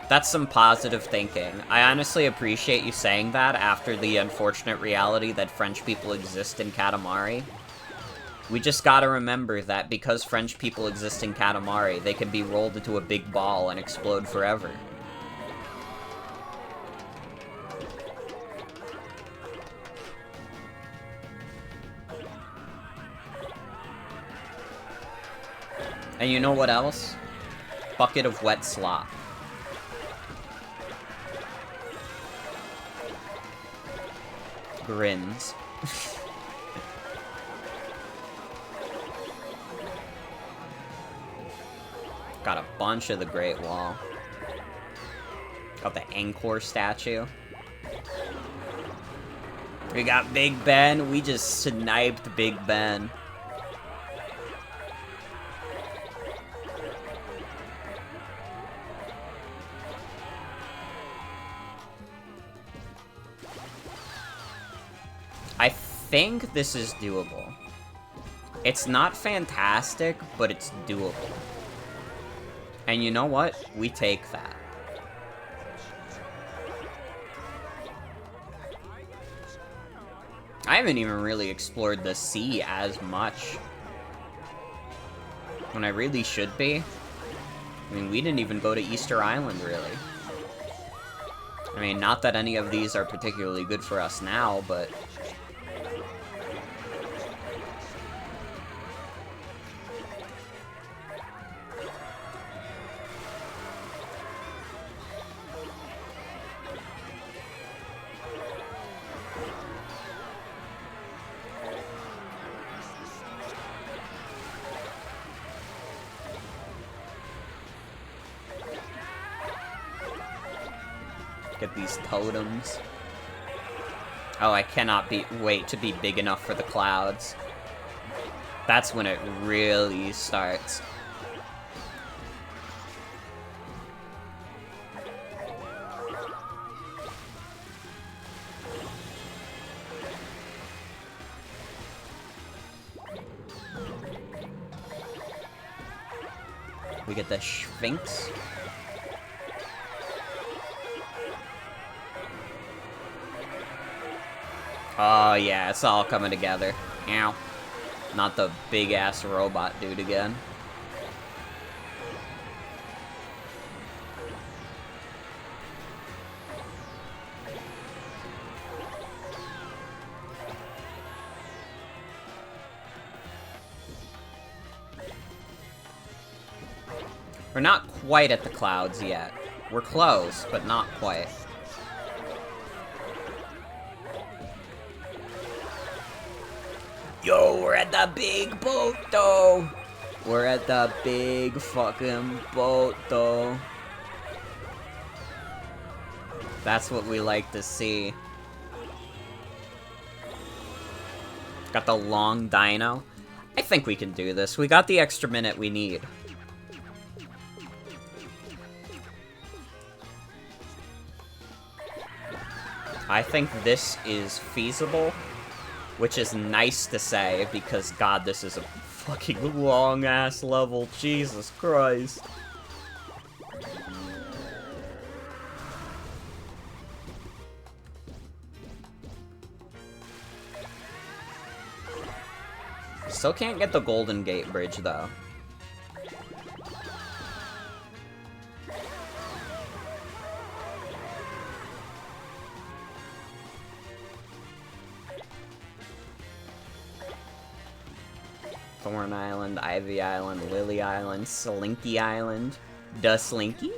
That's some positive thinking. I honestly appreciate you saying that after the unfortunate reality that French people exist in Katamari. We just gotta remember that because French people exist in Katamari, they can be rolled into a big ball and explode forever. And you know what else? Bucket of wet slop. Grins. Got a bunch of the Great Wall. Got the Angkor statue. We got Big Ben. We just sniped Big Ben. I think this is doable. It's not fantastic, but it's doable. And you know what? We take that. I haven't even really explored the sea as much. When I really should be. I mean, we didn't even go to Easter Island, really. I mean, not that any of these are particularly good for us now, but... Get these totems. Oh, I cannot wait to be big enough for the clouds. That's when it really starts. We get the Sphinx. Oh yeah, it's all coming together. Ow. Not the big-ass robot dude again. We're not quite at the clouds yet. We're close, but not quite. Yo, we're at the big boat, though. We're at the big fucking boat, though. That's what we like to see. Got the long dino. I think we can do this. We got the extra minute we need. I think this is feasible, which is nice to say, because God, this is a fucking long-ass level. Jesus Christ. Still can't get the Golden Gate Bridge, though. Thorn Island, Ivy Island, Lily Island, Slinky Island. Da Slinky?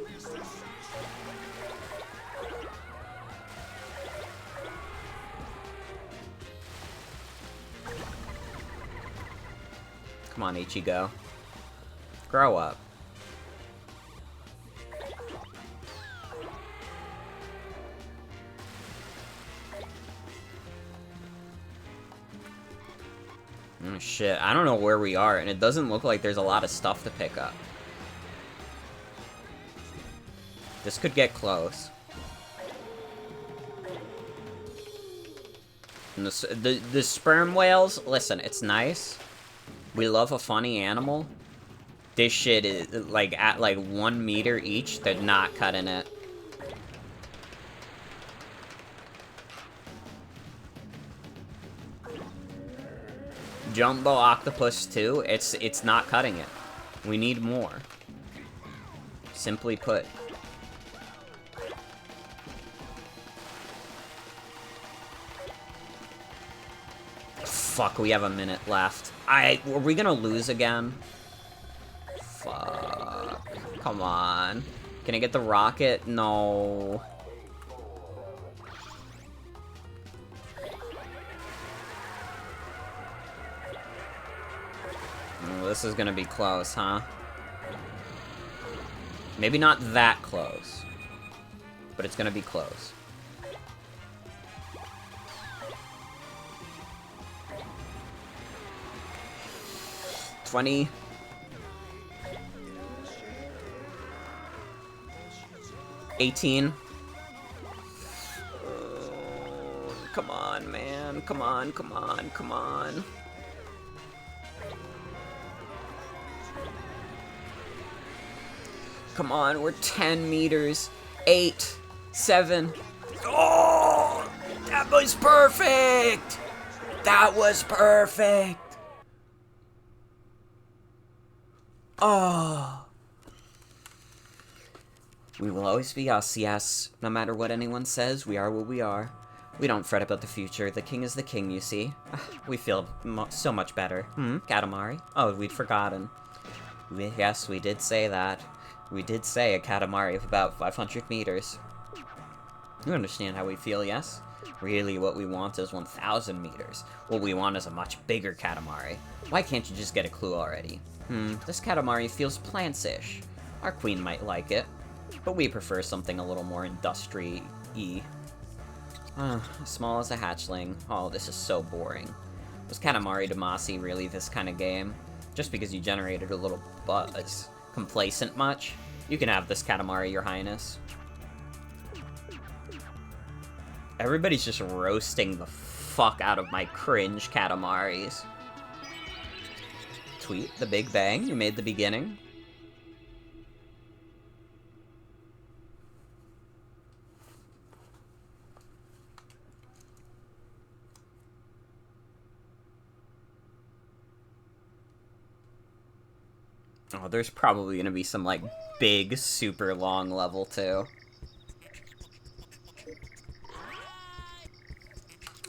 Come on, Ichigo. Grow up. Oh shit, I don't know where we are, and it doesn't look like there's a lot of stuff to pick up. This could get close. And the sperm whales, listen, it's nice. We love a funny animal. This shit is, like, at, like, 1 meter each, they're not cutting it. Jumbo Octopus 2, it's not cutting it. We need more. Simply put. Fuck, we have a minute left. Are we gonna lose again? Fuck. Come on. Can I get the rocket? No. Oh, this is gonna be close, huh? Maybe not that close. But it's gonna be close. $20. $18. Come on, man. Come on, come on, come on. Come on, we're 10 meters. 8, 7. Oh! That was perfect! That was perfect! Oh. We will always be us, yes. No matter what anyone says, we are what we are. We don't fret about the future. The king is the king, you see. We feel so much better. Katamari? Oh, we'd forgotten. Yes, we did say that. We did say a Katamari of about 500 meters. You understand how we feel, yes? Really, what we want is 1,000 meters. What we want is a much bigger Katamari. Why can't you just get a clue already? This Katamari feels plants-ish. Our queen might like it, but we prefer something a little more industry-y. Small as a hatchling. Oh, this is so boring. Was Katamari Damacy really this kind of game? Just because you generated a little buzz. Complacent much? You can have this Katamari, your highness. Everybody's just roasting the fuck out of my cringe Katamaris. Tweet, the Big Bang, you made the beginning. Oh, there's probably gonna be some, like, big, super long level, too.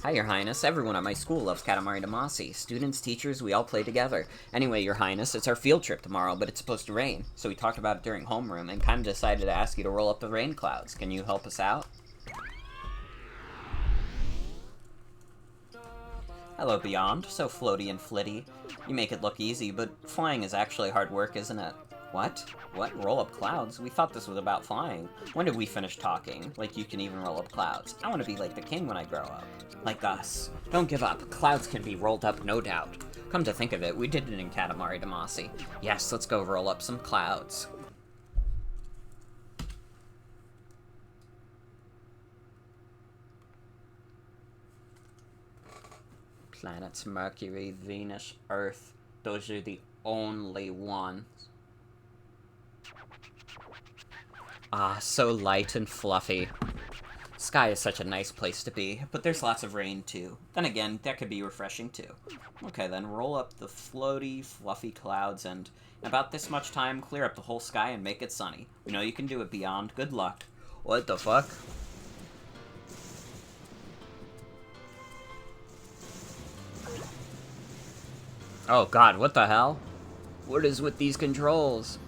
Hi, Your Highness. Everyone at my school loves Katamari Damacy. Students, teachers, we all play together. Anyway, Your Highness, it's our field trip tomorrow, but it's supposed to rain. So we talked about it during homeroom and kind of decided to ask you to roll up the rain clouds. Can you help us out? Hello, Beyond. So floaty and flitty. You make it look easy, but flying is actually hard work, isn't it? What? What? Roll up clouds? We thought this was about flying. When did we finish talking? Like you can even roll up clouds. I want to be like the king when I grow up. Like us. Don't give up. Clouds can be rolled up, no doubt. Come to think of it, we did it in Katamari Damacy. Yes, let's go roll up some clouds. Planets Mercury, Venus, Earth. Those are the only ones. Ah, so light and fluffy. Sky is such a nice place to be, but there's lots of rain too. Then again, that could be refreshing too. Okay then, roll up the floaty, fluffy clouds and in about this much time, clear up the whole sky and make it sunny. We know you can do it, Beyond. Good luck. What the fuck? Oh god, what the hell? What is with these controls?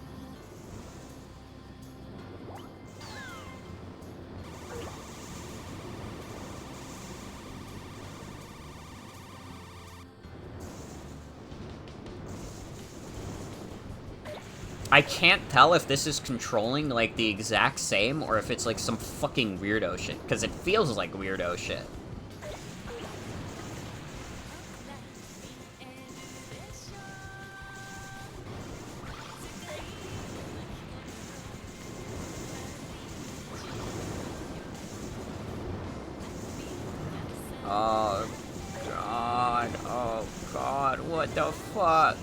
I can't tell if this is controlling, like, the exact same, or if it's, like, some fucking weirdo shit. Because it feels like weirdo shit. Oh, God. Oh, God. What the fuck?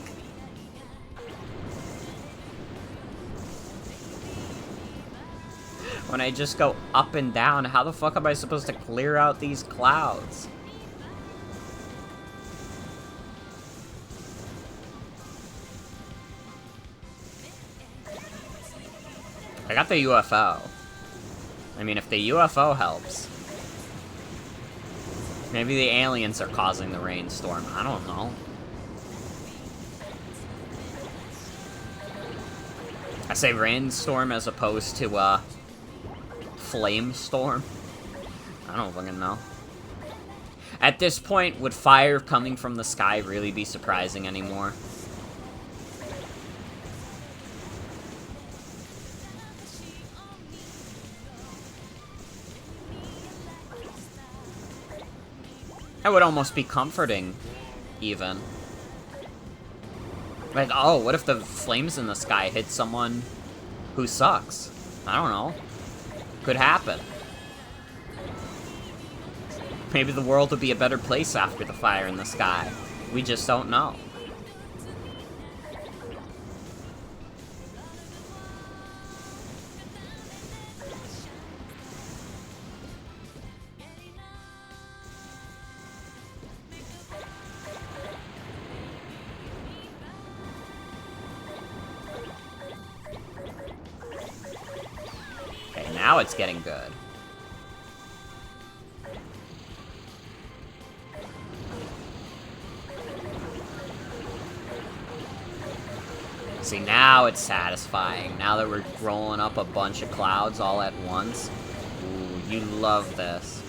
When I just go up and down, how the fuck am I supposed to clear out these clouds? I got the UFO. I mean, if the UFO helps. Maybe the aliens are causing the rainstorm. I don't know. I say rainstorm as opposed to, flame storm. I don't fucking know. At this point, would fire coming from the sky really be surprising anymore? That would almost be comforting, even. Like, oh, what if the flames in the sky hit someone who sucks? I don't know. Could happen. Maybe the world would be a better place after the fire in the sky. We just don't know. Now it's getting good. See, now it's satisfying. Now that we're rolling up a bunch of clouds all at once. Ooh, you love this.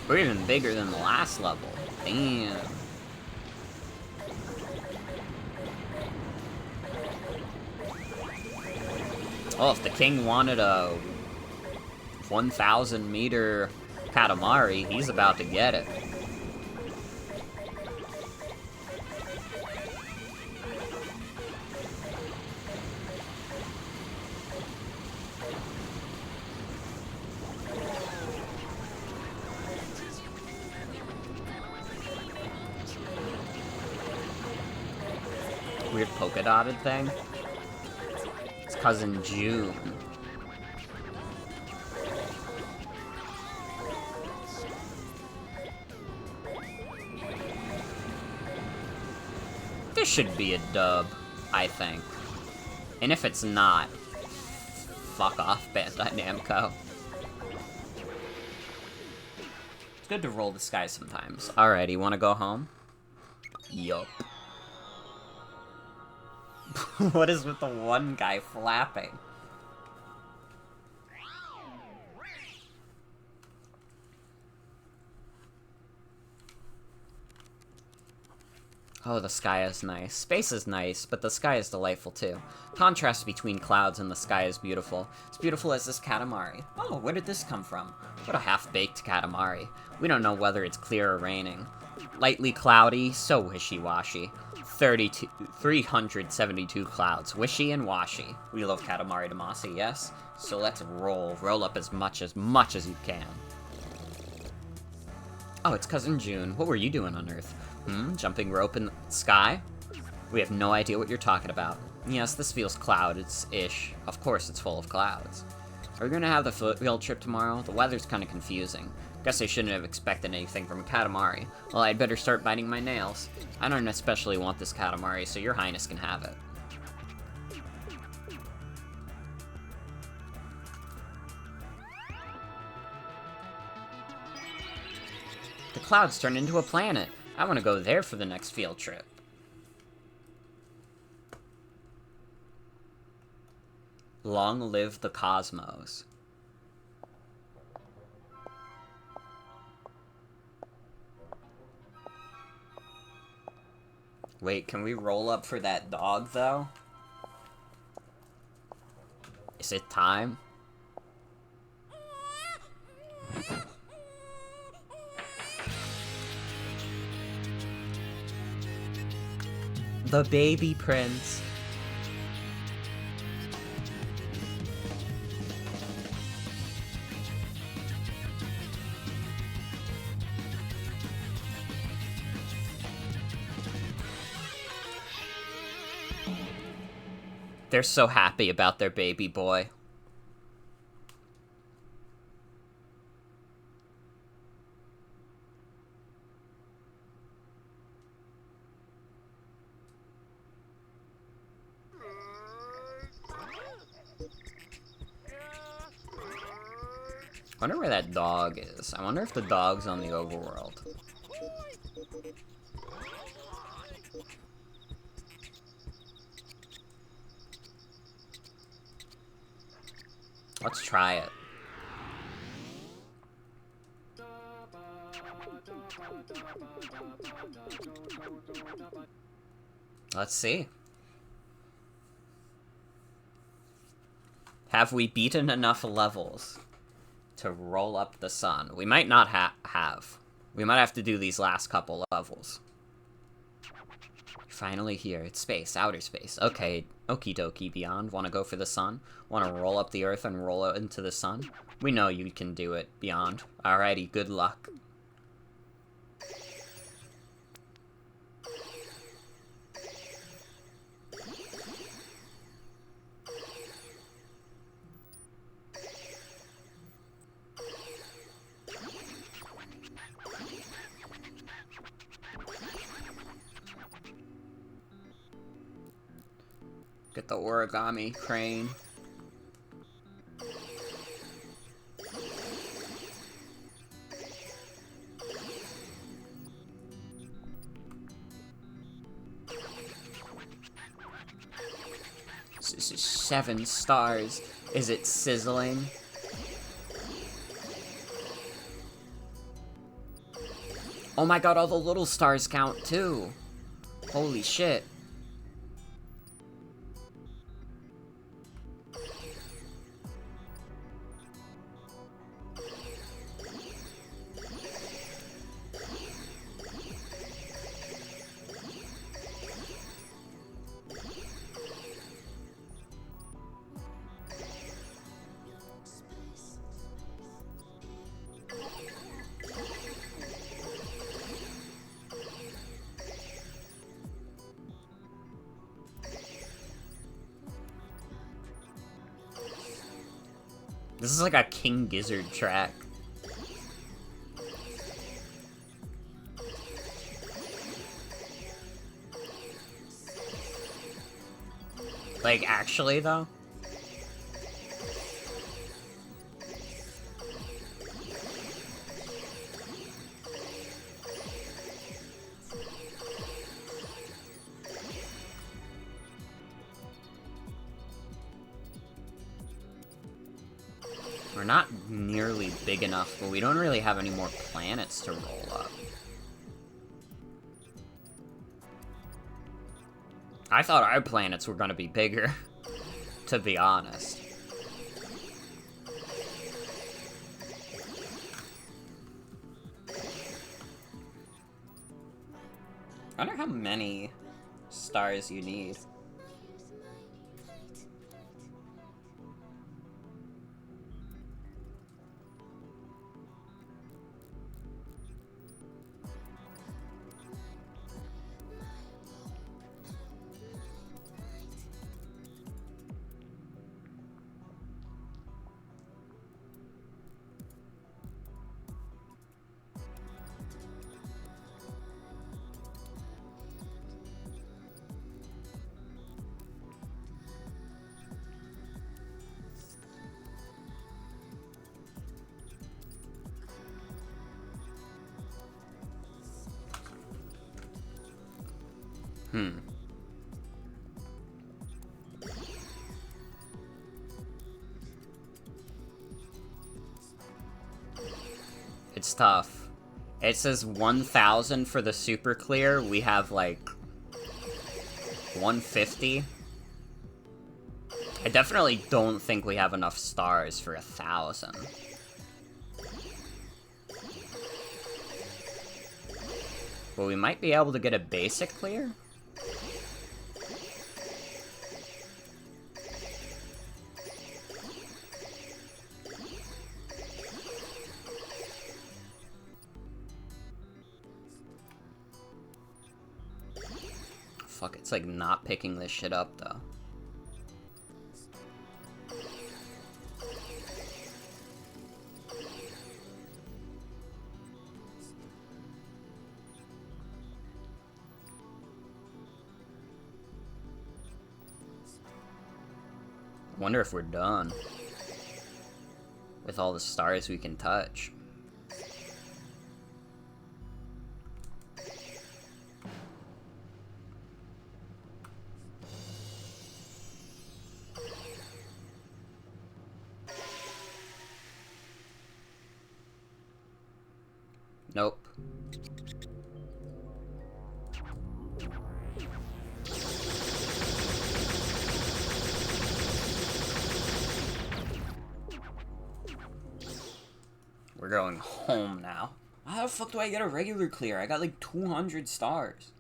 We're even bigger than the last level. Damn. Oh, if the king wanted a 1,000 meter Katamari, he's about to get it. Weird polka dotted thing. It's cousin June. This should be a dub, I think. And if it's not, fuck off, Bandai Namco. It's good to roll the sky sometimes. Alright, you wanna go home? Yup. What is with the one guy flapping? Oh, the sky is nice. Space is nice, but the sky is delightful too. Contrast between clouds and the sky is beautiful. As beautiful as this Katamari. Oh, where did this come from? What a half-baked Katamari. We don't know whether it's clear or raining. Lightly cloudy, so wishy-washy. 372 clouds, wishy and washy. We love Katamari Damacy, yes? So let's roll. Roll up as much as you can. Oh, it's Cousin June. What were you doing on Earth? Jumping rope in the sky? We have no idea what you're talking about. Yes, this feels clouds-ish. Of course it's full of clouds. Are we gonna have the field trip tomorrow? The weather's kinda confusing. Guess I shouldn't have expected anything from a Katamari. Well, I'd better start biting my nails. I don't especially want this Katamari, so your highness can have it. The clouds turned into a planet. I want to go there for the next field trip. Long live the cosmos. Wait, can we roll up for that dog, though? Is it time? The baby prince. They're so happy about their baby boy. I wonder where that dog is. I wonder if the dog's on the overworld. Let's try it. Let's see. Have we beaten enough levels to roll up the sun? We might not have. We might have to do these last couple levels. Finally here. It's space. Outer space. Okay. Okie dokie, Beyond. Want to go for the sun? Want to roll up the earth and roll it into the sun? We know you can do it, Beyond. Alrighty, good luck. Get the origami crane. Seven stars. Is it sizzling? Oh my god, all the little stars count too. Holy shit. This is like a King Gizzard track. Like, actually, though? We're not nearly big enough, but we don't really have any more planets to roll up. I thought our planets were gonna be bigger, to be honest. I wonder how many stars you need. It's tough. It says 1,000 for the super clear. We have like 150. I definitely don't think we have enough stars for 1,000. But we might be able to get a basic clear. Fuck, it's like not picking this shit up though. I wonder if we're done with all the stars we can touch. Nope. We're going home now. How the fuck do I get a regular clear? I got like 200 stars.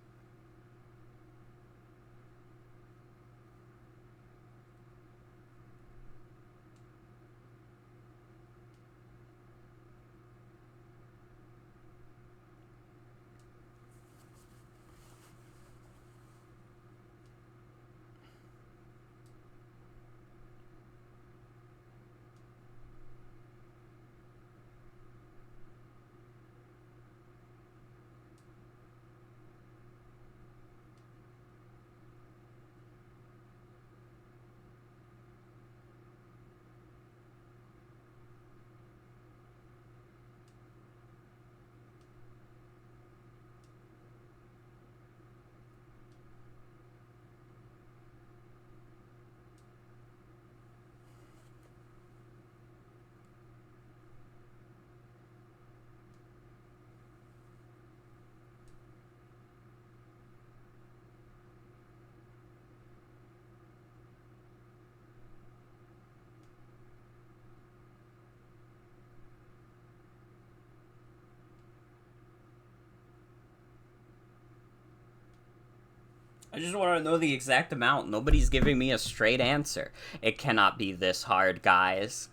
I just want to know the exact amount. Nobody's giving me a straight answer. It cannot be this hard, guys.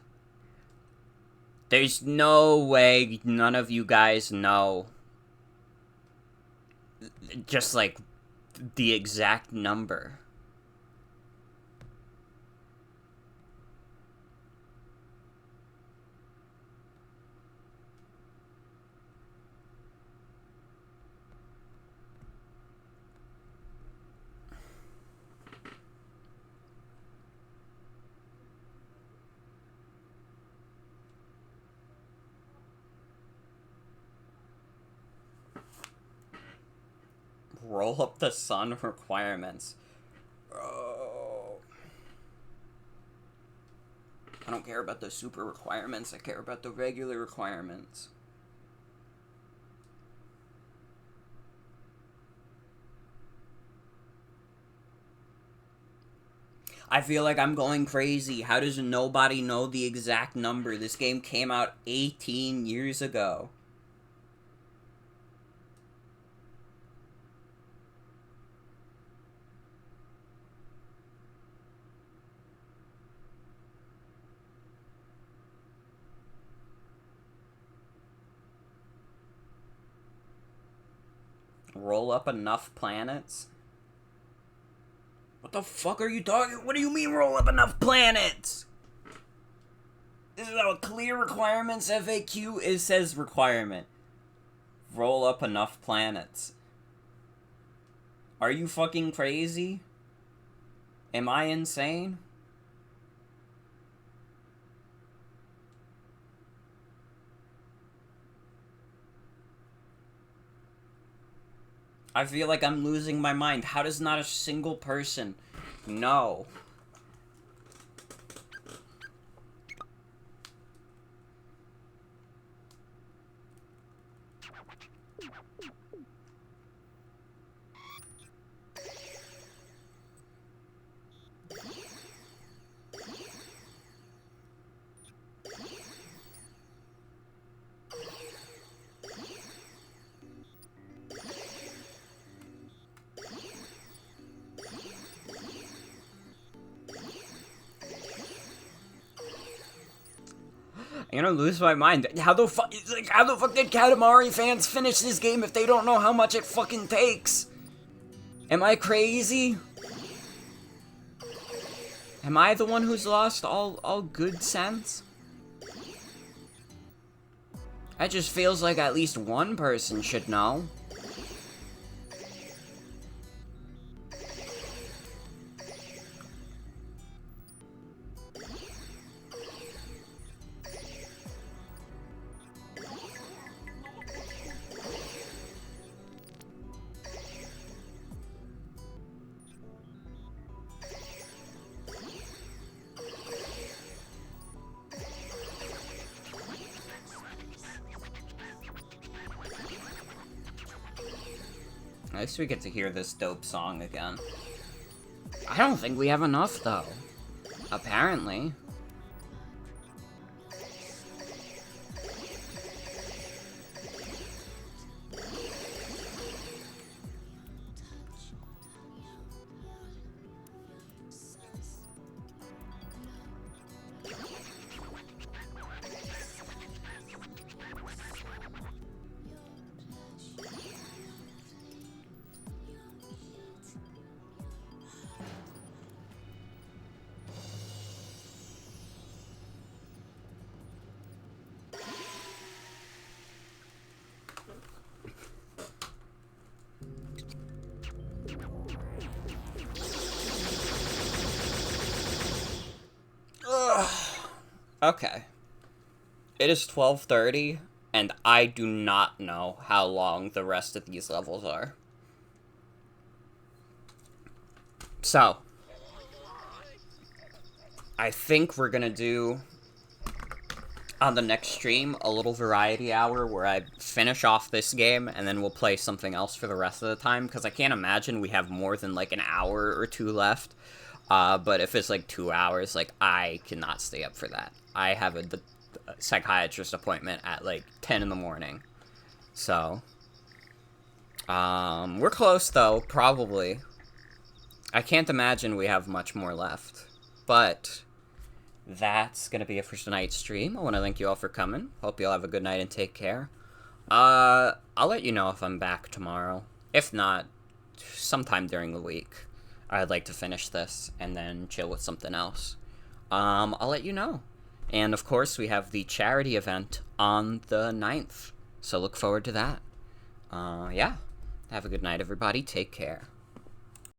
There's no way none of you guys know. Just, like, the exact number. Roll up the sun requirements. Oh. I don't care about the super requirements, I care about the regular requirements. I feel like I'm going crazy. How does nobody know the exact number? This game came out 18 years ago. Roll up enough planets? What the fuck are you talking? What do you mean roll up enough planets? This is a clear requirements FAQ. It says requirement. Roll up enough planets. Are you fucking crazy? Am I insane? I feel like I'm losing my mind. How does not a single person know? I'm gonna lose my mind. How the fuck did Katamari fans finish this game if they don't know how much it fucking takes? Am I crazy? Am I the one who's lost all good sense? That just feels like at least one person should know. At least we get to hear this dope song again. I don't think we have enough, though. Apparently. Okay. It is 12:30, and I do not know how long the rest of these levels are. So, I think we're gonna do, on the next stream, a little variety hour where I finish off this game, and then we'll play something else for the rest of the time, because I can't imagine we have more than, like, an hour or two left. But if it's, like, 2 hours, like, I cannot stay up for that. I have a psychiatrist appointment at, like, 10 in the morning. So, we're close, though, probably. I can't imagine we have much more left. But that's gonna be it for tonight's stream. I want to thank you all for coming. Hope you all have a good night and take care. I'll let you know if I'm back tomorrow. If not, sometime during the week. I'd like to finish this and then chill with something else. I'll let you know. And of course, we have the charity event on the 9th. So look forward to that. Yeah. Have a good night, everybody. Take care.